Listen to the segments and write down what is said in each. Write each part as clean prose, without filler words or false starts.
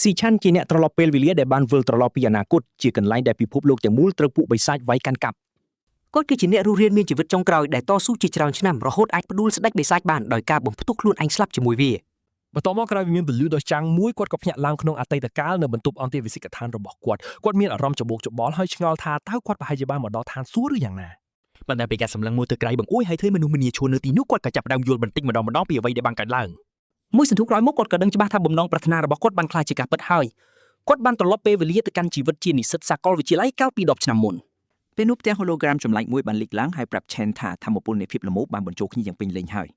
ស៊ីឆាន់ជាអ្នកត្រឡប់ពេលវេលាដែលបានវិលត្រឡប់ពីអនាគតជាកន្លែងដែលពិភពលោកទាំងមូលត្រូវពួកបិសាចវាយកាន់កាប់គាត់គឺជាអ្នករស់រានមានជីវិតចុងក្រោយដែលតស៊ូជាច្រើនឆ្នាំរហូតអាចផ្ដួលស្ដេចបិសាចបានដោយការបំផ្ទុះខ្លួនឯងស្លាប់ជាមួយវាបន្ទាប់មកក្រោយពីមានពលឺដ៏ចាំងមួយគាត់ក៏ភ្ញាក់ឡើងក្នុងអតីតកាលនៅបន្ទប់អន្តរវិសិកដ្ឋានរបស់គាត់មានអារម្មណ៍ច្បោកច្បល់ហើយឆ្ងល់ថាតើគាត់ប្រហែលជាបានមកដល់ឋានសួគ៌ឬយ៉ាងណាបណ្ដាពីការសម្លឹងមើលទៅក្រៃបង្អួយហើយឃើញមនុស្សម្នាឈួរនៅទីនោះគាត់ក៏ចាប់ផ្ដើមយល់បន្តិចម្ដងពីអ្វីដែលបានកើតឡើងមួយសន្ទុះក្រោយមកគាត់ក៏ដឹងច្បាស់ថាបំណងប្រាថ្នារបស់គាត់បានខ្លាចជាការពិតហើយគាត់បានត្រឡប់ពេលវេលាទៅកាន់ជីវិតជានិស្សិតសាកលវិទ្យាល័យកាលពី10ឆ្នាំមុនពេលនោះផ្ទះ hologram ចម្លែកមួយបានលេចឡើងហើយប្រាប់ Chen ថាធម្មពលនៃភាពល្មោបបានបញ្ចូលគ្នាយ៉ាងពេញលេញហើយ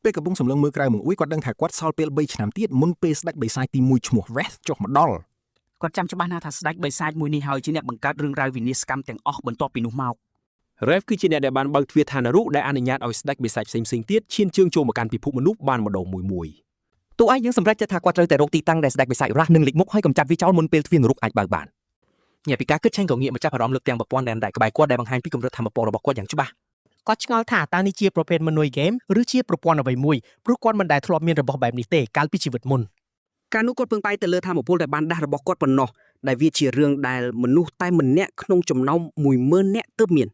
ពេលកំពុងសម្លឹងមើលក្រៅបង្អួយគាត់ដឹងថាគាត់សល់ពេល3ឆ្នាំទៀតមុនពេលស្ដេចបិសាចទី1ឈ្មោះ Wrath ចុះមកដល់គាត់ចាំច្បាស់ណាស់ថាស្ដេចបិសាចមួយនេះហើយជាអ្នកបង្កើតរឿងរ៉ាវវិនាសកម្មទាំងអស់បន្ទាប់ពីនោះមក Wrath គឺជាអ្នកដែលបានបើកទ្វារឋាននរកដែលអនុញ្ញាតឲ្យស្ដេចបិសាចផ្សេងៗទៀតឈានជើងចូលមកកាន់ពិភពមនុស្សបានម្ដងមួយតួឯងយើងសម្រេចចិត្តថាគាត់ត្រូវតែរកទីតាំងដែលស្ដេចបិសាច Wrath នឹងលេចមុខហើយកំចាត់វាចោលមុនពេលទ្វារនរកអាចបើកបានញ៉ាំពីការគិតឆេងក៏ងាកមកចាប់អារម្មណ៍លើកទាំងប្រព័ន្ធដែនដែកក្បែរគាត់ដែលបង្ហាញពីកម្រិតធម៌ពលរបស់គាត់យ៉ាងច្បាស់គាត់ឆ្ងល់ថាតើនេះជាប្រភេទមនុស្សហ្គេមឬជាប្រព័ន្ធអ្វីមួយព្រោះគាត់មិនដែលធ្លាប់មានរបស់បែបនេះទេកាលពីជីវិតមុនការនោះគាត់ពឹងផ្អែកទៅលើធម៌ពលដែលបានដាស់របស់គាត់ប៉ុណ្ណោះដែលវាជារឿងដែលមនុស្សតែម្នាក់ក្នុងចំណោម 10000 នាក់ទើបមាន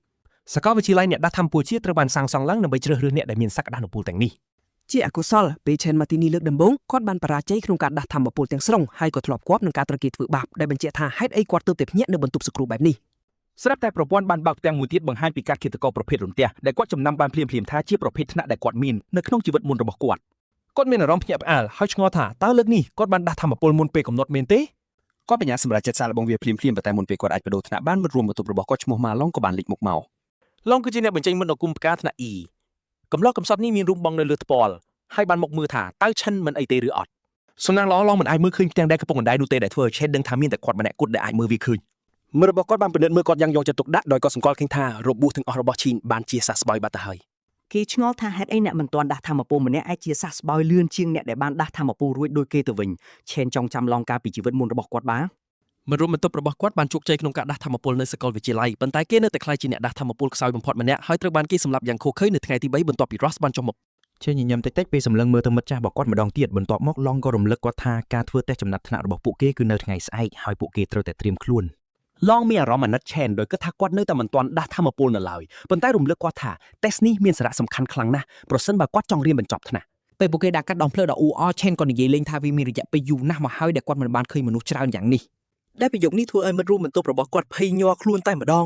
សាកលវិទ្យាល័យអ្នកដាស់ធម៌ពលជាតិត្រូវបានសាងសង់ឡើងដើម្បីជ្រើសរើសអ្នកដែលមានសក្តានុពលទាំងនេះជាអកុសលពេលChenមកទីនេះលើកដំបូងគាត់បានបរាជ័យក្នុងការដាស់ធម៌ពលទាំងស្រុងហើយក៏ធ្លាប់គាប់នឹងការត្រកៀកធ្វើបាបដែលបញ្ជាក់ថាហេតុអីគាត់ទើបតែភ្ញាក់នៅបន្ទប់សគ្រូបែបនេះស្រាប់តែប្រព័ន្ធបានបើកផ្ទាំងមួយទៀតបង្ហាញពីការឃាតករប្រភេទរន្ទះដែលគាត់ចំណាំបានភ្លាមៗថាជាប្រភេទថ្នាក់ដែលគាត់មាននៅក្នុងជីវិតមុនរបស់គាត់មានអារម្មណ៍ភ្ញាក់ផ្អើលហើយឆ្ងល់ថាតើលើកនេះគាត់បានដាស់ធម៌ពលមុនពេលកំណត់មែនទេគាត់បញ្ញាសម្រាប់ចិត្តសាកល្បងវាភ្លាមៗប៉ុន្តែមុនពេលគាត់អាចបដូរថ្នាក់បានមិត្តរួមបន្ទប់របស់គាត់ឈ្មោះម៉ាឡុងក៏បានលេចមុខមកឡុងគឺជាអ្នកបញ្ចេញមុនដល់គុំផ្កាថ្នាក់ E កំឡុះកំសត់នេះមានរូបបងនៅលើថ្ពាល់ហើយបានមកមើលថាតើ Chen មិនអីទេឬអត់សំណាងល្អឡងមិនអាចមើលឃើញផ្ទាំងដែលកំពុងអណ្ដែតនោះទេដែលធ្វើឲ្យ Chen ដឹងថាមានតែគាត់ម្នាក់គត់ដែលអាចមើលវាឃើញមើលរបស់គាត់បានពិនិត្យមើលគាត់យ៉ាងយកចិត្តទុកដាក់ដោយក៏សង្កល់ឃើញថារបួសទាំងអស់របស់ឈីនបានជាសះស្បើយបាត់ទៅហើយគេឆ្ងល់ថាហេតុអីអ្នកមិនទាន់ដាស់ធម្មពលម្នាក់អាចជាសះស្បើយលឿនជាងអ្នកដែលបានដាស់ធម្មពលរួចដោយគេទៅវិញ Chen ចង់ចាំឡងការពីជីវិតមុនរបស់គាត់បានមរុំបន្ទប់របស់គាត់បានជោគជ័យក្នុងការដាស់ធម្មពលនៅសាកលវិទ្យាល័យប៉ុន្តែគេនៅតែខ្លាចជាអ្នកដាស់ធម្មពលខ្សោយបំផុតម្នាក់ហើយត្រូវបានគេសម្លាប់យ៉ាងឃោរឃៅនៅថ្ងៃទី3បន្ទាប់ពី Ross បានចុះមកជើញញញឹមតិចៗពេលសម្លឹងមើលទៅមិត្តចាស់របស់គាត់ម្ដងទៀតបន្ទាប់មកឡងក៏រំលឹកគាត់ថាការធ្វើតេស្តចំណាត់ថ្នាក់របស់ពួកគេគឺនៅថ្ងៃស្អែកហើយពួកគេត្រូវតែត្រៀមខ្លួនឡងមានអារម្មណ៍អាណិត Chen ដោយគិតថាគាត់នៅតែមិនទាន់ដាស់ធម្មពលនៅឡើយប៉ុន្តែរំលឹកគាត់ថាតេស្តនេះមានសារៈសំខាន់ខ្លាំងណាស់ប្រសិនបើគាត់ចង់រៀនបញ្ចប់ថ្នាក់ពេលពួកគេដាក់កាត់ដងផ្លូវដ៏អ៊ូអរ Chen ក៏និយាយលេងថាវាមានរយៈពេលយូរណាស់មកហើយដែលគាត់មិនបានឃើញមនុស្សច្រើនយ៉ាងនេះដែលប្រយោគនេះធ្វើឲ្យមិត្តរួមបន្ទប់របស់គាត់ភ័យញ័រខ្លួនតែម្ដង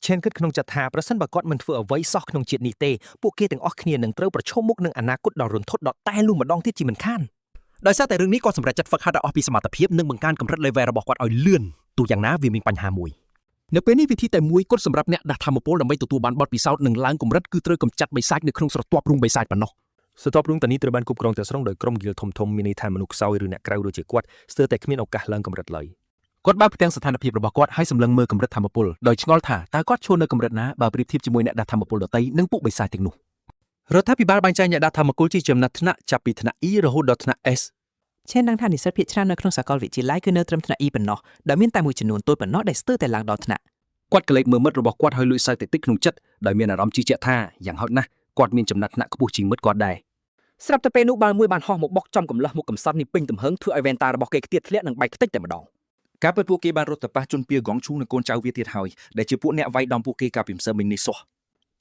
Chen គិតក្នុងចិត្តថាប្រសិនបើគាត់មិនធ្វើអ្វីសោះក្នុងជាតិនេះទេពួកគេទាំងអស់គ្នានឹងត្រូវប្រឈមមុខនឹងអនាគតដ៏រន្ធត់ដ៏តែលុះម្ដងទៀតជាមិនខានដោយសារតែរឿងនេះគាត់សម្រេចចិត្តហ្វឹកហាត់ឲ្យអស់ពីសមត្ថភាពនិងបង្កើនកម្រិត level របស់គាត់ឲ្យលឿនទោះយ៉ាងណាវាមានបញ្ហាមួយនៅពេលនេះវិធីតែមួយគត់សម្រាប់អ្នកដាស់ធម៌ពលដើម្បីទទួលបានបទពិសោធន៍និងឡើងកម្រិតគឺត្រូវកម្ចាត់បិសាចនៅក្នុងស្រទាប់រូងបិសាចប៉ុណ្ណោះស្រទាប់រូងតានេះត្រូវបានគ្រប់គ្រងទាំងស្រុងដោយក្រុមហ្គីលធំៗមានន័យថាមនុស្សខ្សោយឬអ្នកក្រៅដូចជាគាត់ស្ទើរតែគ្មានឱកាសឡើងកម្រិតឡើយគាត់បើកផ្ទាំងស្ថានភាពរបស់គាត់ហើយសម្លឹងមើលកម្រិតធម៌ពលដោយឆ្ងល់ថាតើគាត់ឈរនៅកម្រិតណាបើប្រៀបធៀបជាមួយអ្នកដាស់ធម៌ពលដទៃនិងពួកបិសាចទាំងនោះរដ្ឋាភិបាលបែងចែកអ្នកដាស់ធម៌ពលជាចំណាត់ថ្នាក់ចាប់ពីថ្នាក់ E រហូតដល់ថ្នាក់ S ឆេនដឹងថានិស្សិតភាគច្រើននៅក្នុងសាកលវិទ្យាល័យគឺនៅត្រឹមថ្នាក់ E ប៉ុណ្ណោះដែលមានតែមួយចំនួនតូចប៉ុណ្ណោះដែលស្ទើរតែឡើងដល់ថ្នាក់គាត់ក៏លេចមើលមិត្តរបស់គាត់ហើយលួចសើចតិចៗក្នុងចិត្តដោយមានអារម្មណ៍ជឿជាក់ថាយ៉ាងហោចណាស់គាត់មានចំណាត់ថ្នាក់ខ្ពស់ជាងមិត្តគាត់ដែរស្រាប់តែពេលនោះបាល់មួយបានហោះមកបុកចំកំឡោះមុខកំសត់នេះពេញទំហឹងធ្វើឲ្យវ៉ែនតារបស់គេខ្ទាតធ្លាក់និងបែកខ្ទេចតែម្ដងការពិតពួកគេបានរត់ទៅប៉ះជន់ពៀកងឈូនិងកូនចៅវាទៀតហើយដែលជាពួកអ្នកវាយដំពួកគេកាលពីម្សិលមិញនេះសោះ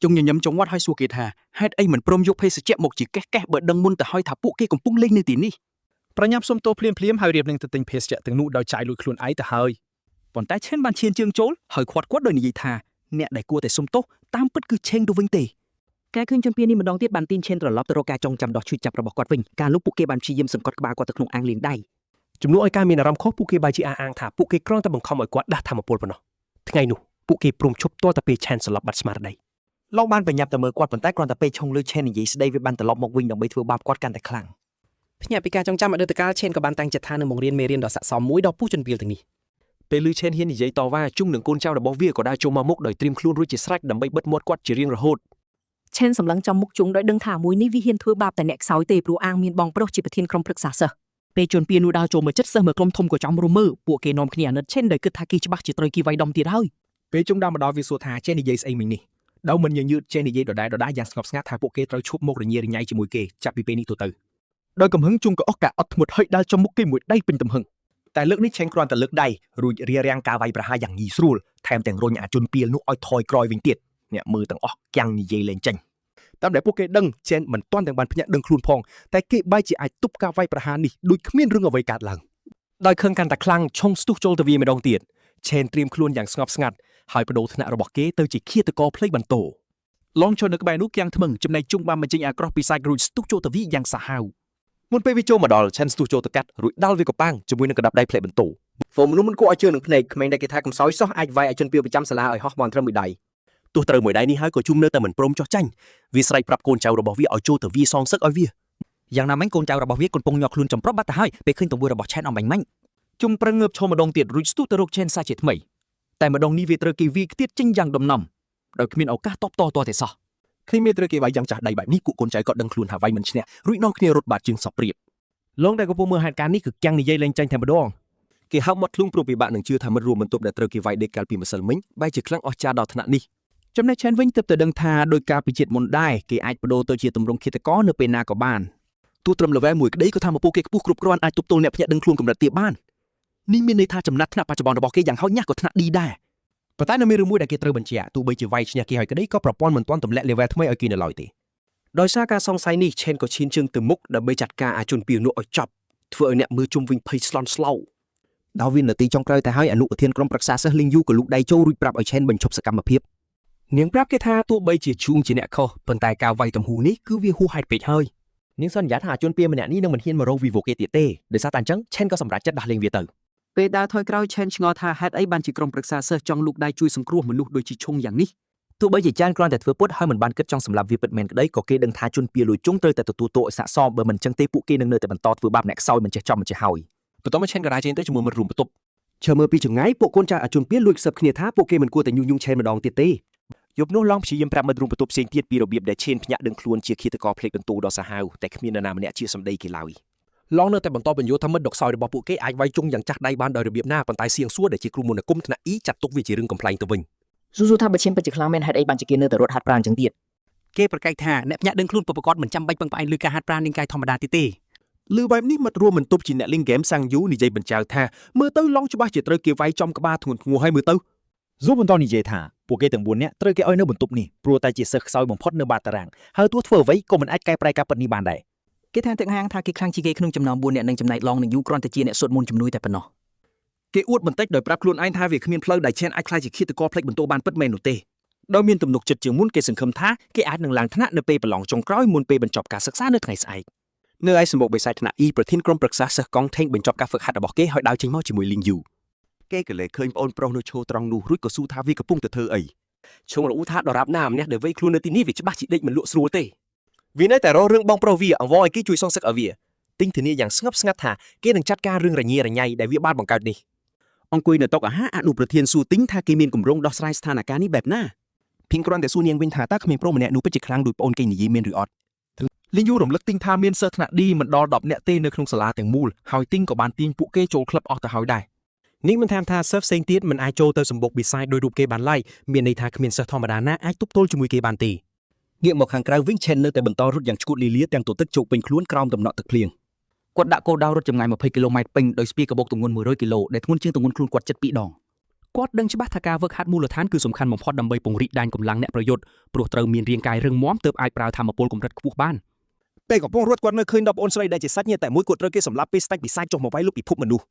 ជុងញញឹមចង្វាត់ហើយសួរគេថាហេតុអីមិនព្រមយកភេសជ្ជៈមកជាកេះបើដឹងមុនទៅហើយថាពួកគេកំពុងលេងនៅទីនេះប្រញាប់សុំទោសភ្លាមហើយរៀបនឹងទៅទិញភេសជ្ជៈទាំងនោះដោយចាយលុយខ្លួនឯងទៅហើយប៉ុន្តែឆេនបានឈានជើងចូលហើយគាត់ដោយនិយាយថាអ្នកដែលគួរតែសុំទោសតាមពិតគឺឆេងទៅវិញទេការឃើញជនពៀននេះម្ដងទៀតបានទីនឆេនត្រឡប់ទៅរកការចងចាំដ៏ឈឺចាប់របស់គាត់វិញការលុបពួកគេបានព្យាយាមសង្កត់ក្បាលគាត់ទៅក្នុងអាងលាងដៃជំនួសឲ្យការមានអារម្មណ៍ខុសពួកគេបែរជាអះអាងថាពួកគេគ្រាន់តែបង្ខំឲ្យគាត់ដាស់ធម៌ពលប៉ុណ្ណោះថ្ងៃនោះពួកគេព្រមឈប់ទាល់តែពេលឆេនស្លាប់បាត់ស្មារតីឡងបានបញ្ញាប់ទៅមើលគាត់ប៉ុន្តែគ្រាន់តែពេលឆុងលើឆេននិយាយស្ដីវាបានត្រឡប់មកវិញដើម្បីធ្វើបាបគាត់កាន់តែខ្លាំងភ្ញាក់ពីការចងចាំអតីតកាលឆេនក៏បានតាំងចិត្តថានឹងបង្រៀនមេរៀនដ៏ស័ក្តិសមមួយដល់ពូជនពៀលទាំងនេះពេលលឺឆេនហ៊ាននិយាយតវ៉ាជុំនឹងកូនចៅរបស់វាក៏ដើរចូលមកមុខដោយត្រៀមខ្លួនរួចជាស្រេចដើម្បីបិទមាត់គាត់ជារៀងរហូតឆេនសម្លឹងចំមុខជុំដោយដឹងថាមួយនេះវាហ៊ានធ្វើបាបតែអ្នកខ្សោយទេព្រោះអាងមានបងប្រុសជាប្រធានក្រុមប្រឹក្សាសិស្សពេលជនពៀននោះដើរចូលមកចិត្តសិស្សមើលក្រុមធំក៏ចំរមើពួកគេនាំគ្នាអាណិតឆេនដោយគិតថាគេច្បាស់ជាត្រូវគេវាយដំទៀតហើយពេលជុំដើរមកដល់វាសួរថាឆេននិយាយស្អីមិញនេះដោយមិនញញើតឆេននិយាយដដែលយ៉ាងស្ងប់ស្ងាត់ថាពួកគេត្រូវឈប់មករញ៉េរញ៉ៃជាមួយគេចាប់ពីពេលនេះទៅដោយកំហឹងជុំក៏អស់ការអត់ធ្មត់ហើយដើរចំមុខគេមួយដៃពេញទំហឹង แต่เลือกនេះឆេងគ្រាន់តែលើកដៃរួចរៀបរៀងការវាយប្រហារយ៉ាងងាយស្រួលថែមទាំងរុញអាជនពីលនោះឲ្យថយក្រោយវិញទៀតអ្នកមើលទាំងអស់គាំងនិយាយលេងចេញតាមដែលពួកគេដឹងជេនមិនទាន់ទាំងបានភ្ញាក់ដឹងខ្លួនផងតែគេបែរជាអាចទប់ការវាយប្រហារនេះដូចគ្មានរឿងអ្វីកើតឡើងដោយខឹងកាន់តែខ្លាំងឆុងស្ទុះចូលទៅវាម្ដងទៀតឆេនត្រៀមខ្លួនយ៉ាងស្ងប់ស្ងាត់ហើយបដូរថ្នាក់របស់គេទៅជាឃាតករភ្លេចបន្ទោឡងចូលនៅក្បែរនោះគាំងថ្មឹងចំណែកជុងបានបញ្ចេញអាក្រោះពីសាច់រួចស្ទុះចូលទៅវាយ៉ាងសាហាវមុនពេលវាចូលមកដល់ឆេនស្ទុះចូលទៅកាត់រួចដាល់វាក៏ប៉ាំងជាមួយនឹងកណ្ដាប់ដៃភ្លេចបន្ទោហ្វូមនុស្សមិនគួរឲ្យជឿនឹងភ្នែកក្មេងដែលគេថាកំសោយសោះអាចវាយឲ្យជនពីប្រចាំសាលាឲ្យហោះបនត្រឹមមួយដៃទោះត្រូវមួយដៃនេះហើយក៏ជុំនៅតែមិនព្រមចោះចាញ់វាស្រែកប្រាប់កូនចៅរបស់វាឲ្យចូលទៅវាសងសឹកឲ្យវាយ៉ាងណាមិញកូនចៅរបស់វាកំពុងញាក់ខ្លួនចំប្រប់បាត់ទៅហើយពេលឃើញទង្វើរបស់ឆេនអំបាញ់មិញជុំប្រឹងងើបឈរម្ដងទៀតរួចស្ទុះទៅរកឆេនសាជាថ្មីតែម្ដងនេះវាត្រូវគេវាខ្ទៀតចេញយ៉ាងដំណំដោយគ្មានឱកាសតបតទេសោះឃើញមេត្រូវគេវាយយ៉ាងចាស់ដៃបែបនេះពួកកូនចៅក៏ដឹងខ្លួនថាវាយមិនឈ្នះរួចនាំគ្នារត់បាត់ជើងសពព្រៀបឡងដែលកំពុងមើលហេតុការណ៍នេះគឺគាំងនិយាយលេងចាញ់តែម្ដងគេហៅមកធ្លុងព្រោះពិបាកនឹងជឿថាមិត្តរួមបន្ទប់ដែលត្រូវគេវាយដេកកាលពីម្សិលមិញបែរជាខ្លាំងអស្ចារ្យដល់ថ្នាក់នេះចំណែកឆេនវិញទើបតែដឹងថាដោយការពិជាតិមុនដែរគេអាចបដូរទៅជាទម្រង់ឃាតករនៅពេលណាក៏បានទោះត្រឹម level 1ក្តីក៏ថាមកពួកគេខ្ពស់គ្រប់គ្រាន់អាចទប់ទល់អ្នកភ្ញាក់ដឹងខ្លួនកម្រិតទាបបាននេះមានន័យថាចំណាត់ថ្នាក់បច្ចុប្បន្នរបស់គេយ៉ាងហោចណាស់ក៏ថ្នាក់ D ដែរប៉ុន្តែនៅមានរឿងមួយដែលគេត្រូវបញ្ជាក់ទោះបីជាវាយឈ្នះគេហើយក្តីក៏ប្រព័ន្ធមិនទាន់ទម្លាក់ level ថ្មីឲ្យគេនៅឡើយទេដោយសារការសង្ស័យនេះឆេនក៏ឈានជើងទៅមុខដើម្បីចាត់ការអាជនពីនោះឲ្យចប់ធ្វើឲ្យអ្នកមើលជុំវិញភ័យស្លន់ស្លោដល់វិនាទីចុងក្រោយតែហើយអនុប្រធានក្រុមប្រឹក្សាសិស្សលីងយូក៏លូកដៃចូលរួចប្រាប់ឲ្យឆេនបញ្ឈប់សកម្មភាពនាងប្រាប់គេថាទោះបីជាជួងជាអ្នកខុសប៉ុន្តែការវាយទំហូរនេះគឺវាហួសហេតុពេកហើយនាងសន្យាថាអាជនពីម្នាក់នេះនឹងមិនហ៊ានមករកវីវូគេទៀតទេដោយសារតែអញ្ចឹងឆេនក៏សម្រេចចិត្តដោះលែងវាទៅពេលដើរថយក្រោយឆេនឆ្ងល់ថាហេតុអីបានជាក្រុមប្រឹក្សាសិស្សចង់លូកដៃជួយសង្គ្រោះមនុស្សដូចជាឈុងយ៉ាងនេះទោះបីជាចានគ្រាន់តែធ្វើពុតហើយមិនបានគិតចង់សម្លាប់វាពិតមែនក្តីក៏គេដឹងថាជនពីលួចជុងត្រូវតែទទួលទោសឲ្យស័ក្តិសមបើមិនអញ្ចឹងទេពួកគេនឹងនៅតែបន្តធ្វើបាបអ្នកខ្សោយមិនចេះចំមិនចេះហើយបន្ទាប់មកឆេនក៏ដើរចេញទៅជាមួយមិត្តរួមបន្ទប់ឈើមើលពីចង្ងាយពួកកូនចៅអាជនពីលួចខ្សឹបគ្នាថាពួកគេមិនគួរតែញុះញង់ឆេនម្ដងទៀតទេយប់នោះឡងព្យាយាមប្រាប់មិត្តរួមបន្ទប់ផ្សេងទៀតពីរបៀបដែលឆេនភ្ញាក់ដឹងខ្លួនជាឃាតករភ្លេចបន្ទោដ៏សាហាវតែគ្មាននរណាម្នាក់ជាសម្ដីគេឡើយឡងនៅតែបន្តបញ្យល់ថាមិត្តដកខ្សោយរបស់ពួកគេអាចវាយជុងយ៉ាងចាស់ដៃបានដោយរបៀបណាប៉ុន្តែសៀងសួរដែលជាគ្រូមន្តអាគមថ្នាក់ E ចាត់ទុកវាជារឿងកំ pl ែងទៅវិញស៊ូថាបើឈាមពិតជាខ្លាំងមែនហេតុអីបានជាគេនៅតែរត់ហាត់ប្រាណអញ្ចឹងទៀតគេប្រកែកថាអ្នកភ្ញាក់ដឹងខ្លួនប្រកបមិនចាំបាច់ពឹងផ្អែកលើការហាត់ប្រាណរាងកាយធម្មតាទៀតទេលឺបែបនេះមិត្តរួមបន្ទប់ជាអ្នកលេងហ្គេមសាំងយូនិយាយបញ្ចៅថាមើលទៅឡងច្បាស់ជាត្រូវគេវាយចំក្បាលធ្ងន់ធ្ងរឲ្យមើលទៅស៊ូបន្តនិយាយថាពួកគេទាំង4នាក់ត្រូវគេឲ្យនៅបន្ទប់នេះព្រោះតែជាសិស្សខ្សោយបំផុតនៅបាតតារាងហើយទោះធ្វើអ្វីក៏មិនអាចកែប្រែការពិតនេះបានដែរគេថាទាំងហាងថាគេខ្លាំងជាងគេក្នុងចំណោម4នាក់នឹងចំណែកឡងនឹងយូគ្រាន់តែជាអ្នកសូត្រមន្តជំនួយតែប៉ុណ្ណោះគេអួតបន្តិចដោយប្រាប់ខ្លួនឯងថាវាគ្មានផ្លូវដែលឆេនអាចខ្លាចជាឃាតករភ្លេចបន្ទោបានពិតមែននោះទេដោយមានទំនុកចិត្តជាងមុនគេសង្ឃឹមថាគេអាចនឹងឡើងថ្នាក់នៅពេលប្រឡងចុងក្រោយមុនពេលបញ្ចប់ការសិក្សានៅថ្ងៃស្អែកនៅឯសម្បុកបិសាចថ្នាក់ E ប្រធានក្រុមប្រឹក្សាសិស្សកងថេងបញ្ចប់ការហ្វឹកហាត់របស់គេហើយដើរចេញមកជាមួយលីងយូគេក៏លេឃើញប្អូនប្រុសនៅឈរត្រង់នោះរួចក៏សួរថាវាកំពុងតែធ្វើអីឈុងរអ៊ូថាដរាបណាម្នាក់ដែលវ័យខ្លួននៅទីនេះវាច្បាស់ជាដេកមិនលក់ស្រួលទេវានៅតែរករឿងបងប្រុសវាអង្វរឲ្យគេជួយសងសឹកឲ្យវាទិញធានាយ៉ាងស្ងប់ស្ងាត់ថាគេនឹងចាត់ការរឿងរញ៉េរញ៉ៃដែលវាបានបង្កើតនេះអង្គុយនៅតុអាហារអនុប្រធានសួរទិញថាគេមានគម្រោងដោះស្រាយស្ថានភាពនេះបែបណាភៀងគ្រាន់តែសួរនាងវិញថាតើក្មេងប្រុសម្នាក់នោះពិតជាខ្លាំងដូចប្អូនគេនិយាយមែនឬអត់លីងយូរំលឹកទិញថាមានសិស្សថ្នាក់ D មិនដល់10នាក់ទេនៅក្នុងសាលាទាំងមូលហើយទិញក៏បានទាញពួកគេចូលក្លឹបអស់ទៅហើយដែរនេះមិនថាថាសិស្សផ្សេងទៀតមិនអាចចូលទៅសម្បុកបិសាចដោយរូបគេបានឡើយមានន័យថាគ្មានសិស្សធម្មតាណាអាចទប់ទល់ជាមួយគេបានទេងាកមកខាងក្រៅវិញឆេននៅតែបន្តរត់យ៉ាងឆ្កួតលីលាទាំងទទឹកជោគពេញខ្លួនក្រោមដំណក់ទឹកភ្លៀងគាត់ដាក់គោលដៅរត់ចម្ងាយ20គីឡូម៉ែត្រពេញដោយស្ពាយកាបូបទម្ងន់100គីឡូដែលធ្ងន់ជាងទម្ងន់ខ្លួនគាត់7 2 ដងគាត់ដឹងច្បាស់ថាការវឹកហាត់មូលដ្ឋានគឺសំខាន់បំផុតដើម្បីពង្រីកដែនកម្លាំងអ្នកប្រយុទ្ធព្រោះត្រូវមានរាងកាយរឹងមាំទើបអាចប្រើធម៌ពលកម្រិតខ្ពស់បានពេលកំពុងរត់គាត់នៅឃើញដល់ប្អូនស្រីដែលជាសាច់ញាតិតែមួយគាត់ត្រូវគេសម្លាប់ពេលស្ដេចបិសាចចុះមកវាយលុកពិភពមនុស្ស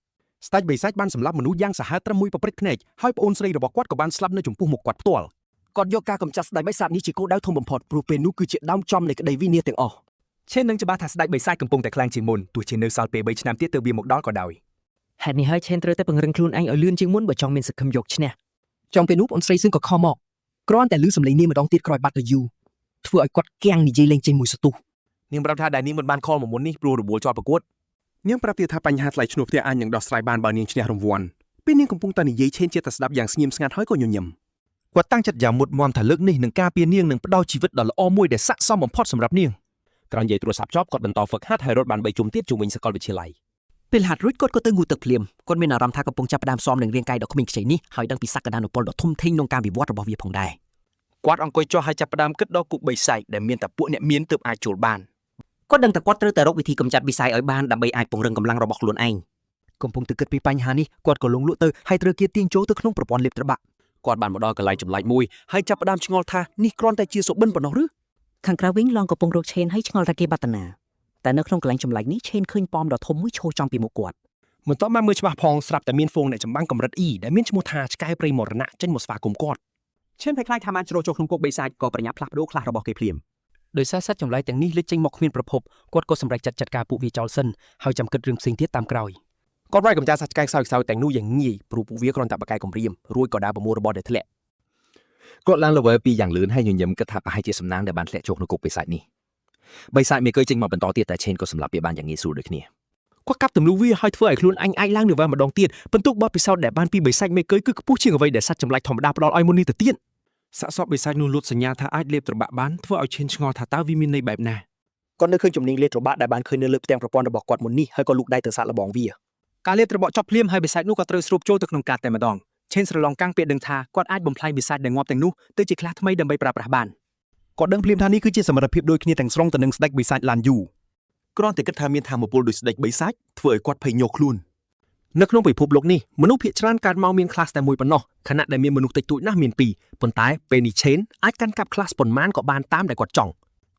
ស្ដេចបិសាចបានសម្លាប់មនុស្សយ៉ាងសាហាវត្រឹមមួយប៉ព្រិចភ្នែកហើយប្អូនស្រីរបស់គាត់ក៏បានស្លាប់នៅចំពោះមុខគាត់ផ្ទាល់គាត់យកការកម្ចាត់ស្ដេចបិសាចនេះជាគោលដៅធំបំផុតព្រោះពេលនោះគឺជាដើមចំនៃក្តីវិនាសទាំងអស់ឆេននឹងច្បាស់ថាស្ដេចបិសាចកំពុងតែខ្លាំងជាងមុនទោះជានៅសល់ពេល3ឆ្នាំទៀតទើបវាមកដល់ក៏ដោយហេតុនេះហើយឆេនត្រូវតែពង្រឹងខ្លួនឯងឲ្យលឿនជាងមុនបើចង់មានសង្ឃឹមយកឈ្នះចង់ពេលនោះប្អូនស្រីសឹងក៏ខំមកគ្រាន់តែឮសំឡេងនាងម្ដងទៀតក្រោយបាត់ទៅយូរធ្វើឲ្យគាត់គាំងនិយាយលេងចេញមួយសន្ទុះនាងប្រាប់ថាដែលនាងមិនបានខលមកមុននេះព្រោះរបួសជាប់ប្រកួតនាងប្រាប់ទៀតថាបញ្ហាថ្លៃឈ្នួលផ្ទះអាចនឹងដោះស្រាយបានបើនាងឈ្នះរង្វាន់ពេលនាងកំពុងតែនិយាយឆេនជាតែស្ដាប់យ៉ាងស្ងៀមស្ងាត់ហើយក៏ញញឹមគាត់តាំងចិត្តយ៉ាងមុតមាំថាលើកនេះនឹងផ្ដល់ពីនាងនឹងផ្ដល់ជីវិតដ៏ល្អមួយដែលស័ក្តិសមបំផុតសម្រាប់នាងក្រោយនិយាយទូរស័ព្ទចប់គាត់បន្តហ្វឹកហាត់ហើយរត់បាន3ជុំទៀតជុំវិញសាកលវិទ្យាល័យពេលហាត់រួចគាត់ក៏ទៅងូតទឹកភ្លាមគាត់មានអារម្មណ៍ថាកំពុងចាប់ផ្ដើមស៊ាំនឹងរាងកាយដ៏ក្មេងខ្ចីនេះហើយដឹងពីសក្តានុពលដ៏ធំធេងក្នុងការវិវត្តរបស់វាផងដែរគាត់អង្គុយចុះហើយចាប់ផ្ដើមគិតដល់គុកបិសាចដែលមានតែពួកអ្នកមានទើបអាចចូលបានគាត់ដឹងតែគាត់ត្រូវតែរកវិធីកម្ចាត់បិសាចឲ្យបានដើម្បីអាចពង្រឹងកម្លាំងរបស់ខ្លួនឯង កំពុងតែគិតពីបញ្ហានេះគាត់ក៏លងលក់ទៅហើយត្រូវគេទាញចូលទៅក្នុងប្រព័ន្ធលេបត្របាក់ គាត់បានមកដល់កន្លែងចម្លែកមួយហើយចាប់ផ្ដើមឆ្ងល់ថានេះគ្រាន់តែជាសុបិនប៉ុណ្ណោះឬ ខាងក្រៅវិញឡងកំពុងរកឆេនហើយឆ្ងល់ថាគេបាត់តាណាតែនៅក្នុងកន្លែងចម្លែកនេះឆេនឃើញប៉មដ៏ធំមួយឈរចំពីមុខគាត់ មិនតបមកមើលច្បាស់ផងស្រាប់តែមានហ្វូងអ្នកចម្បាំងកម្រិត E ដែលមានឈ្មោះថាឆ្កែព្រៃមរណៈចេញមកស្វាគមន៍គាត់ ឆេនភ័យខ្លាចថាបានជ្រោចូលក្នុងគុកបិសាចក៏ប្រញាប់ផ្លាស់ប្ដូរខ្លះរបស់គេភ្លាម ដោយសារសត្វចម្លែកទាំងនេះលេចចេញមកគ្មានប្រភពគាត់ក៏សម្រេចចាត់ការពួកវាចោលសិនហើយចាំគិតរឿងផ្សេងទៀតតាមក្រោយគាត់វាយកម្ចាត់សត្វឆ្កែខ្សោយៗទាំងនោះយ៉ាងងាយព្រោះពួកវាគ្រាន់តែបកកែគំរាមរួចក៏ដើរប្រមូលរបស់ដែលធ្លាក់គាត់ឡើង level 2យ៉ាងលឿនហើយញញឹមគិតថាប្រហែលជាសំណាងដែលបានធ្លាក់ចូលក្នុងគុកបិសាចនេះបិសាចមេកុយចេញមកបន្តទៀតតែឆេនក៏សម្លាប់វាបានយ៉ាងងាយស្រួលដូចគ្នាគាត់កាប់ទម្លុះវាហើយធ្វើឲ្យខ្លួនអញអាចឡើងលើវ៉ាម្ដងទៀតបន្ទុកបទពិសោធន៍ដែលបានពីបិសាចមេកុយគឺខ្ពស់ជាងអ្វីដែលសត្វចម្លែកធម្មតាផ្ដល់ឲ្យមុននេះទៅទៀតសាកសពបិសាចនោះលួចសញ្ញាថាអាចលេបត្របាក់បានធ្វើឲ្យឆេនឆ្ងល់ថាតើវាមានន័យបែបណាគាត់នៅឃើញជំនាញលេបត្របាក់ដែលបានឃើញនៅលើផ្ទាំងប្រព័ន្ធរបស់គាត់មុននេះហើយក៏លូកដៃទៅសាកល្បងវាការលេបត្របាក់ចប់ភ្លាមហើយបិសាចនោះក៏ត្រូវស្រូបចូលទៅក្នុងកាតតែម្ដងឆេនស្រឡងកាំងពេលដឹងថាគាត់អាចបំផ្លាញបិសាចដែលងាប់ទាំងនោះទៅជាខ្លះថ្មីដើម្បីប្រើប្រាស់បានគាត់ដឹងភ្លាមថានេះគឺជាសមត្ថភាពដូចគ្នាទាំងស្រុងទៅនឹងស្ដេចបិសាចឡានយូគ្រាន់តែគិតថាមានធម៌ពលដូចស្ដេចបិសាចធ្វើឲ្យគាត់ភ័យញ័រខ្លួននៅក្នុងពិភពលោកនេះមនុស្សភាគច្រើនកើតមកមាន class តែមួយប៉ុណ្ណោះខណៈដែលមានមនុស្សតិចតួចណាស់មាន2ប៉ុន្តែពេលនេះឆេនអាចកាន់កាប់ class ប៉ុន្មានក៏បានតាមដែលគាត់ចង់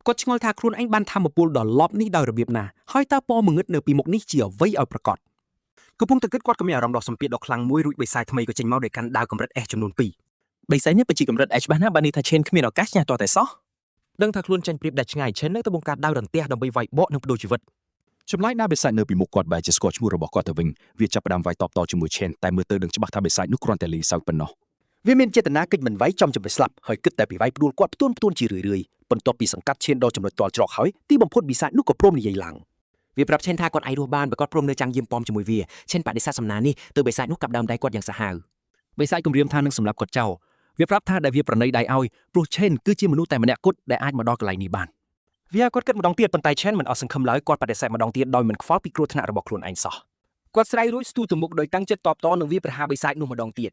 គាត់ឆ្ងល់ថាខ្លួនឯងបានធម៌ពលដ៏លប់នេះដោយរបៀបណាហើយតើពណ៌ងងឹតនៅពីមុខនេះជាអ្វីឲ្យប្រកបកំពុងតែគិតគាត់ក៏មានអារម្មណ៍ដ៏សម្ពាធដ៏ខ្លាំងមួយរួចបិសាចថ្មីក៏ចេញមកដោយកាន់ដាវកម្រិត S ចំនួន2បិសាចនេះពិតជាកម្រិត H ច្បាស់ណាស់បាននេះថាឆេនគ្មានឱកាសឆ្នះទាល់តែសោះដឹងថាខ្លួនចាញ់ព្រៀបដាច់ឆ្ងាយឆេននៅតែបង្កើតដាវរន្ទះដើម្បីវាយបកនិងបដូរជីវិតចម្លែកណាស់បិសាចនៅពីមុខគាត់បែរជាស្គាល់ឈ្មោះរបស់គាត់ទៅវិញវាចាប់ផ្ដើមវាយតបតជាមួយឆេនតែមើលទៅដឹងច្បាស់ថាបិសាចនោះគ្រាន់តែលេងសើចប៉ុណ្ណោះវាមានចេតនាកិច្ចមិនវាយចំចំស្លាប់ហើយគិតតែពីវាយផ្ដួលគាត់ផ្ទួនជារឿយៗបន្ទាប់ពីសង្កាត់ឆេនដល់ចំណុចទាល់ច្រកហើយទីបំផុតបិសាចនោះក៏ព្រមនិយាយឡើងវាប្រាប់ឆេនថាគាត់អាចរស់បានបើគាត់ព្រមនៅចាំងយាមប៉មជាមួយវាឆេនបដិសេធសំណើនេះទៅបិសាចនោះកាប់ដើមដៃគាត់យ៉ាងសាហាវបិសាចគំរាមថានឹងសម្លាប់គាត់ចោលវាប្រាប់ថាដែលវាប្រណីដៃឲ្យព្រោះឆេនគឺជាមនុស្សតែម្នាក់គត់ដែលអាចមកដល់កន្លែងនេះបានវាគាត់គិតម្ដងទៀតប៉ុន្តែឆេនមិនអស់សង្ឃឹមឡើយគាត់បដិសេធម្ដងទៀតដោយមិនខ្វល់ពីគ្រោះថ្នាក់របស់ខ្លួនឯងសោះគាត់ស្រែករួចស្ទុះទៅមុខដោយតាំងចិត្តតបតនឹងវាប្រហារបិសាចនោះម្ដងទៀត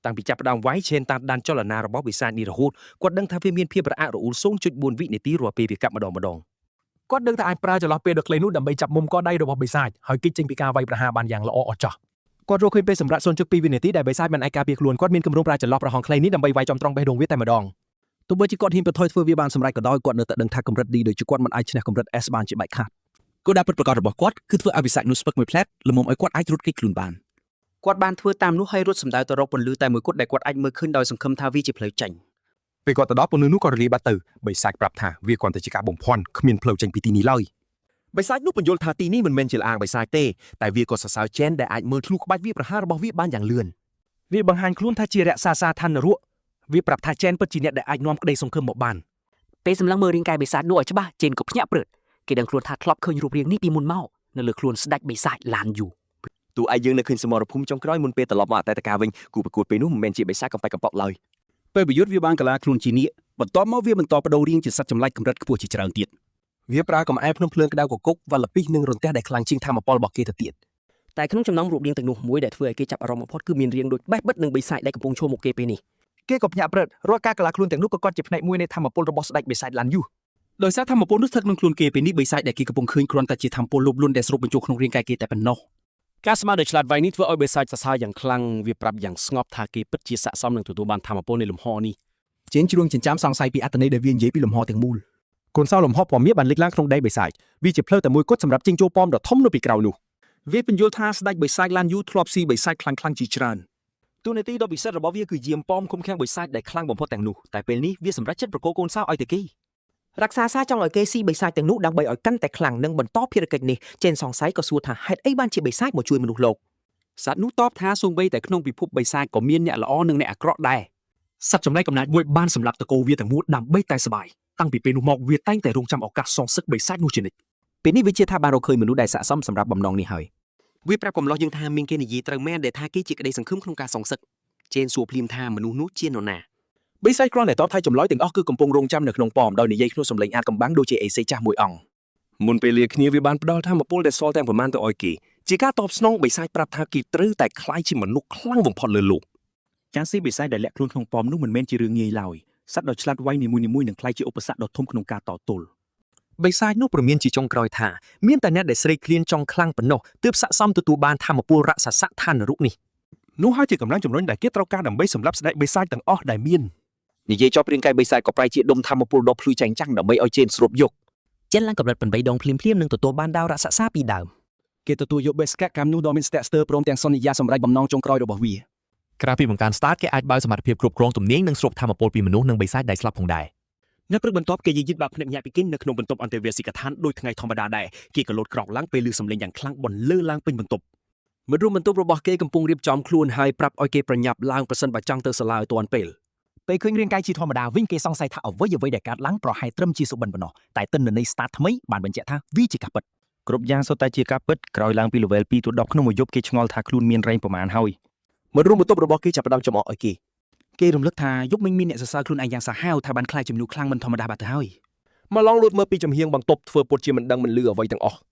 តាំងពីចាប់ផ្ដើមវាយឆេនតាមដានចលនារបស់បិសាចនេះរហូតគាត់ដឹងថាវាមានភាពរអាក់រអួល 0.4 វិនាទីរាល់ពេលវាកាប់ម្ដងគាត់ដឹងថាអាចប្រើចន្លោះពេលដ៏ខ្លីនោះដើម្បីចាប់មុំកដៃរបស់បិសាចហើយគេចចេញពីការវាយប្រហារបានយ៉ាងល្អអស្ចារ្យគាត់រកឃើញពេលសម្រាប់ 0.2 វិនាទីដែលបិសាចមិនអាចការពារខ្លួនគាត់មានគម្រោងប្រើចន្លោះប្រហោងខ្លីនេះដើម្បីវាយចំត្រង់បេះដូងវាតែម្ដងទោះបីជាគាត់ហ៊ានប្រថុយធ្វើវាបានសម្រេចក៏ដោយគាត់នៅតែដឹងថាកម្រិត D ដូចជាគាត់មិនអាចឈ្នះកម្រិត S បានជាបែកខាតគោលដៅពិតប្រាកដរបស់គាត់គឺធ្វើឲ្យបិសាចនោះស្ពឹកមួយផ្លែតល្មមឲ្យគាត់អាចរត់គេចខ្លួនបានគាត់បានធ្វើតាមនោះហើយរត់សម្ដៅទៅរកពន្លឺតែមួយគត់ដែលគាត់អាចមើលឃើញដោយសង្ឃឹមថាវាជាផ្លូវចេញពេលគាត់ទៅដល់ពន្លឺនោះក៏រលាយបាត់ទៅបិសាចប្រាប់ថាវាគ្រាន់តែជាការបំភាន់គ្មានផ្លូវចេញពីទីនេះឡើយបិសាចនោះបញ្យល់ថាទីនេះមិនមែនជាអាងបិសាចទេតែវាក៏សរសើរឆេនដែលអាចមើលធ្លុះក្បាច់វាប្រហាររបស់វាបានយ៉ាងលឿនវាបង្ហាញខ្លួនថាជារក្សាសាធានរកវាប្រាប់ថាឆេនពិតជាអ្នកដែលអាចនាំក្តីសង្ឃឹមមកបានពេលសម្លឹងមើលរាងកាយបិសាចនោះឲ្យច្បាស់ឆេនក៏ភ្ញាក់ព្រឹកគេដឹងខ្លួនថាធ្លាប់ឃើញរូបរាងនេះពីមុនមកនៅលើខ្លួនស្ដេចបិសាចឡានយូទោះឯយើងនៅឃើញសមរភូមិចុងក្រោយមុនពេលត្រឡប់មកអតីតកាលវិញគូប្រកួតពេលនោះមិនមែនជាបិសាចកំប៉ែកកំប៉ុកឡើយពេលប្រយុទ្ធវាបានកលាខ្លួនជានាគបន្ទាប់មកវាបន្តបដូររាងជាសត្វចម្លែកកម្រិតខ្ពស់ជាច្រើនទៀតវាប្រើកំអែភ្នំភ្លើងក្តៅកគុកវ៉ាល់ពីសនិងរន្ទះដែលខ្លាំងជាងធម្មពលរបស់គេទៅទៀតតែក្នុងចំណោមរូបរាងទាំងនោះមួយដែលធ្វើឲ្យគេចាប់អារម្មណ៍បំផុតគឺមានរាងដូចបេះបិទនឹងបិសាចដែលកំពុងឈរមុខគេពេលនេះគេក៏ភ្ញាក់ព្រឹករាល់ការកលាខ្លួនទាំងនោះក៏គាត់ជាផ្នែកមួយនៃធម្មពលរបស់ស្ដេចបិសាចឡានយូដោយសារធម្មពលនោះស្ថិតក្នុងខ្លួនគេពេលនេះបិសាចដែលគេកំពុងឃើញគ្រាន់តែជាធម្មពលលោភលន់ដែលស្រូបបញ្ចូលក្នុងរាងកាយគេតែប៉ុណ្ណោះការស្មារតីឆ្លាតវៃនេះធ្វើឲ្យបិសាចសរសើរយ៉ាងខ្លាំងវាប្រាប់យ៉ាងស្ងប់ថាគេពិតជាស័ក្តិសមនឹងទទួលបានធម្មពលនៃលំហនេះជេនជ្រួងចិញ្ចាំសង្ស័យពីអត្ថន័យដែលវានិយាយពីលំហទាំងមូលកូនសោលំហពណ៌មាសបានលេចឡើងក្នុងដីបិសាចវាជាផ្លូវតែមួយគត់សម្រាប់ចេញចូលប៉មដ៏ធំនៅពីក្រោយនោះវាបញ្យល់ថាស្ដេចបិសាចឡានយូធ្លាប់ស៊ីបិសាចខ្លាំងជាច្រើនទូនាទីដ៏ពិសិដ្ឋរបស់វាគឺយាមប៉មឃុំឃាំងបិសាចដែលខ្លាំងបំផុតទាំងនោះតែពេលនេះវាសម្រេចចិត្តប្រកូលកូនសោឲ្យទៅគេរក្សាសារចង់ឲ្យគេស៊ីបិសាចទាំងនោះដើម្បីឲ្យកាន់តែខ្លាំងនិងបន្តភារកិច្ចនេះជេនសង្ស័យក៏សួរថាហេតុអីបានជាបិសាចមកជួយមនុស្សលោកសត្វនោះតបថាសូម្បីតែក្នុងពិភពបិសាចក៏មានអ្នកល្អនិងអ្នកអាក្រក់ដែរសត្វចំណែកកំណាចមួយបានសម្លាប់តកូវាទាំងមូលដើម្បីតែសបាយតាំងពីពេលនោះមកវាតែងតែរងចាំឱកាសសងសឹកបិសាចនោះជានិច្ចពេលនេះវាជាថាបានរកឃើញមនុស្សដែលស័ក្តិសមសម្រាប់បំណងនេះហើយវាប្រាប់កំឡោះយើងថាមានគេនិយាយត្រូវមែនដែលថាគេជាក្តីសង្ឃឹមក្នុងការសងសឹកជេនសួរភ្លាមថាមនុស្សនោះជានរណាបិសាចគ្រាន់តែតបថាចម្លើយទាំងអស់គឺកំពុងរងចាំនៅក្នុងប៉មដោយនិយាយក្នុងសំឡេងអាចកំបាំងដូចជាអេសេចាស់មួយអង្គមុនពេលលាគ្នាវាបានផ្ដល់ធម៌ពលដែលសល់ទាំងប្រមាណទៅឲ្យគេជាការតបស្នងបិសាចប្រាប់ថាគេត្រូវតែខ្លាយជាមនុស្សខ្លាំងបំផុតលើលោកការស៊ីបិសាចដែលលាក់ខ្លួនក្នុងប៉មនោះមិនមែនជារឿងងាយឡើយសត្វដ៏ឆ្លាតវៃនីមួយៗនឹងខ្លាយជាឧបសគ្គដ៏ធំក្នុងការតទល់ បិសាចនោះព្រមានជាចុងក្រោយថាមានតែអ្នកដែលស្រេកឃ្លានចង់ខ្លាំងប៉ុណ្ណោះទើបស័ក្តិសមទទួលបានធម្មពលរក្សាស័កឋានរុនេះនោះហើយជាកម្លាំងជំរុញដែលគេត្រូវការដើម្បីសម្រាប់ស្ដេចបិសាចទាំងអស់ដែលមាននិយាយចប់រាងកាយបិសាចក៏ប្រែជាដុំធម្មពលដ៏ភ្លឺចែងចាំងដើម្បីឲ្យជេនស្រូបយក ចិនឡើងកម្រិត8ដងភ្លាមៗនឹងទទួលបានដាវរក្សាសាពីដើម គេទទួលយកបេសកកម្មនោះដ៏មានស្ទាក់ស្ទើរព្រមទាំងសន្យាសម្រេចបំណងចុងក្រោយរបស់វា ក្រៅពីបង្កើន start គេអាចបើកសមត្ថភាពគ្រប់គ្រងទំនាញនិងស្រូបធម៌ពលពីមនុស្សនិងបិសាចដែលស្លាប់ផងដែរ អ្នកព្រឹកបន្ទាប់គេយឺតបាក់ភ្នាក់ញាក់ពីគេនៅក្នុងបន្ទប់អន្តរវាសិកដ្ឋានដោយថ្ងៃធម្មតាដែរគេក៏លោតក្រោកឡើងពេលឮសំឡេងយ៉ាងខ្លាំងបន្លឺឡើងពេញបន្ទប់មិត្តរួមបន្ទប់របស់គេកំពុងរៀបចំខ្លួនហើយប្រាប់ឲ្យគេប្រញាប់ឡើងប្រសិនបើចង់ទៅសាលាឲ្យទាន់ពេល ពេលឃើញរាងកាយជាធម្មតាវិញគេសង្ស័យថាអ្វីដែលកើតឡើងប្រហែលត្រឹមជាសុបិនប៉ុណ្ណោះតែទិន្នន័យ start ថ្មីបានបញ្ជាក់ថាវាជាការពិតគ្រប់យ៉ាងសុទ្ធតែជាការពិតក្រោយឡើងពី level 2 ទៅ 10 ក្នុងមួយយប់គេឆ្ងល់ថាខ្លួនមានរែងប្រមាណហើយ មិត្តរួមបន្ទប់របស់គេចាប់ផ្ដើមចំអកឲ្យគេ រំលឹកថាយប់មិញមានអ្នកសរសើរខ្លួនឯងយ៉ាងសាហាវថាបានខ្លាចជំនួខ្លាំងមិនធម្មតាបាត់ទៅហើយ មកឡងលួតមើលពីចំហៀងបន្ទប់ធ្វើពុតជាមិនដឹងមិនលឺអ្វីទាំងអស់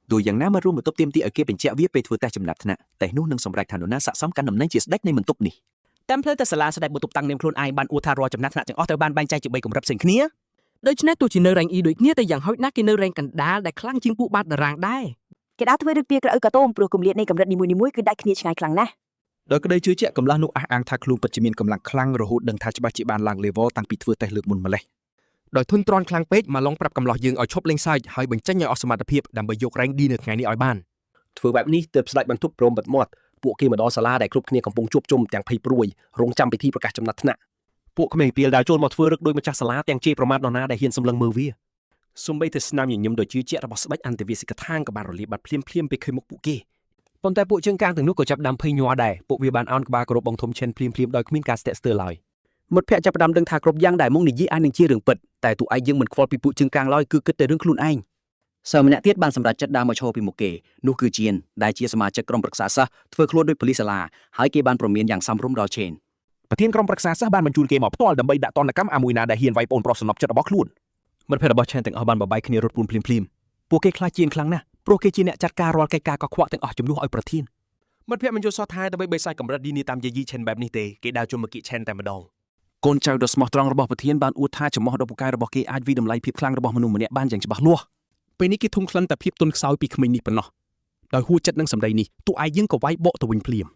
ដូចយ៉ាងណាមិត្តរួមបន្ទប់ទៀមទីឲ្យគេបញ្ជាក់វាពេលធ្វើតេស្តចំណាត់ថ្នាក់តែនោះនឹងសម្រេចថានរណាស័ក្តិសមកាន់តំណែងជាស្ដេចនៃបន្ទប់នេះ តាមផ្លូវទៅសាលាស្ដេចបន្ទប់តាំងនាមខ្លួនឯងបានអួតថារាល់ចំណាត់ថ្នាក់ទាំងអស់ត្រូវបានបែងចែកជា3កម្រិតផ្សេងគ្នា ដូច្នេះទោះជានៅរ៉េង E ដូចគ្នាតែយ៉ាងហោចណាស់គេនៅរ៉េងកណ្ដាលដែលខ្លាំងជាងពួកបាតតារាងដែរ គេដើរធ្វើរឹកពីក្រអឺកាតូមព្រោះគម្លាតនៃកម្រិតនីមួយៗគឺដាច់គ្នាឆ្ងាយខ្លាំងណាស់ ដោយក្តីជឿជាក់កម្លាំងនោះអះអាងថាខ្លួនពិតជាមានកម្លាំងខ្លាំងរហូតដឹងថាច្បាស់ជាបានឡើង level តាំងពីធ្វើតេស្តលើកមុនម្លេះ ដោយធុនទ្រាន់ខ្លាំងពេកមកឡងប្រាប់កំឡោះយើងឲ្យឈប់លេងសើចហើយបញ្ចេញឲ្យអស់សមត្ថភាពដើម្បីយករ៉េង D នៅថ្ងៃនេះឲ្យបានធ្វើបែបនេះទើបស្ដេចបន្ទប់ព្រមបិទមាត់ពួកគេមកដល់សាលាដែលគ្រប់គ្នាកំពុងជួបជុំទាំងភ័យព្រួយរងចាំពិធីប្រកាសចំណាត់ថ្នាក់ពួកក្មេងពីលដើរចូលមកធ្វើរឹកដោយម្ចាស់សាលាទាំងជេរប្រមាថនរណាដែលហ៊ានសម្លឹងមើលវាសូម្បីតែស្នាមញញឹមដ៏ជឿជាក់របស់ស្ដេចអន្តរវាសិកដ្ឋានក៏បានរលាយបាត់ភ្លាមៗពេលឃើញមុខពួកគេប៉ុន្តែពួកជើងកាងទាំងនោះក៏ចាប់ដាំភ័យញ័រដែរពួកវាបានអោនក្បាលគោរពបង្គំឈិនភ្លាមៗដោយគ្មានការស្ទាក់ស្ទើរឡើយមិត្តភ័ក្តិចាប់ផ្ដើមដឹងថាគ្រប់យ៉ាងដែលមកនិយាយអាចនឹងជារឿងពិតតែទូឯងយើងមិនខ្វល់ពីពួកជើងកាងឡើយគឺគិតតែរឿងខ្លួនឯងសិស្សម្នាក់ទៀតបានសម្រេចចិត្តដើរមកឈរពីមុខគេនោះគឺជានដែលជាសមាជិកក្រុមប្រឹក្សាសិស្សធ្វើខ្លួនដូចប៉ូលីសសាលាហើយគេបានព្រមានយ៉ាងសមរម្យដល់ឆេនប្រធានក្រុមប្រឹក្សាសិស្សបានបញ្ជូនគេមកផ្ទាល់ដើម្បីដាក់ទណ្ឌកម្មអាមួយណាដែលហ៊ានវាយប្អូនប្រុសសំណប់ចិត្តរបស់ខ្លួនមិត្តភ័ក្តិរបស់ឆេនទាំងអស់បានបបាយគ្នារត់ពូនភ្លាមៗពួកគេខ្លាចជានខ្លាំងណាស់ព្រោះគេជាអ្នកចាត់ការរាល់កិច្ចការកខ្វក់ទាំងអស់ជំនួសឲ្យប្រធានមិត្តភ័ក្តិមិនយល់សោះថាដើម្បីបេសាយកម្រិតឌីនីតាមយាយីឆេនបែបនេះទេគេដើរជុំមកគីឆេនតែម្ដងកូនចៅដ៏ស្មោះត្រង់របស់ប្រធានបានអួតថាចំហដ៏ពូកែរបស់គេអាចវិតម្លៃភាពខ្លាំងរបស់មនុស្សម្នាក់បានយ៉ាងច្បាស់លាស់ពេលនេះគេធំក្លិនតែភាពទន់ខ្សោយពីក្មេងនេះប៉ុណ្ណោះដោយហួចចិត្តនឹងសម្ដីនេះទូឯងយើងក៏វាយបកទៅវិញភ្លាម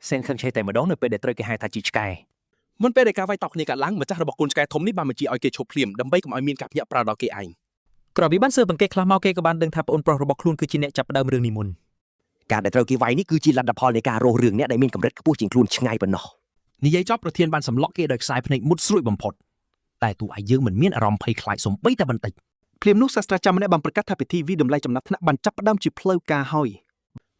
សេនខឹងឆេតែម្ដងនៅពេលដែលត្រូវគេហៅថាជីឆ្កែមុនពេលដែលការវាយតោកគ្នាកាត់ឡើងម្ចាស់របស់កូនឆ្កែធំនេះបានបញ្ជាឲ្យគេឈប់ភ្លាមដើម្បីកុំឲ្យមានការភ្ញាក់ផ្អើលដល់គេឯងក្រោយពីបានស៊ើបអង្កេតខ្លះមកគេក៏បានដឹងថាប្អូនប្រុសរបស់ខ្លួនគឺជាអ្នកចាប់ផ្ដើមរឿងនេះមុនការដែលត្រូវគេវាយនេះគឺជាលទ្ធផលនៃការរស់រឿងអ្នកដែលមានកម្រិតខ្ពស់ជាងខ្លួនឆ្ងាយប៉ុណ្ណោះនិយាយចប់ប្រធានបានសម្លក់គេដោយខ្សែភ្នែកមុតស្រួយបំផុតតែទូឯងយើងមិនមានអារម្មណ៍ភ័យខ្លាចសំបីតែបន្តិចភ្លាមនោះសាស្ត្រាចារ្យម្នាក់បានប្រកាសថាពិធីវិតម្លៃចំណាត់ថ្នាក់បានចាប់ផ្ដើមជាផ្លូវការហើ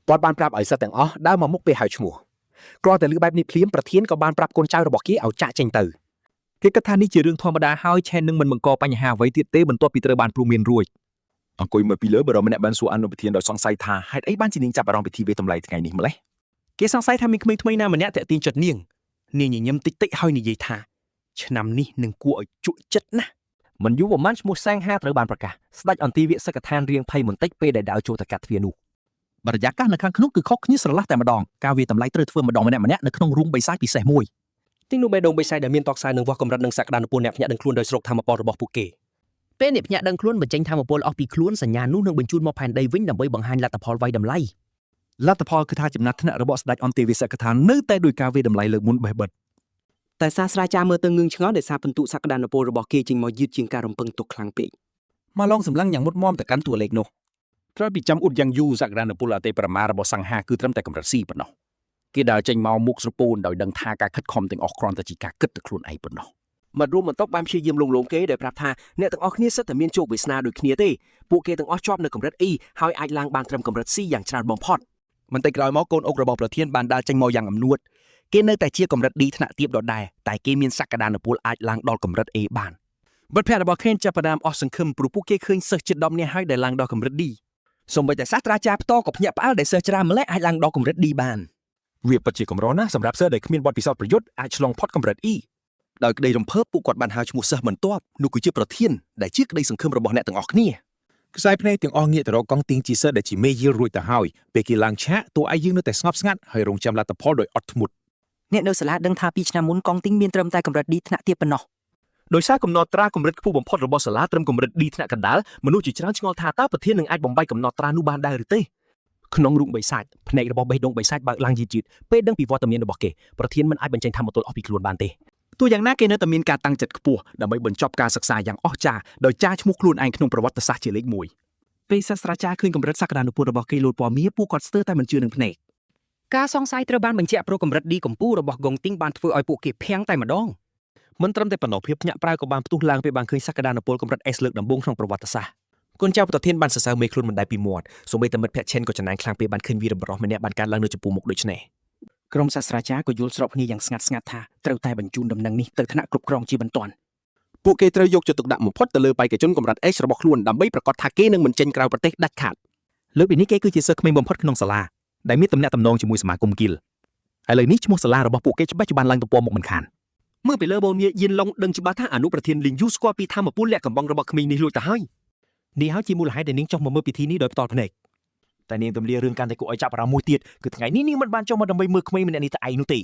យគាត់បានប្រាប់ឲ្យសិស្សទាំងអស់ដើរមកមុខពេលហៅឈ្មោះគ្រាន់តែឮបែបនេះភ្លាមប្រធានក៏បានប្រាប់កូនចៅរបស់គេឲ្យចាក់ចេញទៅគេគិតថានេះជារឿងធម្មតាហើយឆេននឹងមិនបង្កបញ្ហាអ្វីទៀតទេបន្ទាប់ពីត្រូវបានព្រមានរួចអង្គុយមើលពីលើបរិមម្នាក់បានសួរអនុប្រធានដោយសង្ស័យថាហេតុអីបានជានាងចាប់អារម្មណ៍ពិធីវិតម្លៃថ្ងៃនេះម្លេះគេសង្ស័យថាមានក្មេងថ្មីណាម្នាក់តាក់ទាញចិត្តនាងញញឹមតិចហើយនិយាយថាឆ្នាំនេះនឹងគួរឲ្យជក់ចិត្តណាស់មិនយូរប៉ុន្មានឈ្មោះសាងហាត្រូវបានប្រកាសស្ដេចអន្តរវាសិកដ្ឋានរៀងភ័យបន្តិចពេលដែលដើរចូលទៅកាត់ទ្វារនោះបរិយាកាសនៅខាងក្នុងគឺខុសគ្នាស្រឡះតែម្ដងការវាតម្លៃត្រូវធ្វើម្ដងម្នាក់នៅក្នុងរូងបិសាចពិសេសមួយទីនោះបេះដូងបិសាចដែលមានតកខ្សែនឹងវាស់កម្រិតនិងសក្តានុពលអ្នកភ្នាក់ដឹងខ្លួនដោយស្រុកធម្មពលរបស់ពួកគេពេលអ្នកភ្នាក់ដឹងខ្លួនបញ្ចេញធម្មពលអស់ពីខ្លួនសញ្ញានោះនឹងបញ្ជូនមកផែនដីវិញដើម្បីបង្ហាញលទ្ធផលវាយតម្លៃលទ្ធផលគឺថាចំណាត់ថ្នាក់របស់ស្ដេចអន្តរវាសិកដ្ឋាននៅតែដោយការវាតម្លៃលើកមុនបេះបិទតែសាស្ត្រាចារ្យមើលទៅងឿងឆ្ងល់ដែលសារពិន្ទុសក្តានុពលរបស់គេចេញមកយឺតជាងការរំពឹងទុកខ្លាំងពេកមកឡងសម្លឹងយ៉ាងមុតមមទៅកាន់តួលេខនោះត្រូវពីចាំអ៊ុតយ៉ាងយូរសក្តានុពលអតិបរមារបស់សង្ហាគឺត្រឹមតែកម្រិត C ប៉ុណ្ណោះគេដើរចេញមកមុខស្រពោនដោយដឹងថាការខិតខំទាំងអស់គ្រាន់តែជាការគិតទៅខ្លួនឯងប៉ុណ្ណោះមករួមបន្ទប់បានព្យាយាមលងលោមគេដោយប្រាប់ថាអ្នកទាំងអស់គ្នាសិតតែមានជោគវាសនាដូចគ្នាទេពួកគេទាំងអស់ជាប់នៅកម្រិត E ហើយអាចឡើងបានត្រឹមកម្រិត C យ៉ាងច្រើនបំផុតបន្តិចក្រោយមកកូនអុករបស់ប្រធានបានដើរចេញមកយ៉ាងអំនួតគេនៅតែជាកម្រិត D ថ្នាក់ទាបដដែលតែគេមានសក្តានុពលអាចឡើងដល់កម្រិត A បានមិត្តភ័ក្តិរបស់ខេនចាប់ផ្ដើមអស់សង្ឃឹមព្រោះពួកគេឃើញសិស្សជិត10នាក់ហើយដែលឡើងដល់កម្រិត D សូម្បីតែសាស្ត្រាចារ្យផ្ទាល់ក៏ភ្ញាក់ផ្អើលដែលសិស្សច្រើនម្លេះអាចឡើងដល់កម្រិត D បានវាពិតជាកម្រណាស់សម្រាប់សិស្សដែលគ្មានបទពិសោធន៍ប្រយុទ្ធអាចឆ្លងផុតកម្រិត E ដោយក្តីរំភើបពួកគាត់បានហៅឈ្មោះសិស្សបន្ទាប់នោះគឺជាប្រធានដែលជាក្តីសង្ឃឹមរបស់អ្នកទាំងអស់គ្នាខ្សែភ្នែកទាំងអស់ងាកទៅរកកងទៀងជាសិស្សដែលជាមេយាលរួចទៅហើយពេលគេឡើងឆាកតួឯងយើងនៅតែស្ងប់ស្ងាត់ហើយរងចាំលទ្ធផលដោយអត់ធ្មត់ អ្នកនៅសាលាដឹងថា2ឆ្នាំមុនកងទីងមានត្រឹមតែកម្រិត D ថ្នាក់ទាបប៉ុណ្ណោះ ដោយសារកំណត់ត្រាកម្រិតខ្ពស់បំផុតរបស់សាលាត្រឹមកម្រិត D ថ្នាក់កណ្ដាលមនុស្សជាច្រើនឆ្ងល់ថាតើប្រធាននឹងអាចបំបីកំណត់ត្រានោះបានដែរឬទេក្នុងរូបបិសាចផ្នែករបស់បេះដូងបិសាចបើកឡើងយឺតៗពេលដឹងពីវត្តមានរបស់គេប្រធានមិនអាចបញ្ចេញធម៌ទល់អស់ពីខ្លួនបានទេទោះយ៉ាងណាគេនៅតែមានការតាំងចិត្តខ្ពស់ដើម្បីបញ្ចប់ការសិក្សាយ៉ាងអស្ចារ្យដោយចារឈ្មោះខ្លួនឯងក្នុងប្រវត្តិសាស្ត្រជាលេខ1ពេលសាស្ត្រាចារ្យឃើញកម្រិតសក្តានុពលរបស់គេលោតពណ៌មាសពួកគាត់ស្ទើរតែមិនជឿនឹងភ្នែកការសង្ស័យត្រូវបានបញ្ជាក់ព្រោះកម្រិត D កម្ពស់របស់ Gong Ting បានធ្វើឲ្យពួកគេភាំងតែម្ដងមិនត្រឹមតែប៉ុណ្ណោះភាពភ្ញាក់ផ្អើលក៏បានផ្ទុះឡើងពេលបានឃើញសក្តានុពលកម្រិត S លើកដំបូងក្នុងប្រវត្តិសាស្ត្រគុណចៅប្រធានបានសរសើរមេខ្លួនមិនដែលពីមាត់សូម្បីតែមិត្តភក្តិ Chen ក៏ចំណាយខ្លាំងពេលបានឃើញវីរបុរសម្នាក់បានកើតឡើងនៅចំពោះមុខដូចនេះក្រុមសាស្ត្រាចារ្យក៏យល់ស្របគ្នាយ៉ាងស្ងាត់ៗថាត្រូវតែបញ្ជូនដំណឹងនេះទៅថ្នាក់គ្រប់គ្រងជាបន្ទាន់ពួកគេត្រូវយកចិត្តទុកដាក់បំផុតទៅលើបេក្ខជនកម្រិត H របស់ខ្លួនដើម្បីប្រកាសថាគេនឹងមិនចេញក្រៅប្រទេសដាច់ខាតលើពីនេះគេគឺជាសិស្សក្មេងបំផុតក្នុងសាលាដែលមានទំនាក់ទំនងជាមួយសមាគមគីលឥឡូវនេះឈ្មោះសាលារបស់ពួកគេច្បាស់ជាបានឡើងទំព័រមុខមិនខានមើលពីលើបូនមាសយៀនឡុងដឹងច្បាស់ថាអនុប្រធានលីងយូស្គាល់ពីធម្មពលលក្ខកំបងរបស់ក្មេងនេះលួចទៅហើយនេះហើយជាមូលហេតុដែលនាងចុះមកមើលពិធីនេះដោយផ្ទាល់ភ្នែកតែនាងទម្លារឿងកាន់តែគួរឲ្យចាប់អារម្មណ៍មួយទៀតគឺថ្ងៃនេះនាងមិនបានចុះមកដើម្បីមើលក្មេងម្នាក់នេះតែឯងនោះទេ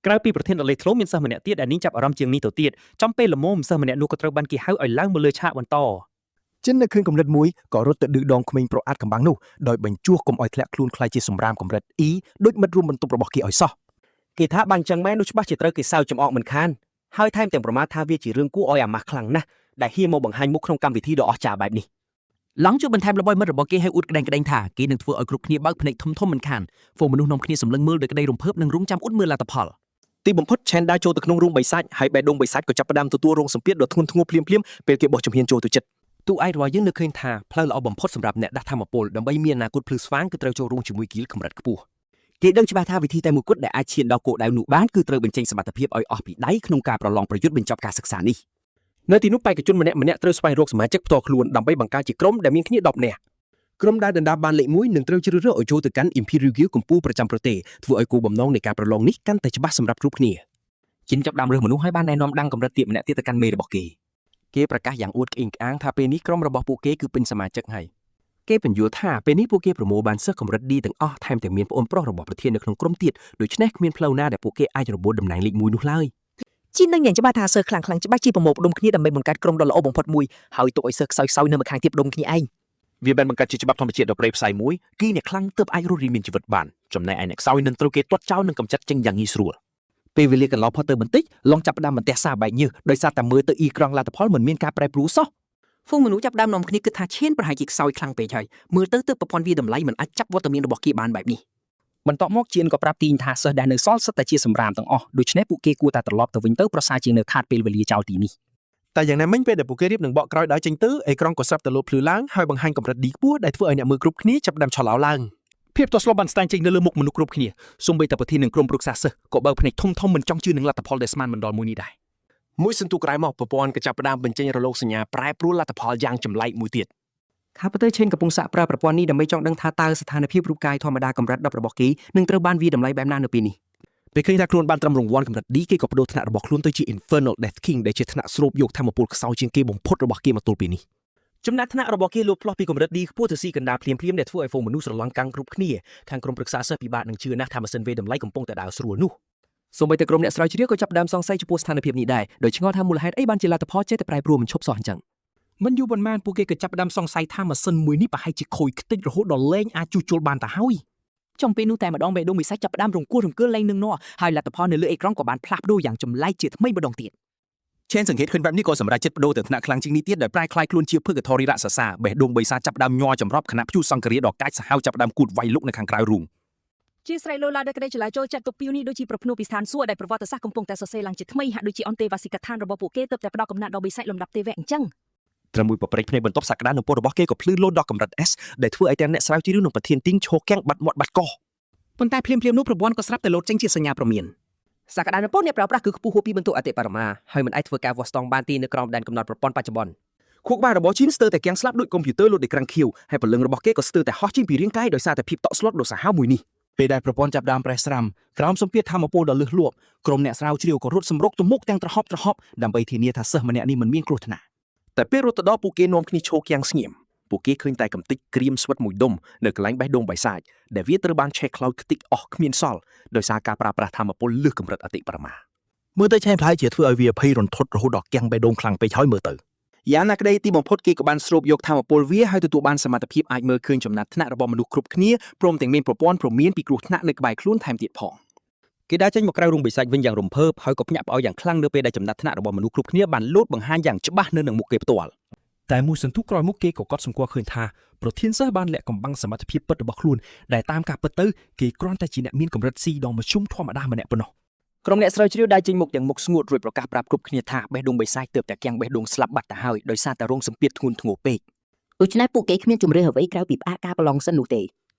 ក្រៅពីប្រធានដ៏លេចធ្លោមានសិស្សម្នាក់ទៀតដែលនាងចាប់អារម្មណ៍ជាងនេះទៅទៀតចំពេលល្មមសិស្សម្នាក់នោះក៏ត្រូវបានគេហៅឲ្យឡើងមកលើឆាកបន្តចិននៅឃើញកម្រិតមួយក៏រត់ទៅឌឺដងក្មេងប្រុសអាត់កំបាំងនោះដោយបញ្ជួសកុំឲ្យធ្លាក់ខ្លួនខ្លាចជាសម្រាមកម្រិត E ដូចមិត្តរួមបន្ទប់របស់គេឲ្យសោះគេថាបាញ់ចឹងមែននោះច្បាស់ជាត្រូវគេសើចចំអកមិនខានហើយថែមទាំងប្រមាថថាវាជារឿងគួរឲ្យអាម៉ាស់ខ្លាំងណាស់ដែលហ៊ានមកបង្ហាញមុខក្នុងកម្មវិធីដ៏អស្ចារ្យបែបនេះឡង់ជួយបន្ថែមរបស់មិត្តរបស់គេឲ្យអួតក្តែងក្តែងថាគេនឹងធ្វើឲ្យគ្រប់គ្នាបើកភ្នែកធំមិនខានហ្វូមនុស្សនាំគ្នាសម្លឹងមើលដោយក្តីរំភើបនិងរងចាំអួតមើលលទ្ធផលទីបំផុត Chen ដើរចូលទៅក្នុងរូងបិសាចហើយបេះដូងបិសាចក៏ចាប់ផ្ដើមទទួលរងសម្ពាធដ៏ធ្ងន់ធ្ងរភ្លាមពេលគេបោះជំហានចូលទៅចិត្តទូឯករបស់យើងនៅឃើញថាផ្លូវល្អបំផុតសម្រាប់អ្នកដាស់ធម្មពលដើម្បីមានអនាគតភ្លឺស្វាងគឺត្រូវចូលរួមជាមួយគីលកម្រិតខ្ពស់គេដឹងច្បាស់ថាវិធីតែមួយគត់ដែលអាចឈានដល់គោលដៅនោះបានគឺត្រូវបញ្ចេញសមត្ថភាពឲ្យអស់ពីដៃក្នុងការប្រឡងប្រយុទ្ធបញ្ចប់ការសិក្សានេះនៅទីនោះបេក្ខជនម្នាក់ត្រូវស្វែងរកសមាជិកផ្ទាល់ខ្លួនដើម្បីបង្កើតជាក្រុមដែលមានគ្នា10នាក់ក្រុមដែលដណ្ដើមបានលេខ1នឹងត្រូវជ្រើសរើសឲ្យចូលទៅកាន់ Imperial Guild កម្ពុជាប្រចាំប្រទេសធ្វើឲ្យគោលបំណងនៃការប្រឡងនេះកាន់តែច្បាស់សម្រាប់គ្រប់គ្នាជិនចាប់ដើមរើសមនុស្សឲ្យបានណែនាំដាំងកម្រិតទៀបម្នាក់ទៀតទៅកាន់មេរបស់គេប្រកាសយ៉ាងអួតក្អេងក្អាងថាពេលនេះក្រុមរបស់ពួកគេគឺពេញសមាជិកហើយគេបញ្យល់ថាពេលនេះពួកគេប្រមូលបានសិស្សកម្រិត D ទាំងអស់ថែមទាំងមានប្អូនប្រុសរបស់ប្រធាននៅក្នុងក្រុមទៀតដូច្នេះគ្មានផ្លូវណាដែលពួកគេអាចរបួសតំណែងលេខ1នោះឡើយជីននឹងយ៉ាងច្បាស់ថាសិស្សខ្លាំងច្បាស់ជាប្រមូលផ្ដុំគ្នាដើម្បីបង្កើតក្រុមដ៏ល្អបំផុតមួយហើយទុកឲ្យសិស្សខ្សោយនៅម្ខាងទៀតផ្ដុំគ្នាឯងវាបានបង្កើតជាច្បាប់ធម្មជាតិដ៏ប្រេផ្សាយមួយគឺអ្នកខ្លាំងទើបអាចរស់រានមានជីវិតបានចំណែកឯអ្នកខ្សោយនឹងត្រូវគេទាត់ចោលនិងកម្ចាត់ចេញយ៉ាងងាយស្រួលពេលវេលាកន្លងផុតទៅបន្តិចឡងចាប់ផ្ដើមបន្ទះសារបែកញើសដោយសារតែមើលទៅអ៊ីក្រង់លទ្ធផលមិនមានការប្រែប្រួលសោះហ្វូមនុស្សចាប់ដើមនាំគ្នាគិតថាឈានប្រហែលជាខ្សោយខ្លាំងពេកហើយមើលទៅប្រព័ន្ធវាតម្លៃមិនអាចចាប់វត្តមានរបស់គេបានបែបនេះបន្ទាប់មកជៀនក៏ប្រាប់ទីងថាសិស្សដែលនៅសល់សិតតែជាសម្រាមទាំងអស់ដូច្នេះពួកគេគួរតែត្រឡប់ទៅវិញទៅប្រសើរជាងនៅខាតពេលវេលាចោលទីនេះតែយ៉ាងណាមិញពេលដែលពួកគេរៀបនឹងបកក្រោយដើរចេញទៅអេក្រង់ក៏ស្រាប់តែលោតភ្លឺឡើងហើយបង្ហាញកម្រិត D ខ្ពស់ដែលធ្វើឲ្យអ្នកមើលគ្រប់គ្នាចាប់ផ្ដើមឆោឡោឡើងភាពតស្លុបបានស្តែងចេញនៅលើមុខមនុស្សគ្រប់គ្នាសូម្បីតែប្រធាននឹងក្រុមប្រឹក្សាសិស្សក៏បើកភ្នែកធំមិនចង់ជឿនឹងលទ្ធផលដែលស្មានមិនដល់មួយនេះដែរមួយសន្ទុះក្រោយមកប្រព័ន្ធក៏ចាប់ផ្ដើមបញ្ចេញរលកសញ្ញាប្រែប្រួលលទ្ធផលយ៉ាងចម្លែកមួយទៀតខាពើឆេនកំពុងសាកប្រើប្រព័ន្ធនេះដើម្បីចង់ដឹងថាតើស្ថានភាពរូបកាយធម្មតាកម្រិត10របស់គេនឹងត្រូវបានវាតម្លៃបែបណានៅពេលនេះពេលឃើញថាខ្លួនបានត្រឹមរង្វាន់កម្រិត D គេក៏បដូរថ្នាក់របស់ខ្លួនទៅជា Infernal Death King ដែលជាថ្នាក់ស្រូបយកធម្មពលខ្សោយជាងគេបំផុតរបស់គេមកទល់ពេលនេះចំណាត់ថ្នាក់របស់គេលោតផ្លោះពីកម្រិត D ខ្ពស់ទៅស៊ីកណ្ដាលភ្លាមដែលធ្វើឲ្យហ្វូមនុស្សស្រឡំកាំងគ្រប់គ្នាខាងក្រុមប្រឹក្សាសិស្សពិបាកនឹងជឿណាស់ថាម៉ាស៊ីនវេតម្លៃកំពុងតែដើរស្រួលនោះសូម្បីតែក្រុមអ្នកស្រាវជ្រាវក៏ចាប់ផ្ដើមសង្ស័យចំពោះស្ថានភាពនេះដែរដោយឆ្ងល់ថាមូលហេតុអីបានជាលទ្ធផលចេះតែប្រែប្រួលមិនឈប់សោះអញ្ចឹងមិនយូរប៉ុន្មានពួកគេក៏ចាប់ផ្ដើមសង្ស័យថាម៉ាស៊ីនមួយនេះប្រហែលជាខូចខ្ទេចរហូតដល់លែងអាចជួសជុលបានទៅហើយចំពេលនោះតែម្ដងបេះដូងវិសាចចាប់ផ្ដើមរង្គោះរង្គើលែងនឹងនោះហើយលទ្ធផលនៅលើអេក្រង់ក៏បានផ្លាស់ប្ដូរយ៉ាងចម្លែកជាថ្មីម្ដងទៀតឆេនសង្កេតឃើញបែបនេះក៏សម្រាប់ចិត្តបដូរទៅថ្នាក់ខ្លាំងជាងនេះទៀតដោយប្រែคล้ายខ្លួនជាភឹកធរីរៈសាបេះដូងបិសាចចាប់ផ្ដើមញ័រចម្របខណៈព្យុះសង្គ្រាដ៏កាចសាហាវចាប់ផ្ដើមគូតវាយលុកនៅខាងក្រៅរូងជាស្រ័យលោឡាដែលក្តីចលាចូលចាត់ទុកពីនេះដូចជាប្រភ្នូពីស្ថានសួគ៌ដែលប្រវត្តិសាស្ត្រកំពុងតែសរសេរឡើងជាថ្មីហាក់ដូចជាអន្តេវាសិកដ្ឋានរបស់ពួកគេទើបតែផ្ដោតកំណត់ដល់បិសាចលំដាប់ទេវៈអញ្ចឹងត្រឹមមួយប្រព្រឹត្តភ្នែកបន្ទប់សក្តានុពលរបស់គេក៏ភ្លឺលោតដល់កម្រិត S ដែលធ្វើឲ្យទាំងអ្នកស្រាវជ្រាវនិងប្រធានទីងឈោកាំងបាត់មាត់បាត់កោប៉ុន្តែភ្លាមនោះប្រព័ន្ធក៏ស្រាប់តែលោតចេញជាសញ្ញាព្រមានសក្តានុពលអ្នកប្រើប្រាស់គឺខ្ពស់ហួសពីបន្ទុកអតិបរមាហើយមិនអាចធ្វើការវាស់ស្ទង់បានទីនៅក្រោមដែនកំណត់ប្រព័ន្ធបច្ចុប្បន្នខួរក្បាលរបស់ជីនស្ទើរតែគាំងស្លាប់ដូចកុំព្យូទ័រលោតដូចក្រាំងខៀវហើយព្រលឹងរបស់គេក៏ស្ទើរតែហោះចេញពីរាងកាយដោយសារតែភាពតក់ស្លុតដ៏សាហាវមួយនេះពេលដែលប្រព័ន្ធចាប់ដើមប្រេះស្រាំក្រោមសម្ពាធធម្មពលដ៏លឹះលក់ក្រុមអ្នកស្រាវជ្រាវក៏រត់សម្រុកទៅមុខទាំងត្រហប់ដើម្បីធានាថាសិស្សម្នាក់នេះមិនមានគ្រោះថ្នាក់តែពេលរត់ទៅដល់ពួកគេនាំគ្នាឈោគាំងស្ងៀមពួកគេឃើញតែកំទេចក្រៀមស្វិតមួយដុំនៅកន្លែងបេះដូងបិសាចដែលវាត្រូវបានឆេះខ្លោចខ្ទេចអស់គ្មានសល់ដោយសារការប្រើប្រាស់ធម្មពលលើសកម្រិតអតិបរមា មើលទៅឆេនផ្លែជាធ្វើឲ្យវាភ័យរន្ធត់រហូតដល់គាំងបេះដូងខ្លាំងពេកហើយមើលទៅ យ៉ាងណាក្តីទីបំផុតគេក៏បានស្រូបយកធម្មពលវាហើយទទួលបានសមត្ថភាពអាចមើលឃើញចំណាត់ថ្នាក់របស់មនុស្សគ្រប់គ្នាព្រមទាំងមានប្រព័ន្ធព្រមានពីគ្រោះថ្នាក់នៅក្បែរខ្លួនថែមទៀតផងគេដើរចេញមកក្រៅរោងបិសាចវិញយ៉ាងរំភើបហើយក៏ភ្ញាក់ផ្អើលយ៉ាងខ្លាំងនៅពេលដែលចំណាត់ថ្នាក់របស់មនុស្សគ្រប់គ្នាបានលោតបង្ហាញយ៉ាងច្បាស់នៅនឹងមុខគេផ្ទាល់តែមួយសន្ទុះក្រោយមុខគេក៏កត់សម្គាល់ឃើញថាប្រធានសិស្សបានលាក់កំបាំងសមត្ថភាពពិតរបស់ខ្លួនដែលតាមការពិតទៅគេគ្រាន់តែជាអ្នកមានកម្រិតស៊ីដ៏មធ្យមធម្មតាម្នាក់ប៉ុណ្ណោះក្រុមអ្នកស្រាវជ្រាវដើរចេញមុខយ៉ាងមុខស្ងួតរួចប្រកាសប្រាប់គ្រប់គ្នាថាបេះដូងបិសាចទើបតែគាំងបេះដូងស្លាប់បាត់ទៅហើយដោយសារតែរងសម្ពាធធ្ងន់ធ្ងរពេក ដូច្នេះពួកគេគ្មានជំរឿអ្វីក្រៅពីផ្អាកការប្រឡងសិននោះទេ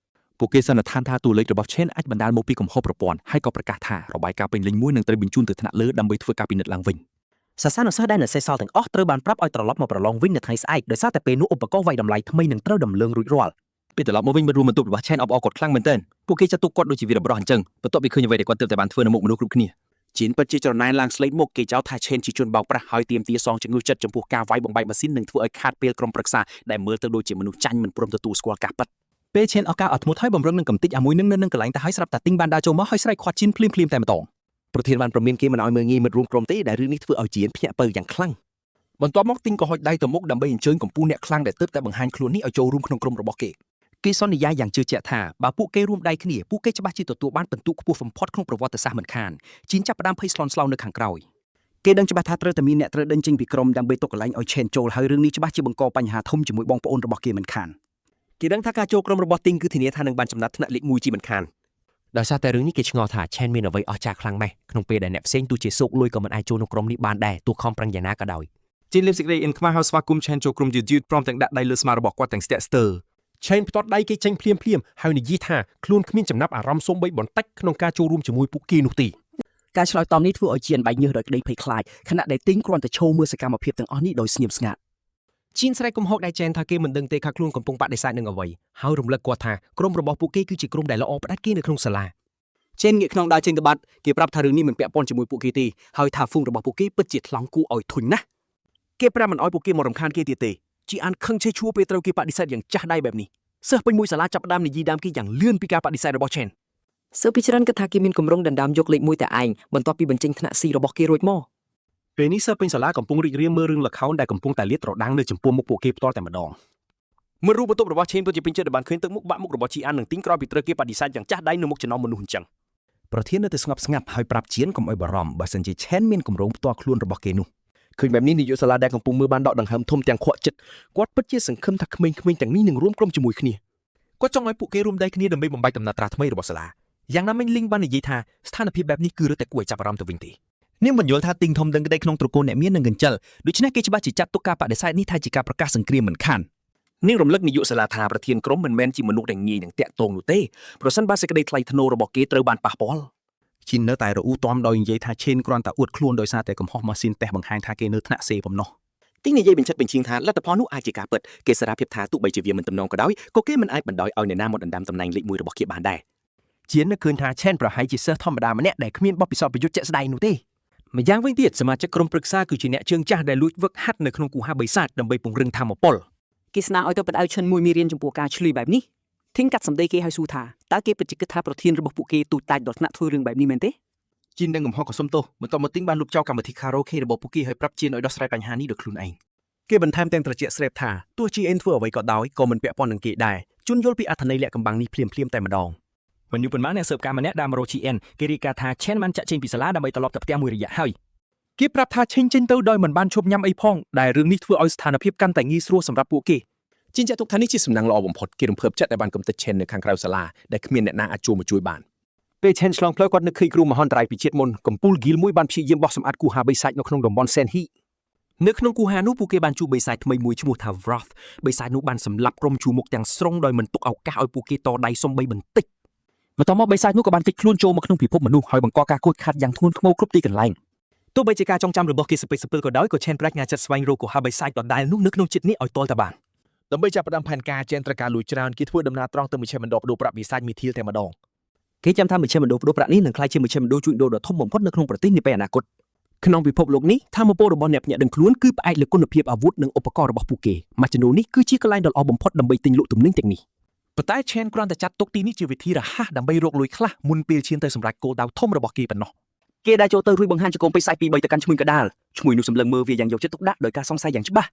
ពួកគេសន្និដ្ឋានថាតួលេខរបស់ Chen អាចបណ្ដាលមកពីកំហុសប្រព័ន្ធហើយក៏ប្រកាសថារបាយការណ៍ពេញលេញមួយនឹងត្រូវបញ្ជូនទៅថ្នាក់លើដើម្បីធ្វើការពិនិត្យឡើងវិញ សាសានុសិស្សដែលនៅសេសសល់ទាំងអស់ត្រូវបានប្រាប់ឲ្យត្រឡប់មកប្រឡងវិញនៅថ្ងៃស្អែកដោយសារតែពេលនោះឧបករណ៍វាយតម្លៃថ្មីនឹងត្រូវដំឡើងរួចរាល់ ពេលត្រឡប់មកវិញមិត្តរួមបន្ទប់របស់ Chen អបអរគាត់ខ្លាំងមែនទែនពួកគេចាត់ទុកគាត់ដូចជាវីរបុរសអញ្ចឹងបន្ទាប់ពីឃើញអ្វីដែលគាត់ទើបតែបានធ្វើនៅមុខមនុស្សគ្រប់គ្នាជីនពិតជាច្រណែនឡើងស្លេកមុខគេចោទថា Chen ជាជនបោកប្រាស់ហើយទាមទារសងជំងឺចិត្តចំពោះការវាយបំបែកម៉ាស៊ីននិងធ្វើឲ្យខាតពេលក្រុមប្រឹក្សាដែលមើលទៅដូចជាមនុស្សចាញ់មិនព្រមទទួលស្គាល់ការពិត ពេល Chen អស់ការអត់ធ្មត់ហើយបំរុងនឹងកំតិចអាមួយនឹងនៅនឹងកន្លែងទៅហើយស្រាប់តែទិញបានដើរចូលមកហើយស្រែកខាត់ជីនភ្លាមតែម្ដង ប្រធានបានប្រមានគេមិនឲ្យមើលងាយមិត្តរួមក្រុមទេដែលរឿងនេះធ្វើឲ្យជីនភ្ញាក់ពៅយ៉ាងខ្លាំងបន្ទាប់មកទិញក៏ហុចដៃទៅមុខដើម្បីអញ្ជើញកម្ពុជាអ្នកខ្លាំងដែលទើបតែបង្ហាញខ្លួននេះឲ្យចូលរួមក្នុងក្រុមរបស់គេ គេសន្យាយ៉ាងជឿជាក់ថាបើពួកគេរួមដៃគ្នាពួកគេច្បាស់ជាទទួលបានពិន្ទុខ្ពស់បំផុតក្នុងប្រវត្តិសាស្ត្រមិនខានជីនចាប់ផ្ដើមភ័យស្លន់ស្លោនៅខាងក្រោយគេដឹងច្បាស់ថាត្រូវតែមានអ្នកត្រូវដេញចេញពីក្រុមដើម្បីទុកកន្លែងឲ្យ Chen ចូលហើយរឿងនេះច្បាស់ជាបង្កបញ្ហាធំជាមួយបងប្អូនរបស់គេមិនខាន គេដឹងថាការចូលក្រុមរបស់ទិញគឺធានាថានឹងបានចំណាត់ថ្នាក់លេខ1ជាមិនខាន ដោយសារតែរឿងនេះគេឆ្ងល់ថា Chen មានអ្វីអស្ចារ្យខ្លាំងម៉េះក្នុងពេលដែលអ្នកផ្សេងទោះជាសោកលុយក៏មិនអាចចូលក្នុងក្រុមនេះបានដែរទោះខំប្រឹងយ៉ាងណាក៏ដោយ ជីនលេបសេចក្តីអិនខ្មៅហើយស្វាគមន៍ Chen ចូលក្រុមយឺតព្រមទាំងដាក់ដៃលើស្មារបស់គាត់ទាំងស្ទាក់ស្ទើរ Chen ផ្ទាត់ដៃគេចេញភ្លាមហើយនិយាយថាខ្លួនគ្មានចំណាប់អារម្មណ៍សូម្បីបន្តិចក្នុងការចូលរួមជាមួយពួកគេនោះទេ ការឆ្លើយតបនេះធ្វើឲ្យជីនបែកញើសដោយក្តីភ័យខ្លាចខណៈដែលទិញគ្រាន់តែឈោមើលសកម្មភាពទាំងអស់នេះដោយស្ងៀមស្ងាត់ ជីនស្រែកគំហកដែរ Chen ថាគេមិនដឹងទេថាខ្លួនកំពុងបដិសេធនឹងអ្វីហើយរំលឹកគាត់ថាក្រុមរបស់ពួកគេគឺជាក្រុមដែលល្អផ្ដាច់គេនៅក្នុងសាលា Chen ងាកខ្នងដើរចេញទៅបាត់គេប្រាប់ថារឿងនេះមិនពាក់ព័ន្ធជាមួយពួកគេទេហើយថាហ្វូងរបស់ពួកគេពិតជាថ្លង់គូឲ្យធុញណាស់គេប្រាប់មិនឲ្យពួកគេមករំខានគេទៀតទេជីអានខឹងឆេឈួរពេលត្រូវគេបដិសេធយ៉ាងចាស់ដៃបែបនេះសិស្សពេញមួយសាលាចាប់ផ្ដើមនិយាយដើមគេយ៉ាងលឿនពីការបដិសេធរបស់ Chen សិស្សពីច្រើនគិតថាគេមានគម្រោងដណ្ដើមយកលេខ1តែឯងបន្ទាប់ពីបញ្ចេញថ្នាក់ C របស់គេរួចមក ពេលនេះសិស្សពេញសាលាកំពុងរីករាយមើលរឿងល្ខោនដែលកំពុងតែលាតត្រដាងនៅចំពោះមុខពួកគេផ្ទាល់តែម្ដងមើលរូបបន្ទប់របស់ Chen ពិតជាពេញចិត្តដែលបានឃើញទឹកមុខបាក់មុខរបស់ជីអាននឹងទិញក្រោយពីត្រូវគេបដិសេធយ៉ាងចាស់ដៃនៅមុខចំណោមមនុស្សអញ្ចឹង ប្រធាននៅតែស្ងប់ស្ងាត់ហើយប្រាប់ជានកុំឲ្យបារម្ភបើសិនជា Chen មានគម្រោងផ្ទាល់ខ្លួនរបស់គេនោះ ឃើញបែបនេះនាយកសាលាដែលកំពុងមើលបានដកដង្ហើមធំទាំងខកចិត្តគាត់ពិតជាសង្ឃឹមថាក្មេងៗទាំងនេះនឹងរួមក្រុមជាមួយគ្នាគាត់ចង់ឲ្យពួកគេរួមដៃគ្នាដើម្បីបំបែកដំណើរត្រាថ្មីរបស់សាលាយ៉ាងណាមិញលីងបាននិយាយថាស្ថានភាពបែបនេះគឺរឹតតែគួរឲ្យចាប់អារម្មណ៍ទៅវិញទេ នាងបញ្យល់ថាទិញធំដឹងក្តីក្នុងត្រកូលអ្នកមាននឹងកញ្ចិលដូច្នេះគេច្បាស់ជាចាត់ទុកការបដិសេធនេះថាជាការប្រកាសសង្គ្រាមមិនខាន នាងរំលឹកនាយកសាលាថាប្រធានក្រុមមិនមែនជាមនុស្សដែលងាយនឹងតាក់ទងនោះទេប្រសិនបើសេចក្តីថ្លៃថ្នូររបស់គេត្រូវបានប៉ះពាល់ ជីននៅតែរអ៊ូទាំដោយនិយាយថា Chen គ្រាន់តែអួតខ្លួនដោយសារតែកំហុសម៉ាស៊ីនតេស្តបង្ហាញថាគេនៅថ្នាក់សេបំណោះ ទីនិយាយបញ្ជាក់បញ្ជាថាលទ្ធផលនោះអាចជាការពិតគេសារភាពថាទោះបីជាវាមិនទំនងក៏ដោយក៏គេមិនអាចបណ្ដោយឲ្យអ្នកណាមកដណ្ដើមតំណែងលេខ1របស់គេបានដែរ ជីននឹកឃើញថា Chen ប្រហែលជាសិស្សធម្មតាម្នាក់ដែលគ្មានបទពិសោធន៍ប្រយុទ្ធជាក់ស្ដែងនោះទេ ម្យ៉ាងវិញទៀតសមាជិកក្រុមប្រឹក្សាគឺជាអ្នកជើងចាស់ដែលលួចវឹកហាត់នៅក្នុងគូហាបិសាចដើម្បីពង្រឹងធម៌ពល គេស្នើឲ្យទៅបដៅ Chen មួយមេរៀនចំពោះការឆ្លៀតបែបនេះធិងកាត់សម្ដីគេឲ្យសួរថាតើគេពិតជាគិតថាប្រធានរបស់ពួកគេទូចតាចដល់ថ្នាក់ធ្វើរឿងបែបនេះមែនទេ ជីននឹងកំហុសក៏សុំទោសបន្ទាប់មកទិញបានលុបចោលកម្មវិធីខារ៉ូខេរបស់ពួកគេហើយប្រាប់ជីនឲ្យដោះស្រាយបញ្ហានេះដោយខ្លួនឯងគេបន្ថែមទាំងត្រជាក់ស្រែបថាទោះ GN ធ្វើអ្វីក៏ដោយក៏មិនពាក់ព័ន្ធនឹងគេដែរជួនយល់ពីអត្ថន័យលាក់កំបាំងនេះភ្លាមតែម្ដង មិនយូរប៉ុន្មានអ្នកស៊ើបការម្នាក់ដើមរក GN គេរាយការណ៍ថា Chen បានចាក់ចេញពីសាលាដើម្បីត្រឡប់ទៅផ្ទះមួយរយៈហើយ គេប្រាប់ថាឆេញចេញទៅដោយមិនបានឈប់ញ៉ាំអីផងដែលរឿងនេះធ្វើឲ្យស្ថានភាពកាន់តែងាយស្រួលសម្រាប់ពួកគេជីនចាត់ទុកថានេះជាសំណាងល្អបំផុតគេរំភើបចិត្តដែលបានកំទេច Chen នៅខាងក្រៅសាលាដែលគ្មានអ្នកណាអាចចូលមកជួយបានពេល Chen ឆ្លងផ្លូវគាត់នឹកឃើញគ្រូមហន្តរាយពីជាតិមុនកំពូលហ្គីលមួយបានព្យាយាមបោះសម្អាតគូហាបិសាចនៅក្នុងតំបន់ Senhi នៅក្នុងគូហានោះពួកគេបានជួបបិសាចថ្មីមួយឈ្មោះថា Wrath បិសាចនោះបានសម្លាប់ក្រុមជួមុខទាំងស្រុងដោយមិនទុកឱកាសឲ្យពួកគេតដៃសំបីបន្តិចបន្ទាប់មកបិសាចនោះក៏បានគេចខ្លួនចូលមកក្នុងពិភពមនុស្សហើយបង្កការខូចខាតយ៉ាងធ្ងន់ធ្ងរគ្រប់ទីកន្លែង ទោះបីជាការចងចាំរបស់គេសពេសពិលក៏ដោយក៏ Chen ប្រាជ្ញាចិត្តស្វែងរកគូហាបិសាចដដែលនោះនៅក្នុងជាតិនេះឲ្យទាល់តែបានដើម្បីចាប់ផ្ដើមផែនការ Chen ត្រូវការលួចច្រើនគេធ្វើដំណើរត្រង់ទៅមជ្ឈមណ្ឌលបដូរប្រាក់បិសាចមីធីលតែម្ដង គេចាំថាមជ្ឈមណ្ឌលបដូរប្រាក់នេះនឹងក្លាយជាមជ្ឈមណ្ឌលជួញដូរដ៏ធំបំផុតនៅក្នុងប្រទេសនាពេលអនាគតក្នុងពិភពលោកនេះធម៌ពលរបស់អ្នកភ្នាក់ដឹងខ្លួនគឺផ្អែកលើគុណភាពអាវុធនិងឧបករណ៍របស់ពួកគេម៉ាស៊ីននេះគឺជាកន្លែងដ៏ល្អបំផុតដើម្បីទិញលក់ទំនិញទាំងនេះប៉ុន្តែ Chen គ្រាន់តែចាត់ទុកទីនេះជាវិធីរហ័សដើម្បីរកលុយខ្លះមុនពេលឈានទៅសម្រេចគោលដៅធំរបស់គេប៉ុណ្ណោះ គេដែលចូលទៅរួចបង្ហាញជង្គង់ពេជ្រសាច់ពី3ទៅកាន់ឈ្មោះកដាលឈ្មោះនោះសម្លឹងមើលវាយ៉ាងយកចិត្តទុកដាក់ដោយការសង្ស័យយ៉ាងច្បាស់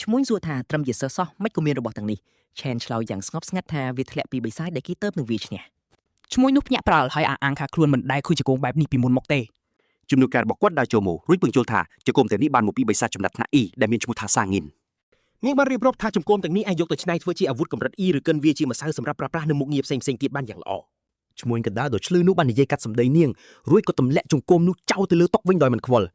ឈ្មោះសួរថាត្រឹមជាសិស្សសោះមិនក៏មានរបស់ទាំងនេះឆែនឆ្លើយយ៉ាងស្ងប់ស្ងាត់ថាវាធ្លាក់ពីបិសាចដែលគេទៅនឹងវាឈ្នះឈ្មោះនោះភ្ញាក់ផ្អើលហើយអះអាងថាខ្លួនមិនដែលឃើញជង្គង់បែបនេះពីមុនមកទេជំនួយការរបស់គាត់ដែលចូលមករួចពឹងជល់ថាជង្គង់ទាំងនេះបានមកពីបិសាចចំណាត់ថ្នាក់ E ដែលមានឈ្មោះថាសាងិននាងបានរៀបរាប់ថាជង្គង់ទាំងនេះអាចយកទៅច្នៃធ្វើជាអាវុធកម្រិត E ឬកិនវាជាម្សៅសម្រាប់ប្រើប្រាស់នៅមុខងារផ្សេងៗទៀតបានយ៉ាងល្អឈ្មោះកណ្ដាលដ៏ឆ្លឺនោះបាននិយាយកាត់សម្ដីនាងរួចក៏ទម្លាក់ជង្គង់នោះចោលទៅលើតុវិញដោយមិនខ្វល់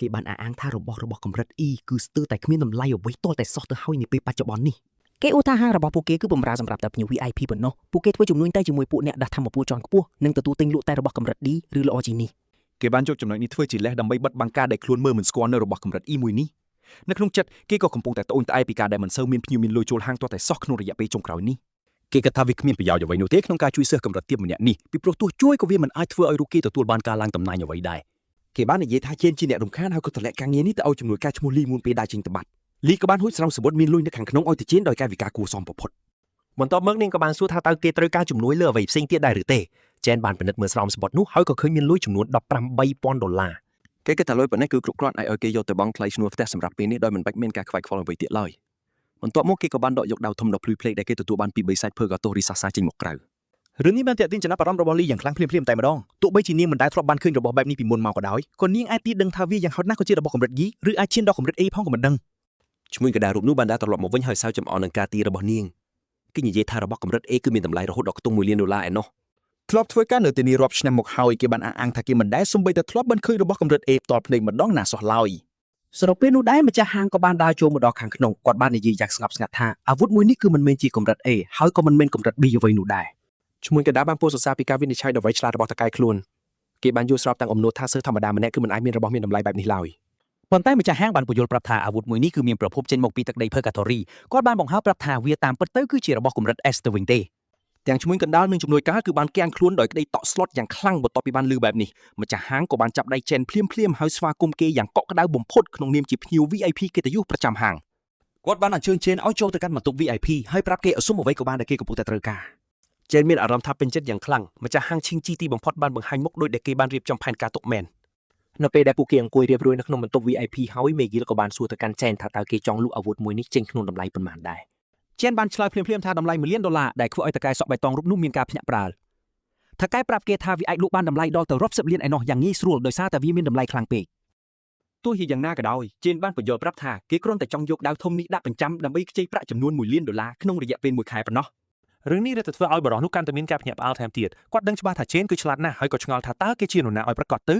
គេបានអះអាងថារបស់កម្រិត E គឺស្ទើរតែគ្មានតម្លៃអ្វីទាល់តែសោះទៅហើយនាពេលបច្ចុប្បន្ននេះគេឧទាហរណ៍របស់ពួកគេគឺបម្រើសម្រាប់តែភ្ញៀវ VIP ប៉ុណ្ណោះពួកគេធ្វើជំនួញតែជាមួយពួកអ្នកដាស់ធម្មពលជាន់ខ្ពស់និងទទួលទិញលក់តែរបស់កម្រិត D ឬល្អជាងនេះគេបានយកចំណុចនេះធ្វើជាលេសដើម្បីបិទបាំងការដែលខ្លួនមើលមិនស្គាល់នៅរបស់កម្រិត E មួយនេះនៅក្នុងចិត្តគេក៏កំពុងតែត្អូញត្អែរពីការដែលមិនសូវមានភ្ញៀវមានលុយចូលហាងទាល់តែសោះក្នុងរយៈពេលចុងក្រោយនេះគេគិតថាវាគ្មានប្រយោជន៍អ្វីនោះទេក្នុងការជួយសិស្សកម្រិតទាបម្នាក់នេះពីព្រោះទោះជួយក៏វាមិនអាចធ្វើឲ្យរូបគេទទួលបានការឡើងតំណែងអ្វីដែរគេបាននិយាយថាជេនជាអ្នករំខានហើយក៏ទម្លាក់ការងារនេះទៅឲ្យជំនួយការឈ្មោះលីមុនពេលដើរចេញទៅបាត់លីក៏បានហួចស្រោមសបុតមានលុយនៅខាងក្នុងឲ្យទៅជេនដោយកាយវិការគួរសមបំផុតបន្ទាប់មកនាងក៏បានសួរថាតើគេត្រូវការជំនួយលើអ្វីផ្សេងទៀតដែរឬទេជេនបានពិនិត្យមើលស្រោមសបុតនោះហើយក៏ឃើញមានលុយចំនួន$18000គេគិតថាលុយប៉ុណ្ណេះគឺគ្រប់គ្រាន់ឲ្យគេយកទៅបង់ថ្លៃឈ្នួលផ្ទះសម្រាប់ពេលនេះដោយមិនបាច់មានការខ្វាយខ្វល់អ្វីទៀតឡើយបន្ទាប់មកគេក៏បានដកយកដាវធំដ៏ភ្លឺផ្លេកដែលគេទទួលបានពីបិសាចភើកាតូរីសាសាចេញមកក្រៅរឿងនេះបានទាក់ទាញចំណាប់អារម្មណ៍របស់លីយ៉ាងខ្លាំងភ្លាមៗតែម្ដងទោះបីជានាងមិនដែលធ្លាប់បានឃើញរបស់បែបនេះពីមុនមកក៏ដោយក៏នាងអាចទីដឹងថាវាយ៉ាងហោចណាស់ក៏ជារបស់កម្រិត G ឬអាចឈានដល់កម្រិត A ផងក៏មិនដឹងឈ្មោះកដារូបនោះបានដើរត្រឡប់មកវិញហើយសើចចំអកនឹងការទីរបស់នាងគេនិយាយថារបស់កម្រិត A គឺមានតម្លៃរហូតដល់ខ្ទង់$1លានឯណោះធ្លាប់ធ្វើការនៅទីនេះរាប់ឆ្នាំមកហើយគេបានអះអាងថាគេមិនដែលសូម្បីតែធ្លាប់បានឃើញរបស់កម្រិត A ផ្ទាល់ភ្នែកម្ដងណាសោះឡើយស្របពេលនោះដែរម្ចាស់ហាងក៏បានដើរចូលមកដល់ខាងក្នុងគាត់បាននិយាយយ៉ាងស្ងប់ស្ងាត់ថាអាវុធមួយនេះគឺមិនមែនជាកម្រិត A ហើយក៏មិនមែនកម្រិត B អ្វីនោះដែរឈ្មោះកដាបានពោលសរសើរពីការវិនិច្ឆ័យដ៏វៃឆ្លាតរបស់តកែខ្លួនគេបានយល់ស្របទាំងអំណួតថាសិស្សធម្មតាម្នាក់គឺមិនអាចមានរបស់មានតម្លៃបែបនេះឡើយប៉ុន្តែម្ចាស់ហាងបានពន្យល់ប្រាប់ថាអាវុធមួយនេះគឺមានប្រភពចេញមកពីទឹកដីភើកាតូរីគាត់បានបង្ហើបប្រាប់ថាវាតាមពិតទៅគឺជារបស់កម្រិត S ទៅវិញទេទាំងឈ្មោះកណ្ដាលនិងជំនួយការគឺបានគាំងខ្លួនដោយក្តីតក់ស្លុតយ៉ាងខ្លាំងបន្ទាប់ពីបានឮបែបនេះម្ចាស់ហាងក៏បានចាប់ដៃជេនភ្លាមៗហើយស្វាគមន៍គេយ៉ាងកក់ក្ដៅបំផុតក្នុងនាមជាភ្ញៀវ VIP កិត្តិយសប្រចាំហាងគាត់បានអញ្ជើញជេនឲ្យចូលទៅកាន់បន្ទប់ VIP ហើយប្រាប់គេឲ្យសុំអ្វីក៏បានដែលគេកំពុងតែត្រូវការជេនមានអារម្មណ៍ថាពេញចិត្តយ៉ាងខ្លាំងម្ចាស់ហាងឈីងជីទីបំផុតបានបង្ហាញមុខដោយដែលគេបានរៀបចំផែនការទុកមែននៅពេលដែលពួកគេអង្គុយរៀបរយនៅក្នុងបន្ទប់ VIP ហើយមេហ្គីលក៏បានសួរទៅកាន់ជេនថាតើគេចង់លក់អាវុធមួយនេះចេញក្នុងតម្លៃប៉ុន្មានដែរជេនបានឆ្លើយភ្លាមៗថាតម្លៃ$1លានដែលធ្វើឲ្យតកែសក់បៃតងរូបនោះមានការភ្ញាក់ផ្អើលតកែប្រាប់គេថាវាអាចលក់បានតម្លៃដល់ទៅរាប់សិបលានឯណោះយ៉ាងងាយស្រួលដោយសារតែវាមានតម្លៃខ្លាំងពេកទោះជាយ៉ាងណាក៏ដោយជេនបានបញ្យល់ប្រាប់ថាគេគ្រាន់តែចង់យកដាវធំនេះដាក់បញ្ចាំដើម្បីខ្ចីប្រាក់ចំនួន$1លានក្នុងរយៈពេល1ខែប៉ុណ្ណោះរឿងនេះរឹតតែធ្វើឲ្យបរិះនោះកាន់តែមានការភ្ញាក់ផ្អើលថែមទៀតគាត់ដឹងច្បាស់ថាជេនគឺឆ្លាតណាស់ហើយក៏ឆ្ងល់ថាតើគេជានរណាឲ្យប្រកាសទៅ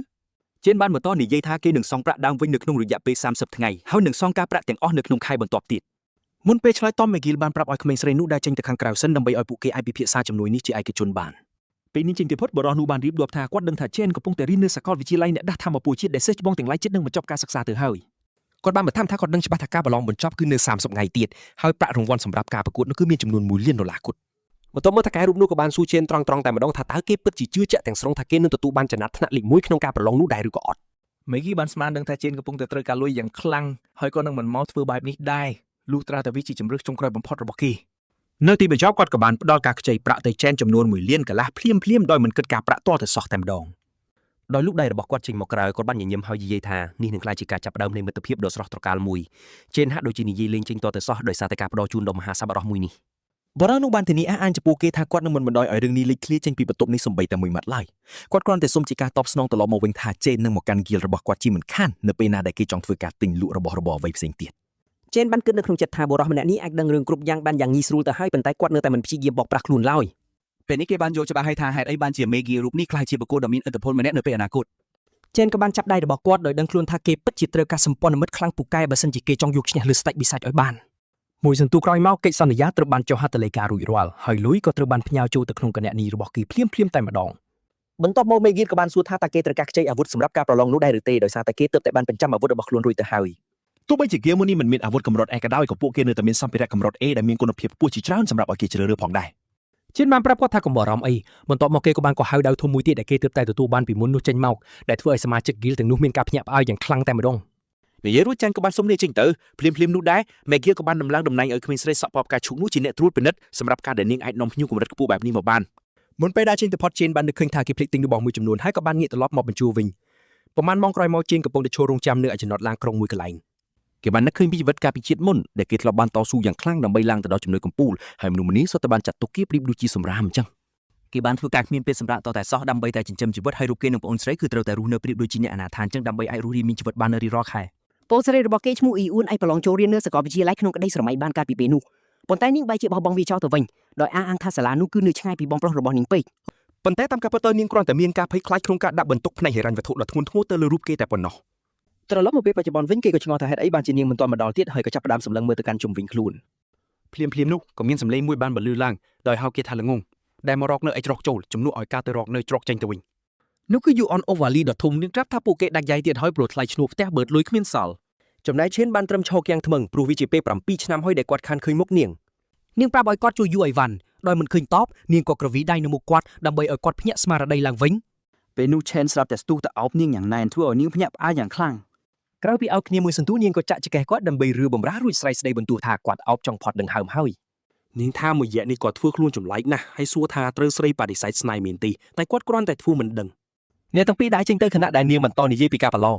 ជេនបានបន្តនិយាយថាគេនឹងសងប្រាក់ដើមវិញនៅក្នុងរយៈពេល30ថ្ងៃហើយនឹងសងការប្រាក់ទាំងអស់នៅក្នុងខែបន្ទាប់ទៀតមុនពេលឆ្លើយតបមេហ្គីលបានប្រាប់ឲ្យក្មេងស្រីនោះដើរចេញទៅខាងក្រៅសិនដើម្បីឲ្យពួកគេអាចពិភាក្សាជំនួយនេះជាឯកជនបានពេលនេះចេញពីផុតបរិះនោះបានរៀបរាប់ថាគាត់ដឹងថាជេនកំពុងតែរៀននៅសាកលវិទ្យាល័យអ្នកដាស់ធម្មពលជាតិដែលសិស្សច្បងទាំងឡាយជិតនឹងបញ្ចប់ការសិក្សាទៅហើយគាត់បានបន្ថែមថាគាត់ដឹងច្បាស់ថាការប្រឡងបញ្ចប់គឺនៅ30ថ្ងៃទៀតហើយប្រាក់រង្វាន់សម្រាប់ការប្រកួតនោះគឺមានចំនួន$1លានគត់បន្ទាប់មកតកែរូបនោះក៏បានសួរជេនត្រង់ៗតែម្ដងថាតើគេពិតជាជឿជាក់ទាំងស្រុងថាគេនឹងទទួលបានចំណាត់ថ្នាក់លេខ1ក្នុងការប្រឡងនោះដែរឬក៏អត់មេហ្គីបានស្មានដឹងថាជេនកំពុងតែត្រូវការលុយយ៉ាងខ្លាំងហើយក៏នឹងមិនមកធ្វើបែបនេះដែរលុះត្រាតែវាជាជំរឿសចុងក្រោយបំផុតរបស់គេនៅទីបញ្ចប់គាត់ក៏បានផ្ដល់ការខ្ចីប្រាក់ទៅជេនចំនួន$1លានភ្លាមដោយមិនគិតការប្រាក់ទាល់តែសោះតែម្ដងដោយលោកដៃរបស់គាត់ចេញមកក្រៅគាត់បានញញឹមហើយនិយាយថានេះនឹងក្លាយជាការចាប់ផ្ដើមនៃមិត្តភាពដ៏ស្រស់ត្រកាលមួយជេនហាក់ដូចជានិយាយលេងចេញទាល់តែសោះដោយសារតែការផ្ដល់ជូនដ៏មហាសប្បុរសមួយនេះបរិះនោះបានធានាអះអាងចំពោះគេថាគាត់នឹងមិនបណ្ដោយឲ្យរឿងនេះលេចធ្លាយចេញពីបន្ទប់នេះសូម្បីតែមួយម៉ាត់ឡើយគាត់គ្រាន់តែសុំជាការតបស្នងត្រឡប់មកវិញថាជេននឹងមកកាន់ហ្គីលរបស់គាត់ជាមិនខាននៅពេលណាដែលគេចង់ធ្វើការទិញលក់របស់របរអ្វីផ្សេងទៀតជេនបានគិតនៅក្នុងចិត្តថាបរិះម្នាក់នេះអាចដឹងរឿងគ្រប់យ៉ាងបានយ៉ាងងាយស្រួលទៅហើយប៉ុន្តែគាត់នៅតែមិនព្យាយាមបោកប្រាស់ខ្លួនឡើយពេលនេះគេបានយល់ច្បាស់ហើយថាហេតុអីបានជាមេហ្គីរូបនេះក្លាយជាបុគ្គលដ៏មានឥទ្ធិពលម្នាក់នៅពេលអនាគតជេនក៏បានចាប់ដៃរបស់គាត់ដោយដឹងខ្លួនថាគេពិតជាត្រូវការសម្ព័ន្ធមិត្តខ្លាំងពូកែបើសិនជាគេចង់យកឈ្នះលើស្ដេចបិសាចឲ្យបានមួយសន្ទុះក្រោយមកកិច្ចសន្យាត្រូវបានចុះហត្ថលេខារួចរាល់ហើយលុយក៏ត្រូវបានផ្ញើចូលទៅក្នុងគណនីរបស់គេភ្លាមតែម្ដងបន្ទាប់មកមេហ្គីលក៏បានសួរថាតើគេត្រូវការខ្ចីអាវុធសម្រាប់ការប្រឡងនោះដែរឬទេដោយសារតែគេទើបតែបានបញ្ចាំអាវុធរបស់ខ្លួនរួចទៅហើយទោះបីជាហ្គេមមួយនេះមិនមានអាវុធកម្រិត A ក៏ដោយក៏ពួកគេនៅតែមានសម្ភារៈកម្រិត A ដែលមានគុណភាពខ្ពស់ជាច្រើនសម្រាប់ឲ្យគេជ្រើសរើសផងដែរជិនបានប្រាប់គាត់ថាកុំបារម្ភអីបន្ទាប់មកគេក៏បានកោះហៅដាវធំមួយទៀតដែលគេទើបតែទទួលបានពីមុននោះចេញមកដែលធ្វើឲ្យសមាជិកហ្គីលទាំងនោះមានការភ្ញាក់ផ្អើលយ៉ាងខ្លាំងតែម្ដងនិយាយរួចចាញ់ក៏បានសុំលាចេញទៅភ្លាមនោះដែរមេហ្គីលក៏បានដំឡើងតំណែងឲ្យក្មេងស្រីសក់ពបការឈូកនោះជាអ្នកត្រួតពិនិត្យសម្រាប់ការដែលនាងអាចនាំភ្ញៀវកម្រិតខ្ពស់បែបនេះមកបាន មុនពេលដែលចេញទៅផុតជេនបាននឹកឃើញថាគេភ្លេចទិញរបស់មួយចំនួនហើយក៏បានងាកត្រឡប់មកបញ្ជូរវិញប្រហែលម៉ោងក្រោយមកជេនកំពុងតែឈររងចាំនៅឯចំណតឡានក្រុងមួយកន្លែង គេបាននឹកឃើញពីជីវិតកាលពីជាតិមុនដែលគេធ្លាប់បានតស៊ូយ៉ាងខ្លាំងដើម្បីឡើងទៅដល់ជំនួយកំពូលហើយមនុស្សម្នាសុទ្ធតែបានចាត់ទុកគេប្រៀបដូចជាសម្រាមអញ្ចឹងគេបានធ្វើការគ្មានពេលសម្រាប់តតែសោះដើម្បីតែចិញ្ចឹមជីវិតហើយរូបគេនឹងប្អូនស្រីគឺត្រូវតែរស់នៅប្រៀបដូចជាអ្នកអនាថាអញ្ចឹងដើម្បីអាចរស់រានមានជីវិតបាននៅរៀងរាល់ខែ ប្អូនស្រីរបស់គេឈ្មោះអ៊ីអ៊ូនអាចប្រឡងចូលរៀននៅសាកលវិទ្យាល័យក្នុងក្តីស្រមៃបានកាលពីពេលនោះប៉ុន្តែនាងបែរជាបោះបង់វាចោលទៅវិញដោយអះអាងថាសាលានោះគឺនៅឆ្ងាយពីបងប្រុសរបស់នាងពេក ប៉ុន្តែតាមការពិតទៅនាងគ្រាន់តែមានការភ័យខ្លាចក្នុងការដាក់បន្ទុកផ្នែកហិរញ្ញវត្ថុដ៏ធ្ងន់ធ្ងរទៅលើរូបគេតែប៉ុណ្ណោះ ត្រឡប់មកពេលបច្ចុប្បន្នវិញគេក៏ឆ្ងល់ថាហេតុអីបានជានាងមិនទាន់មកដល់ទៀតហើយក៏ចាប់ផ្ដើមសម្លឹងមើលទៅកាន់ជុំវិញខ្លួន ភ្លាមនោះក៏មានសម្លេងមួយបានបន្លឺឡើងដោយហៅគេថាល្ងងដែលមករកនៅឯច្រកចូលជំនួសឲ្យការទៅរកនៅច្រកចេញទៅវិញ នោះគឺ You on Overly ដ៏ធំនាងប្រាប់ថាពួកគេដាច់យ៉ៃទៀតហើយព្រោះថ្លៃឈ្នួលផ្ទះបឺតលុយគ្មានសល់ ចំណែកឈេនបានត្រឹមឈរគាំងថ្មឹងព្រោះវាជាពេល7ឆ្នាំហើយដែលគាត់ខានឃើញមុខនាង នាងប្រាប់ឲ្យគាត់ជួយយូអីវ៉ាន់ដោយមិនឃើញតបនាងក៏ក្រវីដៃនៅមុខគាត់ដើម្បីឲ្យគាត់ភ្ញាក់ស្មារតីឡើងវិញ ពេលនោះ Chen ស្រាប់តែស្ទុះទៅអោបនាងយ៉ាងណែនធ្វើឲ្យនាងភ្ញាក់ផ្អើលយ៉ាងខ្លាំង ក្រោយពីអោបគ្នាមួយសន្ទុះនាងក៏ចាក់ចង្កេះគាត់ដើម្បីរឿបំរើរួចស្រ័យស្ដីបន្ទោសថាគាត់អោបចង់ផត់ដង្ហើមហើយ នាងថាមួយរយៈនេះគាត់ធ្វើខ្លួនចម្លែកណាស់ហើយសួរថាត្រូវស្រីបដិសេធស្នេហ៍មែនទេតែគាត់គ្រាន់តែធ្វើមិនដឹង អ្នកទាំងពីរដើរចេញទៅខណៈដែលនាងបន្តនិយាយពីការប្រឡង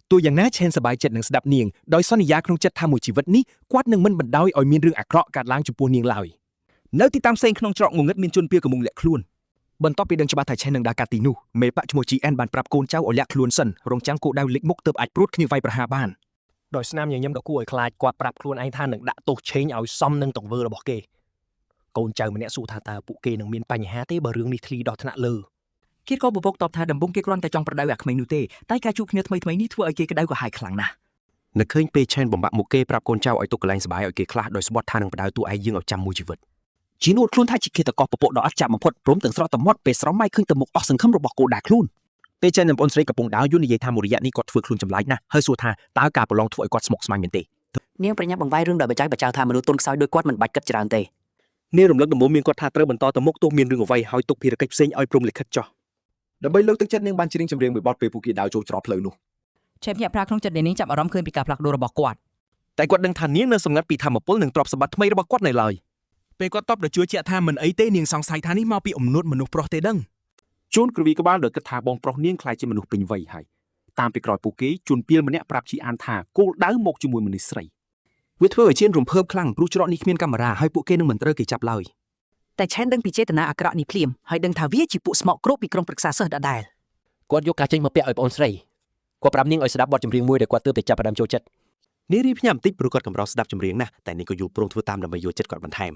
ទោះយ៉ាងណាឈេនសប្បាយចិត្តនឹងស្ដាប់នាងដោយសន្យាក្នុងចិត្តថាមួយជីវិតនេះគាត់នឹងមិនបណ្ដោយឲ្យមានរឿងអាក្រក់កើតឡើងចំពោះនាងឡើយនៅទីតាំងផ្សេងក្នុងច្រកងងឹតមានជនពៀលកំពុងលាក់ខ្លួនបន្ទាប់ពីដឹងច្បាស់ថាឈេននឹងដើរកាត់ទីនោះមេបកឈ្មោះ GN បានប្រាប់កូនចៅឲ្យលាក់ខ្លួនសិនរងចាំគោលដៅលិចមុខទើបអាចព្រួតគ្នាវាយប្រហារបានដោយស្នាមញញឹមដ៏គួរឲ្យខ្លាចគាត់ប្រាប់ខ្លួនឯងថានឹងដាក់ទោសឆេងឲ្យសមនឹងទង្វើរបស់គេកូនចៅម្នាក់សួរថាតើពួកគេនឹងមានបញ្ហាទេបើរឿងនេះធ្លីដល់ថ្នាក់លើ គេក៏បបកតបថាដំបូងគេគ្រាន់តែចង់ប្រដៅអាក្មេងនោះទេតែការជួបគ្នាថ្មីៗនេះធ្វើឲ្យគេក្តៅក្រហាយខ្លាំងណាស់ នឹកឃើញពេលឆេនបំបាក់មុខគេប្រាប់កូនចៅឲ្យទុកកន្លែងសប្បាយឲ្យគេខ្លះដោយស្បត់ថានឹងបដៅតួឯងយើងឲ្យចាំមួយជីវិត ជីនួតខ្លួនថាជាគេតកោះពពកដ៏អស្ចារ្យបំផុតព្រមទាំងស្រស់តមាត់ពេលស្រមៃឃើញទៅមុខអស់សង្ឃឹមរបស់គោដាខ្លួន ពេលឆេននិងប្អូនស្រីកំពុងដើរយូរនិយាយថាមួយរយៈនេះគាត់ធ្វើខ្លួនចម្លែកណាស់ហើយសួរថាតើការប្រឡងធ្វើឲ្យគាត់ស្មុគស្មាញមែនទេ នាងប្រញាប់បង្វែររឿងដោយបច្ចាថាមនុស្សទុនខ្សោយដោយគាត់មិនបាច់គិតច្រើនទេ នាងរំលឹកដំបូងមានគាត់ថាត្រូវបន្តទៅមុខទោះមានរឿងអ្វីហើយទុកភារកិច្ចផ្សេងឲ្យព្រមលិខិតចោះដើម្បីលើកទឹកចិត្តនាងបានច្រៀងចម្រៀងមួយបទពេលពួកគេដើរចូលច្រកផ្លូវនោះ ឆេបញាក់ប្រាក្នុងចិត្តនាងចាប់អារម្មណ៍ឃើញពីការផ្លាស់ប្ដូររបស់គាត់ តែគាត់ដឹងថានាងនៅសម្ងាត់ពីធម្មពលនិងទ្រព្យសម្បត្តិថ្មីរបស់គាត់នៅឡើយពេលគាត់តបទៅជឿជាក់ថាមិនអីទេនាងសង្ស័យថានេះមកពីអំនួតមនុស្សប្រុសទេដឹងជួនក្រវីក្បាលដោយគិតថាបងប្រុសនាងខ្លាចជាមនុស្សពេញវ័យហើយតាមពីក្រោយពួកគេជួនពៀលម្នាក់ប្រាប់ជីអានថាគោលដៅមកជាមួយមនុស្សស្រីវាធ្វើឲ្យជៀនរំភើបខ្លាំងព្រោះច្រកនេះគ្មានកាមេរ៉ាហើយពួកគេនឹងមិនត្រូវគេចាប់ឡើយ តែឆេនដឹងពីចេតនាអាក្រក់នេះភ្លាមហើយដឹងថាវាជាពួកស្មោកគ្រោកពីក្រុមប្រឹក្សាសិស្សដដែល គាត់យកការចេញមកពាក់ឲ្យប្អូនស្រីគាត់ប្រាប់នាងឲ្យស្ដាប់បទចម្រៀងមួយដែលគាត់ទើបតែចាប់ផ្ដើមចូលចិត្តនាងរៀបភ្ញាក់បន្តិចព្រោះគាត់កម្រស្ដាប់ចម្រៀងណាស់តែនាងក៏យល់ព្រមធ្វើតាមដើម្បីយកចិត្តគាត់បន្ថែម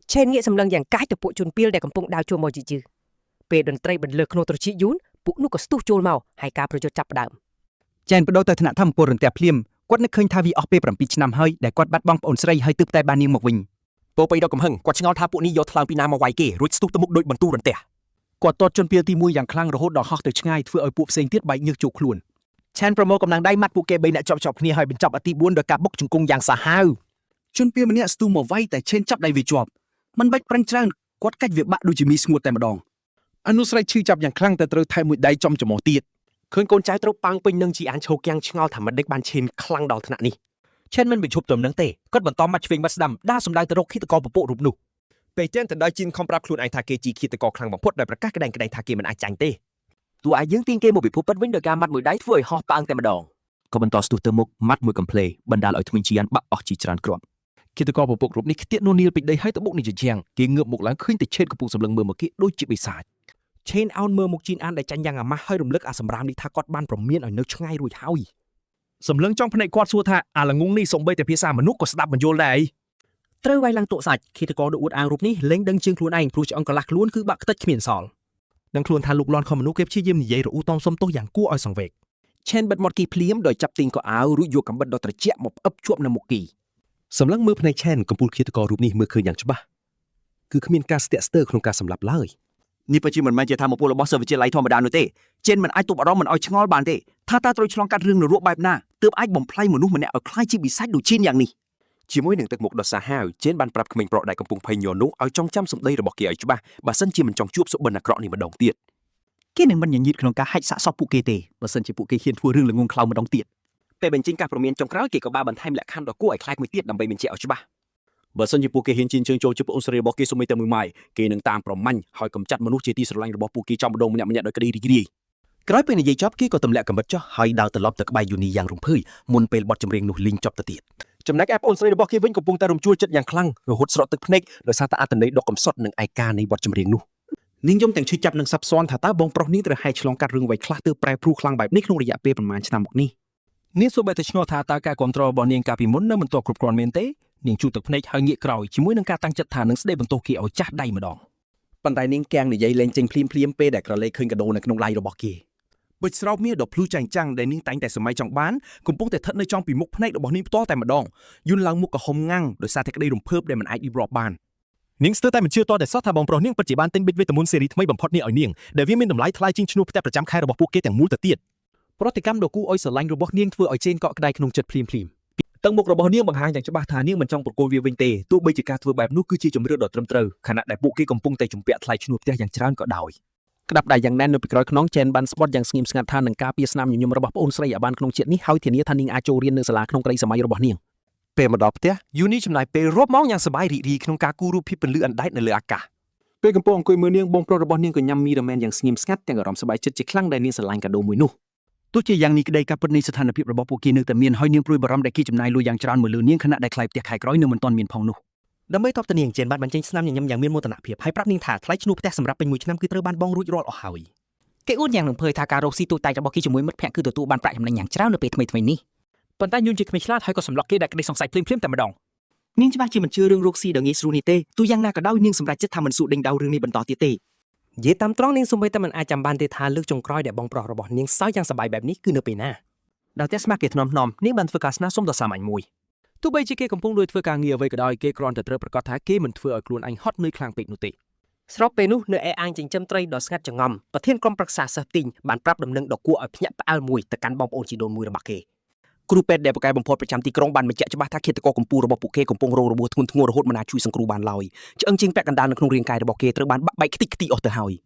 ឆេនងាកសម្លឹងយ៉ាងកាចទៅពួកជនពៀលដែលកំពុងដើរចូលមកជីពេលតន្ត្រីបន្លឺក្នុងត្រចៀកយូនពួកនោះក៏ស្ទុះចូលមកហើយការប្រយុទ្ធចាប់ផ្ដើម ចែនបដូរទៅថ្នាក់ធម្មពលរន្ទះភ្លាមគាត់នឹកឃើញថាវាអស់ពេល7ឆ្នាំហើយដែលគាត់បាត់បង់ប្អូនស្រីហើយទើបតែបាននាងមកវិញ ពោពេយដល់កំហឹងគាត់ឆ្ងល់ថាពួកនេះយកថ្លើមពីណាមកវាយគេរួចស្ទុះទៅមុខដូចបន្ទូរន្ទះគាត់ទាត់ជនពៀលទី1យ៉ាងខ្លាំងរហូតដល់ហោះទៅឆ្ងាយធ្វើឲ្យពួកផ្សេងទៀតបែកញើសចូលខ្លួនឆានប្រមូលកម្លាំងដៃម៉ាត់ពួកគេ3នាក់ជាប់គ្នាហើយបញ្ចប់អាទី4ដោយការបុកជង្គង់យ៉ាងសាហាវជនពៀលម្នាក់ស្ទុះមកវាយតែឆេនចាប់ដៃវាជាប់មិនបាច់ប្រាញ់ច្រើនគាត់កាច់វាបាក់ដូចជាមីស្ងួតតែម្ដងអនុស្រ័យឈឺចាប់យ៉ាងខ្លាំងតែត្រូវថែមមួយដៃចំច្រមុះទៀតឃើញកូនចៅត្រូវប៉ាំងពេញនឹងជីអានឈោគាំងឆ្ងល់ថាមិនដេចបានឈេនខ្លាំងដល់ថ្នាក់នេះឆេនមិនបញ្ឈប់ទំនឹងទេគាត់បន្តមកឆ្វេងមកស្ដាំដើរសំដៅទៅរកឃាតករពពករូបនោះពេលចេនទៅដល់ជីនខំប្រាប់ខ្លួនឯងថាគេជាឃាតករខ្លាំងបំផុតដោយប្រកាសក្តែងថាគេមិនអាចចាញ់ទេ តួឯងយើងទាញគេមកពិភពពិតវិញដោយការម៉ាត់មួយដៃធ្វើឲ្យហោះប៉ាងតែម្ដង ក៏បន្តស្ទុះទៅមុខម៉ាត់មួយកំ pl បណ្ដាលឲ្យធ្មេញជីអានបាក់អស់ជាច្រើនគ្រាប់គិតករពពករូបនេះខ្ទាក់នូនីលពេញដីហើយទៅបុកនេះជាជាងគេងើបមុខឡើងឃើញតែឆេនកំពុងសម្លឹងមើលមកគេដូចជាបិសាចឆេនអោនមើលមុខជីនអានដែលចាញ់យ៉ាងអាម៉ាស់ហើយរំលឹកអាសម្រាមនេះថាគាត់បានប្រមានឲ្យនៅឆ្ងាយរួចហើយសម្លឹងចង់ភ្នែកគាត់សួរថាអាល្ងងនេះសំបីតែភាសាមនុស្សក៏ស្ដាប់បញ្យល់ដែរ ត្រូវវាយឡើងតុសាច់ឃាតករដ៏អួតអាងរូបនេះលែងដឹងជើងខ្លួនឯងព្រោះឆ្អឹងកន្លះខ្លួនគឺបាក់ខ្ទេចគ្មានសល់ នឹងខ្លួនថាលោកលន់ខំមនុស្សគេព្យាយាមនិយាយរអ៊ូតំសុំទោសយ៉ាងគួរឲ្យសង្វេគឆេនបិទមាត់គីភ្លាមដោយចាប់ទាញកៅអៅរួចយកកាំបិតដ៏ត្រជាក់មកផ្អឹបជាប់នៅមុខគីសម្លឹងមើលភ្នែកឆេនកំពូលឃាតកររូបនេះមើលឃើញយ៉ាងច្បាស់គឺគ្មានការស្ទាក់ស្ទើរក្នុងការសម្លាប់ឡើយ នេះពិតជាមិនមែនជាធម្មពលរបស់សិស្សវិទ្យាល័យធម្មតានោះទេជេនមិនអាចទប់អារម្មណ៍មិនឲ្យឆ្ងល់បានទេថាតើត្រូវឆ្លងកាត់រឿងនរកបែបណាទើបអាចបំផ្លាញមនុស្សម្នាក់ឲ្យខ្លាចជាបិសាចដូចជេនយ៉ាងនេះ ជាមួយនឹងទឹកមុខដ៏សាហាវជេនបានប្រាប់ក្មេងប្រុសដែលកំពុងភ័យញ័រនោះឲ្យចងចាំសម្ដីរបស់គេឲ្យច្បាស់បើសិនជាមិនចង់ជួបសុបិនអាក្រក់នេះម្ដងទៀត គេនឹងមិនញញឹតក្នុងការហាច់សាកសពពួកគេទេបើសិនជាពួកគេហ៊ានធ្វើរឿងល្ងងខ្លៅម្ដងទៀត ពេលបញ្ចេញការព្រមានចុងក្រោយគេក៏បានបន្ថែមលក្ខខណ្ឌដ៏គួរឲ្យខ្លាចមួយទៀតដើម្បីបញ្ជាក់ឲ្យច្បាស់ បើសិនជាពួកគេហ៊ានជិះជើងចូលជិះប្អូនស្រីរបស់គេសូម្បីតែមួយម៉ាយគេនឹងតាមប្រមាញ់ហើយកំចាត់មនុស្សជាទីស្រឡាញ់របស់ពួកគេចំម្ដងម្នាក់ៗដោយក្តីរីករាយ ក្រោយពេលនិយាយចប់គេក៏ទម្លាក់កាំបិតចុះហើយដើរត្រឡប់ទៅក្បែរយូនីយ៉ាងរំភើយមុនពេលបទចម្រៀងនោះលេងចប់ទៅទៀតចំណែកឯប្អូនស្រីរបស់គេវិញកំពុងតែរំជួលចិត្តយ៉ាងខ្លាំងរហូតស្រក់ទឹកភ្នែកដោយសារតែអត្ថន័យដ៏កំសត់និងឯកានៃបទចម្រៀងនោះនាងយំទាំងឈឺចាប់និងសាប់ซ้อนថាតើបងប្រុសនាងត្រូវហែកឆ្លងកាត់រឿងអ្វីខ្លះទើបប្រែប្រួលខ្លាំងបែបនេះក្នុងរយៈពេលប្រមាណឆ្នាំមកនេះ នាងសូម្បីតែឆ្ងល់ថាតើការគ្រប់គ្រងរបស់នាងកាលពីមុននៅមិនទាន់គ្រប់គ្រាន់មែនទេនាងជូតទឹកភ្នែកហើយងាកក្រោយជាមួយនឹងការតាំងចិត្តថានឹងស្ដីបន្ទោសគេឲ្យចាស់ដៃម្ដង ប៉ុន្តែនាងកៀងនិយាយលេងចេញភ្លាមពេលដែលក្រឡេកឃើញកាដូនៅក្នុងដៃរបស់គេបិចស្រោបមាសដ៏ភ្លឺចែងចាំងដែលនាងតែងតែសម័យចង់បានកំពុងតែស្ថិតនៅចំពីមុខភ្នែករបស់នាងផ្ទាល់តែម្ដងយូនឡើងមុខកំហុំងាំងដោយសារតែក្តីរំភើបដែលមិនអាចរៀបរាប់បាននាងស្ទើរតែមិនជឿទាល់តែសោះថាបងប្រុសនាងពិតជាបានទិញប៊ិចវីតាមីនស៊េរីថ្មីបំផុតនេះឲ្យនាងដែលវាមានតម្លៃថ្លៃជាងឈ្នួលផ្ទះប្រចាំខែរបស់ពួកគេទាំងមូលទៅទៀតប្រតិកម្មដ៏គួរឲ្យស្រឡាញ់របស់នាងធ្វើឲ្យជេនកក់ក្ដៅក្នុងចិត្តភ្លាមទឹកមុខរបស់នាងបង្ហាញយ៉ាងច្បាស់ថានាងមិនចង់ប្រកួតវាវិញទេទោះបីជាការធ្វើបែបនោះគឺជាជំរឿនដ៏ត្រឹមត្រូវខណៈដែលពួកគេកំពុងតែជំពាក់ថ្លៃឈ្នួលផ្ទះយ៉ាងច្រើនក៏ដោយក្តាប់ដៃយ៉ាងណែននៅពីក្រោយខ្នងជេនបានស្បត់យ៉ាងស្ងៀមស្ងាត់ថានឹងការពារស្នាមញញឹមរបស់ប្អូនស្រីឲ្យបានក្នុងជាតិនេះហើយធានាថានាងអាចចូលរៀននៅសាលាក្នុងក្តីសម័យរបស់នាងពេលមកដល់ផ្ទះយូនីចំណាយពេលរាប់ម៉ោងយ៉ាងសប្បាយរីករាយក្នុងការគូររូបភាពពន្លឺអណ្ដែតនៅលើអាកាសពេលកំពុងអង្គុយមើលនាងបងប្រុសរបស់នាងក៏ញ៉ាំមីរ៉ាមែនយ៉ាងស្ងៀមស្ងាត់ទាំងអារម្មណ៍សប្បាយចិត្តជាខ្លាំងដែលនាងស្រឡាញ់កាដូមួយនោះទោះជាយ៉ាងនេះក្តីការពិតនៃស្ថានភាពរបស់ពួកគេនៅតែមានហើយនាងព្រួយបារម្ភដែលគេចំណាយលុយយ៉ាងច្រើនមកលើនាងខណៈដែលថ្លៃផ្ទះខែក្រោយនៅមិនទាន់មានផងនោះដើម្បីតបទៅនាងជេនបានបញ្ចេញស្នាមញញឹមយ៉ាងមានមោទនភាពហើយប្រាប់នាងថាថ្លៃឈ្នួលផ្ទះសម្រាប់ពេញមួយឆ្នាំគឺត្រូវបានបង់រួចរាល់អស់ហើយគេអួតយ៉ាងរំភើយថាការរកស៊ីទូតែរបស់គេជាមួយមិត្តភក្តិគឺទទួលបានប្រាក់ចំណេញយ៉ាងច្រើននៅពេលថ្មីៗនេះប៉ុន្តែយូនជាក្មេងឆ្លាតហើយក៏សម្លុកគេដែលក្តីសង្ស័យភ្លាមតែម្ដងនាងច្បាស់ជាមិនជឿរឿងរកស៊ីដ៏ងាយស្រួលនេះទេទោះយ៉ាងណាក៏ដោយនាងសម្រេចចិត្តថាមិនស៊ូដេញដោលរឿងនេះបន្តទៀតទេនិយាយតាមត្រង់នាងសូម្បីតែមិនអាចចាំបានទេថាលើកចុងក្រោយដែលបងប្រុសរបស់នាងសើចយ៉ាងសប្បាយបែបនេះគឺនៅពេលណាដល់តែស្មាក់គេថ្នមនាងបានធ្វើការស្នើសុំដ៏សាមញ្ញមួយទោះបីជាគេកំពុងលួចធ្វើការងារអ្វីក៏ដោយគេគ្រាន់តែត្រូវប្រកាសថាគេមិនធ្វើឲ្យខ្លួនឯងហត់នឿយខ្លាំងពេកនោះទេស្របពេលនោះនៅឯអាងចិញ្ចឹមត្រីដ៏ស្ងាត់ចងំប្រធានក្រុមប្រឹក្សាសិស្សទីងបានប្រាប់ដំណឹងដ៏គួរឲ្យភ្ញាក់ផ្អើលមួយទៅកាន់បងប្អូនជីដូនមួយរបស់គេគ្រូពេទ្យដែលប្រកែកបំផុតប្រចាំទីក្រុងបានបញ្ជាក់ច្បាស់ថាឃាតករកំពូលរបស់ពួកគេកំពុងរងរបួសធ្ងន់ធ្ងររហូតមិនអាចជួយសង្គ្រោះបានឡើយឆ្អឹងជើងពាក់កណ្ដាលនៅក្នុងរាងកាយរបស់គេត្រូវបានបាក់បែកខ្ទេចខ្ទីអស់ទៅហើយ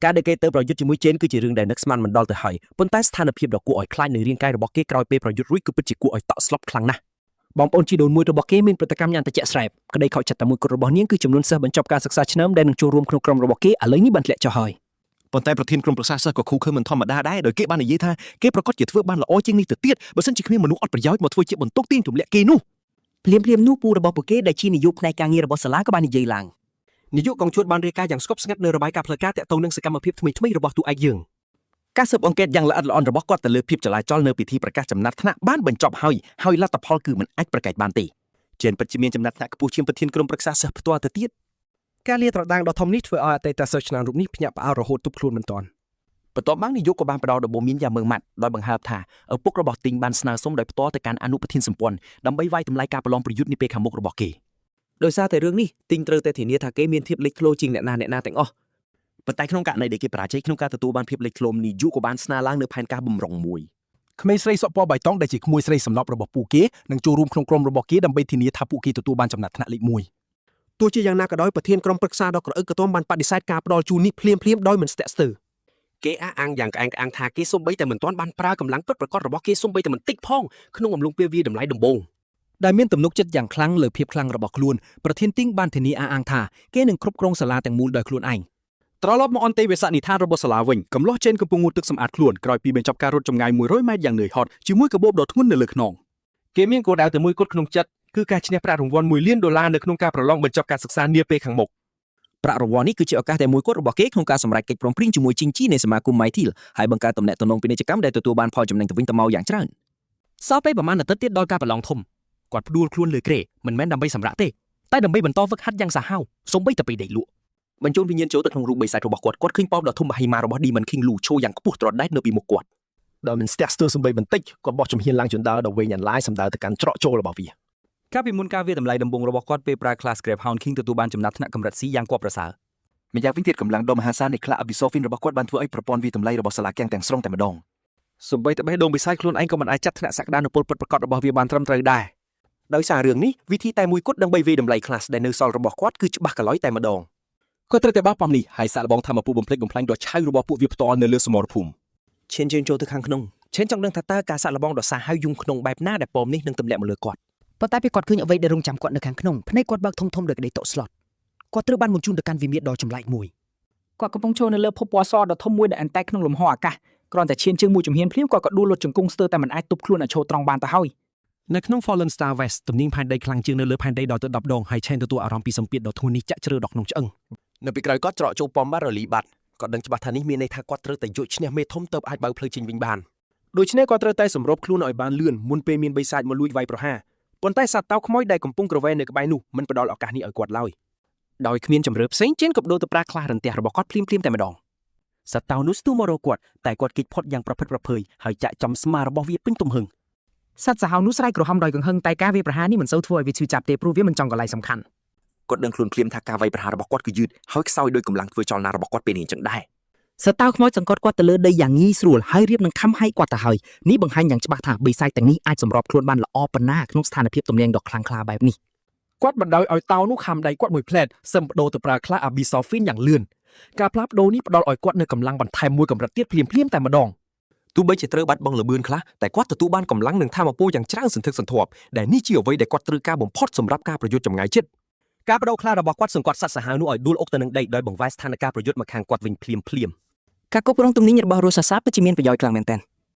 ការដែលគេទៅប្រយុទ្ធជាមួយជេនគឺជារឿងដែលនឹកស្មានមិនដល់ទៅហើយប៉ុន្តែស្ថានភាពដ៏គួរឲ្យខ្លាចនៅរាងកាយរបស់គេក្រោយពេលប្រយុទ្ធរួចគឺពិតជាគួរឲ្យតក់ស្លុតខ្លាំងណាស់បងប្អូនជីដូនមួយរបស់គេមានប្រតិកម្មយ៉ាងត្រជាក់ស្រែបក្តីខកចិត្តតែមួយគត់របស់នាងគឺចំនួនសិស្សបញ្ចប់ការសិក្សាឆ្នាំដែលនឹងចូលរួមក្នុងក្រុមរបស់គេឥឡូវនេះបានធ្លាក់ចុះហើយប៉ុន្តែប្រធានក្រុមប្រឹក្សាសិស្សក៏ខូខើមិនធម្មតាដែរដោយគេបាននិយាយថាគេប្រកាសជាធ្វើបានល្អជាងនេះទៅទៀតបើសិនជាគ្មានមនុស្សអត់ប្រយោជន៍មកធ្វើជាបន្ទុកទាញទម្លាក់គេនោះភ្លាមនោះពូរបស់ពួកគេដែលជានាយកផ្នែកការងាររបស់សាលាក៏បាននិយាយឡើងនាយកកងជួនបានរាយការណ៍យ៉ាងស្កប់ស្ងាត់នៅរបាយការណ៍ផ្លូវការទាក់ទងនឹងសកម្មភាពថ្មីៗរបស់ទូឯកយើងការស៊ើបអង្កេតយ៉ាងល្អិតល្អន់របស់គាត់ទៅលើភាពចលាចលនៅពិធីប្រកាសចំណាត់ថ្នាក់បានបញ្ចប់ហើយលទ្ធផលគឺមិនអាចប្រកែកបានទេជេនពិតជាមានចំណាត់ថ្នាក់ខ្ពស់ជាងប្រធានក្រុមប្រឹក្សាសិស្សផ្ទាល់ទៅទៀតការលាត្រដាងដ៏ធំនេះធ្វើឲ្យអតីតសិស្សឆ្នាំរូបនេះភ្ញាក់ផ្អើលរហូតទប់ខ្លួនមិនទាន់បន្ទាប់មកនាយកក៏បានផ្ដល់ដំបូន្មានយ៉ាងម៉ឺងម៉ាត់ដោយបង្ហើបថាឪពុករបស់ទីងបានស្នើសុំដោយផ្ទាល់ទៅកាន់អនុប្រធានសម្ព័ន្ធដើម្បីវាយតម្លៃការប្រឡងប្រយុទ្ធនាពេលខាងមុខរបស់គេដោយសារតែរឿងនេះទីងត្រូវតែធានាថាគេមានភាពលេចធ្លោជាងអ្នកណាទាំងអស់ប៉ុន្តែក្នុងករណីដែលគេបរាជ័យក្នុងការទទួលបានភាពលេចធ្លោនាយកក៏បានស្នើឡើងនៅផែនការបំរុងមួយក្មេងស្រីសក់ពណ៌បៃតងដែលជាក្មួយស្រីសំណប់របស់ពួកគេនឹងចូលរួមក្នុងក្រុមរបស់គេដើម្បីធានាថាពួកគេទទួលបានចំណាត់ថ្នាក់លេខ1ទោះជាយ៉ាងណាក៏ដោយប្រធានក្រុមប្រឹក្សាដ៏ក្រអឹកក៏ទាំបានបដិសេធការផ្ដល់ជូននេះភ្លាមដោយមិនស្ទាក់ស្ទើរគេអះអាងយ៉ាងក្អែងក្អាងថាគេសូម្បីតែមិនទាន់បានប្រើកម្លាំងពិតប្រាកដរបស់គេសូម្បីតែបន្តិចផងក្នុងអំឡុងពេលវាតម្លៃដំបូងដែលមានទំនុកចិត្តយ៉ាងខ្លាំងលើភាពខ្លាំងរបស់ខ្លួនប្រធានទីងបានធានាអះអាងថាគេនឹងគ្រប់គ្រងសាលាទាំងមូលដោយខ្លួនឯងត្រឡប់មកអន្តេវាសិនិដ្ឋានរបស់សាលាវិញកំឡោះជេនកំពុងងូតទឹកសម្អាតខ្លួនក្រោយពីបញ្ចប់ការរត់ចម្ងាយ100ម៉ែត្រយ៉ាងនឿយហត់ជាមួយកាបូបដ៏ធ្ងន់នៅលើខ្នងគេមានគោលដៅតែមួយគត់ក្នុងចិត្តគឺការឈ្នះប្រាក់រង្វាន់$1 លាននៅក្នុងការប្រឡងបញ្ចប់ការសិក្សានាពេលខាងមុខប្រាក់រង្វាន់នេះគឺជាឱកាសតែមួយគត់របស់គេក្នុងការសម្រេចកិច្ចព្រមព្រៀងជាមួយជីងជីនៃសមាគម Mytil ហើយបង្កើតទំនាក់ទំនងពាណិជ្ជកម្មដែលទទួលបានផលចំណេញទៅវិញទៅមកយ៉ាងច្រើនសល់ពេលប្រមាណអាទិត្យទៀតដល់ការប្រឡងធំគាត់ផ្ដួលខ្លួនលើគ្រែមិនមែនដើម្បីសម្រាកទេតែដើម្បីបន្តហ្វឹកហាត់យ៉ាងសាហាវសូម្បីតែពេលដេកលក់បញ្ចូលវិញ្ញាណចូលទៅក្នុងរូបបិសាចរបស់គាត់ឃើញប៉ោបដ៏ធំមហិមារបស់ Demon King Lu ឈរយ៉ាងខ្ពស់ត្រដែតនៅពីមុខគាត់ដោយមិនស្ទះស្ទើរសូម្បីបន្តិចគាត់បោះជំហានឡើងជណ្ដើរដ៏វែងយ៉ាងឡាយសម្ដៅទៅកាន់ច្រកចូលរបស់វាកាលពីមុនការវាតម្លៃដំបូងរបស់គាត់ពេលប្រើ Class Grapehound King ទទួលបានចំណាត់ថ្នាក់កម្រិត C យ៉ាងគួរប្រសើរម្យ៉ាងវិញទៀតកម្លាំងដ៏មហាសាលនៃ Class Abyssofin របស់គាត់បានធ្វើឲ្យប្រព័ន្ធវាតម្លៃរបស់សាលាទាំងស្រុងតែម្ដងសូម្បីតែបេះដូងបិសាចខ្លួនឯងក៏មិនអាចចាត់ថ្នាក់សក្តានុពលពិតប្រាកដរបស់វាបានត្រឹមត្រូវដែរដោយសាររឿងនេះវិធីតែមួយគត់ដើម្បីវាតម្លៃ Class ដែលនៅសល់របស់គាត់គឺច្បាស់កន្លយតែម្ដងគាត់ត្រូវតែបោះបំនេះហើយសាកល្បងធ្វើមកពុះបំភ្លេចបំផ្លាញដ៏ឆៅរបស់ពួកវាផ្ទាល់នៅលើសមរភូមិឈានជើងចូលទៅខាងក្នុងឈានចង់ដឹងថាតើការសាកល្បងដ៏សាហាវយំក្នុងបែបណាដែលប៉មនេះនឹងទម្លាក់មកលើគាត់ ប៉ុន្តែពេលគាត់ឃើញអ្វីដែលរងចាំគាត់នៅខាងក្នុងភ្នែកគាត់បើកធំៗដោយក្តីតក់ស្លុតគាត់ត្រូវបានបញ្ជូនទៅកាន់វិមានដ៏ចម្លែកមួយគាត់កំពុងឈរនៅលើភពពណ៌សដ៏ធំមួយដែលអន្តែកក្នុងលំហអាកាសគ្រាន់តែឈានជើងមួយជំហានភ្លាមគាត់ក៏ដួលលុតជង្គង់ស្ទើរតែមិនអាចទប់ខ្លួនឲ្យឈរត្រង់បានទៅហើយនៅក្នុង Fallen Star West ទំនាញផែនដីខ្លាំងជាងនៅលើផែនដីដល់ទៅ10ដងហើយឆេនទទួលអារម្មណ៍ពីសម្ពាធដ៏ធ្ងន់នេះចាក់ជ្រៅដល់ក្នុងឆ្អឹង នៅពីក្រោយគាត់ច្រកចូលប៉មបារលីបាត់គាត់ដឹងច្បាស់ថានេះមានន័យថាគាត់ត្រូវតែយកឈ្នះមេធំទៅអាចបើកផ្លូវចេញវិញបានដូច្នេះគាត់ត្រូវតែសម្របខ្លួនឲ្យបានលឿនមុនពេលមានបិសាចមកលួចវាយប្រហារប៉ុន្តែសត្វតោខ្មោចដែលកំពុងក្រវែងនៅក្បែរនោះមិនផ្ដល់ឱកាសនេះឲ្យគាត់ឡើយដោយគ្មានជំរឿផ្សេងជេនក៏បដូរទៅប្រាខ្លះរន្ទះរបស់គាត់ភ្លាមៗតែម្ដងសត្វតោនោះស្ទុះមករកគាត់តែគាត់គេចផុតយ៉ាងប្រផិតប្រភេយហើយចាក់ចំស្មារបស់វាពេញទំហឹងសត្វសាហាវនោះស្រែកក្រហមដោយកង្ហឹងតែការវាយប្រហារនេះមិនសូវធ្វើឲ្យវាឈឺចាប់ទេព្រោះវាមិនចង់កន្លែងសំខាន់គាត់ដឹងខ្លួនភ្លាមថាការវាយប្រហាររបស់គាត់គឺយឺតហើយខ្សោយដោយកម្លាំងធ្វើចលនារបស់គាត់ពេលនេះអញ្ចឹងដែរសត្វតោខ្មោចសង្កត់គាត់ទៅលើដីយ៉ាងងាយស្រួលហើយរៀបនឹងខំហែកគាត់ទៅហើយនេះបង្ហាញយ៉ាងច្បាស់ថាបិសាចទាំងនេះអាចសម្របខ្លួនបានល្អប៉ុណ្ណាក្នុងស្ថានភាពទំនាញដ៏ខ្លាំងក្លាបែបនេះគាត់បណ្ដោយឲ្យតោនោះខំដៃគាត់មួយផ្លែតសឹមបដូរទៅប្រើខ្លះអាប៊ីសូហ្វីនយ៉ាងលឿនការផ្លាស់ប្ដូរនេះផ្ដល់ឲ្យគាត់នូវកម្លាំងបន្ថែមមួយកម្រិតទៀតភ្លាមៗតែម្ដងទោះបីជាត្រូវបាត់បង់ល្បឿនខ្លះតែគាត់ទទួលបានកម្លាំងនិងថាមពលយ៉ាងច្រើនសន្ធឹកសន្ធាប់ដែលនេះជាអ្វីដែលគាត់ត្រូវការបំផុតសម្រាប់ការប្រយុទ្ធចម្ងាយជិតការបដូរខ្លះរបស់គាត់សង្កត់សត្វសាហាវនោះឲ្យដួលអុកទៅនឹងដីដោយបង្វែរស្ថានភាពប្រយុទ្ធមកខាងគាត់វិញភ្លាមការគ្រប់គ្រងទំនិញរបស់រស់សាសាពិតជាមានប្រយោជន៍ខ្លាំងមែនទែន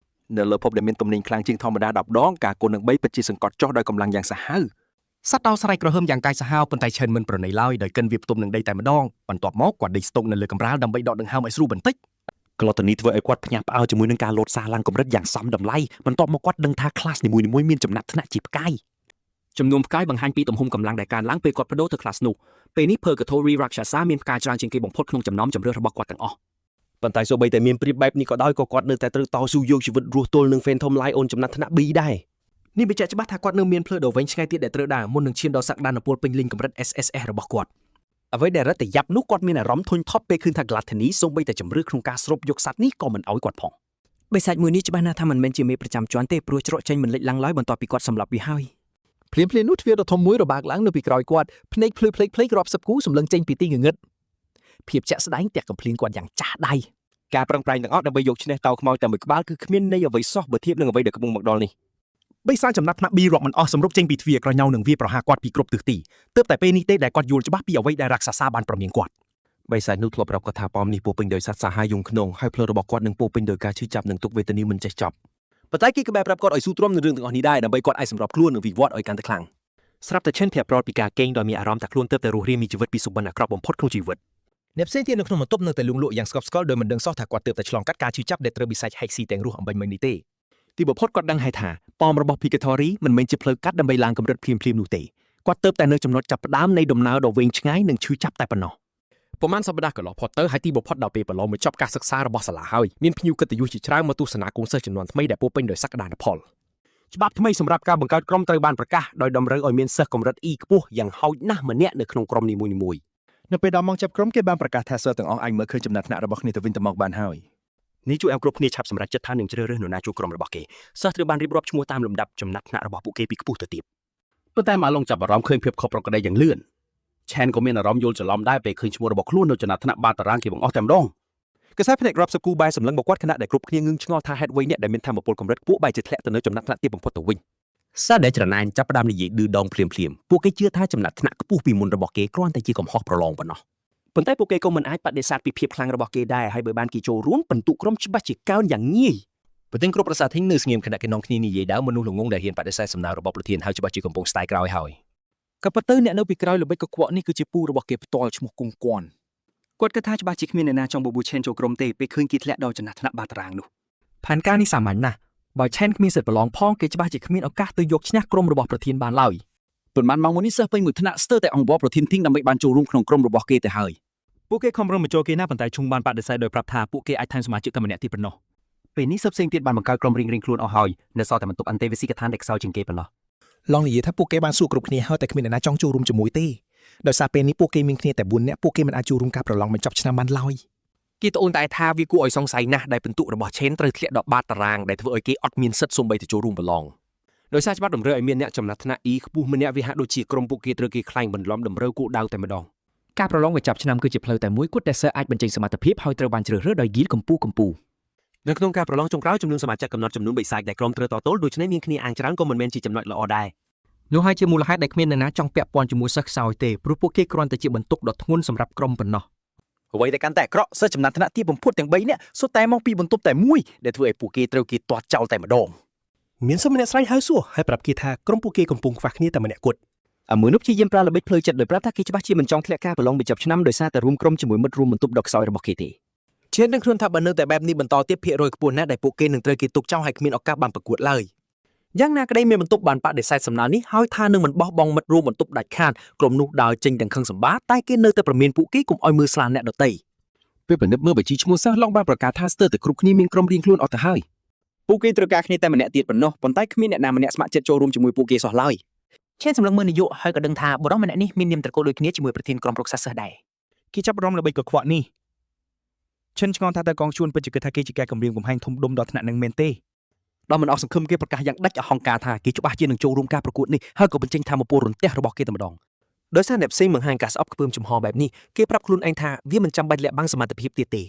នៅលើភពដែលមានទំនិញខ្លាំងជាងធម្មតា10ដងការគុណនឹង3ពិតជាសង្កត់ចុះដោយកម្លាំងយ៉ាងសាហាវសត្វតោស្រែកក្រហមយ៉ាងកាយសាហាវប៉ុន្តែឈិនមិនប្រណីឡើយដោយកិនវាផ្ទុំនឹងដីតែម្ដងបន្ទាប់មកគាត់ដេកស្តុកនៅលើកម្រាលដើម្បីដកដង្ហើមឲ្យស្រួលបន្តិចក្លតនីធ្វើឲ្យគាត់ភ្ញាក់ផ្អើលជាមួយនឹងការលោតសារឡើងកម្រិតយ៉ាងសមតម្លៃបន្ទាប់មកគាត់ដឹងថាក្លាសនីមួយៗមានចំណាត់ថ្នាក់ជាផ្កាយចំនួនផ្កាយបង្ហាញពីទំហំកម្លាំងដែលកើនឡើងពេលគាត់បដូរទៅក្លាសនោះពេលនេះ Purgatory Rakshasa មានផ្កាច្រើនជាងគេបំផុតក្នុងចំណោមជម្រើសរបស់គាត់ទាំងអស់ប៉ុន្តែសូម្បីតែមានព្រៀបបែបនេះក៏ដោយក៏គាត់នៅតែត្រូវតស៊ូយកជីវិតរស់ទល់នឹង Phantom Lion ចំណាត់ថ្នាក់ B ដែរនេះបញ្ជាក់ច្បាស់ថាគាត់នៅមានផ្លូវដ៏វែងឆ្ងាយទៀតដែលត្រូវដើរមុននឹងឈានដល់សក្តានុពលពេញលេញកម្រិត SSS របស់គាត់អ្វីដែលរត់តែយ៉ាប់នោះគាត់មានអារម្មណ៍ធុញថប់ពេលឃើញថា Gluttony សូម្បីតែជំរឿក្នុងការស្រូបយកសត្វនេះក៏មិនអោយគាត់ផងបិសាចមួយនេះច្បាស់ណាស់ថាមិនមែនជាមេប្រចាំជាន់ទេព្រោះច្រកចេញមិនលេចឡើងឡើយបន្ទាប់ពីគាត់សម្លាប់វាហើយភ្លាមនោះទ្វារដ៏ធំមួយរបើកឡើងនៅពីក្រោយគាត់ភ្នែកភ្លឺភ្លេចរាប់សិបគូសម្លឹងចេញពីទីងងឹតភាពចាក់ស្ដែងតាក់កំភ្លៀងគាត់យ៉ាងចាស់ដៃការប្រឹងប្រែងទាំងអស់ដើម្បីយកឈ្នះតោខ្មោចតែមួយក្បាលគឺគ្មានន័យអ្វីសោះបើធៀបនឹងអ្វីដែលកំពុងមកដល់នេះបិសាចចំណាត់ថ្នាក់ B រាប់មិនអស់សម្រុបចេញពីទ្វារក្រញ៉ៅនឹងវាប្រហារគាត់ពីគ្រប់ទិសទីទើបតែពេលនេះទេដែលគាត់យល់ច្បាស់ពីអ្វីដែលរាក្សសាបានប្រមានគាត់បិសាចនោះធ្លាប់ប្រាប់គាត់ថាប៉មនេះពោពេញដោយសត្វសាហាវយងក្នុងហើយផ្លូវរបស់គាត់នឹងពោពេញដោយការឈឺចាប់និងទុក្ខវេទនាមិនចេះចប់ប៉ុន្តែគេក៏បែរប្រាប់គាត់ឲ្យស៊ូទ្រាំនឹងរឿងទាំងអស់នេះដែរដើម្បីគាត់អាចសម្របខ្លួននិងវិវត្តឲ្យកាន់តែខ្លាំងស្រាប់តែឈិនភ័យប្រត់ពីការកេងដោយមានអារម្មណ៍ថាខ្លួនទើបតែរស់រានមានជីវិតពីសុបិនអាក្រក់បំផុតក្នុងជីវិតអ្នកផ្សេងទៀតនៅក្នុងបន្ទប់នៅតែលងលក់យ៉ាងស្កប់ស្កល់ដោយមិនដឹងសោះថាគាត់ទើបតែឆ្លងកាត់ការឈឺចាប់ដែលត្រូវបិសាចហែកស៊ីទាំងរស់អំបញ្ញមិញនេះទេទីបំផុតគាត់ដឹងហើយថាប៉មរបស់ Purgatory មិនមែនជាផ្លូវកាត់ដើម្បីឡើងកម្រិតភ្លាមនោះទេគាត់ទើបតែនៅចំណុចចាប់ផ្ដើមនៃដំណើរដ៏វែងឆ្ងាយនិងឈឺចាប់តែប៉ុណ្ណោះប្រហែលសប្តាហ៍កន្លងផុតទៅហើយទីបំផុតដល់ពេលប្រឡងបញ្ចប់ការសិក្សារបស់សាលាហើយមានភ្ញៀវកិត្តិយសជាច្រើនមកទស្សនាកូនសិស្សចំនួនថ្មីដែលពោពេញដោយសក្តានុពលច្បាប់ថ្មីសម្រាប់ការបង្កើតក្រុមត្រូវបានប្រកាសដោយតម្រូវឲ្យមានសិស្សកម្រិត E ខ្ពស់យ៉ាងហោចណាស់ម្នាក់នៅក្នុងក្រុមនីមួយៗនៅពេលដល់ម៉ោងចាប់ក្រុមគេបានប្រកាសថាសិស្សទាំងអស់អាចមើលឃើញចំណាត់ថ្នាក់របស់គ្នាទៅវិញទៅមកបានហើយនេះជួយឲ្យគ្រប់គ្នាឆាប់សម្រេចចិត្តថានឹងជ្រើសរើសនរណាចូលក្រុមរបស់គេសិស្សត្រូវបានរៀបរាប់ឈ្មោះតាមលំដាប់ចំណាត់ថ្នាក់របស់ពួកគេពីខ្ពស់ទៅទាបប៉ុន្តែម៉ាឡុងចាប់អារម្មណ៍ឃើញភាពខុសប្រក្រតីយ៉ាងលឿនឆែនក៏មានអារម្មណ៍យល់ច្រឡំដែរពេលឃើញឈ្មោះរបស់ខ្លួននៅចំណាត់ថ្នាក់បាតតារាងគេបង្អស់តែម្ដងកសែភ្នែករាប់សិបគូបែរសម្លឹងមកគាត់ខណៈដែលគ្រប់គ្នាងឿងឆ្ងល់ថាហេតុអ្វីអ្នកដែលមានធម៌ពលកម្រិតខ្ពស់បែរជាធ្លាក់ទៅនៅចំណាត់ថ្នាក់ទាបបំផុតទៅវិញសិស្សដែលច្រណែនចាប់ផ្ដើមនិយាយឌឺដងភ្លាមពួកគេជឿថាចំណាត់ថ្នាក់ខ្ពស់ពីមុនរបស់គេគ្រាន់តែជាកំហុសប្រឡងប៉ុណ្ណោះប៉ុន្តែពួកគេក៏មិនអាចបដិសេធពីភាពខ្លាំងរបស់គេដែរហើយបើបានគេចូលរួមពិន្ទុក្រុមច្បាស់ជាកើនយ៉ាងងាយប្រទេសគ្រប់ប្រសាទធីងនៅស្ងៀមខណៈគេនាំគ្នានិយាយដើមមនុស្សល្ងងដែលហ៊ានបដិសេធសំណើរបស់ប្រធានហើយច្បាស់ជាកំពុងស្ដាយក្រោយហើយក៏ប៉ុន្តែអ្នកនៅពីក្រោយល្បិចកខ្វក់នេះគឺជាពូរបស់គេផ្ទាល់ឈ្មោះគង់គន់គាត់គិតថាច្បាស់ជាគ្មានអ្នកណាចង់បបួលឆេនចូលក្រុមទេពេលឃើញគេធ្លាក់ដល់ចំណាត់ថ្នាក់បាតតារាងនោះផែនការនេះសាមញ្ញណាស់បើឆេនគ្មានសិទ្ធិប្រឡងផងគេច្បាស់ជាគ្មានឱកាសទៅយកឈ្នះក្រុមរបស់ប្រធានបានឡើយប៉ុន្មានម៉ោងមុននេះសិស្សពេញមួយថ្នាក់ស្ទើរតែអង្វរប្រធានធីងដើម្បីបានចូលរួមក្នុងក្រុមរបស់គេទៅហើយពួកគេខំប្រឹងបញ្ចូលគេណាប៉ុន្តែឈុងបានបដិសេធដោយប្រាប់ថាពួកគេអាចថែមសមាជិកតែម្នាក់ទៀតប៉ុណ្ណោះពេលនេះសិស្សផ្សេងទៀតបានបង្កើតក្រុមរៀងខ្លួនអស់ហើយនៅសល់តែបន្ទប់អន្តេវាស៊ីកថាដែលខ្សោយជាងគេប៉ុណ្ណោះឡងនិយាយថាពួកគេបានសួរគ្រប់គ្នាហើយតែគ្មានអ្នកណាចង់ចូលរួមជាមួយទេដោយសារពេលនេះពួកគេមានគ្នាតែ4នាក់ពួកគេមិនអាចចូលរួមការប្រឡងបញ្ចប់ឆ្នាំបានឡើយគេត្អូញតែថាវាគួរឲ្យសង្ស័យណាស់ដែលពិន្ទុរបស់ឆេនត្រូវធ្លាក់ដល់បាតតារាងដែលធ្វើឲ្យគេអត់មានសិទ្ធិសូម្បីតែចូលរួមប្រឡងដោយសារច្បាប់តម្រូវឲ្យមានអ្នកចំណាត់ថ្នាក់ E ខ្ពស់ម្នាក់វាហាក់ដូចជាក្រុមពួកគេត្រូវគេខ្លែងបន្លំតម្រូវគោលដៅតែម្ដងការប្រឡងបញ្ចប់ឆ្នាំគឺជាផ្លូវតែមួយគត់ដែលសិស្សអាចបញ្ចេញសមត្ថភាពហើយត្រូវបានជ្រើសរើសដោយហ្គីលកម្ពុជានៅក្នុងការប្រឡងចុងក្រោយចំនួនសមាជិកកំណត់ចំនួនបិសាចដែលក្រុមត្រូវតទល់ដូច្នេះមានគ្នាអាងច្រើនក៏មិនមែនជាចំណុចល្អដែរ នោះហើយជាមូលហេតុដែលគ្មាននរណាចង់ពាក់ព័ន្ធជាមួយសិស្សខ្សោយទេព្រោះពួកគេគ្រាន់តែជាបន្ទុកដ៏ធ្ងន់សម្រាប់ក្រុមប៉ុណ្ណោះ អ្វីដែលកាន់តែអាក្រក់សិស្សចំណាត់ថ្នាក់ទាបបំផុតទាំង3នាក់សុទ្ធតែមកពីបន្ទប់តែមួយដែលធ្វើឲ្យពួកគេត្រូវគេទាត់ចោលតែម្ដងមានសិស្សម្នាក់ស្រីហៅសួរហើយប្រាប់គេថាក្រុមពួកគេកំពុងខ្វះគ្នាតែម្នាក់គត់ មួយនោះព្យាយាមប្រើល្បិចផ្លូវចិត្តដោយប្រាប់ថាគេច្បាស់ជាមិនចង់ធ្លាក់ការប្រឡងបញ្ចប់ឆ្នាំដោយសារតែរួមក្រុមជាមួយមិត្តរួមបន្ទប់ដ៏ខ្សោយរបស់គេទេ ឈេននឹងខ្លួនថាបើនៅតែបែបនេះបន្តទៀតភាគរយខ្ពស់ណាស់ដែលពួកគេនឹងត្រូវគេទុកចោលហើយគ្មានឱកាសបានប្រកួតឡើយយ៉ាងណាក្តីមានបន្ទប់បានបដិសេធសំណើនេះហើយថានឹងមិនបោះបង់មិត្តរួមបន្ទប់ដាច់ខាតក្រុមនោះដើរចេញទាំងខឹងសម្បាតែគេនៅតែប្រមានពួកគេកុំឲ្យមើលស្លាអ្នកដទៃ ពេលពិនិត្យមើលបញ្ជីឈ្មោះសិស្សឡងបានប្រកាសថាស្ទើរតែគ្រប់គ្នាមានក្រុមរៀងខ្លួនអស់ទៅហើយ ពួកគេត្រូវការគ្នាតែម្នាក់ទៀតប៉ុណ្ណោះប៉ុន្តែគ្មានអ្នកណាម្នាក់ស្ម័គ្រចិត្តចូលរួមជាមួយពួកគេសោះឡើយ ឈេនសម្លឹងមើលនាយកហើយក៏ដឹងថាបុរសម្នាក់នេះមាននាមត្រកូលដូចគ្នាជាមួយប្រធានក្រុមប្រឹក្សាសិស្សដែរ គេចាប់អារម្មណ៍ល្បីកខ្វក់នេះឈិនឆ្ងល់ថាតើកងជួនពិតជាគិតថាគេជាការគម្រាមកំហែងធំដុំដល់ថ្នាក់នឹងមែនទេ ដល់មិនអស់សង្ឃឹមគេប្រកាសយ៉ាងដាច់អហង្ការថាគេច្បាស់ជានឹងចូលរួមការប្រកួតនេះហើយក៏បញ្ចេញថាមពលរន្ទះរបស់គេតែម្ដង ដោយសារអ្នកផ្សេងបង្ហាញការស្អប់ខ្ពើមចំហបែបនេះគេប្រាប់ខ្លួនឯងថាវាមិនចាំបាច់លាក់បាំងសមត្ថភាពទៀតទេ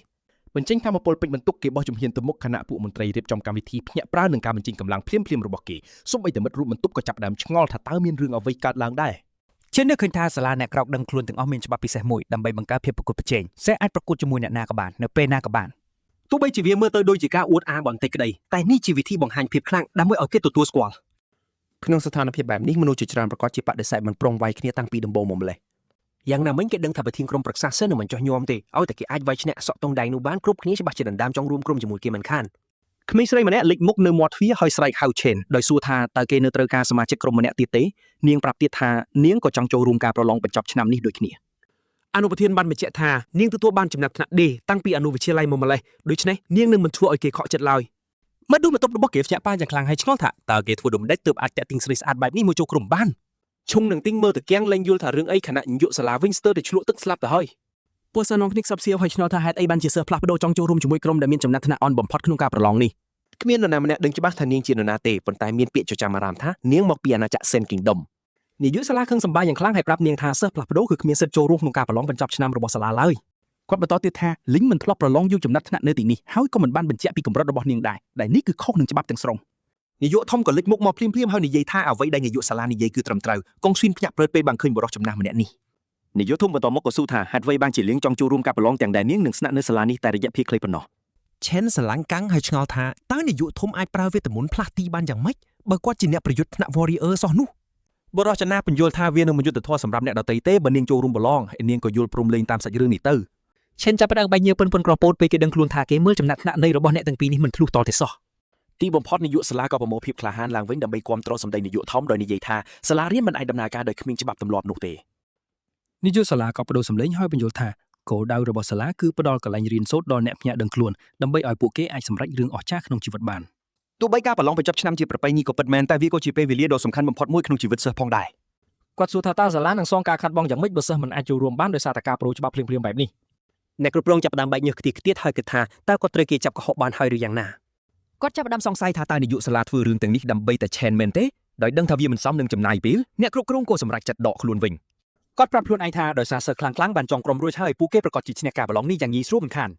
បញ្ចេញថាមពលពេញបន្ទុកគេបោះជំហានទៅមុខគណៈពួកមន្ត្រីរៀបចំកម្មវិធីភ្ញាក់ប្រើនឹងការបញ្ចេញកម្លាំងភ្លាមៗរបស់គេសូម្បីតែមិត្តរួមបន្ទប់ក៏ចាប់ផ្ដើមឆ្ងល់ថាតើមានរឿងអ្វីកើតឡើងដែរ ឈេននឹកឃើញថាសាលាអ្នកក្រោកដឹងខ្លួនទាំងអស់មានច្បាប់ពិសេសមួយដើម្បីបង្កើតភាពប្រកួតប្រជែងសិស្សអាចប្រកួតជាមួយអ្នកណាក៏បាននៅពេលណាក៏បានទោះបីជាវាមើលទៅដូចជាការអួតអាងបន្តិចក្តីតែនេះជាវិធីបង្ហាញភាពខ្លាំងដើម្បីឲ្យគេទទួលស្គាល់ ក្នុងស្ថានភាពបែបនេះមនុស្សជាច្រើនប្រកាសជាបដិសេធមិនប្រុងវាយគ្នាតាំងពីដំបូងមកម្លេះ យ៉ាងណាមិញគេដឹងថាប្រធានក្រុមប្រឹក្សាសិស្សនឹងមិនចោះញោមទេឲ្យតែគេអាចវាយឈ្នះសក់តុងដៃនោះបានគ្រប់គ្នាច្បាស់ជាដណ្ដើមចង់រួមក្រុមជាមួយគេមិនខាន ក្មេងស្រីម្នាក់លេចមុខនៅមាត់ទ្វារហើយស្រែកហៅឈេនដោយសួរថាតើគេនៅត្រូវការសមាជិកក្រុមម្នាក់ទៀតទេនាងប្រាប់ទៀតថានាងក៏ចង់ចូលរួមការប្រឡងបញ្ចប់ឆ្នាំនេះដូចគ្នា អនុប្រធានបានបញ្ជាក់ថានាងទទួលបានចំណាត់ថ្នាក់ D តាំងពីអនុវិទ្យាល័យមកម្លេះដូច្នេះនាងនឹងមិនធ្វើឲ្យគេខកចិត្តឡើយមិត្តរួមបន្ទប់របស់គេភ្ញាក់ផ្អើលយ៉ាងខ្លាំងហើយឆ្ងល់ថាតើគេធ្វើដូចម្ដេចទើបអាចតាក់ទាញស្រីស្អាតបែបនេះមកចូលក្រុមបានឈុងនឹងទីងមើលទៅគៀងលែងយល់ថារឿងអីខណៈនាយកសាលាវិញស្ទើរតែឆ្លក់ទឹកស្លាប់ទៅហើយពួកសិស្សនាំគ្នាខ្សឹបសៀវហើយឆ្ងល់ថាហេតុអីបានជាសិស្សផ្លាស់ប្ដូរចង់ចូលរួមជាមួយក្រុមដែលមានចំណាត់ថ្នាក់អន់បំផុតក្នុងការប្រឡងនេះ គ្មាននរណាម្នាក់ដឹងច្បាស់ថានាងជានរណាទេប៉ុន្តែមានពាក្យចចាមអារ៉ាមថានាងមកពីអាណាចក្រ Sen Kingdom នាយកសាលាខឹងសម្បាយ៉ាងខ្លាំងហើយប្រាប់នាងថាសិស្សផ្លាស់ប្ដូរគឺគ្មានសិទ្ធិចូលរួមក្នុងការប្រឡងបញ្ចប់ឆ្នាំរបស់សាលាឡើយគាត់បន្តទៀតថាលីងមិនធ្លាប់ប្រឡងយកចំណាត់ថ្នាក់នៅទីនេះហើយក៏មិនបានបញ្ជាក់ពីកម្រិតរបស់នាងដែរដែលនេះគឺខុសនឹងច្បាប់ទាំងស្រុង នាយកធំក៏លេចមុខមកភ្លាមៗហើយនិយាយថាអ្វីដែលនាយកសាលានិយាយគឺត្រឹមត្រូវកងស៊ុយភ្ញាក់ព្រឺតពេលបានឃើញបុរសចំណាស់ម្នាក់នេះនាយកធំបន្តមកក៏សួរថាហេតុអ្វីបានជាលៀងចង់ចូលរួមការប្រឡងទាំងដែលនាងនឹងស្នាក់នៅសាលានេះតែរយៈពេលខ្លីប៉ុណ្ណោះ ឈេនស្រឡាញ់កាំងហើយឆ្ងល់ថាតើនាយកធំអាចប្រើវេទមន្តផ្លាស់ទីបានយ៉ាងម៉េចបើគាត់ជាអ្នកប្រយុទ្ធថ្នាក់ Warrior សោះនោះ បុរសចំណាស់បញ្យល់ថាវានឹងមិនយុត្តិធម៌សម្រាប់អ្នកដទៃទេបើនាងចូលរួមប្រឡងហើយនាងក៏យល់ព្រមលេងតាមសាច់រឿងនេះទៅ ឈិនចាប់ផ្ដើមបែកញើសប៉ុនក្រពោតពេលគេដឹងខ្លួនថាគេមើលចំណាត់ថ្នាក់នៃរបស់អ្នកទាំងពីរនេះមិនធ្លុះតទេសោះ ទីបំផុតនាយកសាលាក៏ប្រមូលភាពក្លាហានឡើងវិញដើម្បីគាំទ្រសម្ដីនាយកធំដោយនិយាយថាសាលារៀនមិនអាចដំណើរការដោយគ្មានច្បាប់ទម្លាប់នោះទេ នាយកសាលាក៏បដូរសម្លេងហើយបញ្យល់ថាគោលដៅរបស់សាលាគឺផ្ដល់កន្លែងរៀនសូត្រដល់អ្នកភ្នាក់ដឹងខ្លួនដើម្បីឲ្យពួកគេអាចសម្រេចរឿងអស្ចារ្យក្នុងជីវិតបាន ទោះបីការប្រឡងបញ្ចប់ឆ្នាំជាប្រពៃណីក៏ពិតមែនតែវាក៏ជាពេលវេលាដ៏សំខាន់បំផុតមួយក្នុងជីវិតសិស្សផងដែរ គាត់សួរថាតើសាលានឹងសងការខាត់បងយ៉ាងម៉េចបើសិស្សមិនអាចចូលរួមបានដោយសារតែការប្រូច្បាប់ភ្លាមៗបែបនេះអ្នកគ្រប់គ្រងចាប់ផ្ដើមបែកញើសខ្ទាស់ហើយគិតថាតើគាត់ត្រូវគេចាប់កុហកបានហើយឬយ៉ាងណាគាត់ចាប់ផ្ដើមសង្ស័យថាតើនាយកសាលាធ្វើរឿងទាំងនេះដើម្បីតែឆេនមែនទេដោយដឹងថាវាមិនសមនឹងចំណាយពេលអ្នកគ្រប់គ្រងក៏សម្រេចចិត្តដកខ្លួនវិញគាត់ប្រាប់ខ្លួនឯងថាដោយសារសិស្សខ្លាំងៗបានចងក្រុមរួចហើយពួកគេប្រកាសជាឈ្នះការប្រឡងនេះយ៉ាងងាយស្រួលមិនខាន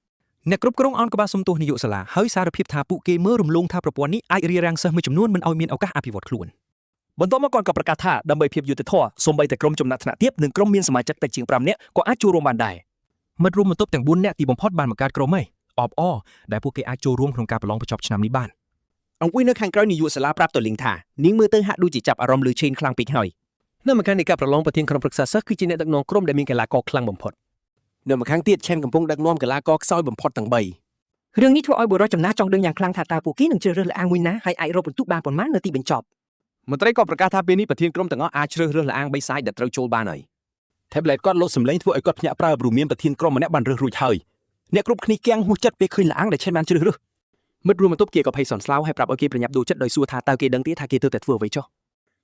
អ្នកគ្រប់គ្រងអនក្បាលសុំទោសនាយកសាលាហើយសារភាពថាពួកគេមើលរំលងថាប្រព័ន្ធនេះអាចរារាំងសិស្សមួយចំនួនមិនឲ្យមានឱកាសអភិវឌ្ឍខ្លួនបន្ទាប់មកគាត់ក៏ប្រកាសថាដើម្បីភាពយុត្តិធម៌សូម្បីតែក្រុមចំណាត់ថ្នាក់ទាបនិងក្រុមមានសមាជិកតិចជាង5នាក់ក៏អាចចូលរួមបានដែរមិត្តរួមបន្ទប់ទាំង4នាក់ទីបំផុតបានបង្កើតក្រុមឯអបអរដែលពួកគេអាចចូលរួមក្នុងការប្រឡងបញ្ចប់ឆ្នាំនេះបានអង្គុយនៅខាងក្រោយនាយកសាលាប្រាប់ទៅលីងថានាងមើលទៅហាក់ដូចជាចាប់អារម្មណ៍លើឆេនខ្លាំងពេកហើយនៅម្ខាងនៃការប្រឡងប្រធានក្រុមប្រឹក្សាសិស្សគឺជាអ្នកដឹកនាំក្រុមដែលមានកីឡាករខ្លាំងបំផុតនៅម្ខាងទៀតឆេនកំពុងដឹកនាំកីឡាករខ្សោយបំផុតទាំង3រឿងនេះធ្វើឲ្យបុរសចំណាស់ចង់ដឹងយ៉ាងខ្លាំងថាតើពួកគេនឹងជ្រើសរើសលអាងមួយណាហើយអាចរកពិន្ទុបានប៉ុន្មាននៅទីបញ្ចប់មន្ត្រីក៏ប្រកាសថាពេលនេះប្រធានក្រុមទាំងអស់អាចជ្រើសរើសលអាង3សាយដែលត្រូវចូលបានហើយ Tablet គាត់លោតសម្លេងធ្វើឲ្យគាត់ភ្ញាក់ប្រើព្រោះមានប្រធានក្រុមម្នាក់បានរើសរួចហើយអ្នកគ្រប់គ្នាគៀងហួសចិត្តពេលឃើញលអាងដែលឆេនបានជ្រើសរើសមិត្តរួមបន្ទប់គេក៏ភ័យសន្ស្លាវហើយប្រាប់ឲ្យគេប្រញាប់ដូរចិត្តដោយសួរថាតើគេដឹងទេថាគេទើបតែធ្វើអ្វីចុះ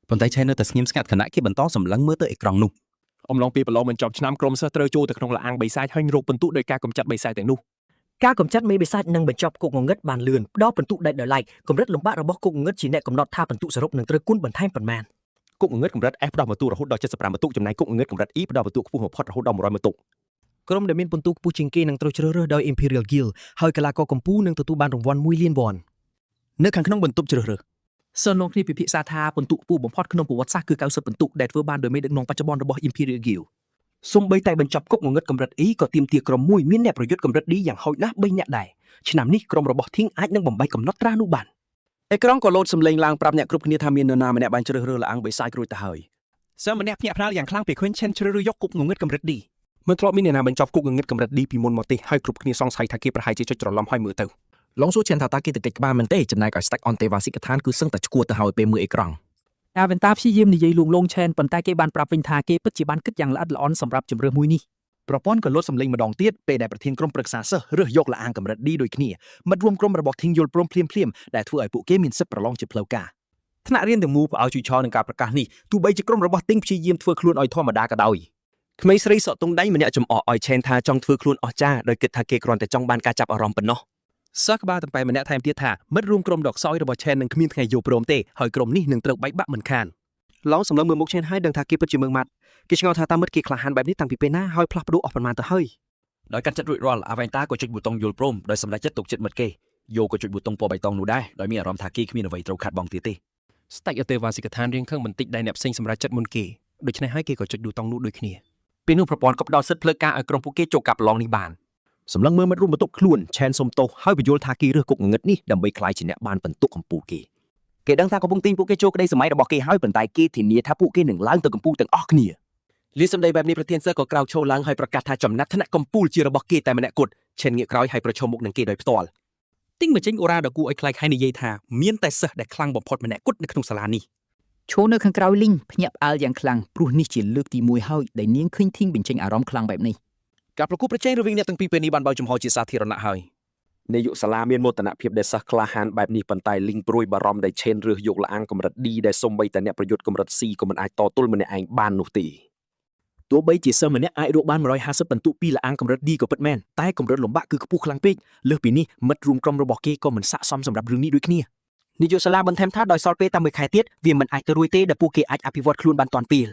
ប៉ុន្តែឆេននៅតែស្ងៀមស្ងាត់ខណៈគេបន្តសម្លឹងមើលទៅអេក្រង់នោះ អំឡុងពេលប្រឡងបញ្ចប់ឆ្នាំក្រុមសិស្សត្រូវចូលទៅក្នុងលអាង3សាយហើយរកពិន្ទុដោយការកម្ចាត់3សាយទាំងនោះ ការកម្ចាត់មេបិសាចនឹងបញ្ចប់គុកងងឹតបានលឿនផ្ដល់ពិន្ទុដាច់ដោយឡែកកម្រិតលំបាករបស់គុកងងឹតជាអ្នកកំណត់ថាពិន្ទុសរុបនឹងត្រូវគុណបន្ថែមប៉ុន្មាន គុកងងឹតកម្រិត F ផ្ដល់ពិន្ទុរហូតដល់75ពិន្ទុចំណែកគុកងងឹតកម្រិត E ផ្ដល់ពិន្ទុខ្ពស់បំផុតរហូតដល់100ពិន្ទុក្រុមដែលមានពិន្ទុខ្ពស់ជាងគេនឹងត្រូវជ្រើសរើសដោយ Imperial Guild ហើយកីឡាករកម្ពុជានឹងទទួលបានរង្វាន់1លានវ៉ននៅខាងក្នុងបន្ទប់ជ្រើសរើស សិស្សលោកនេះពិភាក្សាថាពិន្ទុខ្ពស់បំផុតក្នុងប្រវត្តិសាស្ត្រគឺ90ពិន្ទុដែលធ្វើបានដោយមេដឹកនាំបច្ចុប្បន្នរបស់ Imperial Guild សូម្បីតែបញ្ចប់គុកងងឹតកម្រិត E ក៏ទាមទារក្រុមមួយមានអ្នកប្រយុទ្ធកម្រិត D យ៉ាងហោចណាស់3នាក់ដែរឆ្នាំនេះក្រុមរបស់ Thing អាចនឹងបំបីកំណត់ត្រានោះបានអេក្រង់ក៏លោតសម្លេងឡើងប្រាប់អ្នកគ្រប់គ្នាថាមាននរណាម្នាក់បានជ្រើសរើសលាអង្គបិសាចរួចទៅហើយសិស្សម្នាក់ភ្ញាក់ផ្អើលយ៉ាងខ្លាំងពេលឃើញ Chen ជ្រើសរើសយកគុកងងឹតកម្រិត D មិនធ្លាប់មានអ្នកណាបញ្ចប់គុកងងឹតកម្រិត D ពីមុនមកទេហើយគ្រប់គ្នាសង្ស័យថាគេប្រហែលជាចុចច្រឡំហើយមើលទៅឡងសួរ Chen ថាតើគេទៅកិច្ចក្បាលមែនទេចំណែកឲ្យ Stack on ទេវ៉ាសិកឋានគឺសឹងតែឈួតទៅហើយពេលមើលអេក្រង់អាវ៉ែនតាព្យាយាមនិយាយលួងលោម Chen ប៉ុន្តែគេបានប្រាប់វិញថាគេពិតជាបានគិតយ៉ាងល្អិតល្អន់សម្រាប់ជំរើសមួយនេះប្រព័ន្ធក៏លត់សម្លេងម្ដងទៀតពេលដែលប្រធានក្រុមប្រឹក្សាសិស្សរើសយកលាអង្គកម្រិត D ដូចគ្នាមិត្តរួមក្រុមរបស់ Thing យល់ព្រមភ្លាមដែលធ្វើឲ្យពួកគេមានសិទ្ធិប្រឡងជាផ្លូវការថ្នាក់រៀនទាំងមូលផ្អើលជួយឆោនឹងការប្រកាសនេះទោះបីជាក្រុមរបស់ Thing ព្យាយាមធ្វើខ្លួនឲ្យធម្មតាក៏ដោយក្មេងស្រីសក់ទង់ដៃម្នាក់ចំអកឲ្យ Chen ថាចង់ធ្វើខ្លួនអស្ចារ្យដោយគិតថាគេគ្រាន់តែចង់បានការចាប់អារម្មណ៍ប៉ុណ្ណោះសិស្សក្បាលតំបែម្នាក់ថែមទៀតថាមិត្តរួមក្រុមដកសោយរបស់ Chen នឹងគ្មានថ្ងៃយល់ព្រមទេហើយក្រុមនេះនឹងត្រូវបែកបាក់មិនខានឡងសម្លឹងមើលមុខ Chen ហើយដឹងថាគេពិតជាមើងម៉ាត់គេឆ្ងល់ថាតើមិត្តគេក្លាហានបែបនេះតាំងពីពេលណាហើយផ្លាស់ប្ដូរអស់ប៉ុន្មានទៅហើយដោយកាត់ចិត្តរួចរាល់អាវ៉ែនតាក៏ចុចប៊ូតុងយល់ព្រមដោយសម្រេចចិត្តទុកចិត្តមិត្តគេយោក៏ចុចប៊ូតុងពណ៌បៃតងនោះដែរដោយមានអារម្មណ៍ថាគេគ្មានអ្វីត្រូវខាត់បងទៀតទេស្តេចអទេវ៉ាសិកឋានរៀងខឹងបន្តិចដែលអ្នកផ្សេងសម្រេចចិត្តមុនគេដូច្នេះហើយគេក៏ចុចប៊ូតុងនោះដូចគ្នាពេលនោះប្រព័ន្ធក៏ផ្ដល់សិទ្ធិផ្លូវការឲ្យក្រុមពួកគេចូលកាប់ប្រឡងនេះបានសម្លឹងមើលមិត្តរួមបន្ទប់ខ្លួន Chen សុំទោសហើយបញ្យល់ថាគេរើសគុកងងឹតនេះដើម្បីក្លាយជាអ្នកបានបន្ទុកកម្ពុជាគេដឹងថាកំពុងទិញពួកគេចូលក្តីសម័យរបស់គេហើយប៉ុន្តែគេធានាថាពួកគេនឹងឡើងទៅកម្ពុជាទាំងអស់គ្នាលាសម្ដីបែបនេះប្រធានសិស្សក៏ក្រោកឈរឡើងហើយប្រកាសថាចំណាត់ថ្នាក់កម្ពុជាជារបស់គេតែម្នាក់គត់ Chen ងាកក្រោយហើយប្រឈមមុខនឹងគេដោយផ្ទាល់ទិញមកចេញអូរ៉ាដ៏គួរឲ្យខ្លាចហើយនិយាយថាមានតែសិស្សដែលខ្លាំងបំផុតម្នាក់គត់នៅក្នុងសាលានេះឈរនៅខាងក្រោយលីងភ្ញាក់ផ្អើលយ៉ាងខ្លាំងព្រោះនេះជាលើកទី1ហើយដែលនាងឃើញធីងបញ្ចេញអារម្មណ៍ខ្លាំងបែបនេះការប្រគល់ប្រជែងរវាងអ្នកទាំងពីរពេលនេះបានបើកចំហជាសាធារណៈហើយនាយកសាលាមានមោទនភាពដែលសិស្សក្លាហានបែបនេះប៉ុន្តែលីងព្រួយបារម្ភដែល Chen រើសយកលាអង្គកម្រិត D ដែលសូម្បីតែអ្នកប្រយុទ្ធកម្រិត C ក៏មិនអាចតទល់ម្នាក់ឯងបាននោះទេទោះបីជាសិស្សម្នាក់អាចរកបាន150ពិន្ទុពីលាអង្គកម្រិត D ក៏ពិតមែនតែកម្រិតលំបាកគឺខ្ពស់ខ្លាំងពេកលើសពីនេះមិត្តរួមក្រុមរបស់គេក៏មិនស័ក្តិសមសម្រាប់រឿងនេះដូចគ្នានាយកសាលាបន្ថែមថាដោយសល់ពេលតែមួយខែទៀតវាមិនអាចទៅរួចទេដែលពួកគេអាចអភិវឌ្ឍខ្លួនបានទាន់ពេល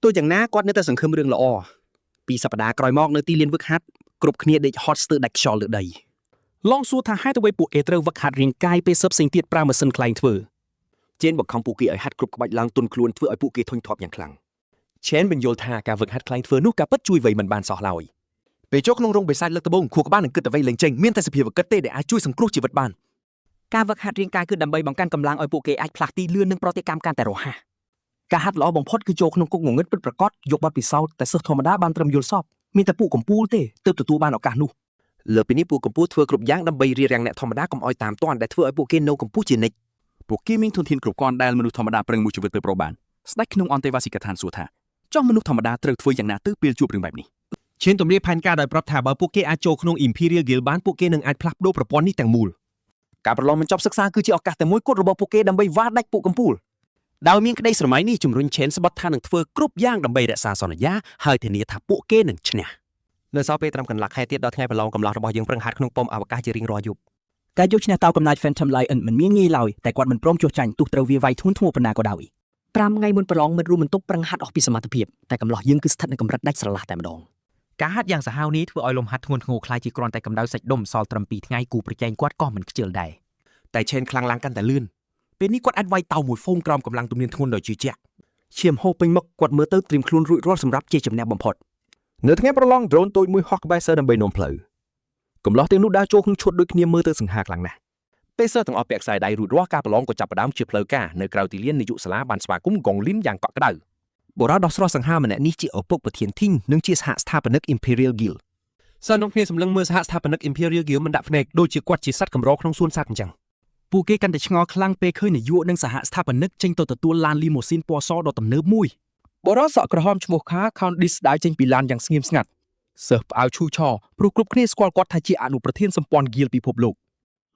ទោះយ៉ាងណាគាត់នៅតែសង្ឃឹមរឿងល្អពីសប្តាហ៍ក្រោយមកនៅទីលានវឹកហាត់គ្រប់គ្នាដេកហត់ស្ទើរដាច់ខ្យល់លើដីឡងសួរថាហេតុអ្វីពួកគេត្រូវវឹកហាត់រាងកាយពេលសិស្សផ្សេងទៀតប្រើម៉ាស៊ីនខ្លែងធ្វើជេនបង្ខំពួកគេឲ្យហាត់គ្រប់ក្បាច់ឡើងទន់ខ្លួនធ្វើឲ្យពួកគេធុញធាប់យ៉ាងខ្លាំងឈេនបញ្យល់ថាការវឹកហាត់ខ្លែងធ្វើនោះការពិតជួយវៃមិនបានសោះឡើយពេលចូលក្នុងរោងបិសាចលើកដំបូងខួរក្បាលនឹងគិតតែវៃលេងចេញមានតែសភាពកិតទេដែលអាចជួយសង្គ្រោះជីវិតបានការវឹកហាត់រាងកាយគឺដើម្បីបង្កើនកម្លាំងឲ្យពួកគេអាចផ្លាស់ទីលឿននិងប្រតិកម្មកាន់តែរហ័សការហាត់ល្អបំផុតគឺចូលក្នុងគុកងងឹតពិតប្រាកដយកបទពិសោធន៍តែសិស្សធម្មតាបានត្រឹមយល់សពមានតែពួកកំពូលទេទើបទទួលបានឱកាសនោះលើពីនេះពួកកំពូលធ្វើគ្រប់យ៉ាងដើម្បីរៀបរៀងអ្នកធម្មតាកុំឲ្យតាមទាន់ដែលធ្វើឲ្យពួកគេនៅកំពូលជានិច្ចពួកគេមានធនធានគ្រប់គ្រាន់ដែលមនុស្សធម្មតាប្រឹងមួយជីវិតទៅប្របានស្ដេចក្នុងអន្តេវាសិកដ្ឋានសួរថាចង់មនុស្សធម្មតាត្រូវធ្វើយ៉ាងណាទៅពេលជួបរឿងបែបនេះឈានទម្រាបផែនការដោយប្រាប់ថាបើពួកគេអាចចូលក្នុង Imperial Guild បានពួកគេនឹងអាចផ្លាស់ប្ដូរប្រព័ន្ធនេះទាំងមូលការប្រឡងបញ្ចប់សិក្សាគឺជាឱកាសតែមួយគត់របស់ពួកគេដើម្បីវាស់ដាច់ពួកកំពូលដោយមានក្តីស្រមៃនេះជំរុញ Chen ស្បត់ថានឹងធ្វើគ្រប់យ៉ាងដើម្បីរក្សាសន្យាហើយធានាថាពួកគេនឹងឈ្នះនៅសល់ពេលត្រឹមកន្លះខែទៀតដល់ថ្ងៃប្រឡងកំឡោះរបស់យើងប្រឹងហាត់ក្នុងប៉ុមអវកាសជារៀងរាល់យប់ការយកឈ្នះតោកំណាច Phantom Lion មិនមានងាយឡើយតែគាត់មិនព្រមចុះចាញ់ទោះត្រូវវាវាយធ្ងន់ធ្ងរប៉ុណ្ណាក៏ដោយ5ថ្ងៃមុនប្រឡងមិត្តរួមបន្ទប់ប្រឹងហាត់អស់ពីសមត្ថភាពតែកំឡោះយើងគឺស្ថិតនៅកម្រិតដាច់ស្រឡះតែម្ដងការហាត់យ៉ាងសាហាវនេះធ្វើឲ្យលំហាត់ធ្ងន់ធ្ងរខ្លាចជាគ្រាន់តែកម្ដៅសាច់ដុំសល់ត្រឹម2ថ្ងៃគូប្រជែងគាត់ក៏មិនខ្ជិលដែរតែ Chen ខ្លាំងឡើងកាន់តែលឿនពេលនេះគាត់អាចវាយតោមួយហ្វូងក្រោមកម្លាំងទំនាញធ្ងន់ដ៏ជឿជាក់ឈាមហូរពេញមុខគាត់មើលទៅត្រៀមខ្លួនរួចរាល់សម្រាប់ជាជំនះបំផុតនៅថ្ងៃប្រឡង drone តូចមួយហោះក្បែរសិស្សដើម្បីនាំផ្លូវកំឡោះទាំងនោះដើរចូលក្នុងឈុតដូចគ្នាមើលទៅសង្ហាខ្លាំងណាស់ពេលសិស្សទាំងអស់ពាក់ខ្សែដៃរួចរាល់ការប្រឡងក៏ចាប់ផ្ដើមជាផ្លូវការនៅក្រៅទីលាននាយកសាលាបានស្វាគមន៍កងលីនយ៉ាងកក់ក្ដៅបុរសដោះស្រស់សង្ហាម្នាក់នេះជាឪពុកប្រធានធីងនិងជាសហស្ថាបនិក Imperial Guild សិស្សនាំគ្នាសម្លឹងមើលសហស្ថាបនិក Imperial Guild មិនដាក់ភ្នែកដូចជាគាត់ជាសត្វកម្រក្នុងសួនសត្វអញ្ចឹងពួកគេកាន់តែឆ្ងល់ខ្លាំងពេលឃើញនាយកនិងសហស្ថាបនិកចេញទៅទទួលឡានលីម៉ូស៊ីនពណ៌សដ៏ទំនើបមួយបុរសសក់ក្រហមឈ្មោះខា Countess ដើរចេញពីឡានយ៉ាងស្ងៀមស្ងាត់សិស្សផ្អើលឈូឆរព្រោះគ្រប់គ្នាស្គាល់គាត់ថាជាអនុប្រធានសម្ព័ន្ធ Guild ពិភពលោ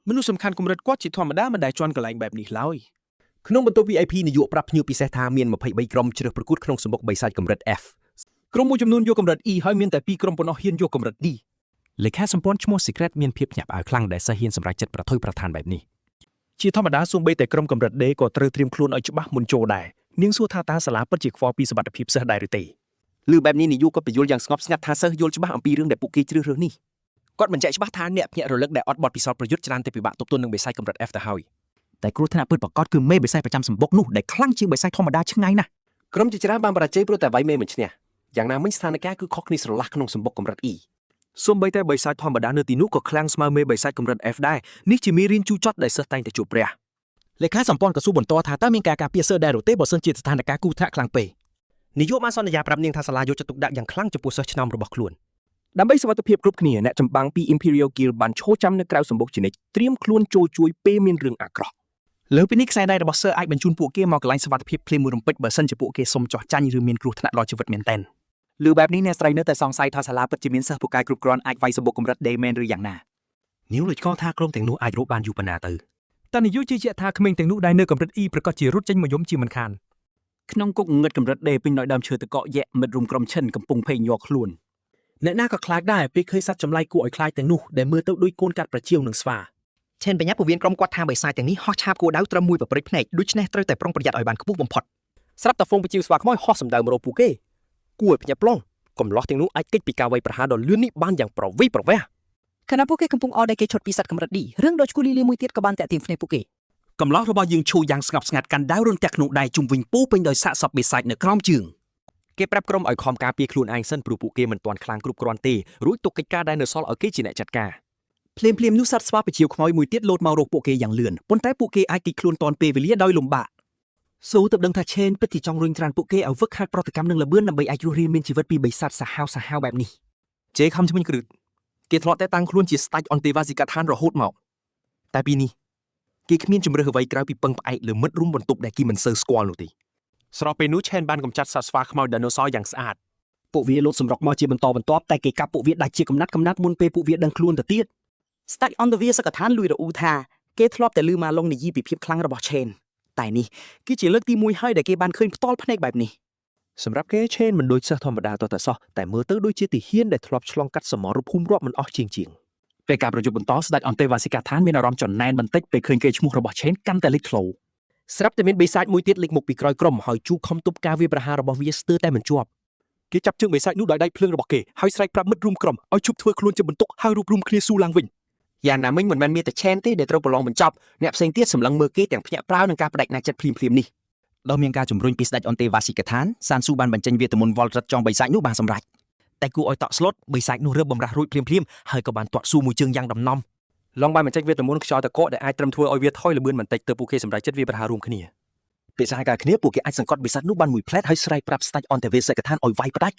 កមនុស្សសំខាន់កម្រិតគាត់ជាធម្មតាមិនដែលជន់កន្លែងបែបនេះឡើយក្នុងបន្ទប់ VIP នាយកប្រាប់ភ្ញៀវពិសេសថាមាន23ក្រុមជ្រើសប្រកួតក្នុងសម្បុកបិសាចកម្រិត F ក្រុមមួយចំនួនយកកម្រិត E ហើយមានតែ2ក្រុមប៉ុណ្ណោះហ៊ានយកកម្រិត D លេខាសម្ព័ន្ធឈ្មោះ Secret មានភាពភ្ញាក់ផ្អើលខ្លាំងដែលសិស្សហ៊ានសម្រេចចិត្តប្រថុយប្រឋានបែបនេះជាធម្មតាសូម្បីតែក្រុមកម្រិត D ក៏ត្រូវត្រៀមខ្លួនឲ្យច្បាស់មុនចូលដែរនាងសួរថាតើសាលាពិតជាខ្វល់ពីសមត្ថភាពសិស្សដែរឬទេឮបែបនេះនាយកក៏បញ្យល់យ៉ាងស្ងប់ស្ងាត់ថាសិស្សយល់ច្បាស់អំពីរឿងដែលពួកគេជ្រើសរើសនេះគាត់បញ្ជាក់ច្បាស់ថាអ្នកភ្ញាក់រលឹកដែលអត់បទពិសោធន៍ប្រយុទ្ធច្រើនតែពិបាកទប់ទល់នឹងបិសាចកម្រិត F ទៅហើយ តែគ្រោះថ្នាក់ពិតប្រាកដគឺមេបិសាចប្រចាំសម្បុកនោះដែលខ្លាំងជាងបិសាចធម្មតាឆ្ងាយណាស់ ក្រុមជាច្រើនបានបរាជ័យព្រោះតែវាយមេមិនឈ្នះយ៉ាងណាមិញស្ថានភាពគឺខុសគ្នាស្រឡះក្នុងសម្បុកកម្រិត E សូម្បីតែបិសាចធម្មតានៅទីនោះក៏ខ្លាំងស្មើមេបិសាចកម្រិត F ដែរនេះជាមេរៀនជូរចត់ដែលសិស្សតែងតែជួបព្រះលេខាសម្ព័ន្ធក្រសួងបន្តថាតើមានការការពារសិស្សដែរឬទេបើសិនជាស្ថានភាពគ្រោះថ្នាក់ខ្លាំងពេក នាយកបានសន្យាប្រាប់នាងថាសាលាយកចិត្តទុកដាក់យ៉ាងខ្លាំងចំពោះសិស្សឆ្នាំរបស់ខ្លួនដើម្បីសុវត្ថិភាពគ្រប់គ្នាអ្នកចម្បាំងពី Imperial Guild បានឈរចាំនៅក្រៅសម្បុកជានិច្ចត្រៀមខ្លួនចូលជួយពេលមានរឿងអាក្រក់ លើពីនេះខ្សែដៃរបស់សិស្សអាចបញ្ជូនពួកគេមកកន្លែងសុវត្ថិភាពភ្លាមមួយរំពេចបើសិនជាពួកគេសុំចោះចាញ់ឬមានគ្រោះថ្នាក់ដល់ជីវិតមែនទែន លើបែបនេះអ្នកស្រីនៅតែសង្ស័យថាសាលាពិតជាមានសិស្សពូកែគ្រប់គ្រាន់អាចវាយសម្បុកកម្រិត D មែនឬយ៉ាងណា នាងលួចកថាក្រុមទាំងនោះអាចរកបានយូរប៉ុណ្ណាទៅ តើនាយកជឿជាក់ថាក្មេងទាំងនោះដែលនៅកម្រិត E ប្រកាសជារត់ចេញមកយំជាមិនខាន ក្នុងគុកងឹតកម្រិត D ពេញដោយដើមឈើតកកយៈមិត្តរួមក្រុមឈិនកំពុងភ័យញ័រខ្លួន អ្នកណាក៏ខ្លាចដែរពេលឃើញសត្វចម្លែកគួរឲ្យខ្លាចទាំងនោះដែលមើលទៅដូចកូនកាត់ប្រជៀវនឹងស្វាឆេនបញ្ញាពវៀនក្រុមគាត់ថាបិសាចទាំងនេះហោះឆាបគោលដៅត្រឹមមួយប្រព្រឹត្តភ្នែកដូច្នេះត្រូវតែប្រុងប្រយ័ត្នឲ្យបានខ្ពស់បំផុត ស្រាប់តែហ្វុងបជាវស្វាខ្មោចហោះសម្ដៅមករកពួកគេគួរឲ្យភ្ញាក់ផ្លង់កំឡោះទាំងនោះអាចគេចពីការវាយប្រហារដ៏លឿននេះបានយ៉ាងប្រវីប្រវះ ខណៈពួកគេកំពុងអោដៃគេឈុតពីសត្វកម្រិត D រឿងដូចឈូលីលីមួយទៀតក៏បានតាក់ទាញភ្នែកពួកគេ កំឡោះរបស់យើងឈូយ៉ាងស្ងប់ស្ងាត់កាន់ដាវរន្ទះក្នុងដៃជុំវិញពោពេញដោយសាកសពបិសាចនៅក្រោមជើង គេប្រាប់ក្រុមឲ្យខំការពារខ្លួនឯងសិនព្រោះពួកគេមិនទាន់ខ្លាំងគ្រប់គ្រាន់ទេរួចទុកកិច្ចការដែលនៅសល់ឲ្យគេជាអ្នកចាត់ការ ភ្លាមៗនោះសត្វស្វាបជាវខ្មោចមួយទៀតលោតមករកពួកគេយ៉ាងលឿនប៉ុន្តែពួកគេអាចគេចខ្លួនទាន់ពេលវេលាដោយលំបាក ស៊ូទៅដឹងថាឆេនពិតជាចង់រុញច្រានពួកគេឲ្យវឹកហាត់ប្រតិកម្មនឹងលបឿនដើម្បីអាចរស់រានមានជីវិតពីបិសាចសាហាវបែបនេះ ជេខំឈ្មោះគ្រឹតគេធ្លាប់តែតាំងខ្លួនជាស្ដេចអន្តេវាសិកដ្ឋានរហូតមកតែពីនេះគេគ្មានជំរឿសអ្វីក្រៅពីពឹងផ្អែកលើមិត្តរួមបន្ទប់ដែលគេមិនសូវស្គាល់នោះទេស្របពេលនោះឆេនបានកម្ចាត់សត្វស្វាខ្មោចដាណូស័រយ៉ាងស្អាត ពួកវាលោតសម្រុកមកជាបន្តបន្ទាប់តែគេកាប់ពួកវាដាច់ជាកំណាត់មុនពេលពួកវាដឹងខ្លួនទៅទៀត ស្ដេចអន្តវាសិកដ្ឋានលួយរអ៊ូថាគេធ្លាប់តែឮមកឡុងនិយាយពីភាពខ្លាំងរបស់ឆេនតែនេះគឺជាលើកទី1ហើយដែលគេបានឃើញផ្ទាល់ភ្នែកបែបនេះ សម្រាប់គេឆេនមិនដូចសិស្សធម្មតាតតែសោះតែមើលទៅដូចជាទាហានដែលធ្លាប់ឆ្លងកាត់សមរភូមិរាប់មិនអស់ជាង ពេលការប្រយុទ្ធបន្តស្ដេចអន្តេវាសិកដ្ឋានមានអារម្មណ៍ចំណែនបន្តិចពេលឃើញគេឈ្មោះរបស់ឆេនកាន់តែលេចធ្លោ ស្រាប់តែមានបិសាចមួយទៀតលេចមុខពីក្រោយក្រុមហើយជួខំទប់ការវាយប្រហាររបស់វាស្ទើរតែមិនជាប់គេចាប់ជើងបិសាចនោះដោយដៃភ្លើងរបស់គេហើយស្រែកប្រាប់មិត្តរួមក្រុមឲ្យជប់ធ្វើខ្លួនជាបន្ទុកហើយរួបរวมគ្នាស៊ូឡើងវិញយ៉ាងណាមិញមិនមែនមានតែឆេនទេដែលត្រូវប្រឡងបញ្ចប់អ្នកផ្សេងទៀតសម្លឹងមើលគេទាំងភ្ញាក់ផ្អើលនឹងការបដិញ្ញាចិត្តភ្លាមនេះ ដោយមានការជំរុញពីស្ដេចអន្តេវាសិកដ្ឋានសានស៊ូបានបញ្ចេញវាទម្ងន់វល់រឹតចង់បិសាចនោះបានសម្រេច តែគួរឲ្យតក់ស្លុតបិសាចនោះរើបបំរាស់រួចភ្លាមហើយក៏បានទាត់ស៊ូមួយជើងយ៉ាងដំណំ ឡងបានបញ្ចេញវាទម្ងន់ខ្យល់តកកដែលអាចត្រឹមធ្វើឲ្យវាថយល្បឿនបន្តិចទៅពួកគេសម្រេចចិត្តវាប្រហាររួមគ្នាពេលសហការគ្នាពួកគេអាចសង្កត់បិសាចនោះបានមួយផ្លែតហើយស្រែកប្រាប់ស្ដេចអន្តេវាសិកដ្ឋានឲ្យវាយផ្ដាច់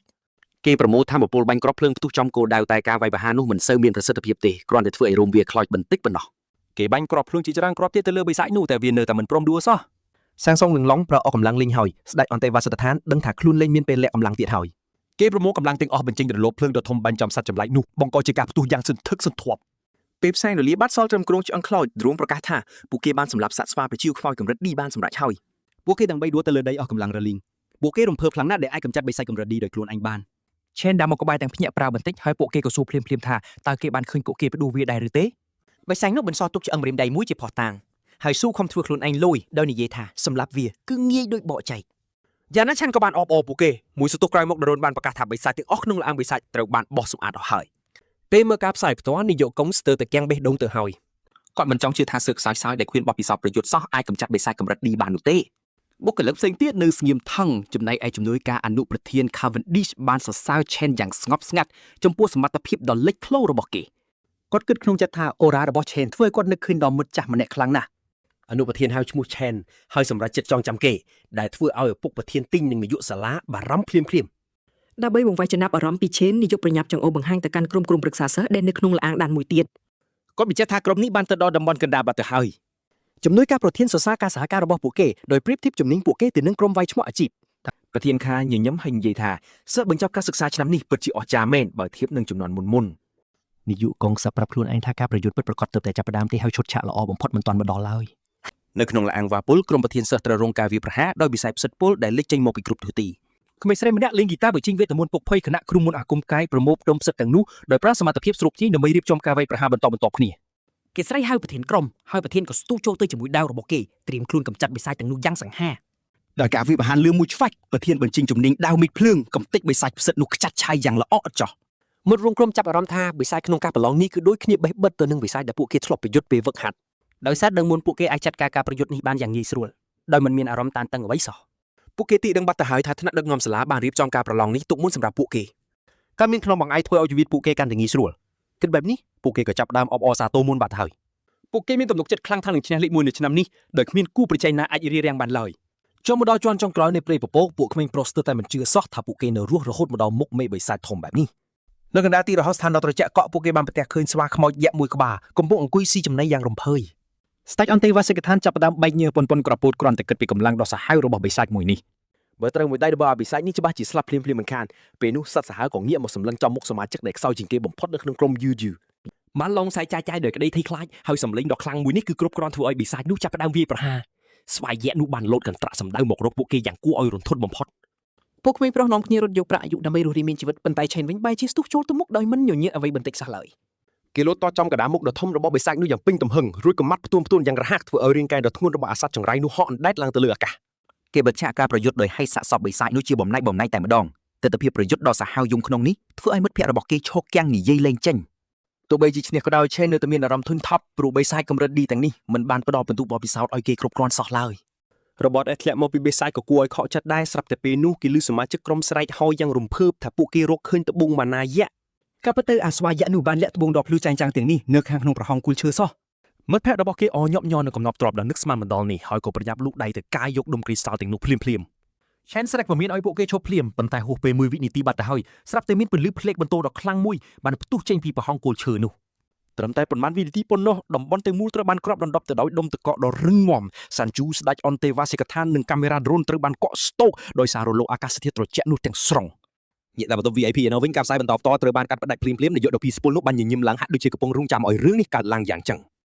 គេប្រមូលធម្មពលបាញ់គ្រាប់ភ្លើងផ្ទុះចំគោលដៅតែការវាយប្រហារនោះមិនសូវមានប្រសិទ្ធភាពទេគ្រាន់តែធ្វើឲ្យរោមវាខ្លោចបន្តិចប៉ុណ្ណោះគេបាញ់គ្រាប់ភ្លើងជាច្រើនគ្រាប់ទៀតទៅលើបិសាចនោះតែវានៅតែមិនព្រមដួលសោះសាងសង់នឹងឡុងប្រើអស់កម្លាំងលេងហើយស្ដេចអន្តេវាសិកដ្ឋានដឹងថាខ្លួនលេងមានពេលលាក់កម្លាំងទៀតហើយគេប្រមូលកម្លាំងទាំងអស់បញ្ចេញរលកភ្លើងដ៏ធំបាញ់ចំសត្វចម្លែកនោះបង្កជាការផ្ទុះយ៉ាងសន្ធឹកសន្ធាប់ពេលផ្សែងរលាបាត់សល់ត្រឹមគ្រោងឆ្អឹងខ្លោចទ្រង់ប្រកាសថាពួកគេបានសម្លាប់សត្វស្វាប្រជៀវខ្មោចកម្រិត D បានសម្រេចហើយពួកគេទាំង3ដួលទៅលើដីអស់កម្លាំងរលីងពួកគេរំភើបខ្លាំងណាស់ដែលអាចកម្ចាត់បិសាចកម្រិត D ដោយខ្លួនឯងបាន ឆេនដាក់មកក្បែរទាំងភ្ញាក់ប្រាវបន្តិចហើយពួកគេក៏សួរភ្លាមថាតើគេបានឃើញពួកគេផ្ដួលវាដែរឬទេបិសាចនោះបន្សល់ទុកឆ្អឹងម្រាមដៃមួយជាផោះតាំងហើយស៊ូខំធ្វើខ្លួនឯងលយដោយនិយាយថាសម្រាប់វាគឺងាយដូចបកចែកយ៉ាងណាឆាន់ក៏បានអបអរពួកគេមួយសន្ទុះក្រោយមកដរុនបានប្រកាសថាបិសាចទាំងអស់ក្នុងលាងបិសាចត្រូវបានបោះសម្អាតអស់ហើយពេលមើលការផ្សាយផ្ទាល់នាយកកុងស្ទើរតែគាំងបេះដូងទៅហើយគាត់មិនចង់ជឿថាសើខ្សោយដែលគ្មានបទពិសោធន៍ប្រយុទ្ធសោះអាចកម្ចាត់បិសាចកម្រិត D បាននោះទេបុគ្គលិកផ្សេងទៀតនៅស្ងៀមថងចំណែកឯជំនួយការអនុប្រធាន Cavendish បានសរសើរឆេនយ៉ាងស្ងប់ស្ងាត់ចំពោះសមត្ថភាពដ៏លេចធ្លោរបស់គេគាត់គិតក្នុងចិត្តថាអូរ៉ារបស់ឆេនធ្វើឲ្យគាត់នឹកឃើញដល់មិត្តចាស់ម្នាក់ខ្លាំងណាស់អនុប្រធានហៅឈ្មោះឆេនហើយសម្រាប់ចិត្តចងចាំគេដែលធ្វើឲ្យឪពុកប្រធានទីងនិងនាយកសាលាបារម្ភភ្លាមដើម្បីបង្វែរចំណាប់អារម្មណ៍ពីឆេននាយកប្រញាប់ចង្អុលបង្ហាញទៅកាន់ក្រុមប្រឹក្សាសិស្សដែលនៅក្នុងលាងដានមួយទៀតគាត់បញ្ជាក់ថាក្រុមនេះបានទៅដល់តំបន់កណ្ដាលបាត់ទៅហើយជំនួយការប្រធានសរសើរការសហការរបស់ពួកគេដោយប្រៀបធៀបជំនាញពួកគេទៅនឹងក្រុមវាយឈ្មោះអាជីពប្រធានខាញញឹមហើយនិយាយថាសិស្សបញ្ចប់ការសិក្សាឆ្នាំនេះពិតជាអស្ចារ្យមែនបើធៀបនឹងជំនាន់មុននាយកកងសប្រាប់ខ្លួនឯងថាការប្រយុទ្ធពិតប្រាកដទើបតែចាប់ផ្ដើមទេហើយឈុតឆាកល្អបំផុតមិនទាន់មកដល់ឡើយនៅក្នុងលាងវ៉ាពុលក្រុមប្រធានសិស្សត្រូវរងការវាយប្រហារដោយវិស័យផ្សិតពុលដែលលេចចេញមកពីគ្រប់ទិសទីក្មេងស្រីម្នាក់លេងហ្គីតាបញ្ចេញវេទមន្តពុកភ័យខណៈគ្រូមុនអាគមកាយប្រមូលផ្ដុំផ្សិតទាំងនោះដោយប្រើសមត្ថភាពស្រូបទាញដើម្បីរៀបចំការវាយប្រហារបន្តគ្នា គេស្រីហៅប្រធានក្រុមហើយប្រធានក៏ស្ទុះចូលទៅជាមួយដាវរបស់គេត្រៀមខ្លួនកម្ចាត់បិសាចទាំងនោះយ៉ាងសង្ហាដោយការវាយប្រហារលឿនមួយឆ្វាច់ប្រធានបញ្ចេញជំនាញដាវមីតភ្លើងកំទេចបិសាចផ្សិតនោះខ្ចាត់ឆាយយ៉ាងល្អឥតចោះមិត្តរួមក្រុមចាប់អារម្មណ៍ថាបិសាចក្នុងការប្រឡងនេះគឺដូចគ្នាបេះបិទទៅនឹងបិសាចដែលពួកគេធ្លាប់ប្រយុទ្ធពេលវឹកហាត់ ដោយសារដឹងមុនពួកគេអាចចាត់ការប្រយុទ្ធនេះបានយ៉ាងងាយស្រួលដោយមិនមានអារម្មណ៍តានតឹងអ្វីសោះ ពួកគេទីដឹងបាត់ទៅហើយថាថ្នាក់ដឹកនាំសាលាបានរៀបចំការប្រឡងនេះទុកមុនសម្រាប់ពួកគេការមានក្នុងបងឯងធ្វើឲ្យជីវិតពួកគេកាន់តែងាយស្រួលគិតបែបនេះពួកគេក៏ចាប់ផ្ដើមអបអរសាទរមុនបាត់ទៅហើយ ពួកគេមានទំនុកចិត្តខ្លាំងថានឹងឈ្នះលេខ1នៅឆ្នាំនេះដោយគ្មានគូប្រជែងណាអាចរារាំងបានឡើយ ចូលមកដល់ជាន់ចុងក្រោយនៃព្រៃពពកពួកក្មេងប្រុសស្ទើរតែមិនជឿសោះថាពួកគេនៅរស់រហូតមកដល់មុខមេបិសាចធំបែបនេះនៅកណ្ដាលទីរហោស្ថានដ៏ត្រជាក់កក់ពួកគេបានប្រទះឃើញស្វាខ្មោចយក្សមួយក្បាលកំពុងអង្គុយស៊ីចំណីយ៉ាងរំភើយស្ដេចអន្តេវាសិកដ្ឋានចាប់ផ្ដើមបែកញើសប៉ុនក្រពូតគ្រាន់តែគិតពីកម្លាំងដ៏សាហាវរបស់បិសាចមួយនេះ បើត្រូវមួយដៃរបស់អភិសេកនេះច្បាស់ជាស្លាប់ភ្លាមមិនខានពេលនោះសត្វសាហាវក៏ងាកមកសម្លឹងចំមុខសមាជិកដែលខ្សោយជាងគេបំផុតនៅក្នុងក្រុមយឺបានឡងសាយចាយដោយក្តីភ័យខ្លាចហើយសម្លេងដ៏ខ្លាំងមួយនេះគឺគ្រប់គ្រាន់ធ្វើឲ្យបិសាចនោះចាប់ផ្ដើមវាយប្រហារស្វាយយក្សនោះបានលោតកន្ត្រាក់សម្ដៅមករកពួកគេយ៉ាងគួរឲ្យរន្ធត់បំផុត ពួកក្មេងប្រុសនាំគ្នារត់យកប្រាក់អាយុដើម្បីរស់រានមានជីវិតប៉ុន្តែឆេនវិញបែរជាស្ទុះចូលទៅមុខដោយមិនញញើតអ្វីបន្តិចសោះឡើយ គេលោតតចំកណ្ដាលមុខដ៏ធំរបស់បិសាចនោះយ៉ាងពេញទំហឹងរួចកំមាត់ផ្ទួនយ៉ាងរហ័សធ្វើឲ្យរាងកាយដ៏ធ្ងន់របស់អាសត្វចង្រៃនោះហក់អណ្ដែតឡើងទៅលើអាកាស គេបញ្ជាក់ការប្រយុទ្ធដោយហិសាកសពបិសាចនោះជាបំណែកតែម្ដងទស្សនវិជ្ជាប្រយុទ្ធដ៏សាហាវយំក្នុងនេះធ្វើឲ្យមិត្តភ័ក្តិរបស់គេឈោកគាំងនិយាយលេងចេញទោះបីជាឈ្នះក៏ដោយឆេននៅតែមានអារម្មណ៍ធុញថប់ព្រោះបិសាចកម្រិតឌីទាំងនេះមិនបានផ្ដល់បន្ទុកបបពិសោធន៍ឲ្យគេគ្រប់គ្រាន់សោះឡើយ របត់ធ្លាក់មកពីបិសាចក៏គួរឲ្យខកចិត្តដែរស្រាប់តែពេលនោះគេឮសមាជិកក្រុមស្រែកហោយ៉ាងរំភើបថាពួកគេរកឃើញត្បូងម៉ាណាយៈ ការពិតទៅអាស្វាយក្សនោះបានលាក់ត្បូងដ៏ភ្លឺចែងចាំងទាំងនេះនៅខាងក្នុងប្រហោងគូលឈើសោះ មិត្តភ័ក្តិរបស់គេអញាប់ញ័រនៅកំណប់ទ្របដល់នឹកស្មានមិនដល់នេះហើយក៏ប្រញាប់លូកដៃទៅកាយយកដុំគ្រីស្តាល់ទាំងនោះភ្លាម ឆេនស្រែកពមៀនឲ្យពួកគេឈប់ភ្លាមប៉ុន្តែហួសពេល1វិនាទីបាត់ទៅហើយស្រាប់តែមានពន្លឺភ្លេកបន្ទោដ៏ខ្លាំងមួយបានផ្ទុះចេញពីប្រហោងគោលឈើនោះ ត្រឹមតែប៉ុន្មានវិនាទីប៉ុណ្ណោះតំបន់ទាំងមូលត្រូវបានគ្របដណ្ដប់ទៅដោយដុំទឹកកកដ៏រឹងមាំសាន់ជូស្ដេចអន្តេវាសិកដ្ឋាននិងកាមេរ៉ាដ្រូនត្រូវបានកក់ស្ទោកដោយសាររលកអាកាសធាតុត្រជាក់នោះទាំងស្រុង ញាក់តែបន្ទប់ VIP ឯនោះវិញការផ្សាយបន្តផ្ទាល់ត្រូវបានកាត់ផ្តាច់ភ្លាមនាយកដ៏ពីស្ពុលនោះបានញញឹមឡើងហាក់ដូចជាកំពុងរងចាំឲ្យរឿងនេះកើតឡើងយ៉ាងចឹង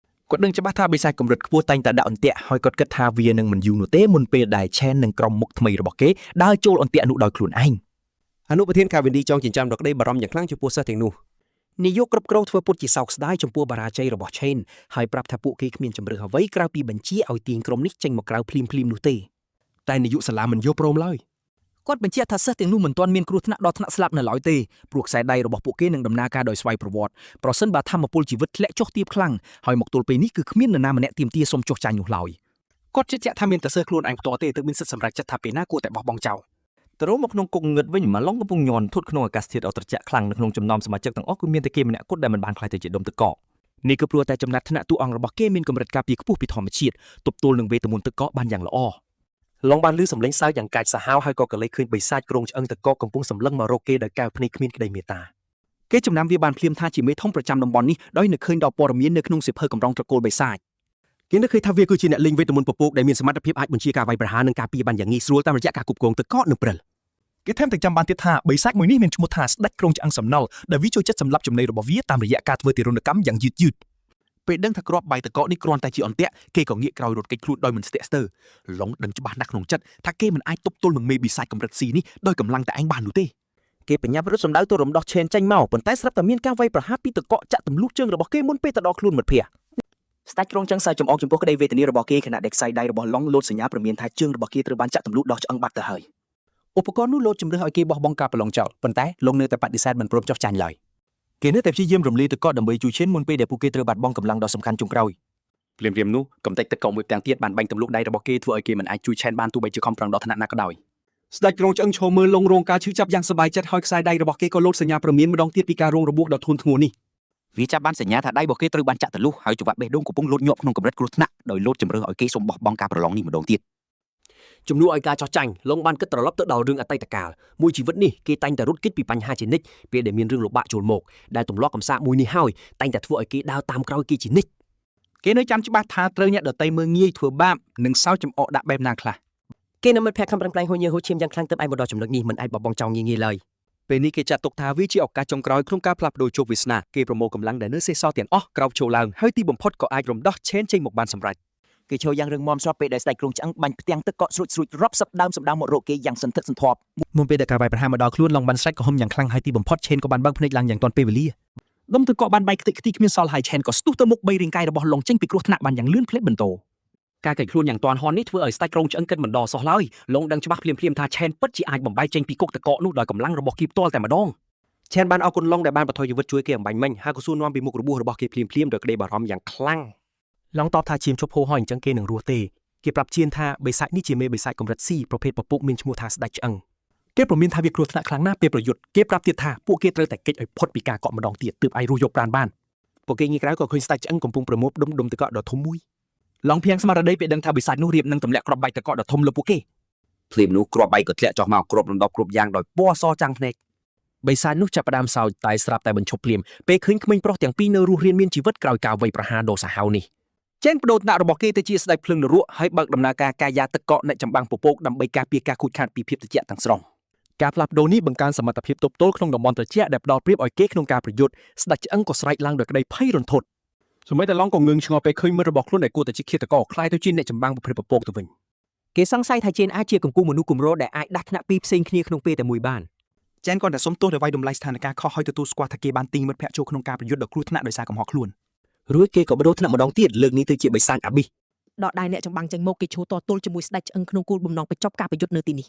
គាត់ដឹងច្បាស់ថាបិសាចកម្រិតខ្ពស់តែងតែដាក់អន្ទាក់ហើយគាត់គិតថាវានឹងមិនយូរនោះទេមុនពេលដែលឆេននិងក្រុមមុខថ្មីរបស់គេដើរចូលអន្ទាក់នោះដោយខ្លួនឯង អនុប្រធានកាវិនឌីចងចិញ្ចាំរកក្តីបារម្ភយ៉ាងខ្លាំងចំពោះសិស្សទាំងនោះ នាយកគ្រប់គ្រងធ្វើពុតជាសោកស្ដាយចំពោះបារាជ័យរបស់ឆេនហើយប្រាប់ថាពួកគេគ្មានជំរឿសអ្វីក្រៅពីបញ្ជាឲ្យទាញក្រុមនេះចេញមកក្រៅភ្លាមនោះទេ តែនាយកសាលាមិនយល់ព្រមឡើយ គាត់បញ្ជាក់ថាសិស្សទាំងនោះមិនទាន់មានគ្រោះថ្នាក់ដល់ថ្នាក់ស្លាប់នៅឡើយទេព្រោះខ្សែដៃរបស់ពួកគេនឹងដំណើរការដោយស្វ័យប្រវត្តិប្រសិនបើធម្មពលជីវិតធ្លាក់ចុះទាបខ្លាំងហើយមកទល់ពេលនេះគឺគ្មាននរណាម្នាក់ទាមទារសុំចុះចាញ់នោះឡើយគាត់ជឿជាក់ថាមានតែសិស្សខ្លួនឯងផ្ទាល់ទេទើបមានសិទ្ធិសម្រេចចិត្តថាពេលណាគួរតែបោះបង់ចោល ទៅរមកក្នុងគុកងឹតវិញម៉ាឡុងកំពុងញ័រធុតក្នុងអាកាសធាតុអត្រជាក់ខ្លាំងនៅក្នុងចំណោមសមាជិកទាំងអស់គឺមានតែគេម្នាក់គត់ដែលមិនបានខ្លាយទៅជាដុំទឹកកក នេះគឺព្រោះតែចំណាត់ថ្នាក់តួអង្គរបស់គេមានកម្រិតការពារខ្ពស់ពីធម្មជាតិទប់ទល់នឹងវេទមន្តទឹកកកបានយ៉ាងល្អ ឡងបានឮសំឡេងសើចយ៉ាងកាចសាហាវហើយក៏កលេចឃើញបិសាចក្រុងឆ្អឹងទឹកកកកំពុងសម្លឹងមករកគេដោយកែវភ្នែកគ្មានក្តីមេត្តា គេចំណាំវាបានភ្លាមថាជាមេធំប្រចាំតំបន់នេះដោយនឹកឃើញដល់ព័ត៌មាននៅក្នុងសៀវភៅកម្រងត្រកូលបិសាច គេនឹកឃើញថាវាគឺជាអ្នកលេងវេទមន្តពពកដែលមានសមត្ថភាពអាចបញ្ជាការវាយប្រហារនិងការពារបានយ៉ាងងាយស្រួលតាមរយៈការគ្រប់គ្រងទឹកកកនៅព្រិល គេថែមទាំងចាំបានទៀតថាបិសាចមួយនេះមានឈ្មោះថាស្ដេចក្រុងឆ្អឹងសំណល់ដែលវាចូលចិត្តសម្លាប់ចំណីរបស់វាតាមរយៈការធ្វើទារុណកម្មយ៉ាងយឺត ពេលដឹងថាគ្រាប់បាយទឹកកកនេះគ្រាន់តែជាអន្ទាក់គេក៏ងាកក្រោយរត់គេចខ្លួនដោយមិនស្ទាក់ស្ទើរឡុងដឹងច្បាស់ណាស់ក្នុងចិត្តថាគេមិនអាចទប់ទល់នឹងមេបិសាចកម្រិតស៊ីនេះដោយកម្លាំងតែឯងបាននោះទេ គេបញ្ញាប់រត់សម្ដៅទៅរំដោះឆេនចេញមកប៉ុន្តែស្រាប់តែមានការវាយប្រហារពីទឹកកកចាក់ទម្លុះជើងរបស់គេមុនពេលទៅដល់ខ្លួនមិត្តភ័ក្តិស្ដេចក្រុងចឹងសើចំអកចំពោះក្តីវេទនារបស់គេខណៈដែលខ្សែដៃរបស់ឡុងលោតសញ្ញាព្រមានថាជើងរបស់គេត្រូវបានចាក់ទម្លុះដោះឆ្អឹងបាត់ទៅហើយឧបករណ៍នោះលោតជំរឿសឲ្យគេបោះបង់ការប្រឡងចោលប៉ុន្តែឡុងនៅតែបដិសេធមិនព្រមចុះចាញ់ឡើយ គេនៅតែព្យាយាមរំលាយទឹកកកដើម្បីជួយឈិនមុនពេលដែលពួកគេត្រូវបាត់បង់កម្លាំងដ៏សំខាន់ចុងក្រោយ ភ្លាមនោះកំទេចទឹកកកមួយផ្ទាំងទៀតបានបាញ់ទម្លុះដៃរបស់គេធ្វើឲ្យគេមិនអាចជួយឆេនបានទោះបីជាខំប្រឹងដល់ថ្នាក់ណាក៏ដោយ ស្ដេចក្រុងឆ្អឹងឈរមើលលងរងការឈឺចាប់យ៉ាងសប្បាយចិត្តហើយខ្សែដៃរបស់គេក៏លោតសញ្ញាព្រមានម្ដងទៀតពីការរងរបួសដ៏ធ្ងន់ធ្ងរនេះ វាចាប់បានសញ្ញាថាដៃរបស់គេត្រូវបានចាក់ទម្លុះហើយចង្វាក់បេះដូងកំពុងលោតញាប់ក្នុងកម្រិតគ្រោះថ្នាក់ដោយលោតជំរឿសឲ្យគេសុំបោះបង់ការប្រឡងនេះម្ដងទៀត ជំនួសឲ្យការចោះចាញ់ឡុងបានគិតត្រឡប់ទៅដល់រឿងអតីតកាលមួយជីវិតនេះគេតែងតែរត់គេចពីបញ្ហាជានិច្ចពេលដែលមានរឿងលំបាកចូលមកដែលទម្លាប់កំសាកមួយនេះហើយតែងតែធ្វើឲ្យគេដើរតាមក្រោយគេជានិច្ច គេនៅចាំច្បាស់ថាត្រូវអ្នកដតីមើងងាយធ្វើបាបនិងសោចចំអកដាក់បែបណាខ្លះគេនៅមិត្តភក្តិខំប្រឹងប្រែងហួញញើសហួចឈាមយ៉ាងខ្លាំងទើបឯងមកដល់ចំណុចនេះមិនអាចបោះបង់ចោលងាយៗឡើយ ពេលនេះគេចាត់ទុកថាវាជាឱកាសចុងក្រោយក្នុងការផ្លាស់ប្ដូរជោគវាសនាគេប្រមូលកម្លាំងដែលនៅសេសសល់ទាំងអស់ក្រោកឈរឡើងហើយទីបំផុតក៏អាចរំដោះឆេនចេញមកបានសម្រេច គេឈរយ៉ាងរឹងមាំស្របពេលដែលស្ដេចក្រុងឆ្អឹងបាញ់ផ្ទាំងទឹកកកស្រួចរាប់សិបដើមសម្ដៅមករកគេយ៉ាងសន្ធឹកសន្ធាប់ មុនពេលដែលការវាយប្រហារមកដល់ខ្លួនឡុងបានស្រែកក្រហមយ៉ាងខ្លាំងហើយទីបំផុតឆេនក៏បានបើកភ្នែកឡើងយ៉ាងទាន់ពេលវេលា ដុំទឹកកកបានបែកខ្ទេចខ្ទីគ្មានសល់ហើយឆេនក៏ស្ទុះទៅមុខបីរាងកាយរបស់ឡុងចេញពីគ្រោះថ្នាក់បានយ៉ាងលឿនភ្លេចបន្ទោការកិច្ចខ្លួនយ៉ាងទាន់ហន់នេះធ្វើឲ្យស្ដេចក្រុងឆ្អឹងគិតមិនដល់សោះឡើយឡុងដឹងច្បាស់ភ្លាមៗថាឆេនពិតជាអាចបំបែកចេញពីគុកទឹកកកនោះដោយកម្លាំងរបស់គេផ្ទាល់តែម្ដង ឆេនបានអរគុណឡុងដែលបានបន្ថយជីវិតជួយគេអំបញ្ញមិញហើយក៏សួរនាំពីមុខរបួសរបស់គេភ្លាមៗដោយក្តីបារម្ភយ៉ាងខ្លាំង ឡងតបថាជាមឈប់ហោហអញ្ចឹងគេនឹងរស់ទេគេប្រាប់ជានថាបិសាចនេះជាមេបិសាចកម្រិត C ប្រភេទពពុកមានឈ្មោះថាស្ដេចឆ្អឹងគេព្រមានថាវាគ្រោះថ្នាក់ខ្លាំងណាស់ពេលប្រយុទ្ធគេប្រាប់ទៀតថាពួកគេត្រូវតែគេចឲ្យផុតពីការកក់ម្ដងទៀតទើបអាចរស់យកប្រាណបានពួកគេងាយក្រៅក៏ឃើញស្ដេចឆ្អឹងកំពុងប្រមូលផ្ដុំដុំទឹកកកដ៏ធំមួយឡងភៀងស្មារតីពេលដឹងថាបិសាចនោះរៀបនឹងទម្លាក់គ្រាប់បែកទឹកកកដ៏ធំលើពួកគេ ភ្លាមនោះគ្រាប់បែកក៏ធ្លាក់ចុះមកគ្រាប់រំដប់គ្រប់យ៉ាងដោយពណ៌សចាំងភ្នែក បិសាចនោះចាប់ផ្ដើមសោចតែស្រាប់តែបញ្ឈប់ភ្លាមពេលឃើញក្មេងប្រុសទាំងពីរនៅរស់រានមានជីវិតក្រោយការវាយប្រហារដ៏សាហាវនេះចេនបដូរថ្នាក់របស់គេទៅជាស្ដេចភ្លើងនរកហើយបើកដំណើរការកាយាទឹកកកអ្នកចម្បាំងពពកដើម្បីការពារការខូចខាតពីភាពត្រជាក់ទាំងស្រុងការផ្លាស់ប្ដូរនេះបង្កើនសមត្ថភាពទប់ទល់ក្នុងតំបន់ត្រជាក់ដែលផ្ដល់ប្រៀបឲ្យគេក្នុងការប្រយុទ្ធស្ដេចឆ្អឹងក៏ស្រែកឡើងដោយក្តីភ័យរន្ធត់សម្បីតែឡងក៏ងឿងឆ្ងល់ពេលឃើញមិត្តរបស់ខ្លួនដែលគួរតែជាឃាតករខ្លាយទៅជាអ្នកចម្បាំងប្រភេទពពកទៅវិញ គេសង្ស័យថាជេនអាចជាគង្គូមនុស្សគំរោដែលអាចដាស់ថ្នាក់ពីរផ្សេងគ្នាក្នុងពេលតែមួយបាន ចេនគាត់តែសុំទោសដែលវាយតម្លៃស្ថានភាពខុសហើយទទួលស្គាល់ថាគេបានទីមិត្តភក្តិចូលក្នុងការប្រយុទ្ធដ៏គ្រោះថ្នាក់ដោយសារកំហុសខ្លួន រួចគេក៏បដូរថ្នាក់ម្ដងទៀតលើកនេះទៅជាបិសាចអាប៊ីស ដកដៃអ្នកចម្បាំងចេញមកគេឈោតទល់ជាមួយស្ដេចឆ្អឹងក្នុងគោលបំណងបញ្ចប់ការប្រយុទ្ធនៅទីនេះ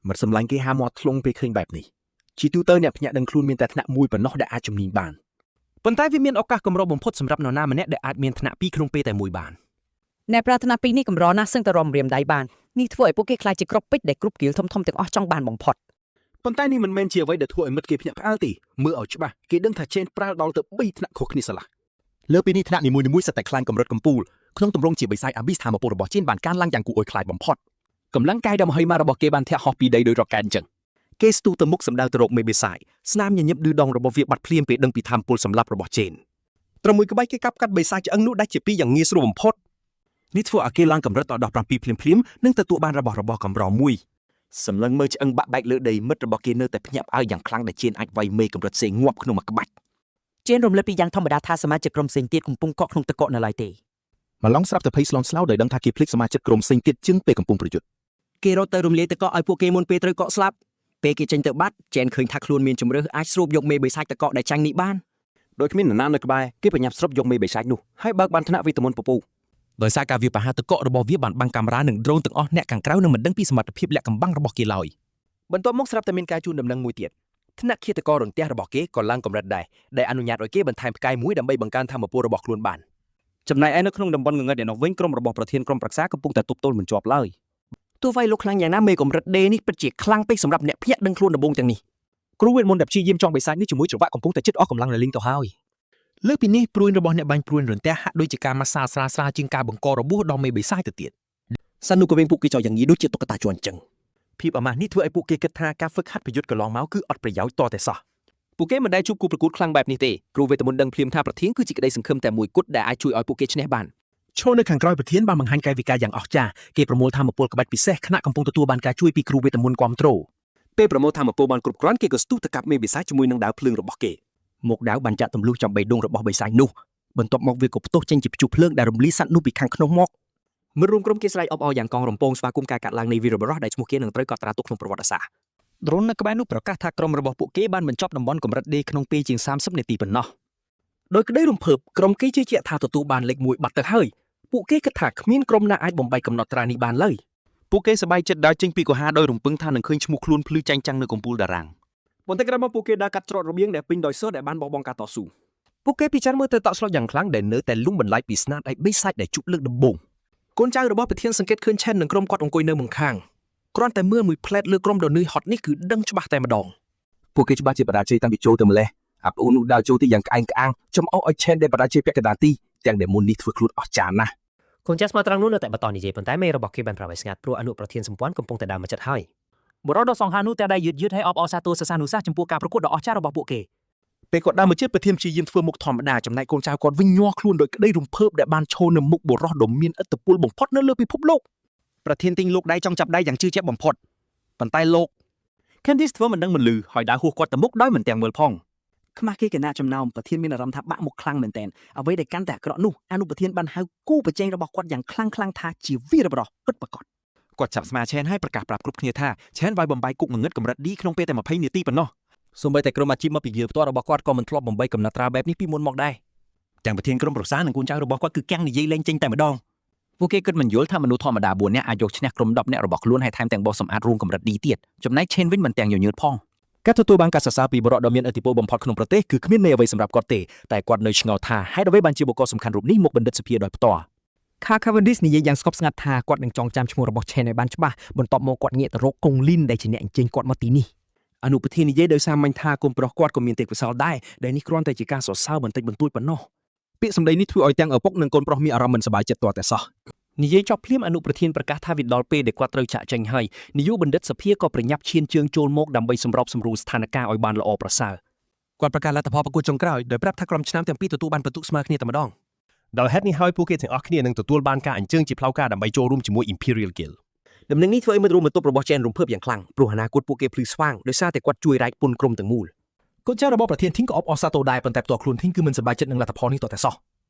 មិត្តសម្លាញ់គេហាមាត់ធ្លុងពេលឃើញបែបនេះជាទូទៅអ្នកភ្នាក់ដឹងខ្លួនមានតែថ្នាក់មួយប៉ុណ្ណោះដែលអាចជំនាញបានប៉ុន្តែវាមានឱកាសកម្របំផុតសម្រាប់នរណាម្នាក់ដែលអាចមានថ្នាក់ពីរក្នុងពេលតែមួយបាន អ្នកប្រាថ្នាពីរនេះកម្រណាស់សឹងតែរំរាមដៃបាននេះធ្វើឲ្យពួកគេខ្លាចជាក្របពេជ្រដែលគ្រប់គៀលធំៗទាំងអស់ចង់បានបំផុត ប៉ុន្តែនេះមិនមែនជាអ្វីដែលធ្វើឲ្យមិត្តគេភ្ញាក់ផ្អើលទេមើលឲ្យច្បាស់គេដឹងថាជេនប្រើដល់ទៅ3ថ្នាក់ខុសគ្នាស្រឡះលើពីនេះថ្នាក់នីមួយៗសិតតែខ្លាំងកម្រិតកំពូលក្នុងទម្រង់ជាបិសាចអាប៊ីសធម្មពលរបស់ជេនបានកើនឡើងយ៉ាងគួរឲ្យខ្លាចបំផុតកម្លាំងកាយដ៏មហិមារបស់គេបានធាក់ហោះពីដីដោយរ៉ុកកែតអញ្ចឹងគេស្ទុះទៅមុខសម្ដៅទៅរកមេបិសាចស្នាមញញឹមឌឺដងរបស់វាបាត់ភ្លាមពេលដឹងពីធម្មពលសម្លាប់របស់ជេនត្រឹមមួយក្បាច់គេកាប់កាត់បិសាចឆ្អឹងនោះដាច់ជាពីរយ៉ាងងាយស្រួលបំផុតនេះធ្វើឲ្យគេឡើងកម្រិតដល់17ភ្លាមៗនិងទទួលបានរបស់កម្រមួយ សម្លឹងមើលឆ្អឹងបាក់បែកលើដីមិត្តរបស់គេនៅតែភ្ញាក់ផ្អើលយ៉ាងខ្លាំងដែលជេនអាចវាយមេកម្រិតសេងងាប់ក្នុងមួយក្បាច់ ជេនរំលឹកពីយ៉ាងធម្មតាថាសមាជិកក្រុមផ្សេងទៀតកំពុងកក់ក្នុងទឹកកកនៅឡើយទេ ម្លងស្រាប់តែភ័យស្លន់ស្លោដោយដឹងថាគេភ្លេចសមាជិកក្រុមផ្សេងទៀតជាងពេលកំពុងប្រយុទ្ធ គេរត់ទៅរំលាយទឹកកកឲ្យពួកគេមុនពេលត្រូវកក់ស្លាប់ពេលគេចេញទៅបាត់ជេនឃើញថាខ្លួនមានជំរឿសអាចស្រូបយកមេបិសាចទឹកកកដែលចាញ់នេះបាន ដោយគ្មាននរណានៅក្បែរគេបញ្ញាប់ស្រុបយកមេបិសាចនោះហើយបើកបានថ្នាក់វីតាមីនពពុះដោយសារការវាយប្រហារទឹកកករបស់វាបានបាំងកាមេរ៉ានិងដ្រូនទាំងអស់អ្នកខាងក្រៅនឹងមិនដឹងពីសមត្ថភាពលាក់កំបាំងរបស់គេឡើយ បន្ទាប់មកស្រាប់តែមានការជូនដំណឹងមួយទៀតថ្នាក់ឃាតកររន្ទះរបស់គេក៏ឡើងកម្រិតដែរដែលអនុញ្ញាតឲ្យគេបន្ថែមផ្កាយមួយដើម្បីបង្កើនធម៌ពលរបស់ខ្លួនបានចំណែកឯនៅក្នុងតំបន់ងងឹតឯនោះវិញក្រុមរបស់ប្រធានក្រុមប្រឹក្សាកំពុងតែទប់ទល់មិនជាប់ឡើយទោះវាយលោកខ្លាំងយ៉ាងណាមេកម្រិតដេនេះពិតជាខ្លាំងពេកសម្រាប់អ្នកភ្ញាក់ដឹងខ្លួនដំបូងទាំងនេះគ្រូវេទមន្តដែលព្យាយាមចង់បិសាចនេះជាមួយច្រវាក់កំពុងតែជិតអស់កម្លាំងរលីងទៅហើយលើពីនេះព្រួយរបស់អ្នកបាញ់ព្រួយរន្ទះហាក់ដូចជាការម៉ាស្សាស្រាលជាងការបង្ករបួសដល់មេបិសាចទៅទៀតសានុក៏វិញពួកគេចោលយ៉ាងងាយដូចជាតុក្កតាជន់អញ្ចឹង ភាពអាម៉ាស់នេះធ្វើឲ្យពួកគេគិតថាការហ្វឹកហាត់ប្រយុទ្ធកន្លងមកគឺអត់ប្រយោជន៍តតែសោះពួកគេមិនដែលជួបគូប្រកួតខ្លាំងបែបនេះទេគ្រូវេទមន្តដឹងភ្លាមថាប្រធានគឺជាក្តីសង្ឃឹមតែមួយគត់ដែលអាចជួយឲ្យពួកគេឈ្នះបានឈរនៅខាងក្រោយប្រធានបានបង្ហាញកាយវិការយ៉ាងអស្ចារ្យគេប្រមូលធម៌ពលក្បាច់ពិសេសខណៈកំពុងទទួលបានការជួយពីគ្រូវេទមន្តគ្រប់គ្រងពេលប្រមូលធម៌ពលបានគ្រប់គ្រាន់គេក៏ស្ទុះទៅកាប់មេបិសាចជាមួយនឹងដាវភ្លើងរបស់គេមុខដាវបានចាក់ទម្លុះចំបេះដូងរបស់បិសាចនោះបន្ទាប់មកវាក៏ផ្ទុះចេញជាព្យុះភ្លើងដែលរំលាយសត្វនោះពីខាងក្នុងមកមិត្តរួមក្រុមគេស្រែកអបអរយ៉ាងកងរំពងស្វាគមន៍ការកាត់ឡើងនៃវីរបុរសដែលឈ្មោះគេនឹងត្រូវកត់ត្រាទុកក្នុងប្រវត្តិសាស្ត្រ ដ្រូននៅក្បែរនោះប្រកាសថាក្រុមរបស់ពួកគេបានបញ្ចប់តំបន់កម្រិត D ក្នុងពេលជាង30នាទីប៉ុណ្ណោះដោយក្តីរំភើបក្រុមគេជឿជាក់ថាទទួលបានលេខ1បាត់ទៅហើយពួកគេគិតថាគ្មានក្រុមណាអាចបំបីកំណត់ត្រានេះបានឡើយពួកគេសប្បាយចិត្តដើរចេញពីកុហាដោយរំពឹងថានឹងឃើញឈ្មោះខ្លួនភ្លឺចាញ់ចាំងនៅកំពូលតារាងបន្តិចក្រោយមកពួកគេដើរកាត់ច្រករបៀងដែលពេញដោយសិស្សដែលបានបោះបង់ការតស៊ូពួកគេពិចារណាមើលទៅតក់ស្លុតយ៉ាងខ្លាំងដែលនៅតែលំបន្លាយពីស្នាដៃបិសាចដែលជប់លើកដំបូងកូនចៅរបស់ប្រធានសង្កេតឃើញឆែននិងក្រុមគាត់អង្គុយនៅមុខខាងគ្រាន់តែមើលមួយផ្លែតលើក្រុមដ៏នឿយហត់នេះគឺដឹងច្បាស់តែម្ដងពួកគេច្បាស់ជាបរាជ័យតាំងពីចូលទៅម្លេះអាប្អូននោះដើរចូលទីយ៉ាងក្អែងក្អាងចំអោឲ្យឆែនដែលបរាជ័យពាក់កណ្ដាលទីទាំងដែលមុននេះធ្វើខ្លួនអស្ចារ្យណាស់កូនចៅស្មោះត្រង់នោះនៅតែបន្តនិយាយប៉ុន្តែមេរបស់គេបានប្រាប់ឲ្យស្ងាត់ព្រោះអនុប្រធានសម្ព័ន្ធកំពុងតែដើរមកចិត្តហើយបុរសដ៏សង្ហានោះតែដែរយឺតឲ្យអបអរសាទរសរសើរនុសាសចំពោះការប្រកួតដ៏អស្ចារ្យរបស់ពួកគេពេលគាត់ដើរមកជិតប្រធានព្យាយាមធ្វើមុខធម្មតាចំណែកកូនចៅគាត់វិញញ័រខ្លួនដោយក្តីរំភើបដែលបានឈរនៅមុខបុរសដ៏មានឥទ្ធិពលបំផុតនៅលើពិភពលោកប្រធានទិញលោកដៃចង់ចាប់ដៃយ៉ាងជឿជាក់បំផុតប៉ុន្តែលោក Candice ធ្វើមិនដឹងមិនលឺហើយដើរហួសគាត់ទៅមុខដោយមិនទាំងមើលផងខ្មាស់គេកណាចំណោមប្រធានមានអារម្មណ៍ថាបាក់មុខខ្លាំងមែនទែនអ្វីដែលកាន់តែអាក្រក់នោះអនុប្រធានបានហៅគូប្រជែងរបស់គាត់យ៉ាងខ្លាំងថាជាវីរបុរសពិតប្រាកដគាត់ចាប់ស្មាឆែនហើយប្រកាសប្រាប់គ្រប់គ្នាថាឆែនវាយបំបាយគុកងងឹតកម្រិត D ក្នុងពេលតែ20នាទីប៉ុណ្ណោះសូម្បីតែក្រុមអាជីពមកពីយាផ្ទាល់របស់គាត់ក៏មិនធ្លាប់បំបីកំណត់ត្រាបែបនេះពីមុនមកដែរទាំងប្រធានក្រុមប្រឹក្សានិងកូនចៅរបស់គាត់គឺកាំងនិយាយលេងចេញតែម្ដងពួកគេគិតមិនយល់ថាមនុស្សធម្មតា4នាក់អាចយកឈ្នះក្រុម10នាក់របស់ខ្លួនហើយថែមទាំងបោះសម្អាតរួមកម្រិត D ទៀតចំណែកឆេនវិញមិនទាំងញញើតផងការទទួលបានការសរសើរពីបុរសដ៏មានឥទ្ធិពលបំផុតក្នុងប្រទេសគឺគ្មានន័យអ្វីសម្រាប់គាត់ទេតែគាត់នៅឆ្ងល់ថាហេតុអ្វីបានជាបុគ្គលសំខាន់រូបនេះមកបណ្ឌិតសភាដោយផ្ទាល់ ខា Cavendish និយាយយ៉ាងស្កប់ស្ងាត់ថាគាត់នឹងចងចាំឈ្មោះរបស់ Chen ឲ្យបានច្បាស់បន្ទាប់មកគាត់ងាកទៅរកកុងលីនដែលជាអ្នកអញ្ជើញគាត់មកទីនេះអនុប្រធាននិយាយដោយសារមាញ់ថាគុំប្រុសគាត់ក៏មានទេពកោសល្យដែរដែលនេះគ្រាន់តែជាការសរសើរបន្តិចបន្តួចប៉ុណ្ណោះពាក្យសម្ដីនេះធ្វើឲ្យទាំងឪពុកនិងកូនប្រុសមានអារម្មណ៍មិនសប្បាយចិត្តទាល់តែសោះនិយាយចប់ភ្លាមអនុប្រធានប្រកាសថាវាដល់ពេលដែលគាត់ត្រូវចាក់ចេញហើយនាយកបណ្ឌិតសភាក៏ប្រញាប់ឈានជើងចូលមកដើម្បីសម្របសម្រួលស្ថានភាពឲ្យបានល្អប្រសើរគាត់ប្រកាសលទ្ធផលប្រកួតចុងក្រោយដោយប្រាប់ថាក្រុមឆ្នាំទាំងពីរទទួលបានពិន្ទុស្មើគ្នាតែម្ដងដោយហេតុនេះហើយពួកគេទាំងអស់គ្នានឹងទទួលបានការអញ្ជើញជាផ្លូវការដើម្បីចូលរួមជាមួយ Imperial Guild ដំណឹងនេះធ្វើឲ្យមិត្តរួមបន្ទប់របស់ Chen រំភើបយ៉ាងខ្លាំងព្រោះអនាគតពួកគេភ្លឺស្វាងដោយសារតែគាត់ជួយរែកពុនក្រុមទាំងមូល កូនចៅរបស់ប្រធានធីមក៏អបអរសាទរដែរប៉ុន្តែផ្ទាល់ខ្លួនធីមគឺមិនសប្បាយចិត្តនឹងលទ្ធផលនេះទាល់តែសោះ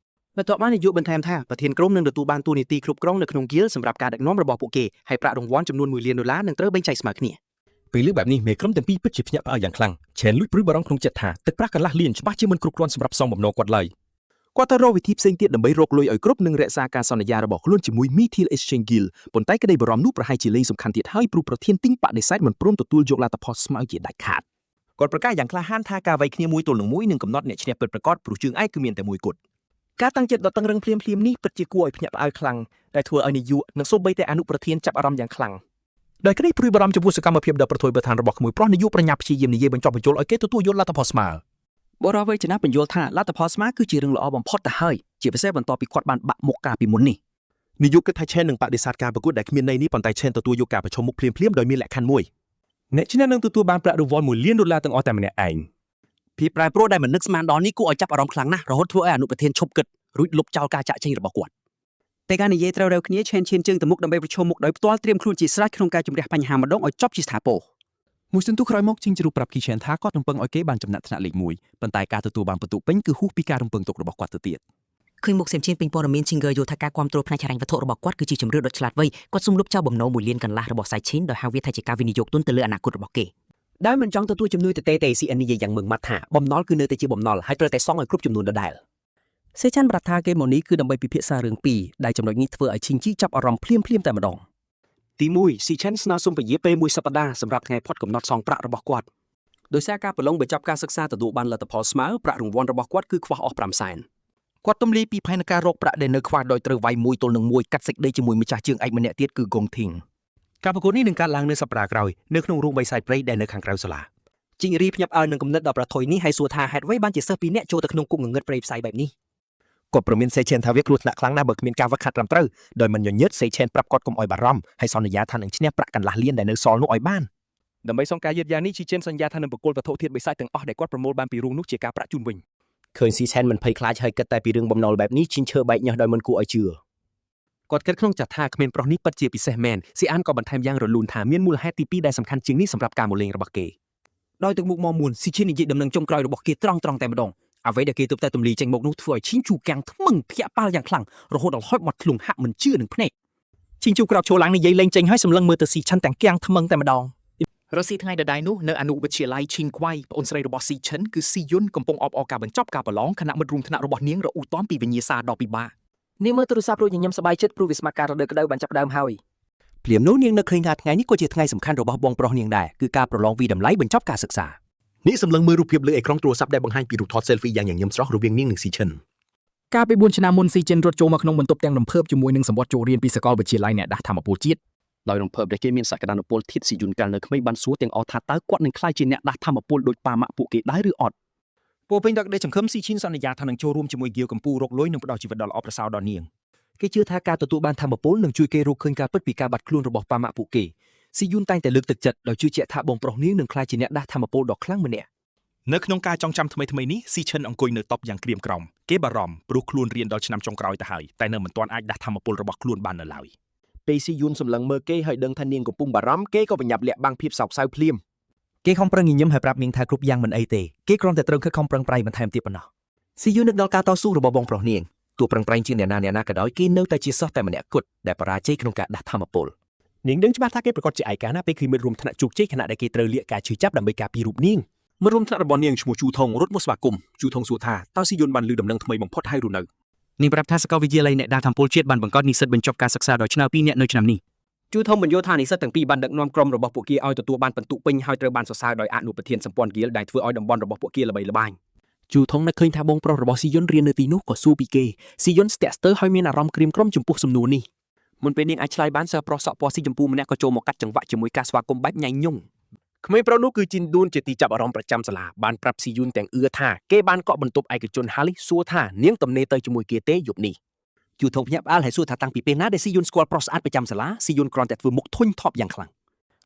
បន្ទាប់មកនាយកបន្ថែមថាប្រធានក្រុមនឹងទទួលបានតួនាទីគ្រប់គ្រងនៅក្នុង Guild សម្រាប់ការដឹកនាំរបស់ពួកគេហើយប្រាក់រង្វាន់ចំនួន$1 លាននឹងត្រូវបែងចែកស្មើគ្នា ពេលលើបែបនេះមេក្រុមទាំងពីរពិតជាភ្ញាក់ផ្អើលយ៉ាងខ្លាំងឆេនលួចព្រួយបារម្ភក្នុងចិត្តថាទឹកប្រាក់កន្លះលានច្បាស់ជាមិនគ្រប់គ្រាន់សម្រាប់សងបំណុលគាត់ឡើយ គាត់ទៅរកវិធីផ្សេងទៀតដើម្បីរកលុយឲ្យគ្រប់និងរក្សាការសន្យារបស់ខ្លួនជាមួយ Methyl Exchange Guild ប៉ុន្តែក្តីបារម្ភនោះប្រហែលជាលេងសំខាន់ទៀតហើយព្រោះប្រធានទីងបដិសេធមិនព្រមទទួលយកលទ្ធផលស្មើជាដាច់ខាតគាត់ប្រកាសយ៉ាងក្លាហានថាការវាយគ្នាមួយទល់នឹងមួយនឹងកំណត់អ្នកឈ្នះពិតប្រាកដព្រោះជើងឯកគឺមានតែមួយគត់ ការតាំងចិត្តដ៏តឹងរឹងភ្លាមៗនេះពិតជាគួរឲ្យភ្ញាក់ផ្អើលខ្លាំងដែលធ្វើឲ្យនាយកនិងសូម្បីតែអនុប្រធានចាប់អារម្មណ៍យ៉ាងខ្លាំងដោយក្តីព្រួយបារម្ភចំពោះសកម្មភាពដ៏ប្រថុយប្រថានរបស់ក្មួយប្រុសនាយកប្រញាប់ព្យាយាមនិយាយបញ្ចុះបញ្ចូលឲ្យគេទទួលយកលទ្ធផលស្មើបរិវេចនាបញ្យល់ថាលទ្ធផលស្មើគឺជារឿងល្អបំផុតទៅហើយជាពិសេសបន្ទាប់ពីគាត់បានបាក់មុខការពីមុននេះ នាយកគិតថា Chen នឹងបដិសេធការប្រកួតដែលគ្មានន័យនេះប៉ុន្តែ Chen ទទួលយកការប្រជុំមុខភ្លាមៗដោយមានលក្ខខណ្ឌមួយអ្នកឈ្នះនឹងទទួលបានប្រាក់រង្វាន់$1 លានទាំងអស់តែម្នាក់ឯង ភាពប្រែប្រួលដែលមិននឹកស្មានដល់នេះគួរឲ្យចាប់អារម្មណ៍ខ្លាំងណាស់រហូតធ្វើឲ្យអនុប្រធានឈប់គិតរួចលុបចោលការចាក់ចេញរបស់គាត់តែការនិយាយត្រូវរៅគ្នាឈានជើងទៅមុខដើម្បីប្រជុំមុខដោយផ្ទាល់ត្រៀមខ្លួនជាស្រេចក្នុងការជំរះបញ្ហាម្ដងឲ្យចប់ជាស្ថាពរ មួយសន្ទុះក្រោយមកជីងជ្រូកប្រាប់គីឆេនថាគាត់រំពឹងឲ្យគេបានចំណាត់ថ្នាក់លេខ1ប៉ុន្តែការទទួលបានពិន្ទុពេញគឺហួសពីការរំពឹងទុករបស់គាត់ទៅទៀត ឃើញមុខសៀមជៀនពេញព័ត៌មាន Singer យល់ថាការគ្រប់គ្រងផ្នែកហិរញ្ញវត្ថុរបស់គាត់គឺជាជំរឿនដ៏ឆ្លាតវៃគាត់សុំលុបចោលបំណុល$1 លានរបស់ Saichin ដោយហៅវាថាជាការវិនិយោគទុនទៅលើអនាគតរបស់គេដោយមិនចង់ទទួលជំនួយទៅទេ CN និយាយយ៉ាងម៉ឺងម៉ាត់ថាបំណុលគឺនៅតែជាបំណុលហើយត្រូវតែសងឲ្យគ្រប់ចំនួនដដែល Saichin ប្រាប់ថាគេមកនេះគឺដើម្បីពិភាក្សារឿងពីរដែលចំណុចនេះធ្វើឲ្យឈីងជីចាប់អារម្មណ៍ភ្លាមៗតែម្ដងទី1 Saichin ស្នើសុំពន្យាពេល1សប្តាហ៍សម្រាប់ថ្ងៃផុតកំណត់សងប្រាក់របស់គាត់ដោយសារការប្រឡងបញ្ចប់ការសិក្សាទទួលបានលទ្ធផលស្មើប្រាក់រង្វាន់របស់គាត់គឺខ្វះអស់5សែន គាត់ទំលាយពីផែនការរកប្រាក់ដែលនៅខ្វះដោយត្រូវវាយមួយទល់នឹងមួយកាត់សេចក្តីជាមួយម្ចាស់ជើងឯកម្នាក់ទៀតគឺកុងធីង ការប្រកួតនេះនឹងកើតឡើងនៅសប្តាហ៍ក្រោយនៅក្នុងរោងបិសាចព្រៃដែលនៅខាងក្រៅសាលា ជីងរីភ្ញាប់អើនឹងគំនិតដល់ប្រថុយនេះហើយសួរថាហេតុអ្វីបានជាសិស្សពីរនាក់ចូលទៅក្នុងគុកងងឹតព្រៃផ្សៃបែបនេះ គាត់ប្រមាន Sechen ថាវាគ្រោះថ្នាក់ខ្លាំងណាស់បើគ្មានការវឹកហាត់ត្រឹមត្រូវដោយមិនញញើត Sechen ប្រាប់គាត់កុំឲ្យបារម្ភហើយសន្យាថានឹងឈ្នះប្រាក់កន្លះលានដែលនៅសល់នោះឲ្យបាន ដើម្បីសងការយឺតយ៉ាវនេះជីជិនសន្យាថានឹងបកគលវត្ថុធាតុបិសាចទាំងអស់ដែលគាត់ប្រមូលបានពីរូងនោះជាការប្រាក់ជូនវិញ ឃើញ Sechen មិនភ័យខ្លាចហើយគិតតែពីរឿងបំណុលបែបនេះជីងឈើបែកញើសដោយមិនគួរឲ្យជឿ គាត់គិតក្នុងចិត្តថាគ្មានប្រុសនេះពិតជាពិសេសមែនស៊ីអានក៏បន្ថែមយ៉ាងរលូនថាមានមូលហេតុទី2ដែលសំខាន់ជាងនេះសម្រាប់ការមកលេងរបស់គេ ដោយទឹកមុខមកមួន Sechen និយាយដំណឹងចុងក្រោយរបស់គេត្រង់តែម្ដងអ្វីដែលគេទើបតែទម្លាយចេញមកនោះធ្វើឲ្យឈីងជូកាំងថ្មឹងភ្ញាក់ប៉ាល់យ៉ាងខ្លាំងរហូតដល់ហុចមាត់ធ្លុងហាក់មិនជឿនឹងភ្នែក ជីងជូក្រោកឈរឡើងនិយាយលេងចេញហើយសម្លឹងមើលទៅ Sechen ទាំងគាំងថ្មឹងតែម្ដង រសៀលថ្ងៃដដែលនោះនៅអនុវិទ្យាល័យឈីងខ្វៃប្អូនស្រីរបស់ស៊ីឈិនគឺស៊ីយុនកំពុងអបអរការបញ្ចប់ការប្រឡងខណៈមិត្តរួមថ្នាក់របស់នាងរអ៊ូតមពីវិញ្ញាសាដ៏ពិបាក នាងមើលទូរស័ព្ទរួចញញឹមសប្បាយចិត្តព្រោះវាស្ម័គ្រការរដូវក្តៅបានចាប់ផ្ដើមហើយ ភ្លាមនោះនាងនឹកឃើញថាថ្ងៃនេះក៏ជាថ្ងៃសំខាន់របស់បងប្រុសនាងដែរគឺការប្រឡងវិតម្លៃបញ្ចប់ការសិក្សា នេះសម្លឹងមើលរូបភាពលើអេក្រង់ទូរស័ព្ទដែលបង្ហាញពីរូបថត selfie យ៉ាងញញឹមស្រស់រវាងនាងនិង Sechen កាលពី4ឆ្នាំមុន Sechen រត់ចូលមកក្នុងបន្ទប់ទាំងរំភើបជាមួយនឹងសម្បត្តិចូលរៀនពីសាកលវិទ្យាល័យអ្នកដាស់ធម្មពលជាតិ ដោយរំភើបដែលគេមានសក្តានុពលធាតុស៊ីយុនកាលនៅក្មេងបានសួរទាំងអស់ថាតើគាត់នឹងក្លាយជាអ្នកដាស់ធម្មពលដូចប៉ាម៉ាក់ពួកគេដែរឬអត់ ពោពេញដល់ក្តីសង្ឃឹម Sechen សន្យាថានឹងចូលរួមជាមួយហ្គៀវកម្ពុជារកលុយនិងផ្ដល់ជីវិតដ៏ល្អប្រសើរដល់នាង គេជឿថាការទទួលបានធម្មពលនឹងជួយគេរកឃើញការពិតពីការបាត់ខ្លួនរបស់ប៉ាម៉ាក់ពួកគេស៊ីយុនតែងតែលើកទឹកចិត្តដោយជឿជាក់ថាបងប្រុសនាងនឹងក្លាយជាអ្នកដាស់ធម្មពលដ៏ខ្លាំងម្នាក់ នៅក្នុងការចងចាំថ្មីៗនេះ Sechen អង្គុយនៅតុបយ៉ាងក្រៀមក្រំគេបារម្ភព្រោះខ្លួនរៀនដល់ឆ្នាំចុងក្រោយទៅហើយតែនៅមិនទាន់អាចដាស់ធម្មពលរបស់ខ្លួនបាននៅឡើយ ពេលស៊ីយុនសម្លឹងមើលគេហើយដឹងថានាងកំពុងបារម្ភគេក៏បញ្ញាប់លាក់បាំងភាពសោកសៅភ្លាម គេខំប្រឹងញញឹមហើយប្រាប់នាងថាគ្រប់យ៉ាងមិនអីទេគេគ្រាន់តែត្រូវខិតខំប្រឹងប្រែងបន្ថែមទៀតប៉ុណ្ណោះ ស៊ីយុននឹកដល់ការតស៊ូរបស់បងប្រុសនាងទោះប្រឹងប្រែងជាងអ្នកណាក៏ដោយគេនៅតែជាសិស្សតែម្នាក់គត់ដែលបរាជ័យក្នុងការដាស់ធម្មពល នាងដឹងច្បាស់ថាគេប្រកាសជាឯកាណាពេលឃើញមិត្តរួមថ្នាក់ជោគជ័យខណៈដែលគេត្រូវលាកការឈឺចាប់ដើម្បីការពាររូបនាង មិត្តរួមថ្នាក់របស់នាងឈ្មោះជូថងរត់មកស្វាគមន៍ជូថងសួរថាតើស៊ីយុនបានឮដំណឹងថ្មីបំផុតហើយឬនៅ នាងប្រាប់ថាសាកលវិទ្យាល័យអ្នកដាស់ធម្មពលជាតិបានបង្កើតនិស្សិតបញ្ចប់ការសិក្សាដោយឆ្នើ2នាក់នៅឆ្នាំនេះ ជូថងបញ្យល់ថានិស្សិតទាំងពីរបានដឹកនាំក្រុមរបស់ពួកគេឲ្យទទួលបានពិន្ទុពេញហើយត្រូវបានសរសើរដោយអនុប្រធានសម្ព័ន្ធហ្គីលដែលធ្វើឲ្យតំបន់របស់ពួកគេល្បីល្បាញ ជូថងនឹកឃើញថាបងប្រុសរបស់ស៊ីយុនរៀននៅទីនោះក៏សួរពីគេស៊ីយុនស្ទាក់ស្ទើរហើយមានអារម្មណ៍ក្រៀមក្រំចំពោះសំណួរនេះមុនពេលនាងអាចឆ្លើយបានសិស្សប្រុសសក់ពណ៌ស៊ីចម្ពូម្នាក់ក៏ចូលមកកាត់ចង្វាក់ជាមួយការស្វាគមន៍បែបញ៉ៃញងក្មេងប្រុសនោះគឺជីនឌួនជាទីចាប់អារម្មណ៍ប្រចាំសាលាបានប្រាប់ស៊ីយុនទាំងអឿថាគេបានកក់បន្ទប់ឯកជនហើយសួរថានាងទំនេរទៅជាមួយគេទេយប់នេះជូថងភ្ញាក់ផ្អើលហើយសួរថាតាំងពីពេលណាដែលស៊ីយុនស្គាល់ប្រុសស្អាតប្រចាំសាលាស៊ីយុនគ្រាន់តែធ្វើមុខធុញថប់យ៉ាងខ្លាំង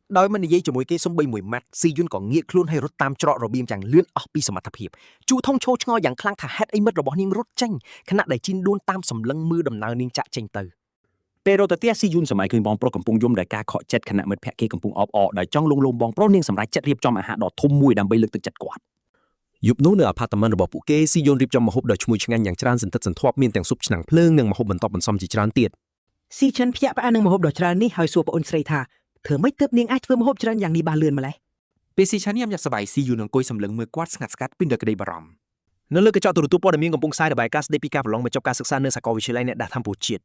ដោយមិននិយាយជាមួយគេសំបីមួយម៉ាត់ស៊ីយុនក៏ងាកខ្លួនឲ្យរត់តាមច្រករបៀងយ៉ាងលឿនអស់ពីសមត្ថភាពជូថងឈោឆ្ងល់យ៉ាងខ្លាំងថាហេតុអីមិត្តរបស់នាងរត់ចេញខណៈដែលជីនឌួនតាមសម្លឹងមើលដំណើរនាងចាក់ចេញទៅពេលរត់ទៅផ្ទះស៊ីយុនសម័យឃើញបងប្រុសកំពុងយំដោយការខកចិត្តខណៈមិត្តភក្តិគេកំពុងអបអរដោយចង់លងលោមបងប្រុសនាងសម្រេចចិត្តរៀបចំអាហារដ៏ធំមួយដើម្បីលើកទឹកចិត្តគាត់យប់នោះនៅអាផាតមិនរបស់ពួកគេស៊ីយុនរៀបចំម្ហូបដ៏ឈ្ងុយឆ្ងាញ់យ៉ាងច្រើនសន្ធឹកសន្ធាប់មានទាំងស៊ុបឆ្នាំងភ្លើងនិងម្ហូបបន្ទាប់បន្សំជាច្រើនទៀត ស៊ីចិនភ្ញាក់ផ្អើលនឹងម្ហូបដ៏ច្រើននេះហើយសួរប្អូនស្រីថាធ្វើម៉េចទើបនាងអាចធ្វើម្ហូបច្រើនយ៉ាងនេះបានលឿនម្ល៉េះ ពេលស៊ីឆានញ៉ាំយ៉ាប់សប្បាយស៊ីយុនអង្គុយសម្លឹងមើលគាត់ស្ងាត់ស្ងាត់ពីដោយក្តីបារម្ភនៅលើកញ្ចក់ទូរទស្សន៍ព័ត៌មានកំពុងផ្សាយរបាយការណ៍ស្តីពីការប្រឡងបញ្ចប់ការសិក្សានៅសាកលវិទ្យាល័យអ្នកដាស់ធម្មពលជាត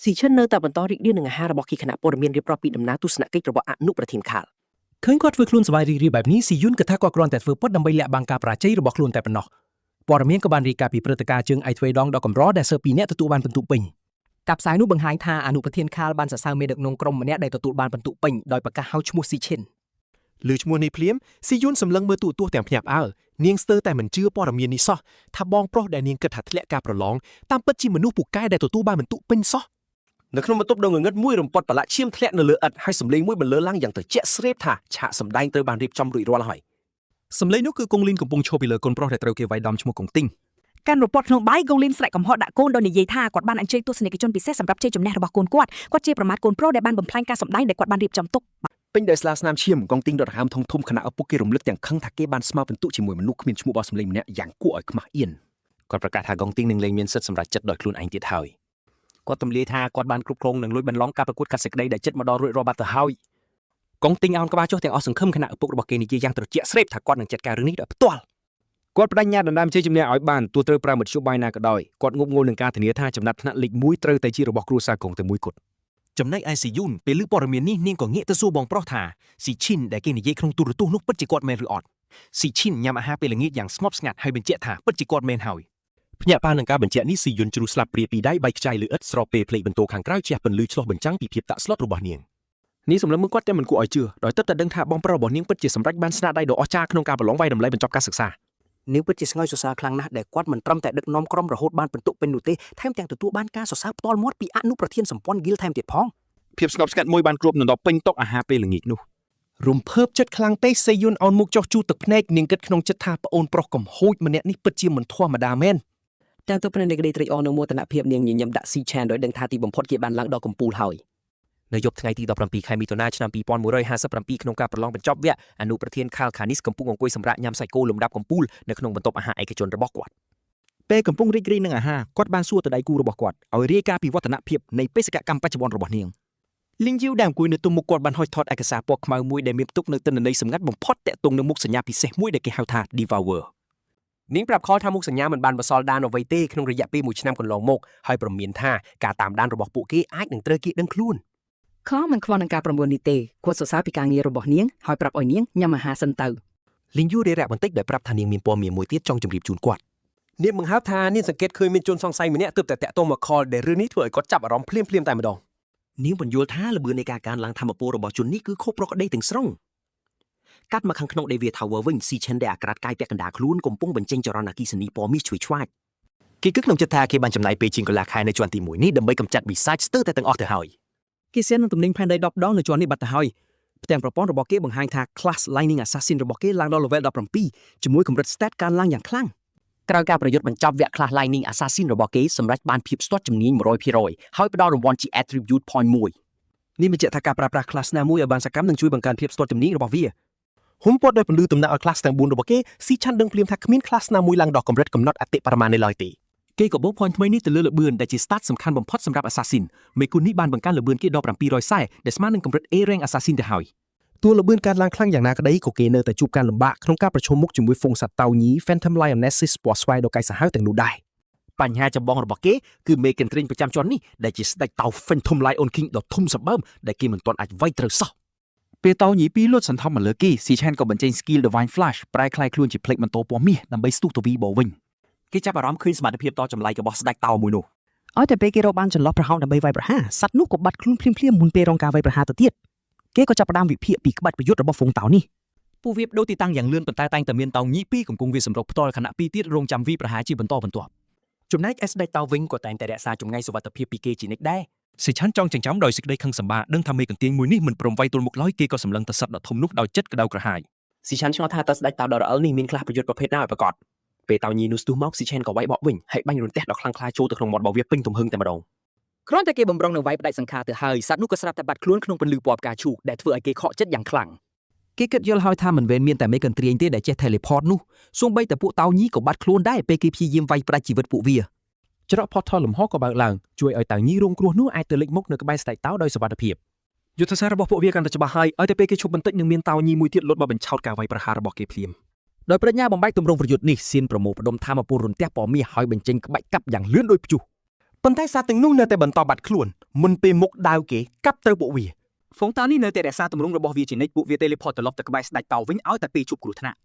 ិស៊ីចិននៅតែបន្តរីករាយនឹងអាហាររបស់គណៈព័ត៌មានរៀបរាប់ពីដំណើរទស្សនកិច្ចរបស់អនុប្រធានខាលឃើញគាត់ធ្វើខ្លួនសប្បាយរីករាយបែបនេះស៊ីយុនគិតថាគាត់គ្រាន់តែធ្វើពុតដើម្បីលាក់បាំងការបរាជ័យរបស់ខ្លួនតែប៉ុណ្ណោះព័ត៌មានក៏បានរាយការណ៍ពីព្រឹត្តិការណ៍ជើងឯទ្វេដងដ៏កម្រដែលសិស្សពីរនាក់ទទួលបានពិន្ទុពេញការផ្សាយនោះបង្ហាញថាអនុប្រធានខាលបានសរសើរមេដឹកនាំក្រុមម្នាក់ដែលទទួលបានពិន្ទុពេញដោយប្រកាសហៅឈ្មោះស៊ីឈិនលើឈ្មោះនេះភ្លាមស៊ីយុនសម្លឹងមើលទូរទស្សន៍ទាំងភ្ញាក់ផ្អើលនាងស្ទើរតែមិនជឿព័ត៌មាននេះសោះថាបងប្រុសដែលនាងគិតថាធ្លាក់ការប្រឡងតាមពិតជាមនុស្សពូកែដែលទទួលបានពិន្ទុពេញសោះនៅក្នុងបន្ទប់ដងងឹតមួយរំពាត់ប្រឡាក់ឈាមធ្លាក់នៅលើឥដ្ឋហើយសម្លេងមួយបន្លឺឡើងយ៉ាងត្រជាក់ស្រេបថាឆាកសម្ដែងត្រូវបានរៀបចំរួចរាល់ហើយសម្លេងនោះគឺកុងលីនកំពុងឈរពីលើកូនប្រុសដែលត្រូវគេវាយដំឈ្មោះកុងទីងការរពតក្នុងបាយកុងលីនស្រែកកំហុសដាក់កូនដោយនិយាយថាគាត់បានអញ្ជើញទស្សនិកជនពិសេសសម្រាប់ជ័យជំនះរបស់កូនគាត់ជាប្រមាថកូនប្រុសដែលបានបំផ្លាញការសម្ដែងដែលគាត់បានរៀបចំទុកពេញដោយស្លាស្នាមឈាមកុងទីងដុតហើមធំខណៈឪពុកគេរំលឹកទាំងខឹងថាគេបានស្មើពិន្ទុជាមួយមនុស្សគ្មានឈ្មោះរបស់សម្លេងម្នាក់យ៉ាងគួរឲ្យខ្មាស់អៀនគាត់ប្រកាសថាកុងទីងនឹងលែងមានសិទ្ធិសម្រេចចិត្តដោយខ្លួនឯងទៀតហើយគាត់ទម្លាយថាគាត់បានគ្រប់គ្រងនិងលួចបន្លំការប្រកួតកាត់សេចក្តីដែលចិត្តមកដល់រួចរាល់បាត់ទៅហើយកុងទីងអោនក្បាលចុះទាំងអស់សង្ឃឹមខណៈឪពុករបស់គេនិយាយយ៉ាងត្រជាក់ស្រេបថាគាត់នឹងចាត់ការរឿងនេះដោយផ្ទាល់គាត់បដិញ្ញាដណ្ដើមជ័យជំនះឲ្យបានទោះត្រូវប្រើមធ្យោបាយណាក៏ដោយគាត់ងប់ងល់នឹងការធានាថាចំណាត់ថ្នាក់លេខ1ត្រូវតែជារបស់គ្រួសារកុងតែមួយគត់ចំណែកឯស៊ីយុនពេលឮព័ត៌មាននេះនាងក៏ងាកទៅសួរបងប្រុសថាស៊ីឈិនដែលគេនិយាយក្នុងទូរទស្សន៍នោះពិតជាគាត់មែនឬអត់ស៊ីឈិនញ៉ាំអាហារពេលល្ងាចយ៉ាងស្ងប់ស្ងាត់ហើយបញ្ជាក់ថាពិតជាគាត់មែនហើយភ្ញាក់ផ្អើលនឹងការបញ្ជាក់នេះស៊ីយុនជ្រុះស្លាប់ព្រាពីដៃបែកខ្ចាយលើឥដ្ឋស្របពេលភ្លេចបន្ទោខាងក្រៅជះពន្លឺឆ្លុះបញ្ចាំងពីភាពតាក់ស្លុតរបស់នាងនេះសម្លឹងមើលគាត់តែមិនគួរឲ្យជឿដោយទើបតែដឹងថាបងប្រុសរបស់នាងពិតជាសម្រេចបានស្នាដៃដ៏អស្ចារ្យក្នុងការប្រឡងវាយតម្លៃបញ្ចប់ការសិក្សានាងពិតជាស្ងើយសរសើរខ្លាំងណាស់ដែលគាត់មិនត្រឹមតែដឹកនាំក្រុមរហូតបានពិន្ទុពេញនោះទេថែមទាំងទទួលបានការសរសើរផ្ទាល់មាត់ពីអនុប្រធានសម្ព័ន្ធហ្គីលថែមទៀតផងភាពស្ងប់ស្ងាត់មួយបានគ្របដណ្ដប់ពេញតុអាហារពេលល្ងាចនោះរំភើបចិត្តខ្លាំងពេកសេយុនអោនមុខចុះជូតទឹកភ្នែកនាងគិតក្នុងចិត្តថាប្អូនប្រុសកំហូចម្នាក់នេះពិតជាមិនធម្មតាមែនតែទៅភ្នែកនៃក្តីត្រេកអរនៅមោទនភាពនាងញញឹមដាក់ស៊ីឆានដោយដឹងថាទីបំផុតគេបានឡើងដល់កំពូលហើយនៅយប់ថ្ងៃទី17ខែមិថុនាឆ្នាំ2157ក្នុងការប្រឡងបញ្ចប់វគ្គអនុប្រធានខាលខានីសកំពុងអង្គុយសម្រាកញ៉ាំសាច់គោលំដាប់កំពូលនៅក្នុងបន្ទប់អាហារឯកជនរបស់គាត់ពេលកំពុងរីករាយនឹងអាហារគាត់បានសួរទៅដៃគូរបស់គាត់ឲ្យរាយការណ៍ពីវឌ្ឍនភាពនៃបេសកកម្មបច្ចុប្បន្នរបស់នាងលីងយូដែលអង្គុយនៅទុំមុខគាត់បានហុចថតឯកសារពណ៌ខ្មៅមួយដែលមានផ្ទុកនូវទិន្នន័យសម្ងាត់បំផុតតាក់ទងនឹងមុខសញ្ញាពិសេសមួយដែលគេហៅថា Devour នាងប្រាប់ខលថាមុខសញ្ញាមិនបានបន្សល់ដានអ្វីទេក្នុងរយៈពេល1ឆ្នាំកន្លងមកហើយព្រមានថាការតាមដានរបស់ពួកគេអាចនឹងត្រូវគេដឹងខ្លួនខលមិនខ្វល់នឹងការប្រមូលនេះទេគាត់សរសើរពីការងាររបស់នាងហើយប្រាប់ឲ្យនាងញ៉ាំអាហារសិនទៅលីងយូរារៈបន្តិចដោយប្រាប់ថានាងមានព័ត៌មានមួយទៀតចង់ជម្រាបជូនគាត់នាងបង្ហើបថានាងសង្កេតឃើញមានជនសង្ស័យម្នាក់ទើបតែតាក់ទងមកខលដែលរឿងនេះធ្វើឲ្យគាត់ចាប់អារម្មណ៍ភ្លាមតែម្ដងនាងបញ្យល់ថាល្បឿននៃការកើនឡើងធម្មពលរបស់ជននេះគឺខុសប្រក្រតីទាំងស្រុងកាត់មកខាងក្នុង David Tower វិញស៊ីឆិនដែលអាក្រាតកាយពាក់កណ្ដាលខ្លួនកំពុងបញ្ចេញចរន្តអគ្គិសនីពណ៌មាសឆ្វេងឆ្វាចគេគឺក្នុងចិត្តថាគេបានចំណាយពេលជាងកន្លះខែនៅជាន់ទី1នេះដើម្បីកម្ចាត់វិសាចស្ទើរតែទាំងអស់ទៅហើយគេសៀននឹងទំនិញផែនដី10ដងនៅជាន់នេះបាត់ទៅហើយផ្ទាំងប្រព័ន្ធរបស់គេបង្ហាញថា Class Lightning Assassin របស់គេឡើងដល់ level 17ជាមួយកម្រិត stat កើនឡើងយ៉ាងខ្លាំងក្រោយការប្រយុទ្ធបញ្ចប់វគ្គ Class Lightning Assassin របស់គេសម្រាប់បានភាពស្ទាត់ជំនាញ 100% ហើយផ្ដល់រង្វាន់ជា Attribute Point 1នេះបញ្ជាក់ថាការប្រើប្រាស់ Class ណាមួយឲ្យបានសកម្មនឹងជួយបង្កើនភាពស្ទាត់ជំនាញរបស់វាហ៊ុំព័ទ្ធដោយពន្លឺតំណាក់ឲ្យ Class ទាំង4របស់គេស៊ីឆាន់ដឹងភ្លាមថាគ្មាន Class ណាមួយឡើងដល់កម្រិតកំណត់អតិបរមានៅឡើយទេគេក៏បូក point ថ្មីនេះទៅលើល្បឿនដែលជា stat សំខាន់បំផុតសម្រាប់ Assassin មេគុណនេះបានបង្កើនល្បឿនគេដល់740ដែលស្មើនឹងកម្រិត A rank Assassin ទៅហើយតួល្បឿនកើនឡើងខ្លាំងយ៉ាងណាក្តីក៏គេនៅតែជួបការលំបាកក្នុងការប្រឈមមុខជាមួយហ្វូងសត្វតោញី Phantom Lionesses ពណ៌ស្វាយដ៏កាយសាហាវទាំងនោះដែរបញ្ហាចម្បងរបស់គេគឺមេកេនទ្រីងប្រចាំជាន់នេះដែលជាស្ដេចតោ Phantom Lion King ដ៏ធំសម្បើមដែលគេមិនទាន់អាចវាយត្រូវសោះ ពេលតោញីពីរលុតសន្ធំមកលើគេស៊ីឆានក៏បញ្ចេញ skill Divine Flash ប្រែក្លាយខ្លួនជាភ្លេចបន្ទោពណ៌មាសដើម្បីស្ទុះទៅវីបោវិញគេចាប់អារម្មណ៍ឃើញសមត្ថភាពតចម្លែករបស់ស្ដេចតោមួយនោះ ឲ្យតែពេលគេរកបានចន្លោះប្រហោងដើម្បីវាយប្រហារសត្វនោះក៏បាត់ខ្លួនភ្លាមៗមុនពេលរងការវាយប្រហារទៅទៀតគេក៏ចាប់ផ្ដើមវិភាគពីក្បាច់ប្រយុទ្ធរបស់ហ្វូងតោនេះ ពួកវាបដូរទីតាំងយ៉ាងលឿនប៉ុន្តែតែងតែមានតោញីពីរកំពុងវាសម្រុកផ្ទាល់ខណៈពីរទៀតរងចាំវីប្រហារជាបន្តបន្ទាប់ចំណែកស្ដេចតោវិញក៏តែងតែរក្សាចម្ងាយសុវត្ថិភាពពីគេជានិច្ចដែរ ស៊ីឆានចង់ចិញ្ចឹមដោយសេចក្តីខឹងសម្បាដឹងថាមេកន្ទាញមួយនេះមិនព្រមវាយទល់មុខឡើយគេក៏សម្លឹងទៅសត្វដ៏ធំនោះដោយចិត្តក្តៅក្រហាយ ស៊ីឆានឆ្ងល់ថាតើស្ដេចតោដរអិលនេះមានខ្លះប្រយុទ្ធប្រភេទណាឲ្យប្រកបពេលតោញីនោះស្ទុះមកស៊ីឆានក៏វាយបកវិញហើយបាញ់រន្ទះដ៏ខ្លាំងក្លាចូលទៅក្នុងមាត់របស់វាពេញទំហឹងតែម្ដងគ្រាន់តែគេបំរុងនឹងវាយផ្ដាច់សង្ខារទៅហើយសត្វនោះក៏ស្រាប់តែបាត់ខ្លួនក្នុងពន្លឺពណ៌ផ្កាឈូកដែលធ្វើឲ្យគេខកចិត្តយ៉ាងខ្លាំងគេគិតយល់ហើយថាមិនមែនមានតែមេកន្ទ្រាញទេដែលចេះ teleport នោះសូម្បីតែពួកតោញីក៏បាត់ខ្លួនដែរពេលគេព្យាយាមវាយផ្ដាច់ជីវិតពួកវា ច្រក portal លំហក៏បើកឡើងជួយឲ្យតៅញីរងគ្រោះនោះអាចទៅលេចមុខនៅក្បែរស្ដេចតោដោយសុវត្ថិភាព យុទ្ធសាស្ត្ររបស់ពួកវាកាន់តែច្បាស់ហើយឲ្យតែពេលគេឈប់បន្តិចនឹងមានតោញីមួយទៀតលុតមកបញ្ឆោតការវាយប្រហាររបស់គេភ្លាម ដោយប្រាជ្ញាបំបែកទម្រង់ប្រយុទ្ធនេះសៀនប្រមូលផ្ដុំថាមពលរន្ទះពណ៌មាសហើយបញ្ចេញក្បាច់កាប់យ៉ាងលឿនដូចព្យុះ ប៉ុន្តែសត្វទាំងនោះនៅតែបន្តបាត់ខ្លួនមុនពេលមុខដាវគេកាប់ត្រូវពួកវា ហ្វូងតោនេះនៅតែរក្សាទម្រង់របស់វាជានិច្ចពួកវា teleport ត្រឡប់ទៅក្បែរស្ដេចតោវិញឲ្យតែពេលជួបគ្រោះថ្នាក់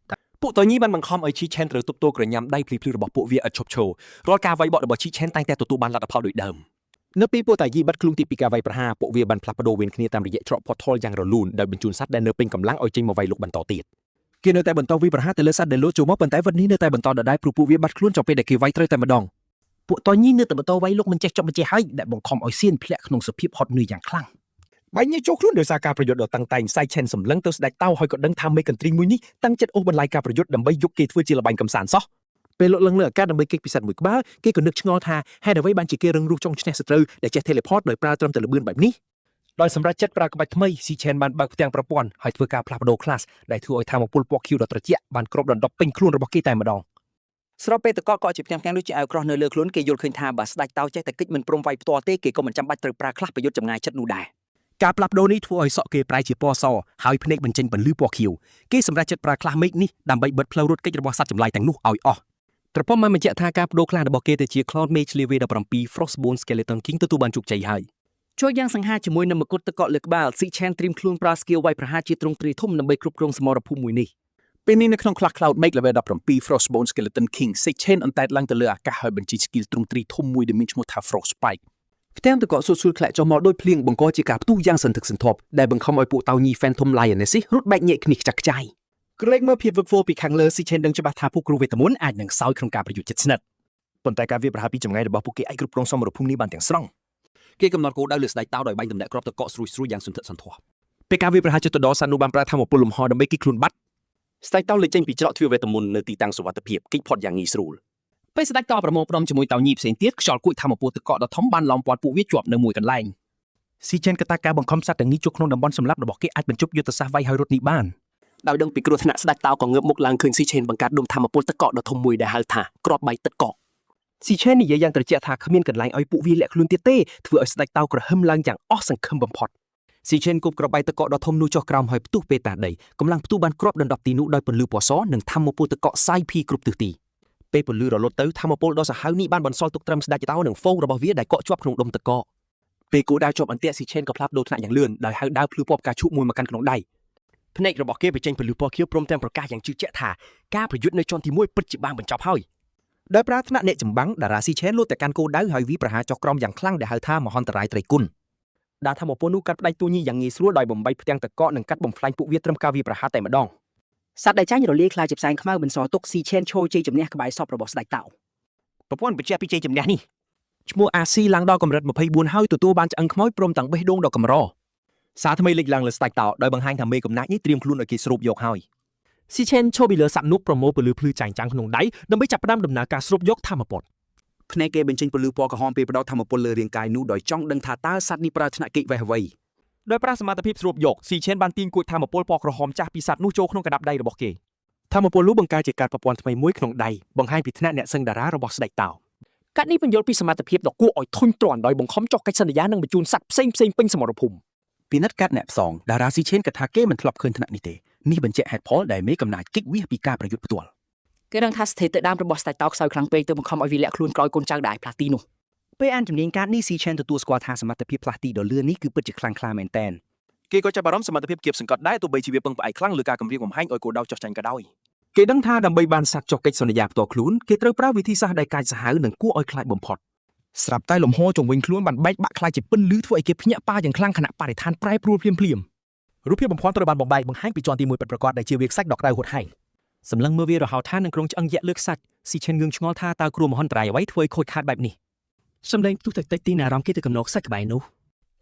ពួកតោញីបានបង្ខំឲ្យឈីឆែនត្រូវទប់ទល់ក្រញាំដៃភ្លីៗរបស់ពួកវាឥតឈប់ឈររាល់ការវាយបករបស់ឈីឆែនតែងតែទទួលបានលទ្ធផលដូចដើម នៅពេលពួកតៅញីបាត់ខ្លួនទីពីការវាយប្រហារពួកវាបានផ្លាស់ប្ដូរវេនគ្នាតាមរយៈច្រក portal យ៉ាងរលូនដោយបញ្ជូនសត្វដែលនៅពេញកម្លាំងឲ្យចេញមកវាយលុកបន្តទៀត គេនៅតែបន្តវាយប្រហារទៅលើសត្វដែលលោតចូលមកប៉ុន្តែវិតនេះនៅតែបន្តដដែលព្រោះពួកវាបាត់ខ្លួនចំពេលដែលគេវាយត្រូវតែម្ដង ពួកតៅញីនៅតែបន្តវាយលុកមិនចេះចប់មិនចេះហើយដែលបង្ខំឲ្យសៀនធ្លាក់ក្នុងសភាពហត់នឿយយ៉ាងខ្លាំង បាញ់ចូលខ្លួនដោយសារការប្រយុទ្ធដ៏តឹងតែងសៃឆែនសម្លឹងទៅស្ដេចតោហើយក៏ដឹងថាមេកន្ទ្រីមួយនេះតាំងចិត្តអូសបន្លាយការប្រយុទ្ធដើម្បីយកគេធ្វើជាល្បែងកំសាន្តសោះ ពេលលុតឡើងលើអាកាសដើម្បីគេចពីសត្វមួយក្បាលគេក៏នឹកឆ្ងល់ថាហេតុអ្វីបានជាគេរឹងរូសចង់ឈ្នះសត្រូវដែលចេះ teleport ដោយប្រើត្រឹមតែល្បឿនបែបនេះ ដោយសម្រាប់ចិត្តប្រើក្បាច់ថ្មីស៊ីឆែនបានបើកផ្ទាំងប្រព័ន្ធហើយធ្វើការផ្លាស់ប្ដូរ class ដែលធ្វើឲ្យថាមពលពណ៌ខៀវដ៏ត្រជាក់បានគ្របដណ្ដប់ពេញខ្លួនរបស់គេតែម្ដង ស្របពេលតកកជាផ្ទាំងៗដូចជាអាវក្រោះនៅលើខ្លួនគេយល់ឃើញថាបើស្ដេចតោចេះតែគិតមិនព្រមវាយផ្ទាល់ទេគេក៏មិនចាំបាច់ត្រូវប្រើខ្លះប្រយុទ្ធចម្ងាយចិត្តនោះដែរ ការផ្លាស់ប្ដូរនេះធ្វើឲ្យសក់គេប្រែជាពណ៌សហើយភ្នែកបញ្ចេញពន្លឺពណ៌ខៀវគេសម្រេចចិត្តប្រើខ្លះមេឃនេះដើម្បីបិទផ្លូវរត់គេចរបស់សត្វចម្លែកទាំងនោះឲ្យអស់ត្រពុំបានបញ្ជាក់ថាការបដូរខ្លះរបស់គេទៅជា Cloud Mage Level 17 Frostbone Skeleton King ទទួលបានជោគជ័យហើយជួយយ៉ាងសង្ហាជាមួយនឹងមកុដទឹកកកលើក្បាល ស៊ីឆែនត្រៀមខ្លួនប្រើ skill វាយប្រហារជាទ្រង់ទ្រាយធំដើម្បីគ្រប់គ្រងសមរភូមិមួយនេះ ពេលនេះនៅក្នុង Cloud Mage Level 17 Frostbone Skeleton King សេកឆេនអន្តែតឡើងទៅលើអាកាសហើយបញ្ចេញ skill ទ្រង់ទ្រាយធំមួយដែលមានឈ្មោះថា Frost Spike ផ្ទាំងទឹកកកស៊ូលធ្លាក់ចុះមកដោយភ្លៀងបង្កជាការផ្ទុះយ៉ាងសន្ធឹកសន្ធាប់ដែលបង្ខំឲ្យពួកតៅញី Phantom Lioness រត់បែកញែកគ្នាខ្ចាក់ខ្ចាយក្រឡេកមើលភាពវឹកវរពីខាងលើស៊ីឆេនដឹងច្បាស់ថាពួកគ្រូវេទមន្តអាចនឹងសោយក្នុងការប្រយុទ្ធជិតស្និទ្ធ ប៉ុន្តែការវាយប្រហារពីចម្ងាយរបស់ពួកគេអាចគ្រប់គ្រងសមរភូមិនេះបានទាំងស្រុង គេកំណត់គោលដៅលើស្ដេចតោដោយបាញ់ទម្លាក់គ្រាប់ទឹកកកស្រួយៗយ៉ាងសន្ធឹកសន្ធាប់ពេលការវាយប្រហារជិតទៅដល់សត្វនោះបានប្រើថាមពលលំហដើម្បីគេចខ្លួនបាត់ស្ដេចតោលេចចេញពីច្រកទ្វារវេទមន្តនៅទីតាំងសុវត្ថិភាពគេចផុតយ៉ាងងាយស្រួលពេលស្ដេចតោប្រមូលផ្ដុំជាមួយតៅញីផ្សេងទៀតខ្យល់គួចថាមពលទឹកកកដ៏ធំបានឡោមព័ទ្ធពួកវាជាប់នៅមួយកន្លែងស៊ីឆេនក៏តាការបង្ខំសត្វទាំងនេះជួបក្នុងតំបន់សម្លាប់របស់គេអាចបញ្ចប់យុទ្ធសាស្ត្រវាយហើយរត់នេះបានដោយដឹងពីគ្រោះថ្នាក់ស្ដេចតោក៏ងើបមុខឡើងឃើញស៊ីឆេនបង្កើតដុំថាមពលទឹកកកដ៏ធំមួយដែលហៅថាគ្រាប់បែកទឹកកក ស៊ីឆេននិយាយយ៉ាងត្រជាក់ថាគ្មានកន្លែងឲ្យពួកវាលាក់ខ្លួនទៀតទេធ្វើឲ្យស្ដេចតោក្រហឹមឡើងយ៉ាងអស់សង្ឃឹមបំផុតស៊ីឆេនគប់ក្របបែកទឹកកកដ៏ធំនោះចុះក្រោមហើយផ្ទុះពេលតាដីកម្លាំងផ្ទុះបានគ្របដណ្ដប់ទីនោះដោយពន្លឺពណ៌សនិងថាមពលទឹកកកសាយភីគ្រប់ទិសទីពេលពន្លឺរលត់ទៅថាមពលដ៏សាហាវនេះបានបន្សល់ទុកត្រឹមស្ដេចតោនិងហ្វូងរបស់វាដែលកកជាប់ក្នុងដុំទឹកកកពេលគោដាវជាប់អន្ទាក់ស៊ីឆេនក៏ផ្លាស់ប្ដូរថ្នាក់យ៉ាងលឿនដោយហៅដាវភ្លឺពណ៌ផ្កាឈូកមួយមកកាន់ក្នុងដៃភ្នែករបស់គេបញ្ចេញពន្លឺពណ៌ខៀវព្រមទាំងប្រកាសយ៉ាងជឿជាក់ថាការប្រយុទ្ធនៅជាន់ទី1ពិតជាបានបញ្ចប់ហើយ ដោយប្រើថ្នាក់អ្នកចម្បាំងតារាស៊ីឆេនលោតតែកាន់គោលដៅហើយវាប្រហារចុះក្រោមយ៉ាងខ្លាំងដែលហៅថាមហន្តរាយត្រីគុណដាថាមពលនោះកាត់ផ្ដាច់តួញីយ៉ាងងាយស្រួលដោយបំបីផ្ទាំងទឹកកកនិងកាត់បំផ្លាញពួកវាត្រឹមការវាប្រហារតែម្ដងសត្វដែលចាញ់រលាយខ្លាចជាផ្សែងខ្មៅបន្សល់ទុកស៊ីឆេនឈរជ័យជំនះក្បែរសពរបស់ស្ដេចតោប្រព័ន្ធបញ្ជាពីជ័យជំនះនេះឈ្មោះអាស៊ីឡើងដល់កម្រិត24ហើយទទួលបានឆ្អឹងខ្មោចព្រមទាំងបេះដូងដ៏កម្រសារថ្មីលេចឡើងលើស្ដេចតោដោយបង្ហាញថាមេកំណាចនេះត្រៀមខ្លួនឲ្យគេស្រូបយកហើយ ស៊ីឆេនឈរពីលើសត្វនោះប្រមូលពន្លឺភ្លឺចាញ់ចាំងក្នុងដៃដើម្បីចាប់ផ្ដើមដំណើរការស្រូបយកថាមពលភ្នែកគេបញ្ចេញពន្លឺពណ៌ក្រហមពេលបដោតថាមពលលើរាងកាយនោះដោយចង់ដឹងថាតើសត្វនេះប្រើថ្នាក់កិច្ចវេះអ្វីដោយប្រើសមត្ថភាពស្រូបយកស៊ីឆេនបានទាញគួចថាមពលពណ៌ក្រហមចាស់ពីសត្វនោះចូលក្នុងកណ្ដាប់ដៃរបស់គេថាមពលនោះបង្កើតជាកាត់ប្រព័ន្ធថ្មីមួយក្នុងដៃបង្ហាញពីថ្នាក់អ្នកសឹងតារារបស់ស្ដេចតោកាត់នេះបញ្យល់ពីសមត្ថភាពដ៏គួរឲ្យធុញទ្រាន់ដោយបង្ខំចុះកិច្ចសន្យានឹងបញ្ជូនសត្វផ្សេងពេញសមរភូមិពីនិតកាត់អ្នកផ្សងតារាស៊ីឆេនក៏ថាគេមិនធ្លាប់ឃើញថ្នាក់នេះទេនេះបញ្ជាក់ហេតុផលដែលមេកំណាចគិកវាពីការប្រយុទ្ធផ្ទាល់គេដឹងថាស្ថិតិដើមរបស់ស្ដេចតោខ្សោយខ្លាំងពេកទៅបង្ខំឲ្យវាលាក់ខ្លួនក្រោយកូនចៅដែលផ្លាស់ទីនោះពេលអានជំនាញកាតនេះស៊ីឆេនទទួលស្គាល់ថាសមត្ថភាពផ្លាស់ទីដ៏លឿននេះគឺពិតជាខ្លាំងក្លាមែនទែន គេក៏ចាប់អារម្មណ៍សមត្ថភាពគៀបសង្កត់ដែរទោះបីជាវាពឹងផ្អែកខ្លាំងលើការគម្រាមកំហែងឲ្យគោលដៅចោះចាញ់ក៏ដោយ គេដឹងថាដើម្បីបានសាកចុះកិច្ចសន្យាផ្ទាល់ខ្លួនគេត្រូវប្រើវិធីសាស្ត្រដែលកាចសាហាវនិងគួរឲ្យខ្លាចបំផុត ស្រាប់តែលំហជុំវិញខ្លួនបានបែកបាក់ខ្លាចជាពិនលឺធ្វើឲ្យគេភ្ញាក់ប៉ាយ៉ាងខ្លាំងខណៈបរិស្ថានប្រែប្រួលភ្លាមៗរូបភាពបំផន់ត្រូវបានបំបែកបង្ហាញពីជាន់ទី1ពិតប្រាកដដែលជាវាខ្សាច់ដកដៅហួតហែង សម្លឹងមើលវារហោថានឹងក្រុងឆ្អឹងយៈលើកសាច់ស៊ីឆេនងឿងឆ្ងល់ថាតើគ្រោះមហន្តរាយអ្វីធ្វើឲ្យខូចខាតបែបនេះសម្លេងផ្ទុះតិចតិចទីអារម្មណ៍គេទៅកំណោកសាច់ក្បែរនោះ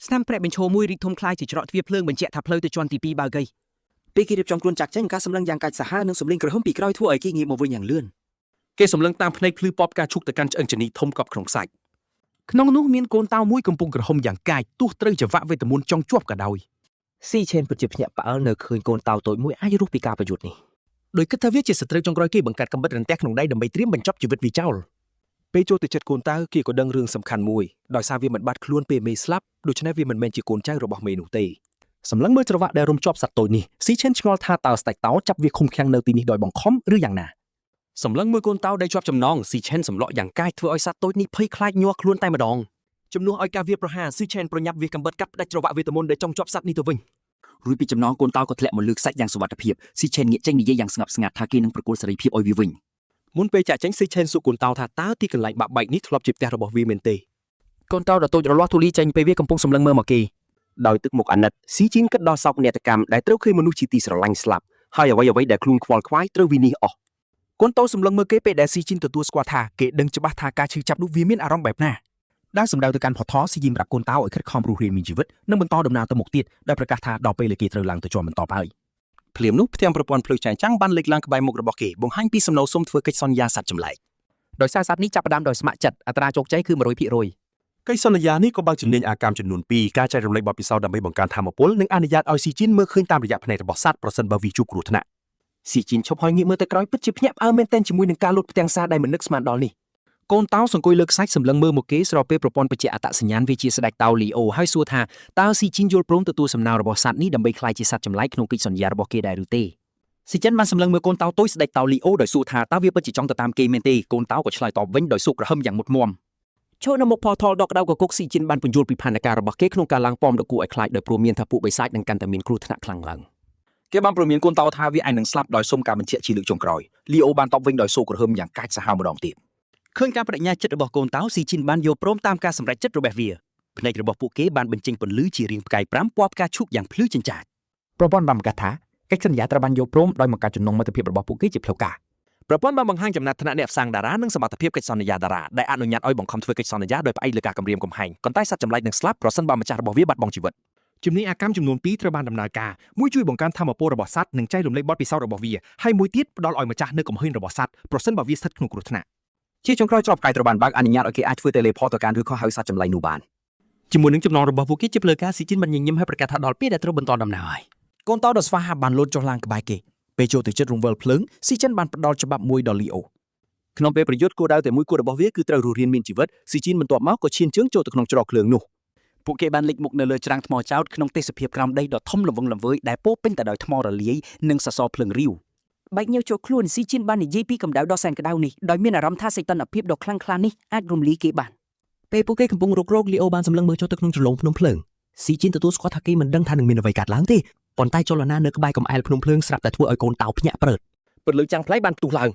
ស្នាមប្រែបញ្ឈរមួយរីកធំខ្លាយជាច្រកទ្វារភ្លើងបញ្ជាក់ថាផ្លូវទៅជាន់ទី2បើកីពេលគេរៀបចំខ្លួនចាក់ចេញការសម្លឹងយ៉ាងកាចសាហាវនិងសម្លេងក្រហមពីក្រោយធ្វើឲ្យគេងាកមកវិញយ៉ាងលឿន គេសម្លឹងតាមភ្នែកភ្លឺពប់ការឈុកទៅកាន់ឆ្អឹងជនីធំកប់ក្នុងខ្សាច់ ក្នុងនោះមានកូនតោមួយកំពុងក្រហមយ៉ាងកាចទោះត្រូវចង្វាក់វេទមន្តចង់ជាប់ក៏ដោយ ស៊ីឆេនពិតជាភ្ញាក់ផ្អើលនៅឃើញកូនតោតូចមួយអាចរស់ពីការប្រយុទ្ធនេះ ដោយគិតថាវាជាសត្រូវចុងក្រោយគេបង្កាត់កំបិតរន្ទះក្នុងដៃដើម្បីត្រៀមបញ្ចប់ជីវិតវាចោល ពេលចូលទៅចិត្តកូនតៅគេក៏ដឹងរឿងសំខាន់មួយដោយសារវាមិនបាត់ខ្លួនពេលមេស្លាប់ដូច្នេះវាមិនមែនជាកូនចៅរបស់មេនោះទេ សម្លឹងមើលច្រវាក់ដែលរុំជាប់សត្វតូចនេះស៊ីឆេនឆ្ងល់ថាតើស្ដេចតោចាប់វាឃុំឃាំងនៅទីនេះដោយបង្ខំឬយ៉ាងណា សម្លឹងមើលកូនតៅដែលជាប់ចំណងស៊ីឆេនសម្លក់យ៉ាងកាចធ្វើឲ្យសត្វតូចនេះភ័យខ្លាចញាស់ខ្លួនតែម្ដងជំនួសឲ្យការវាប្រហារស៊ីឆេនប្រញាប់វាកំបិតកាត់ផ្ដាច់ច្រវាក់វេទមន្តដែលចង់ជាប់សត្វនេះទៅវិញ រួចពីចំណងកូនតោក៏ធ្លាក់មកលើខ្សាច់យ៉ាងសុវត្ថិភាពស៊ីឆេនងាកចេញនិយាយយ៉ាងស្ងប់ស្ងាត់ថាគេនឹងប្រគល់សេរីភាពឲ្យវាវិញ មុនពេលចាក់ចេញស៊ីឆេនសួរកូនតៅថាតើទីកន្លែងបាក់បែកនេះធ្លាប់ជាផ្ទះរបស់វាមែនទេ កូនតោដ៏តូចរលាស់ទូលីចេញពេលវាកំពុងសម្លឹងមើលមកគេ ដោយទឹកមុខអាណិតស៊ីជីនគិតដល់សោកនាដកម្មដែលត្រូវឃើញមនុស្សជាទីស្រឡាញ់ស្លាប់ហើយអ្វីៗដែលខ្លួនខ្វល់ខ្វាយត្រូវវិនិច្ឆ័យអស់ កូនតោសម្លឹងមើលគេពេលដែលស៊ីជីនទទួលស្គាល់ថាគេដឹងច្បាស់ថាការឈឺចាប់នោះវាមានអារម្មណ៍បែបណាដែលសម្ដៅទៅកាន់ផថស៊ីជីនប្រាប់កូនតោឲ្យខិតខំរស់រានមានជីវិតនិងបន្តដំណើរទៅមុខទៀតដោយប្រកាសថាដល់ពេលគេត្រូវឡើងទៅជាន់បន្តហើយ ភ្លាមនោះផ្ទាំងប្រព័ន្ធភ្លើងចែងចាំងបានលេចឡើងក្បែរមុខរបស់គេបង្ហាញពីសំណុំសុំធ្វើកិច្ចសន្យាសត្វចម្លែក ដោយសារសត្វនេះចាប់ផ្ដើមដោយស្ម័គ្រចិត្តអត្រាជោគជ័យគឺ 100% កិច្ចសន្យានេះក៏បើកជំនាញអាកម្មចំនួន2ការចែករំលែកបទពិសោធន៍ដើម្បីបង្កើនធម៌ពលនិងអនុញ្ញាតឲ្យស៊ីជីនមើលឃើញតាមរយៈភ្នែករបស់សត្វប្រសិនបើវាជួបគ្រោះថ្នាក់ ស៊ីជីនឈប់ហើយងាកមើលទៅក្រោយពិតជាភ្ញាក់ផ្អើលមែនទែនជាមួយនឹងការលូតផ្ទាំងសារដែលមិននឹកស្មានដល់នេះកូនតោសង្គួយលើកខ្សាច់សម្លឹងមើលមកគេស្របពេលប្រព័ន្ធបញ្ជាអត្តសញ្ញាណវាជាស្ដេចតោលីអូហើយសួរថាតើស៊ីជីនយល់ព្រមទទួលសំណើរបស់សត្វនេះដើម្បីក្លាយជាសត្វចម្លែកក្នុងកិច្ចសន្យារបស់គេដែរឬទេស៊ីចិនបានសម្លឹងមើលកូនតោតូចស្ដេចតោលីអូដោយសួរថាតើវាពិតជាចង់ទៅតាមគេមែនទេកូនតោក៏ឆ្លើយតបវិញដោយសួរក្រហមយ៉ាងមុតមមចូលនៅមុខផថលដកដៅកគុកស៊ីជីនបានពន្យល់ពីផែនការរបស់គេក្នុងការឡើងប៉មដ៏គួរឲ្យខ្លាចដោយព្រមមានថាពួកបិសាចនឹងកាន់តែមានគ្រោះថ្នាក់ខ្លាំងឡើងគេបានព្រមានកូនតោថាវាអាចនឹងស្លាប់ដោយសុំការបញ្ជាក់ជាលើកចុងក្រោយលីអូបានតបវិញដោយសួរក្រហមយ៉ាងកាចសាហាវម្ដងទៀតឃើញការបដិញ្ញាចិត្តរបស់កូនតោស៊ីជីនបានយល់ព្រមតាមការសម្រេចចិត្តរបស់វាភ្នែករបស់ពួកគេបានបញ្ចេញពន្លឺជារាងផ្កាយ5ពណ៌ផ្កាឈូកយ៉ាងភ្លឺចិញ្ចាច ប្រព័ន្ធបានប្រកាសថាកិច្ចសន្យាត្រូវបានយល់ព្រមដោយមកការចំណងមិត្តភាពរបស់ពួកគេជាផ្លូវការ ប្រព័ន្ធបានបង្ហាញចំណាត់ថ្នាក់អ្នកផ្សាំងតារានិងសមត្ថភាពកិច្ចសន្យាតារាដែលអនុញ្ញាតឲ្យបង្ខំធ្វើកិច្ចសន្យាដោយផ្អែកលើការគម្រាមកំហែងប៉ុន្តែសត្វចម្លែកនឹងស្លាប់ប្រសិនបើម្ចាស់របស់វាបាត់បង់ជីវិត ជំនាញអាកម្មចំនួន2ត្រូវបានដំណើរការមួយជួយបង្កើនធម៌ពលរបស់សត្វនិងចែករំលែកបទពិសោធន៍របស់វាហើយមួយទៀតផ្ដល់ឲ្យម្ចាស់នៅកំហឹងរបស់សត្វប្រសិនបើវាស្ថិតក្នុងគ្រោះថ្នាក់ ជាចុងក្រោយច្រកផ្កាយត្រូវបានបើកអនុញ្ញាតឲ្យគេអាចធ្វើ teleport ទៅកាន់ឬក៏ហៅសត្វចម្លែកនោះបានជាមួយនឹងចំណងរបស់ពួកគេជាផ្លូវការស៊ីជីនបានញញឹមឲ្យប្រកាសថាដល់ពេលដែលត្រូវបន្តដំណើរហើយក ូនតោដ៏ស្វាហាប់បានលោតចុះឡើងក្បែរគេពេលចូលទៅជិតរង្វិលភ្លើងស៊ីចិនបានផ្ដល់ច្បាប់មួយដល់លីអូ ក្នុងពេលប្រយុទ្ធគោលដៅតែមួយគត់របស់វាគឺត្រូវរស់រានមានជីវិតស៊ីជីនបន្ទាប់មកក៏ឈានជើងចូលទៅក្នុងច្រកភ្លើងនោះ ពួកគេបានលិចមុខនៅលើច្រាំងថ្មចោតក្នុងទេសភាពក្រោមដីដ៏ធំល្វឹងល្វើយដែលពោពេញទៅដោយថ្មរលាយនិងសសរភ្លើងរាវបែកញើសចូលខ្លួនស៊ីជីនបាននិយាយពីកម្ដៅដ៏សែនក្ដៅនេះដោយមានអារម្មណ៍ថាសីតុណ្ហភាពដ៏ខ្លាំងក្លានេះអាចរំលាយគេបាន ពេលពួកគេកំពុងរុករកលីអូបានសម្លឹងមើលចូលទៅក្នុងជ្រលងភ្នំភ្លើងស៊ីជីនទទួលស្គាល់ថាគេមិនដឹងថានឹងមានអ្វីកើតឡើងទេប៉ុន្តែចលនានៅក្បែរកំអែលភ្នំភ្លើងស្រាប់តែធ្វើឲ្យកូនតោភ្ញាក់ព្រឺត ពន្លឺចាំងផ្លែបានផ្ទុះឡើង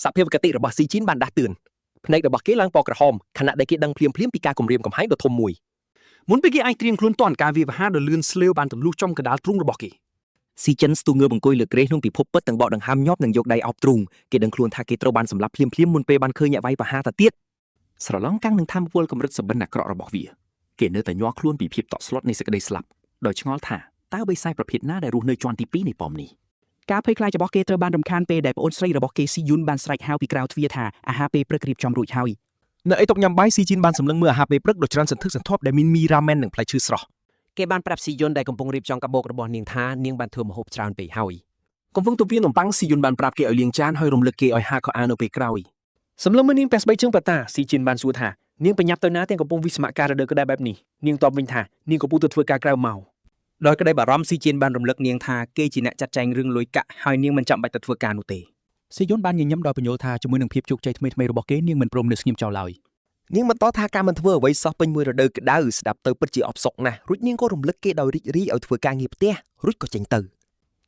សភាពកតិរបស់ស៊ីជីនបានដាស់តឿនភ្នែករបស់គេឡើងពណ៌ក្រហមខណៈដែលគេដឹងភ្លាមពីការគំរាមកំហែងដ៏ធំមួយមុនពេលគេអាចត្រៀមខ្លួនទាន់ការវាយប្រហារដ៏លឿនស្លេវបានទម្លុះចំកណ្ដាលទ្រូងរបស់គេ ស៊ីចិនស្ទុះងើបអង្គុយលើគ្រេសក្នុងពិភពពិតទាំងបកដង្ហើមញាប់និងយកដៃអោបទ្រូងគេដឹងខ្លួនថាគេត្រូវបានសម្លាប់ភ្លាមមុនពេលបានឃើញអ្នកវាយប្រហារទៅទៀតស្រឡងកាំងនឹងធម៌ពលកម្រិតសបិនអាក្រក់របស់វាគេនៅតែញាស់ខ្លួនពីភាពតក់ស្លុតនៃសេចក្តីស្លាប់ដោយឆ្ងល់ថាតើបិសាចប្រភេទណាដែលរស់នៅជាន់ទី2នៃប៉មនេះ ការភ័យខ្លាចរបស់គេត្រូវបានរំខានពេលដែលប្អូនស្រីរបស់គេស៊ីយុនបានស្រែកហៅពីក្រៅទ្វារថាអាហារពេលព្រឹករៀបចំរួចហើយ នៅឯតុញ៉ាំបាយស៊ីជីនបានសម្លឹងមើលអាហារពេលព្រឹកដ៏ច្រើនសន្ធឹកសន្ធាប់ដែលមានមីរ៉ាមែននិងផ្លែឈើស្រស់ គេបានប្រាប់ស៊ីយុនដែលកំពុងរៀបចំកាបូបរបស់នាងថានាងបានធ្វើម្ហូបច្រើនពេកហើយ កំពុងទៅវានំប៉័ងស៊ីយុនបានប្រាប់គេឲ្យលាងចានហើយរំលឹកគេឲ្យហាខោអាវនៅពេលក្រោយ សម្លឹងមើលនាងពាក់ស្បែកជើងប៉ាតាស៊ីជីនបានសួរថានាងបញ្ញាប់ទៅណាទាំងកំពុងវិស្មកររដូវក្តៅបែបនេះនាងតបវិញថានាងកំពុងទៅធ្វើការក្រៅម៉ោងដោយក្តីបារម្ភស៊ីជីនបានរំលឹកនាងថាគេជាអ្នកចាត់ចែងរឿងលុយកាក់ហើយនាងមិនចាំបាច់ទៅធ្វើការនោះទេ ស៊ីយុនបានញញឹមដោយបញ្យល់ថាជាមួយនឹងភាពជោគជ័យថ្មីៗរបស់គេនាងមិនព្រមនៅស្ងៀមចោលឡើយ នាងបន្តថាការមិនធ្វើអ្វីសោះពេញមួយរដូវក្តៅស្ដាប់ទៅពិតជាអបសុកណាស់រួចនាងក៏រំលឹកគេដោយរីករាយឲ្យធ្វើការងារផ្ទះរួចក៏ចេញទៅ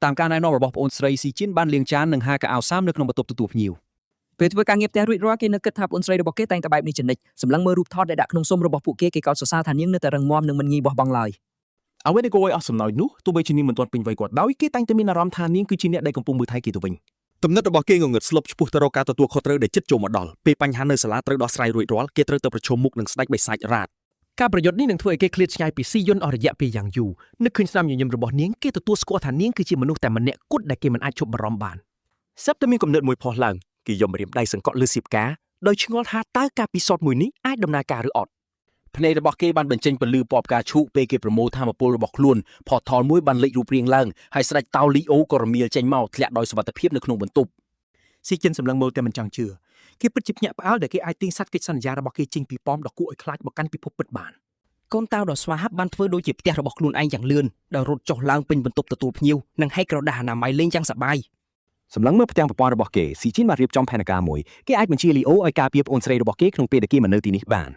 តាមការណែនាំរបស់ប្អូនស្រីស៊ីជីនបានលាងចាននិងហាកៅអៅសាមនៅក្នុងបន្ទប់ទទួលភ្ញៀវ ពេលធ្វើការងារផ្ទះរួចរាល់គេនៅគិតថាប្អូនស្រីរបស់គេតែងតែបែបនេះជានិច្ចសម្លឹងមើលរូបថតដែលដាក់ក្នុងស៊ុំរបស់ពួកគេគេកោតសរសើរថានាងនៅតែរឹងមាំនិងមិនងាយបោះបង់ឡើយ អ្វីដែលគួរឲ្យអស់សំណើចនោះទោះបីជានាងមិនទាន់ពេញវ័យគាត់ដោយគេតែងតែមានអារម្មណ៍ថានាងគឺជាអ្នកដែលកំពុងមើលថែគេទៅវិញ ទំនិតរបស់គេងងឹតស្លុបឆ្ពោះទៅរកការទទួលខុសត្រូវដែលចិត្តចូលមកដល់ពេលបញ្ហានៅសាលាត្រូវដោះស្រាយរួចរាល់គេត្រូវទៅប្រជុំមុខនឹងស្ដេចបិសាចរ៉ាត ការប្រយុទ្ធនេះនឹងធ្វើឲ្យគេឃ្លាតឆ្ងាយពីស៊ីយុនអស់រយៈពេលយ៉ាងយូរនឹកឃើញស្នាមញញឹមរបស់នាងគេទទួលស្គាល់ថានាងគឺជាមនុស្សតែម្នាក់គត់ដែលគេមិនអាចជប់បារម្ភបានសឹបតែមានគំនិតមួយផុសឡើងគេយកម្រាមដៃសង្កត់លើសៀបការដោយឆ្ងល់ថាតើការពិសោធន៍មួយនេះអាចដំណើរការឬអត់ភ្នែករបស់គេបានបញ្ចេញពន្លឺពណ៌ផ្កាឈូកពេលគេប្រមូលធម៌ពលរបស់ខ្លួនផតថលមួយបានលេចរូបរាងឡើងហើយស្ដេចតោលីអូក៏រមៀលចេញមកធ្លាក់ដោយសុវត្ថិភាពនៅក្នុងបន្ទប់ស៊ីចិនសម្លឹងមើលតែមិនចង់ជឿគេពិតជាភ្ញាក់ផ្អើលដែលគេអាចទាញសัตว์កិច្ចសន្យារបស់គេចេញពីប៉មដ៏គួរឲ្យខ្លាចមកកាន់ពិភពពិតបានក ូនតាវដ៏ស្វាហាប់បានធ្វើដូចជាផ្ទះរបស់ខ្លួនឯងយ៉ាងលឿនដោយរត់ចុះឡើងពេញបន្ទប់ទទួលភ្ញៀវនិងហែកក្រដាសអនាម័យលេងយ៉ាងសប្បាយ សម្លឹងមើលផ្ទាំងប្រព័ន្ធរបស់គេស៊ីជីនបានរៀបចំផែនការមួយគេអាចបញ្ជាលីអូឲ្យការពារប្អូនស្រីរបស់គេក្នុងពេលដែលគេមិននៅទីនេះបាន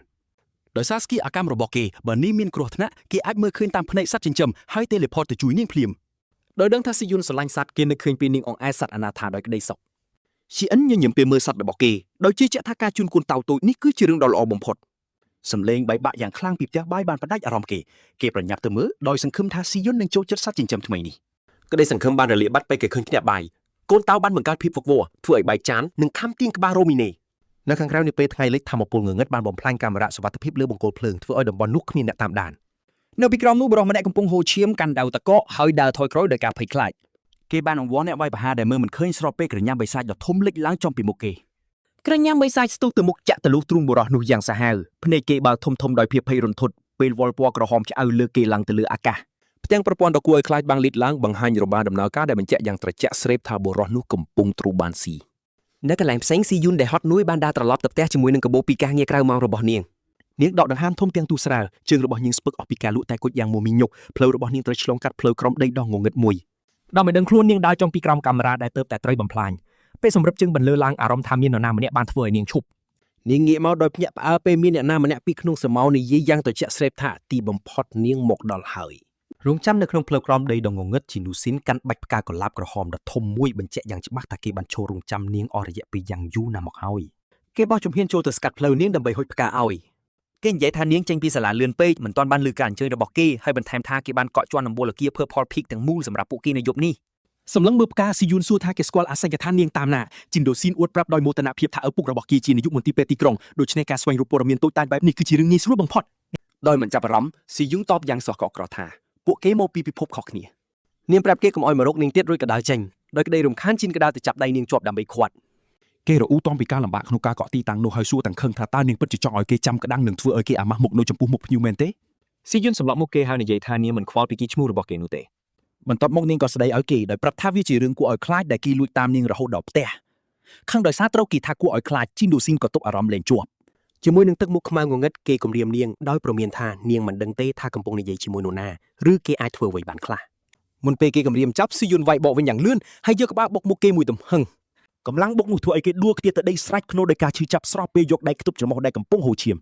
ដោយសារស្គីអាកម្មរបស់គេបើនាងមានគ្រោះថ្នាក់គេអាចមើលឃើញតាមភ្នែកសត្វចិញ្ចឹមហើយ teleport ទៅជួយនាងភ្លាមដោយដឹងថាស៊ីយុនស្រឡាញ់សត្វគេនឹកឃើញពីនាងអង្អែលសត្វអនាថាដោយក្តីសុខស៊ីអិនញញឹមពេលមើលសត្វរបស់គេដោយជឿជាក់ថាការជូនកូនតៅតូចនេះគឺជារឿងដ៏ល្អបំផុតសំឡេងបែកបាក់យ៉ាងខ្លាំងពីផ្ទះបាយបានផ្ដាច់អារម្មណ៍គេប្រញាប់ទៅមើលដោយសង្ឃឹមថាស៊ីយុននឹងចូលចិត្តសត្វចិញ្ចឹមថ្មីនេះក្តីសង្ឃឹមបានរលាយបាត់ពេលគេឃើញផ្ទះបាយកូនតៅបានបង្កើតភាពវឹកវរធ្វើឲ្យបែកចាននិងខំទាញក្បាលរ៉ូមីនេនៅខាងក្រៅនៃពេលថ្ងៃលិចធម្មពលងងឹតបានបំផ្លាញកាមេរ៉ាសុវត្ថិភាពលើបង្គោលភ្លើងធ្វើឲ្យតំបន់នោះគ្មានអ្នកតាមដាន នៅពីក្រោមនោះបរិសម្នាក់កំពុងហូរឈាមកាន់ដាវតកកហើយដើរថយក្រោយដោយការភ័យខ្លាច គេបានអង្វរអ្នកវាយប្រហារដែលមើលមិនឃើញស្របពេលក្រញាំបិសាចដ៏ធំលេចឡើងចំពីមុខគេ ក្រញាំបិសាចស្ទុះទៅមុខចាក់ទៅលុះទ្រូងបុរសនោះយ៉ាងសាហាវភ្នែកគេបើកធំដោយភាពភ័យរន្ធត់ពេលវល់ពណ៌ក្រហមឆ្អៅលើគេឡើងទៅលើអាកាស ផ្ទាំងប្រព័ន្ធដ៏គួរឲ្យខ្លាចបាំងលីតឡើងបង្ហាញរបាដំណើរការដែលបញ្ជាក់យ៉ាងត្រជាក់ស្រេបថាបុរសនោះកំពុងត្រូវបានស៊ី នៅកន្លែងផ្សេងស៊ីយុនដែលហត់នួយបានដើរត្រឡប់ទៅផ្ទះជាមួយនឹងកាបូបពីការងារក្រៅម៉ោងរបស់នាង នាងដកដង្ហើមធំទាំងទូស្រាលជើងរបស់នាងស្ពឹកអស់ពីការលក់តែគុជយ៉ាងមមាញឹកផ្លូវរបស់នាងត្រូវឆ្លងកាត់ផ្លូវក្រំដីដ៏ងងឹតមួយ ដល់មិនដឹងខ្លួននាងដើរចំពីក្រោមកាមេរ៉ាដែលទៅតែត្រីបំផ្លាញពេលសម្រាប់ជើងបន្លឺឡើងអារម្មណ៍ថាមាននរណាម្នាក់បានធ្វើឲ្យនាងឈប់ នាងងាកមកដោយភ្ញាក់ផ្អើលពេលមានអ្នកណាម្នាក់ពីក្នុងស្រមោលនិយាយយ៉ាងត្រជាក់ស្រេបថាទីបំផុតនាងមកដល់ហើយ រងចាំនៅក្នុងផ្លូវក្រំដីដ៏ងងឹតជីនូស៊ីនកាន់បាច់ផ្កាកុលាបក្រហមដ៏ធំមួយបញ្ជាក់យ៉ាងច្បាស់ថាគេបានឈររងចាំនាងអស់រយៈពេលយ៉ាងយូរណាស់មកហើយ គេបោះជំហានចូលទៅស្កាត់ផ្លូវនាងដើម្បីហុចផ្កាឲ្យគេនិយាយថានាងចេញពីសាលាលឿនពេកមិនទាន់បានលើការអញ្ជើញរបស់គេហើយបន្ថែមថាគេបានកក់ជាន់ដំបូលគា Purple Peak ទាំងមូលសម្រាប់ពួកគេនៅយប់នេះ សម្លឹងមើលផ្កាស៊ីយុនសួរថាគេស្គាល់អាសយដ្ឋាននាងតាមណាជីនដូស៊ីនអួតប្រាប់ដោយមោទនភាពថាឪពុករបស់គេជានាយកមន្ទីរពេទ្យទីក្រុងដូច្នេះការស្វែងរកព័ត៌មានតូចតាចបែបនេះគឺជារឿងងាយស្រួលបំផុតដោយមិនចាប់អារម្មណ៍ស៊ីយុនតបយ៉ាងស្រស់កកក្រថាពួកគេមកពីពិភពខុសគ្នា នាងប្រាប់គេកុំឲ្យមករកនាងទៀតរួចក៏ដើរចេញដោយក្តីរំខានជីនក៏ដើរទៅចាប់ដៃនាងជាប់ដើម្បីឃាត់ គេរអ៊ូតំពីការលំបាកក្នុងការកក់ទីតាំងនោះហើយសួរទាំងខឹងថាតើនាងពិតជាចង់ឲ្យគេចាំក្តាំងនិងធ្វើឲ្យគេអាម៉ាស់មុខនៅចំពោះមុខភ្ញៀវមែនទេស៊ីយុនសម្លប់មុខគេហើយនិយាយថានាងមិនខ្វល់ពីគីឈ្មោះរបស់គេនោះទេបន្ទាប់មកនាងក៏ស្ដីឲ្យគេដោយប្រាប់ថាវាជារឿងគួរឲ្យខ្លាចដែលគេលួចតាមនាងរហូតដល់ផ្ទះខឹងដោយសារត្រូវគេថាគួរឲ្យខ្លាចជីនដូស៊ីនក៏ទប់អារម្មណ៍លែងជាប់ ជាមួយនឹងទឹកមុខខ្មៅងងឹតគេគំរាមនាងដោយប្រមានថានាងមិនដឹងទេថាកំពុងនិយាយជាមួយនរណាឬគេអាចធ្វើអ្វីបានខ្លះមុនពេលគេគំរាមចាប់ស៊ីយុនវាយបកវិញយ៉ាងលឿនហើយយកក្បាលបុកមុខគេមួយទំហឹង កម្លាំងបុកនោះធ្វើឲ្យគេដួលខ្ទាតទៅដីស្រេចភ្នូរដោយការឈឺចាប់ស្រស់ពេលយកដៃខ្ទប់ច្រមុះដែលកំពុងហូរឈាម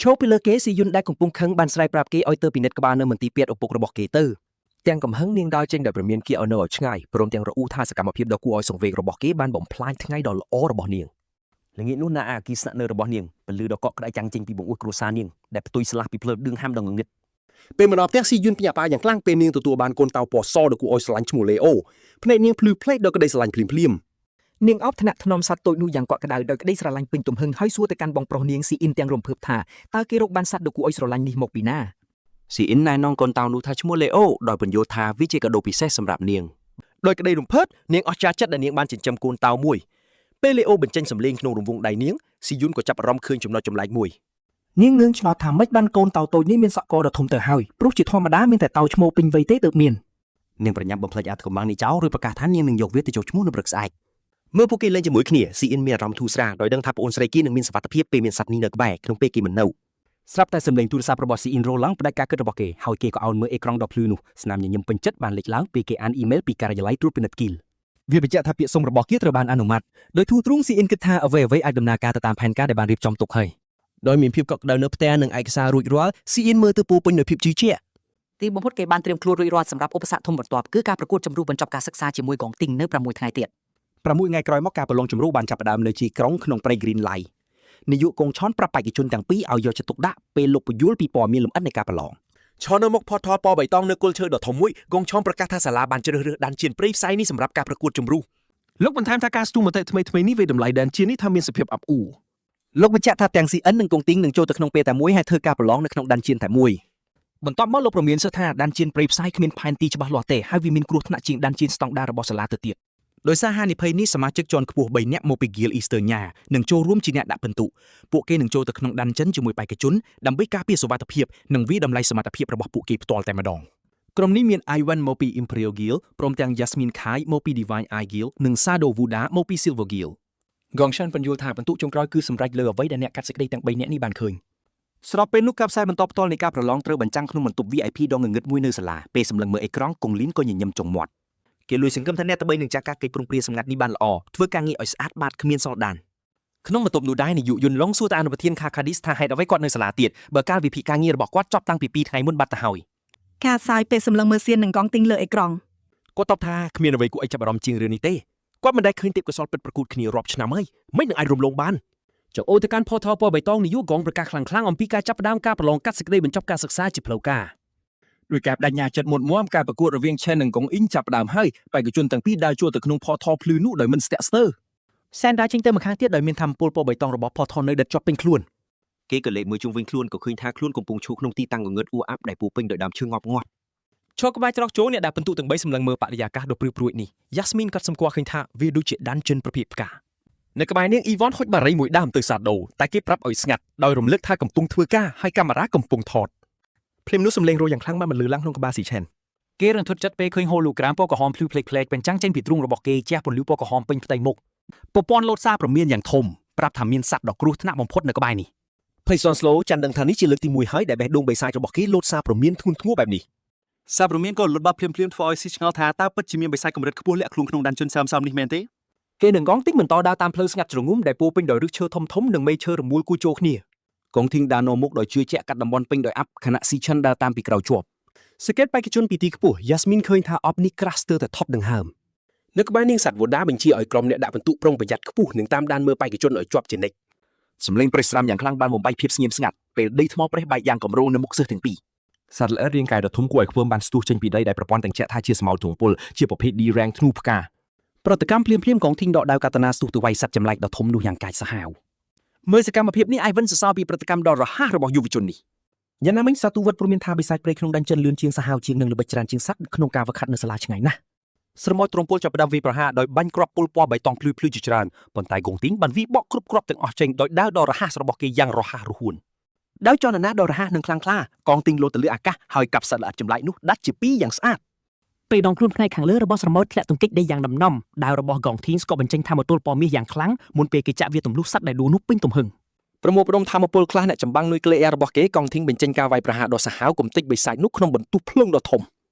ឈោពីលើគេស៊ីយុនដែលកំពុងខឹងបានស្រែកប្រាប់គេឲ្យទៅពិនិត្យក្បាលនៅមន្ទីរពេទ្យឪពុករបស់គេទៅទាំងកំហឹងនាងដើរចេញដោយប្រមានគេឲ្យនៅឲ្យឆ្ងាយព្រមទាំងរអ៊ូថាសកម្មភាពដ៏គួរឲ្យសង្វេគរបស់គេបានបំផ្លាញថ្ងៃដ៏ល្អរបស់នាង ល្ងាចនោះណាអាគីស្នាក់នៅរបស់នាងពលឺដ៏កក់ក្ដៅចាំងចេញពីបង្អួចគ្រួសារនាងដែលផ្ទុយស្លាស់ពីភ្លើងឌឿងហាំដ៏ងងឹត ពេលមកដល់ផ្ទះស៊ីយុនភ្ញាក់ផ្អើលយ៉ាងខ្លាំងពេលនាងទទួលបានកូនតៅពណ៌សដ៏គួរឲ្យស្រឡាញ់ឈ្មោះលេអូភ្នែកនាងភ្លឺភ្លេចដោយក្តីស្រឡាញ់ភ្លាម នាងអោបថ្នាក់ថ្នមសត្វតូចនោះយ៉ាងកក់ក្ដៅដោយក្តីស្រឡាញ់ពេញទំហឹងហើយសួរទៅកាន់បងប្រុសនាងស៊ីអ៊ីនទាំងរំភើបថាតើគេរកបានសត្វដ៏គួរឲ្យស្រឡាញ់នេះមកពីណា ស៊ីអ៊ីនណែនាំកូនតៅនោះថាឈ្មោះលេអូដោយបញ្យល់ថាវាជាកាដូពិសេសសម្រាប់នាង ដោយក្តីរំភើបនាងអស្ចារ្យចិត្តដែលនាងបានចិញ្ចឹមកូនតៅមួយពេលលេអូបញ្ចេញសម្លេងក្នុងរង្វង់ដៃនាងស៊ីយុនក៏ចាប់អារម្មណ៍ឃើញចំណុចចម្លែកមួយ នាងងឿងឆ្ងល់ថាម៉េចបានកូនតៅតូចនេះមានសក់កដ៏ធំទៅហើយព្រោះជាធម្មតាមានតែតៅឈ្មោះពេញវ័យទេទើបមាន នាងប្រញាប់បំភ្លេចអាថកំបាំងនេះចោលឬប្រកាសថានាងនឹងយកវាទៅចុះឈ្មោះនៅព្រឹកស្អែកមើលពួកគេលេងជាមួយគ្នាស៊ីអ៊ីនមានអារម្មណ៍ធូរស្រាលដោយដឹងថាប្អូនស្រីគេនឹងមានសុវត្ថិភាពពេលមានសត្វនេះនៅក្បែរក្នុងពេលគេមិននៅ ស្រាប់តែសម្លេងទូរស័ព្ទរបស់ស៊ីអ៊ីនរ៉ូឡង់ផ្ដាច់ការគិតរបស់គេហើយគេក៏អោនមើលអេក្រង់ដ៏ភ្លឺនោះស្នាមញញឹមពេញចិត្តបានលេចឡើងពេលគេអានអ៊ីមែលពីការិយាល័យត្រួតពិនិត្យគីល វាបញ្ជាក់ថាពាក្យសុំរបស់គេត្រូវបានអនុម័តដោយធូរទ្រូងស៊ីអ៊ីនគិតថាអ្វីៗអាចដំណើរការទៅតាមផែនការដែលបានរៀបចំទុកហើយ ដោយមានភាពកក់ក្ដៅនៅផ្ទះនិងឯកសាររួចរាល់ស៊ីអ៊ីនមើលទៅពោពេញដោយភាពជឿជាក់ ទីបំផុតគេបានត្រៀមខ្លួនរួចរាល់សម្រាប់ឧបសគ្គធំបន្ទាប់គឺការប្រកួតចម្រុះបញ្ចប់ការសិក្សាជាមួយកងទីងនៅ6ថ្ងៃទៀត 6ថ្ងៃក្រោយមកការប្រឡងជំរុះបានចាប់ផ្ដើមនៅជាក្រុងក្នុងព្រៃ Green Light នាយកកងឆនប្រាប់បេក្ខជនទាំងពីរឲ្យយកចិត្តទុកដាក់ពេលលោកពយល់ពីព័ត៌មានលម្អិតនៃការប្រឡង ឈរនៅមុខផតថលពណ៌បៃតងនៅគល់ឈើដ៏ធំមួយកងឆនប្រកាសថាសាលាបានជ្រើសរើសដានជៀនព្រៃផ្សៃនេះសម្រាប់ការប្រកួតជំរុះលោកបន្ថែមថាការស្ទូមតិថ្មីៗនេះវាតម្លៃដានជៀននេះថាមានសភាពអាប់អ៊ូ លោកបញ្ជាក់ថាទាំង CN និងកងទីងនឹងចូលទៅក្នុងពេលតែមួយហើយធ្វើការប្រឡងនៅក្នុងដានជៀនតែមួយ បន្ទាប់មកលោកប្រមានសិទ្ធថាដានជៀនព្រៃផ្សៃគ្មានផែនទីច្បាស់លាស់ទេហើយវាមានគ្រោះថ្នាក់ជាងដានជៀនស្តង់ដាររបស់សាលាទៅទៀត ដោយសារហានិភ័យនេះសមាជិកជាន់ខ្ពស់3នាក់មកពី Gil Easternya នឹងចូលរួមជាអ្នកដាក់ពិន្ទុពួកគេនឹងចូលទៅក្នុងដានចិនជាមួយបេក្ខជនដើម្បីការពារសុវត្ថិភាពនិងវិតម្លៃសមត្ថភាពរបស់ពួកគេផ្ទាល់តែម្ដងក្រុមនេះមាន Ivan មកពី Imperial Gil ព្រមទាំង Yasmin Khai មកពី Divine Eye Gil និង Sado Vuda មកពី Silver Gil កងឆានបញ្យល់ថាបន្ទុកចុងក្រោយគឺសម្រេចលើអ្វីដែលអ្នកកាត់សេចក្តីទាំង3នាក់នេះបានឃើញ ស្របពេលនោះការផ្សាយបន្តផ្ទាល់នៃការប្រឡងត្រូវបញ្ចាំងក្នុងបន្ទប់ VIP ដ៏ងងឹតមួយនៅសាលាពេលសម្លឹងមើលអេក្រង់កងលីនក៏ញញឹមចុងមាត់គេលួចសង្កឹមថាអ្នកតបីនឹងចាក់ការកិច្ចព្រមព្រៀងសម្ងាត់នេះបានល្អធ្វើការងារឲ្យស្អាតបាតគ្មានសល់ដាន ក្នុងបន្ទប់នោះដែរនាយកយុនឡុងសួរទៅអនុប្រធានខាខាឌីសថាហេតុអ្វីគាត់នៅសាលាទៀតបើកាលវិភាគការងាររបស់គាត់ចប់តាំងពី2ថ្ងៃមុនបាត់ទៅហើយ ការផ្សាយពេលសម្លឹងមើលសៀននិងកងទីងលើអេក្រង់ គាត់តបថាគ្មានអ្វីគួរឲ្យចាប់អារម្មណ៍ជាងរឿងនេះទេគាត់មិនដែលឃើញទេពកោសល្យពិតប្រកួតគ្នារាប់ឆ្នាំហើយមិននឹងអាចរំលងបានចុះអូទៅកាន់ផតថលពណ៌បៃតងនាយកកងប្រកាសខ្លាំងៗអំពីការចាប់ផ្ដើមការប្រឡងកាត់សេចក្តីបញ្ចប់ការសិក្សាជាផ្លូវការ ដោយការបដិញ្ញាចិត្តមុតមមការប្រកួតរវាង Chen និងកងអ៊ីងចាប់ផ្ដើមហើយបេក្ខជនទាំងពីរដើរចូលទៅក្នុងផតថលភ្លឺនោះដោយមិនស្ទាក់ស្ទើរ សែនដាចេញទៅម្ខាងទៀតដោយមានធម្មពលពណ៌បៃតងរបស់ផតថលនៅដិតជាប់ពេញខ្លួន គេក៏លេបមើលជុំវិញខ្លួនក៏ឃើញថាខ្លួនកំពុងឈរក្នុងទីតាំងងងឹតអ៊ូអាប់ដែលពោពេញដោយដើមឈើងាប់ងាត់ ឈរក្បែរច្រកចូលអ្នកដែលបន្ទុកទាំង3សម្លឹងមើលបរិយាកាសដ៏ព្រឺព្រួយនេះ Yasmin ក៏សម្គាល់ឃើញថាវាដូចជាដានជិនប្រភេទផ្កានៅក្បែរនាង Yvonne ហុចបារីមួយដើមទៅសាដូតែគេប្រាប់ឲ្យស្ងាត់ដោយរំលឹកថាកំពុងធ្វើការហើយកាមេរ៉ាកំពុងថតភ្លាមនោះសំឡេងរោយ៉ាងខ្លាំងបានបន្លឺឡើងក្នុងក្បាលស៊ីឆេន គេរន្ធត់ចិត្តពេលឃើញ hologram ពណ៌ក្រហមភ្លឺផ្លេកៗបញ្ចាំងចេញពីទ្រូងរបស់គេជះពន្លឺពណ៌ក្រហមពេញផ្ទៃមុខប្រព័ន្ធលោតសារព្រមានយ៉ាងធំប្រាប់ថាមានសត្វដ៏គ្រោះថ្នាក់បំផុតនៅក្បែរនេះ Payson Slow ចាន់ដឹងថានេះជាលើកទី1ហើយដែលបេះដូងបេសាចរបស់គេលោតសារព្រមានធ្ងន់ធ្ងរបែបនេះ សារព្រមានក៏លុតបាត់ភ្លាមៗធ្វើឲ្យស៊ីឆ្ងល់ថាតើពិតជាមានបិសាចកម្រិតខ្ពស់លាក់ខ្លួនក្នុងដានជន់សើមៗនេះមែនទេ គេនឹងកងទីងបន្តដើរតាមផ្លូវស្ងាត់ជ្រងំដែលពោពេញដោយឫសឈើធំធំនិងមែកឈើរមូលគូចូលគ្នា កងធីងដើរនាំមុខដោយជឿជាក់កាត់តំបន់ពេញដោយអាប់ខណៈ Sichen ដើរតាមពីក្រោយជាប់ សង្កេតបេក្ខជនពីទីខ្ពស់ Yasmin ឃើញថាអបនេះក្រាស់ស្ទើរតែថប់ដង្ហើមនៅក្បែរនាងសត្វវូដាបញ្ជាឲ្យក្រុមអ្នកដាក់ពិន្ទុប្រុងប្រយ័ត្នខ្ពស់និងតាមដានមើលបេក្ខជនឲ្យជាប់ជានិច្ច សម្លេងប្រេះស្រាំយ៉ាងខ្លាំងបានបំបីភាពស្ងៀមស្ងាត់ពេលដីថ្មប្រេះបែកយ៉ាងកម្រោងនៅមុខសិស្សទាំងពីរ សត្វល្អិតរាងកាយដ៏ធំគួរឲ្យខ្ពើមបានស្ទុះចេញពីដីដែលប្រព័ន្ធទាំងជាក់ថាជាស្មៅទងពុលជាប្រភេទ D rank ធ្នូផ្កាប្រតិកម្មភ្លាមៗកងធីងដកដៅកាតាណាស្ទុះទៅវាយសត្វចម្លែកដ៏ធំនោះយ៉ាងកាចសាហាវ មើលសកម្មភាពនេះ Ivan សរសើរពីប្រតិកម្មដ៏រហ័សរបស់យុវជននេះ យ៉ាងណាមិញសាទូវត្តព្រមានថាបិសាចព្រៃក្នុងដានចិនលឿនជាងសាហាវជាងនិងល្បិចច្រើនជាងសត្វក្នុងការវឹកហាត់នៅសាលាឆ្ងាយណាស់ ស្រមោចទ្រង់ពលចាប់ផ្ដើមវាយប្រហារដោយបាញ់គ្រាប់ពុលពណ៌បៃតងភ្លឺភ្លឺជាច្រើនប៉ុន្តែកងទីងបានវាយបកគ្រប់គ្រាប់ទាំងអស់ចេញដោយដាវដ៏រហ័សរបស់គេយ៉ាងរហ័សរហួនដោយចលនាដ៏រហ័សនិងខ្លាំងក្លាកងទីងលោតទៅលើអាកាសហើយកាប់សត្វល្អិតចម្លែកនោះដាច់ជាពីរយ៉ាងស្អាត ពេលដងខ្លួនផ្នែកខាងលើរបស់ស្រមោចធ្លាក់ទង្គិចដីយ៉ាងដំណំដាវរបស់កងធីងក៏បញ្ចេញថាមពលពណ៌មាសយ៉ាងខ្លាំងមុនពេលគេចាក់វាទម្លុះសត្វដែលដួលនោះពេញទំហឹង ប្រមូលផ្ដុំថាមពលខ្លះអ្នកចម្បាំងនុយក្លេអ៊ែររបស់គេកងធីងបញ្ចេញការវាយប្រហារដ៏សាហាវគំតិចបិសាចនោះក្នុងបន្ទុះភ្លើងដ៏ធំ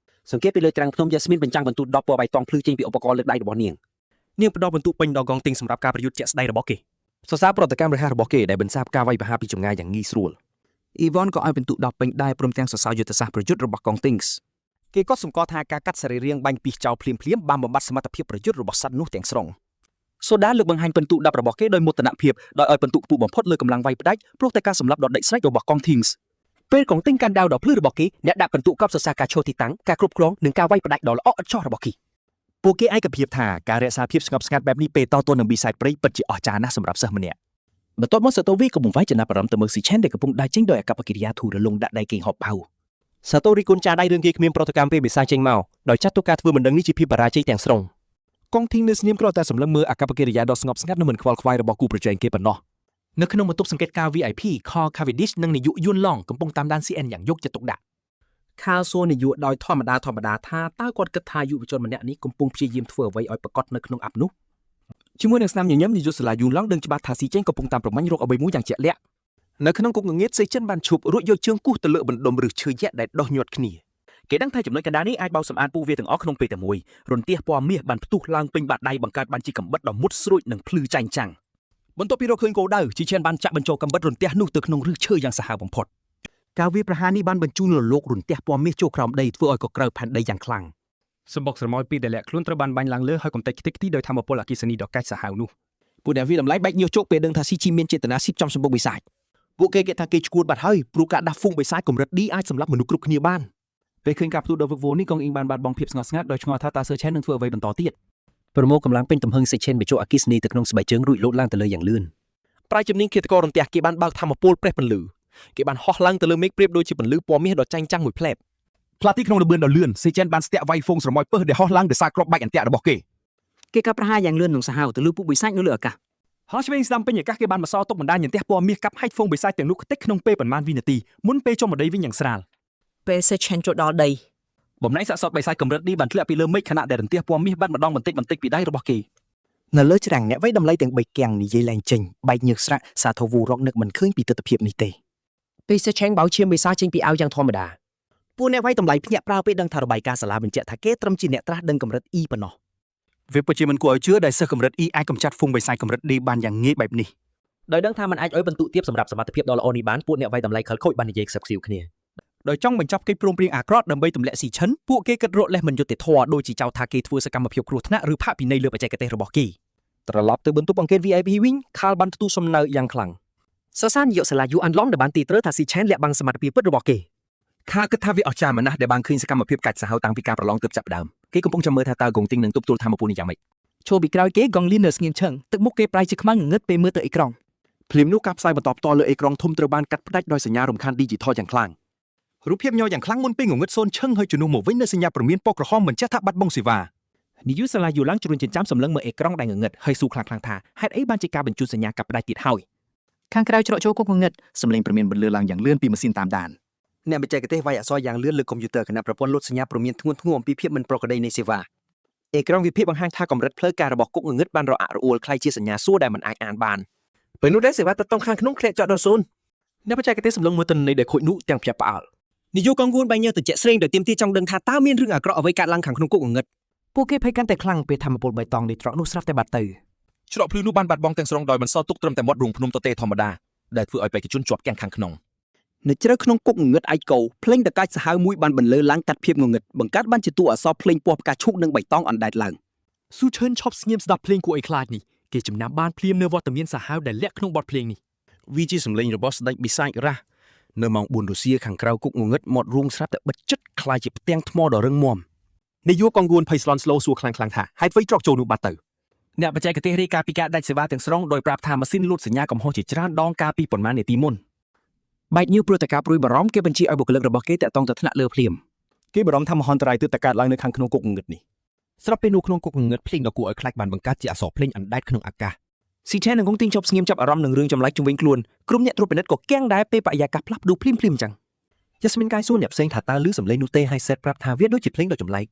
សង្កេតពីលើច្រាំងភ្នំ Yasmin បញ្ចាំងបន្ទុះ10ពណ៌បៃតងភ្លឺចេញពីឧបករណ៍លើកដៃរបស់នាង នាងផ្ដល់បន្ទុកពេញដល់កងទីងសម្រាប់ការប្រយុទ្ធជាក់ស្ដែងរបស់គេសរសើរប្រតិកម្មរហ័សរបស់គេដែលបន្សាបការវាយប្រហារពីចម្ងាយយ៉ាងងាយស្រួល Yvonne ក៏ឲ្យបន្ទុក10ពេញដែរព្រមទាំងសរសើរយុទ្ធសាស្ត្រប្រយុទ្ធរបស់កងទីង គេក៏សម្គាល់ថាការកាត់សរីរាង្គបាញ់ពីចោលភ្លាមៗបានបំបត្តិសមត្ថភាពប្រយុទ្ធរបស់សត្វនោះទាំងស្រុង សូដាលើកបង្ហាញបន្ទុក10របស់គេដោយមោទនភាពដោយឲ្យបន្ទុកខ្ពស់បំផុតលើកម្លាំងវាយផ្ដាច់ព្រោះតែការសម្លាប់ដ៏ដាច់ស្រេចរបស់កងធីង ពេលកងទីងកាន់ដាវដ៏ភ្លឺរបស់គេអ្នកដាក់បន្ទុកកប់សរសើរការឈរទីតាំងការគ្រប់គ្រងនិងការវាយផ្ដាច់ដ៏ល្អឥតខ្ចោះរបស់គេ ពួកគេឯកភាពថាការរក្សាភាពស្ងប់ស្ងាត់បែបនេះពេលតទល់នឹងបិសាចព្រៃពិតជាអស្ចារ្យណាស់សម្រាប់សិស្សម្នាក់ បន្ទាប់មកសាតូវីក៏បង្វែរចំណាប់អារម្មណ៍ទៅមើលស៊ីឆេនដែលកំពុងដើរចេញដោយអាកប្បកិរិយាធូររលុងដាក់ដៃគេងហប់បៅ សាតូរីគុនចាដៃរឿងគេគ្មានប្រតិកម្មពេលបិសាចចេញមកដោយចាត់ទុកការធ្វើមិនដឹងនេះជាភាពបរាជ័យទាំងស្រុង កងធីងនៅស្ងៀមគ្រាន់តែសម្លឹងមើលអាកប្បកិរិយាដ៏ស្ងប់ស្ងាត់និងមិនខ្វល់ខ្វាយរបស់គូប្រជែងគេប៉ុណ្ណោះ នៅក្នុងបន្ទប់សង្កេតការ VIP Carl Cavendish និងនាយកយួនឡងកំពុងតាមដាន CN យ៉ាងយកចិត្តទុកដាក់ Carl សួរនាយកដោយធម្មតាថាតើគាត់គិតថាយុវជនម្នាក់នេះកំពុងព្យាយាមធ្វើអ្វីឲ្យប្រកបនៅក្នុងអាប់នោះ ជាមួយនឹងស្នាមញញឹមនាយកសាលាយួនឡងដឹងច្បាស់ថាស៊ីចេងកំពុងតាមប្រមាញ់រកអ្វីមួយយ៉ាងជាក់លាក់ នៅក្នុងគុកងងៀតសេចិនបានឈប់រួចយកជើងគោះទៅលើបណ្ដុំឫសឈើយក្សដែលដុះញាត់គ្នា គេដឹងថាចំណុចកណ្ដាលនេះអាចបោកសម្អាតពួកវាទាំងអស់ក្នុងពេលតែមួយរន្ទះពណ៌មាសបានផ្ទុះឡើងពេញបាតដៃបង្កើតបានជាកំបិតដ៏មុតស្រួចនិងភ្លឺចាញ់ចាំង បន្ទាប់ពីរកឃើញគោលដៅជីឈែនបានចាក់បញ្ចូលកាំបិតរន្ទះនោះទៅក្នុងឫសឈើយ៉ាងសាហាវបំផុតការវាយប្រហារនេះបានបញ្ជូនរលករន្ទះពណ៌មាសចូលក្រោមដីធ្វើឲ្យកក្រៅផែនដីយ៉ាងខ្លាំងសម្បុកស្រមោលពីរដែលលាក់ខ្លួនត្រូវបានបាញ់ឡើងលើហើយកំទេចខ្ទេចខ្ទីដោយថាមពលអគ្គិសនីដ៏កាចសាហាវនោះពួកអ្នកវាតម្លៃបែកញើសជោគពេលដឹងថាស៊ីជីមានចេតនាស៊ីបចំសម្បុកបិសាចពួកគេគិតថាគេឈួតបាត់ហើយព្រោះការដាស់ហ្វូងបិសាចកម្រិត D អាចសម្លាប់មនុស្សគ្រប់គ្នាបានពេលឃើញការផ្ទុះដ៏វឹកវរនេះកងអ៊ីងបានបាត់បង់ភាពស្ងប់ស្ងាត់ដោយឆ្ងល់ថាតើសឺឆែននឹងធ្វើអ្វីបន្តទៀតប្រមូលកម្លាំងពេញទំហឹងសេឆែនបញ្ចូលអគ្គិសនីទៅក្នុងស្បែកជើងរួចលោតឡើងទៅលើយ៉ាងលឿនប្រាយជំនាញឃាតកររន្ទះគេបានបើកថាមពលប្រេះពន្លឺគេបានហោះឡើងទៅលើមេឃប្រៀបដូចជាពន្លឺពណ៌មាសដ៏ចែងចាំងមួយផ្លែបផ្លាទីក្នុងលបឿនដ៏លឿនសេឆែនបានស្ទាក់វាយហ្វូងស្រមោចពឹសដែលហោះឡើងដោយសារគ្រាប់បែកអន្ទាក់របស់គេកាប់ប្រហារយ៉ាងលឿននិងសាហាវទៅលើពួកបិសាចនៅលើអាកាស ហោះឆ្វេងស្ដាំពេញអាកាសគេបានបន្សល់ទុកបណ្ដាញយន្តះពណ៌មាសកាប់ហែកហ្វូងបិសាចទាំងនោះខ្ទេចក្នុងពេលប៉ុន្មានវិនាទីមុនពេលចុះមកដីវិញយ៉ាងស្រាល ពេលសេឆែនចូលដល់ដី បំណែកសាកសពបិសាចកម្រិតនេះបានធ្លាក់ពីលើមេឃខណៈដែលរន្ទះពណ៌មាសបានម្ដងបន្តិចពីដៃរបស់គេ នៅលើច្រាំងអ្នកវាយតម្លៃទាំង3គាំងនិយាយឡើងចេញបែកញើសស្រាក់សាធវូរកនឹកមិនឃើញពីទស្សនវិជ្ជានេះទេពេលសេឆែនបោឈាមបិសាចចេញពីអាវយ៉ាងធម្មតាពួកអ្នកវាយតម្លៃភ្ញាក់ប្រើពេលដឹងថារបាយការណ៍សាលាបញ្ជាក់ថាគេត្រឹមជាអ្នកត្រាស់ដឹងកម្រិត E ប៉ុណ្ណោះ វាពិតជាមិនគួរឲ្យជឿដែលសិស្សកម្រិត E អាចកម្ចាត់ហ្វូងបិសាចកម្រិត D បានយ៉ាងងាយបែបនេះ ដោយដឹងថាมันអាចឲ្យបន្ទុកទៀតសម្រាប់សមត្ថភាពដ៏ល្អនេះបានពួកអ្នកវាយតម្លៃខលខូចបាននិយាយខ្សឹបខ្សៀវគ្នា ដោយចង់បញ្ចប់កិច្ចព្រមព្រៀងអាក្រក់ដើម្បីទម្លាក់ស៊ីឈិនពួកគេគិតរកលេសមិនយុត្តិធម៌ដូចជាចោទថាគេធ្វើសកម្មភាពគ្រោះថ្នាក់ឬផាកពិន័យលើបច្ចេកទេសរបស់គេត្រឡប់ទៅបន្ទប់អង្កេត VIP វិញខាលបានទទួលសំណើយ៉ាងខ្លាំង សរសើរនាយកសាលាយូអានឡុងដែលបានទីត្រូវថាស៊ីឆែនលាក់បាំងសមត្ថភាពពិតរបស់គេ ខាលគិតថាវាអស្ចារ្យណាស់ដែលបានឃើញសកម្មភាពកាច់សាហាវតាំងពីការប្រឡងទើបចាប់ផ្ដើមគេកំពុងចាំមើលថាតើកុងទីងនឹងទប់ទល់ធម្មពលនេះយ៉ាងម៉េច ចូលពីក្រោយគេកងលៀននៅស្ងៀមឈឹងទឹកមុខគេប្រៃជាខ្មៅងងឹតពេលមើលទៅអេក្រង់ ភ្លាមនោះការផ្សាយបន្តផ្ទាល់លើអេក្រង់ធំត្រូវបានកាត់ផ្ដាច់ដោយសញ្ញារំខាន Digital យ៉ាងខ្លាំង រូបភាពញ័រយ៉ាងខ្លាំងមុនពេលងងឹតសូនឈឹងហើយជំនួសមកវិញនៅសញ្ញាព្រមានពណ៌ក្រហមមិនចេះថាបាត់បង់សេវានាយកសាលាយូឡើងជ្រុញចិញ្ចាំសម្លឹងមើលអេក្រង់ដែលងងឹតហើយស៊ូខ្លាំងៗថាហេតុអីបានជាការបញ្ជូនសញ្ញាកាត់ផ្ដាច់ទៀតហើយ ខាងក្រៅច្រកចូលគុកងងឹតសម្លេងព្រមានបន្លឺឡើងយ៉ាងលឿនពីម៉ាស៊ីនតាមដាន អ្នកបច្ចេកទេសវាយអក្សរយ៉ាងលឿនលើកុំព្យូទ័រគណៈប្រព័ន្ធលុតសញ្ញាព្រមានធ្ងន់ធ្ងរអំពីភាពមិនប្រក្រតីនៃសេវាអេក្រង់វិភាគបង្ហាញថាកម្រិតផ្លូវការរបស់គុកងងឹតបានរអាក់រអួលคล้ายជាសញ្ញាសួរដែលមិនអាចអានបានពេលនោះដែរសេវាទៅតង់ខាងក្នុងធ្លាក់ចុះដល់0អ្នកបច្ចេកទេសសម្លឹងមើលទិន្នន័យដែលខូចនោះទាំងភ្ញាក់ផ្អើលនាយកកងគួនបែកញើសទៅជាក់ស្រេងដោយទាមទារចង់ដឹងថាតើមានរឿងអាក្រក់អ្វីកើតឡើងខាងក្នុងគុកងងឹតពួកគេភ័យកាន់តែខ្លាំងពេលធម្មពលបៃតងនៃត្រកនោះស្រាប់តែបាត់ទៅ ច្រកភ្លឺនោះបានបាត់បង់ទាំងស្រុងដោយបន្សល់ទុកត្រឹមតែមាត់រូងភ្នំទទេធម្មតាដែលធ្វើឲ្យបេក្ខជនជាប់គាំងខាងក្នុង នៅជ្រៅក្នុងគុកងងឹតឯកោភ្លេងតកាច់សាហាវមួយបានបន្លឺឡើងកាត់ភាពងងឹតបង្កើតបានជាតួអក្សរភ្លេងពណ៌ផ្កាឈូកនិងបៃតងអណ្ដែតឡើង ស៊ូឈិនឈប់ស្ងៀមស្ដាប់ភ្លេងគួរឲ្យខ្លាចនេះគេចំណាប់បានភ្លាមនៅវត្តមានសាហាវដែលលាក់ក្នុងបទភ្លេងនេះ វាជាសម្លេងរបស់ស្ដេចបិសាចរ៉ាស់នៅម៉ោង 4 រសៀលខាងក្រៅគុកងងឹតមាត់រូងស្រាប់តែបិទជិតคล้ายជាផ្ទាំងថ្មដ៏រឹងមាំនាយកកងគួនភ័យស្លន់ស្លោសួរខ្លាំងៗថាហេតុអ្វីត្រកចូលនោះបាត់ទៅ អ្នកបច្ចេកទេសរាយការណ៍ពីការដាច់សេវាទាំងស្រុងដោយប្រាប់ថាម៉ាស៊ីនលូតសញ្ញាកំហុសជាច្រើនដងកាលពីប៉ុន្មាននាទីមុន បែកញើសព្រោះតែការព្រួយបារម្ភគេបញ្ជាឲ្យបុគ្គលិករបស់គេតាក់ទងទៅថ្នាក់លើភ្លាម គេបារម្ភថាមហន្តរាយទើបតែកើតឡើងនៅខាងក្នុងគុកងងឹតនេះស្រាប់ពេលនោះក្នុងគុកងងឹតភ្លេងដ៏គួរឲ្យខ្លាចបានបង្កើតជាអក្សរភ្លេងអណ្ដែតក្នុងអាកាស ស៊ីឆែននិងកងទីងជប់ស្ងៀមចាប់អារម្មណ៍នឹងរឿងចម្លែកជុំវិញខ្លួនក្រុមអ្នកត្រួតពិនិត្យក៏គាំងដែរពេលបរិយាកាសផ្លាស់ប្ដូរភ្លាមៗអញ្ចឹង Jasmine កាយសួរអ្នកផ្សេងថាតើឮសំឡេងនោះទេហើយសេតប្រាប់ថាវាដូចជាភ្លេងដ៏ចម្លែក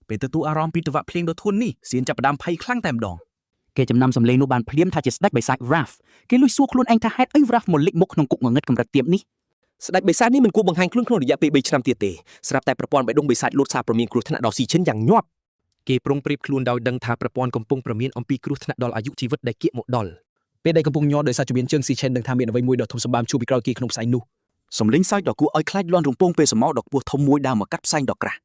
ពេលទទួលអារម្មណ៍ពីទម្រង់ភ្លេងដ៏ធន់នេះសៀនចាប់ផ្ដើមភ័យខ្លាំងតែម្ដង គេចំណាំសម្លេងនោះបានភ្លាមថាជាស្ដេចបិសាច Raf គេលួចសួរខ្លួនឯងថាហេតុអី Raf មកលិចមុខក្នុងគុកងងឹតកម្រិតទាបនេះ ស្ដេចបិសាចនេះមិនគួរបង្ហាញខ្លួនក្នុងរយៈពេល 3 ឆ្នាំទៀតទេស្រាប់តែប្រព័ន្ធបេះដូងបិសាចលូតសារព្រមានគ្រោះថ្នាក់ដល់ស៊ីឈិនយ៉ាងញាប់ គេប្រុងប្រៀបខ្លួនដោយដឹងថាប្រព័ន្ធកំពុងប្រមានអំពីគ្រោះថ្នាក់ដល់អាយុជីវិតដែលគៀកមកដល់ ពេលដែលកំពុងញ័រដោយសារជំនាញជើងស៊ីឆែនដឹងថាមានអ្វីមួយដ៏ធំសម្បើមជួបពីក្រោយគេក្នុងផ្សែងនោះ សំឡេងសើចដ៏គួរឲ្យខ្លាចលាន់រំពងពេលសមោដ៏ខ្ពស់ធំមួយដើរមកកាត់ផ្សែងដ៏ក្រាស់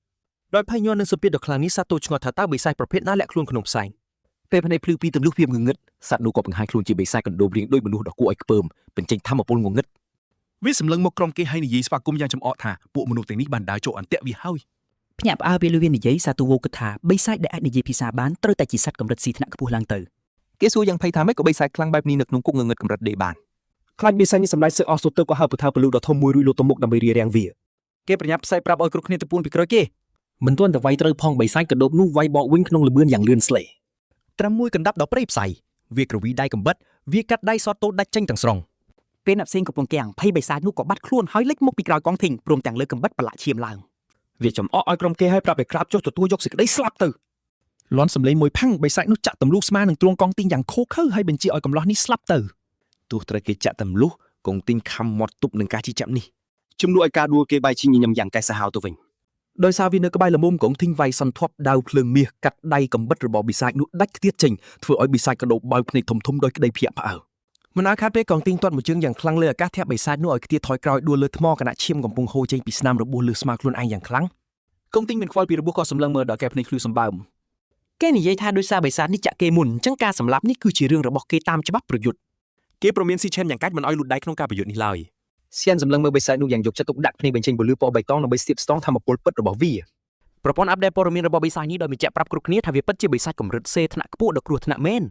ដោយភ័យញ័រនឹងសម្ពាធដ៏ខ្លាំងនេះសាទរឆ្ងល់ថាតើបិសាចប្រភេទណាលាក់ខ្លួនក្នុងផ្សែង ពេលភ្នែកភ្លឺពីទម្លុះភាពងងឹតសត្វនោះក៏បង្ហាញខ្លួនជាបិសាចកណ្ដូបរៀងដូចមនុស្សដ៏គួរឲ្យខ្ពើមបញ្ចេញធម្មពលងងឹត វាសម្លឹងមកក្រុមគេហើយនិយាយស្វាគមន៍យ៉ាងចំអកថាពួកមនុស្សទាំងនេះបានដើរចូលអន្ទាក់វាហើយ ភ្ញាក់ផ្អើលពេលលឺវានិយាយសាទូវោគិតថាបិសាចដែលអាចនិយាយភាសាបានត្រូវតែជាសត្វកម្រិតស៊ីថ្នាក់ខ្ពស់ឡើងទៅ គេសួរយ៉ាងភ័យថាម៉េចក៏បិសាចខ្លាំងបែបនេះនៅក្នុងគុកងងឹតកម្រិតដេបាន ខ្លាចបិសាចនេះសម្ដែងសឹកអស់សុទ្ធទៅក៏ហើបពថាពលុដ៏ធំមួយរួចលោតទៅមុខដើម្បីរារាំងវាគេប្រញាប់ផ្សាយប្រាប់ឲ្យគ្រប់គ្នាទៅពួនពីក្រោយគេមិនទាន់តែវាយត្រូវផងបិសាចកដោបនោះវាយបកវិញក្នុងលបឿនយ៉ាងលឿនស្លេត្រឹមមួយកណ្ដាប់ដល់ព្រៃផ្សៃវាក្រវីដៃកំបិតវាកាត់ដៃសតតូចដាច់ចេញទាំងស្រុង ពេលអ្នកផ្សេងកំពុងគាំងភ័យបិសាចនោះក៏បាត់ខ្លួនហើយលេចមុខពីក្រោយកងធីងព្រមទាំងលើកំបិតប្រឡាក់ឈាមឡើង វាចំអកឲ្យក្រុមគេឲ្យប្រាប់ឲ្យក្រាបចុះទទួលយកសេចក្តីស្លាប់ទៅ លាន់សម្លេងមួយផាំងបិសាចនោះចាក់ទម្លុះស្មានឹងទ្រង់កងទីងយ៉ាងខូខើហើយបញ្ជាឲ្យកំឡោះនេះស្លាប់ទៅ ទោះត្រូវគេចាក់ទម្លុះកងទីងខំមាត់ទប់នឹងការជីចាប់នេះជំនួសឲ្យការដួលគេបាយឈីញញឹមយ៉ាងកែសាហាវទៅវិញ ដោយសារវានៅក្បែរល្មមកងធីងវាយសន្ធាប់ដាវភ្លើងមាសកាត់ដៃកំបិតរបស់បិសាចនោះដាច់ខ្ទាតចេញធ្វើឲ្យបិសាចកដោបបើកភ្នែកធំៗដោយក្តីភ្ញាក់ផ្អើល មិនអាចខាត់ពេលកងទីងទាត់មួយជើងយ៉ាងខ្លាំងលើអាកាសធាក់បិសាចនោះឲ្យខ្ទាតថយក្រោយដួលលើថ្មគណៈឈាមកំពុងហូរចេញពីស្នាមរបួសលើស្មាខ្លួនឯងយ៉ាងខ្លាំង កងទីងមានខ្វល់ពីរបួសក៏សម្លឹងមើលដល់កែភ្នែកភ្លឺសម្បើមគេនិយាយថាដោយសារបិសាចនេះចាក់គេមុនអញ្ចឹងការសម្លាប់នេះគឺជារឿងរបស់គេតាមច្បាប់ប្រយុទ្ធ គេប្រមានស៊ីឆេនយ៉ាងកាច់មិនឲ្យលូតដៃក្នុងការប្រយុទ្ធនេះឡើយ សៀនសម្លឹងមើលបិសាចនោះយ៉ាងយកចិត្តទុកដាក់ភ្នែកបញ្ចេញពន្លឺពណ៌បៃតងដើម្បីស្ទាបស្ទង់ធម្មពលពិតរបស់វាប្រព័ន្ធអាប់ដេតព័ត៌មានរបស់បិសាចនេះដោយបញ្ជាក់ប្រាប់គ្រប់គ្នាថាវាពិតជាបិសាចកម្រិតសេថ្នាក់ខ្ពស់ដ៏គ្រោះថ្នាក់មែន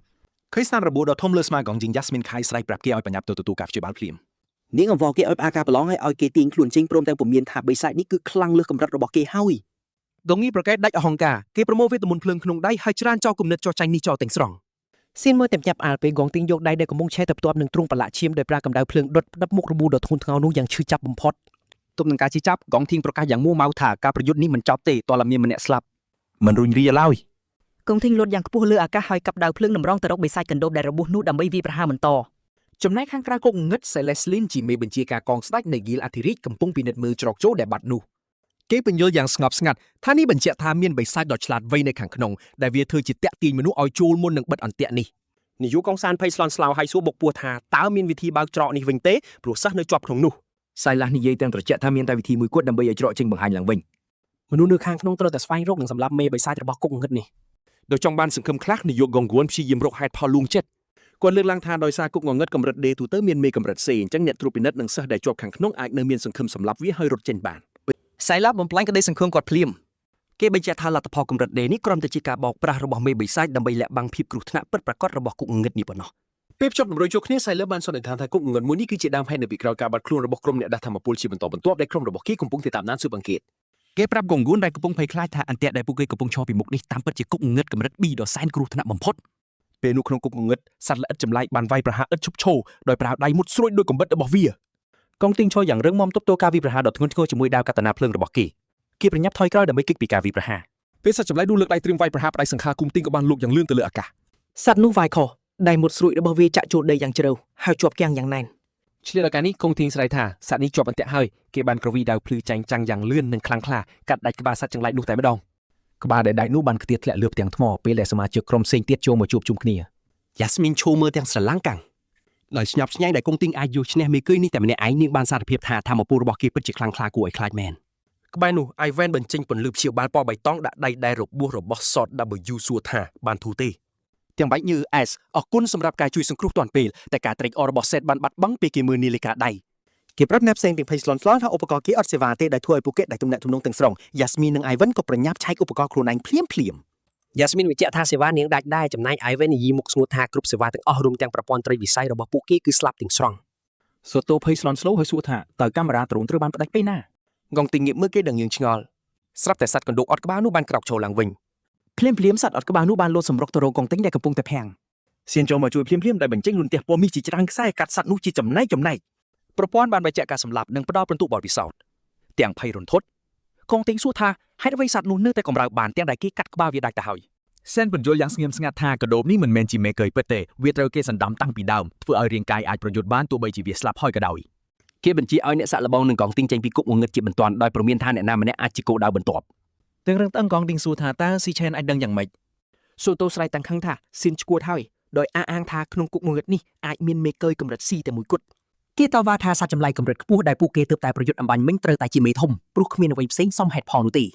ឃើញស្នាមរបួសដ៏ធំលើស្មាកងជីងយ៉ាស្មីនខៃស្រែកប្រាប់គេឲ្យបញ្ញាប់ទៅទទួលការព្យាបាលភ្លាម នាងអង្វរគេឲ្យផ្អាកការប្រឡងឲ្យគេទាញខ្លួនចេញព្រមទាំងពមៀនថាបិសាចនេះគឺខ្លាំងលើសកម្រិតរបស់គេហើយកងនេះប្រកែកដាច់អហង្ការគេប្រមូលវេទមន្តភ្លើងក្នុងដៃហើយច្រានចោលគំនិតចោះចាញ់នេះចោលទាំងស្រុងសៀនមើលតែញាប់អាលពេលកងទីងយកដៃដែលកំពុងឆេះទៅផ្ទាប់នឹងទ្រង់ប្រឡាក់ឈាមដោយប្រើកម្ដៅភ្លើងដុតផ្ដាប់មុខរបួសដ៏ធ្ងន់ធ្ងរនោះយ៉ាងឈឺចាប់បំផុត ទប់នឹងការជិះចាប់កងទីងប្រកាសយ៉ាងមួម៉ៅថាការប្រយុទ្ធនេះមិនចប់ទេតើមានម្នាក់ស្លាប់ មិនរុញរាឡើយ កងធីងលត់យ៉ាងខ្ពស់លើអាកាសហើយកាប់ដៅភ្លើងតម្រង់ទៅរកបិសាចកណ្ដូបដែលរបួសនោះដើម្បីវាយប្រហារបន្ត ចំណែកខាងក្រៅគុកងឹត Celestine ជាមេបញ្ជាការកងស្ដេចនៃ Gil Athirit កំពុងពិនិត្យមើលច្រកចូលដែលបាត់នោះ គេបញ្យល់យ៉ាងស្ងប់ស្ងាត់ថានេះបញ្ជាក់ថាមានបិសាចដ៏ឆ្លាតវៃនៅខាងក្នុងដែលវាធ្វើជាតាក់ទាញមនុស្សឲ្យចូលមុននឹងបិទអន្ទាក់នេះនាយកកងសានភ័យស្លន់ស្លោហើយសួរបុកពោះថាតើមានវិធីបើកច្រកនេះវិញទេព្រោះសិស្សនៅជាប់ក្នុងនោះ Silas និយាយទាំងត្រជាក់ថាមានតែវិធីមួយគត់ដើម្បីឲ្យច្រកចេញបង្ហាញឡើងវិញ មនុស្សនៅខាងក្នុងត្រូវតែស្វែងរកនិងសម្លាប់មេបិសាចរបស់គុកងឹតនេះ ដោយចង់បានសង្ឃឹមខ្លះនាយកកងគួនព្យាយាមរកហេតុផលលួងចិត្តគាត់លើកឡើងថាដោយសារគុកងងឹតកម្រិត D ទូទៅមានមេកម្រិត C អញ្ចឹងអ្នកត្រួតពិនិត្យនិងសិស្សដែលជាប់ខាងក្នុងអាចនៅមានសង្ឃឹមសម្លាប់វាហើយរត់ចេញបាន Silas បំផ្លាញក្តីសង្ឃឹមគាត់ភ្លាមគេបញ្ជាក់ថាលទ្ធផលកម្រិត D នេះគ្រាន់តែជាការបោកប្រាស់របស់មេបិសាចដើម្បីលាក់បាំងភាពគ្រោះថ្នាក់ពិតប្រាកដរបស់គុកងឹតនេះប៉ុណ្ណោះ ពេលភ្ជាប់តម្រុយចូលគ្នា Silas បានសន្និដ្ឋានថាគុកងងឹតមួយនេះគឺជាដើមហេតុនៅពីក្រោយការបាត់ខ្លួនរបស់ក្រុមអ្នកដាស់ធម្មពលជាបន្តបន្ទាប់ដែលក្រុមរបស់គេកំពុងតែតាមដានស៊ើបអង្កេត គេប្រាប់កងគួនដែលកំពុងភ័យខ្លាចថាអន្ទាក់ដែលពួកគេកំពុងឈរពីមុខនេះតាមពិតជាគុកងឹតកម្រិត B ដ៏សែនគ្រោះថ្នាក់បំផុត ពេលនោះក្នុងគុកងងឹតសត្វល្អិតចម្លែកបានវាយប្រហារឥតឈប់ឈរដោយប្រើដៃមុតស្រួចដោយកំបិតរបស់វាកងទីងឈរយ៉ាងរឹងមាំទប់ទល់ការវាយប្រហារដ៏ធ្ងន់ធ្ងរជាមួយដាវកតាណាភ្លើងរបស់គេប្រញាប់ថយក្រោយដើម្បីគេចពីការវាយប្រហារពេលសត្វចម្លែកនោះលើកដៃត្រៀមវាយប្រហារផ្ដៃសង្ខាគុំទីងក៏បានលូកយ៉ាងលឿនទៅលើអាកាស សត្វនោះវាយខុសដៃមុតស្រួចរបស់វាចាក់ចូលដីយ៉ាងជ្រៅហើយជាប់គាំងយ៉ាងណែន ឆ្លៀតឱកាសនេះកងទីងស្រែកថាសត្វនេះជាប់អន្ទាក់ហើយគេបានក្រវីដាវភ្លឺចាញ់ចាំងយ៉ាងលឿននិងខ្លាំងក្លាកាត់ដាច់ក្បាលសត្វចម្លែកនោះតែម្ដងក្បាលដែលដាច់នោះបានខ្ទាតធ្លាក់លើផ្ទាំងថ្មពេលដែលសមាជិកក្រុមផ្សេងទៀតចូលមកជួបជុំគ្នា Yasmin ឈូមើលទាំងស្រឡាំងកាំងដោយស្ញប់ស្ញែងដែលកងទីងអាចយកឈ្នះមេគុយនេះតែម្នាក់ឯងនាងបានសារភាពថាធម្មពលរបស់គេពិតជាខ្លាំងក្លាគួរឲ្យខ្លាចមែន ក្បែរនោះ Ivan បញ្ចេញពន្លឺព្យាបាលពណ៌បៃតងដាក់ដៃដែលរបួសរបស់ Sort W សួរថាបានធូរទេ ទាំងបាច់ញើ S អរគុណសម្រាប់ការជួយសង្គ្រោះទាន់ពេលតែការត្រេកអររបស់ Set បានបាត់បង់ពេលគេមើលនាឡិកាដៃគេប្រាប់អ្នកផ្សេងទាំងភ័យស្លន់ស្លោថាឧបករណ៍គេអត់សេវាទេដែលធ្វើឲ្យពួកគេដាច់ទំនាក់ទំនងទាំងស្រុង Yasmin និង Ivan ក៏ប្រញាប់ឆែកឧបករណ៍ខ្លួនឯងភ្លាម Yasmin បញ្ជាក់ថាសេវានាងដាច់ដែរចំណែក Ivan និយាយមុខស្ងួតថាគ្រប់សេវាទាំងអស់រួមទាំងប្រព័ន្ធត្រីវិស័យរបស់ពួកគេគឺស្លាប់ទាំងស្រុង Soto ភ័យស្លន់ស្លោហើយសួរថាតើកាមេរ៉ាដ្រូនត្រូវបានផ្ដាច់ពេលណា កងទីងងាកមើលគេដឹងយើងឆ្ងល់ស្រាប់តែសត្វកណ្ដូកអត់ក្បាលនោះបានក្រោកឈរឡើងវិញ ភ្លាមសត្វអត់ក្បាលនោះបានលោតសម្រុកទៅរកកងទីងដែលកំពុងតែភាំង សៀនចូលមកជួយភ្លាមដែលបញ្ចេញលុនទះពណ៌មាសជាច្រើនខ្សែកាត់សត្វនោះជាចំណែកប្រព័ន្ធបានបញ្ជាក់ការសម្លាប់និងផ្ដល់បន្ទុកបទពិសោធន៍ទាំងភ័យរន្ធត់កងទីងសួរថាហេតុអ្វីសត្វនោះនៅតែកម្រើបានទាំងដែលគេកាត់ក្បាលវាដាច់ទៅហើយ Sen បញ្យល់យ៉ាងស្ងៀមស្ងាត់ថាកដោបនេះមិនមែនជាមេកុយពិតទេវាត្រូវគេសណ្ដំតាំងពីដើមធ្វើឲ្យរាងកាយអាចប្រយុទ្ធបានទោះបីជាវាស្លាប់ហើយក៏ដោយ គេបញ្ជាឲ្យអ្នកសាក់លបងនិងកងទីងចេញពីគុកងងឹតជាបន្ទាន់ដោយប្រមានថាអ្នកណាម្នាក់អាចជាគោលដៅបន្ទាប់ ទាំងរឹងតឹងកងទីងសួរថាតើស៊ីឆេនអាចដឹងយ៉ាងម៉េច សូតូស្រ័យតាំងខឹងថាស៊ីនឈួតហើយដោយអះអាងថាក្នុងគុកងងឹតនេះអាចមានមេកុយកម្រិត C តែមួយគត់គេតវ៉ាថាសត្វចម្លែកកម្រិតខ្ពស់ដែលពួកគេទើបតែប្រយុទ្ធអំបញ្ញមិញត្រូវតែជាមេធំព្រោះគ្មានអ្វីផ្សេងសមហេតុផលនោះទេ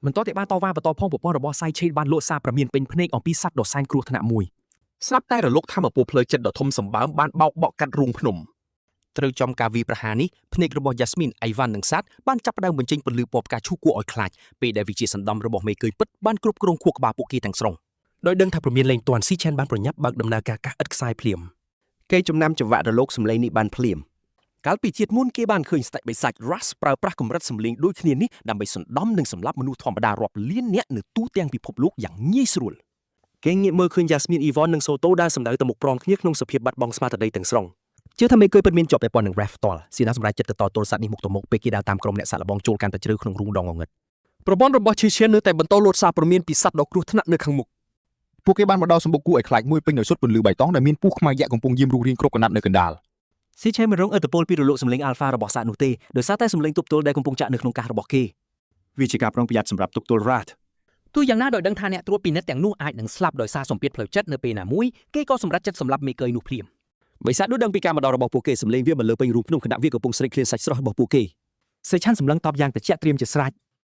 មិនតតែបានតវ៉ាបន្តផងប្រព័ន្ធរបស់ Sai Chain បានលោកសារប្រមានពេញភ្នែកអំពីសត្វដ៏សែនគ្រោះថ្នាក់មួយស្រាប់តែរលកធម្មពលផ្លូវចិត្តដ៏ធំសម្បើមបានបោកបក់កាត់រូងភ្នំត្រូវចំការវាយប្រហារនេះភ្នែករបស់ Yasmin, Ivan និង Sat បានចាប់ផ្ដើមបញ្ចេញពន្លឺពណ៌ផ្កាឈូកគួរឲ្យខ្លាចពេលដែលវិជាសណ្ដំរបស់មេកុយពិតបានគ្រប់គ្រងខួរក្បាលពួកគេទាំងស្រុងដោយដឹងថាប្រមានលែងទាន់ Si Chen បានប្រញាប់បើកដំណើរការកាសឥតខ្សែភ្លាមគេចំណាំចង្វាក់រលកសម្លេងនេះបានភ្លាមកាលពីជាតិមុនគេបានឃើញស្ដេចបិសាច Ras ប្រើប្រាស់កម្រិតសម្លេងដូចគ្នានេះដើម្បីសណ្ដំនិងសម្លាប់មនុស្សធម្មតារាប់លាននាក់នៅទូទាំងពិភពលោកយ៉ាងងាយស្រួលគេងាកមើលឃើញ Yasmin, Yvonne និង Soto ដែលសម្ដៅទៅមុខប្រងគ្នាក្នុងសភាពបាត់បង់ស្មារតីទាំងស្រុងជឿថាមេកុយពិតមានជាប់តែប៉ុណ្្នឹង Ref ផ្ទាល់ស៊ីណាសម្រាប់ចិត្តទៅតទល់សត្វនេះមុខទៅមុខពេលគេដើរតាមក្រុមអ្នកសាក់លបងចូលកាន់តែជ្រៅក្នុងរូងដងងងឹតប្រព័ន្ធរបស់ Chichen នៅតែបន្តលោតសារព្រមានពីសត្វដ៏គ្រោះថ្នាក់នៅខាងមុខ ពួកគេបានមកដល់សម្បុកគួរឲ្យខ្លាចមួយពេញដោយសុទ្ធពន្លឺបៃតងដែលមានពស់ខ្មៅយក្សកំពុងយាមរូបរាងគ្រប់កណ្ដាប់នៅកណ្ដាល ស៊ីឆេមិនរងឥទ្ធិពលពីរលកសម្លេង Alpha របស់សត្វនោះទេដោយសារតែសម្លេងទប់ទល់ដែលកំពុងចាក់នៅក្នុងកាសរបស់គេវាជាការប្រុងប្រយ័ត្នសម្រាប់ទប់ទល់ Rat ទោះយ៉ាងណាដោយដឹងថាអ្នកត្រួតពិនិត្យទាំងនោះអាចនឹងស្លាប់ដោយសារសម្ពាធផ្លូវចិត្តនៅពេលណាមួយគេក៏សម្រេចចិត្តសម្លាប់មេកុយនោះភ្លាម បិសាចនោះដឹងពីការមកដល់របស់ពួកគេសម្លេងវាមកលើពេញរូបភ្នំខណៈវាកំពុងស្រែកឃ្លានសាច់ស្រស់របស់ពួកគេ សេចឆាន់សម្លឹងតបយ៉ាងត្រជាក់ត្រៀមជាស្រេច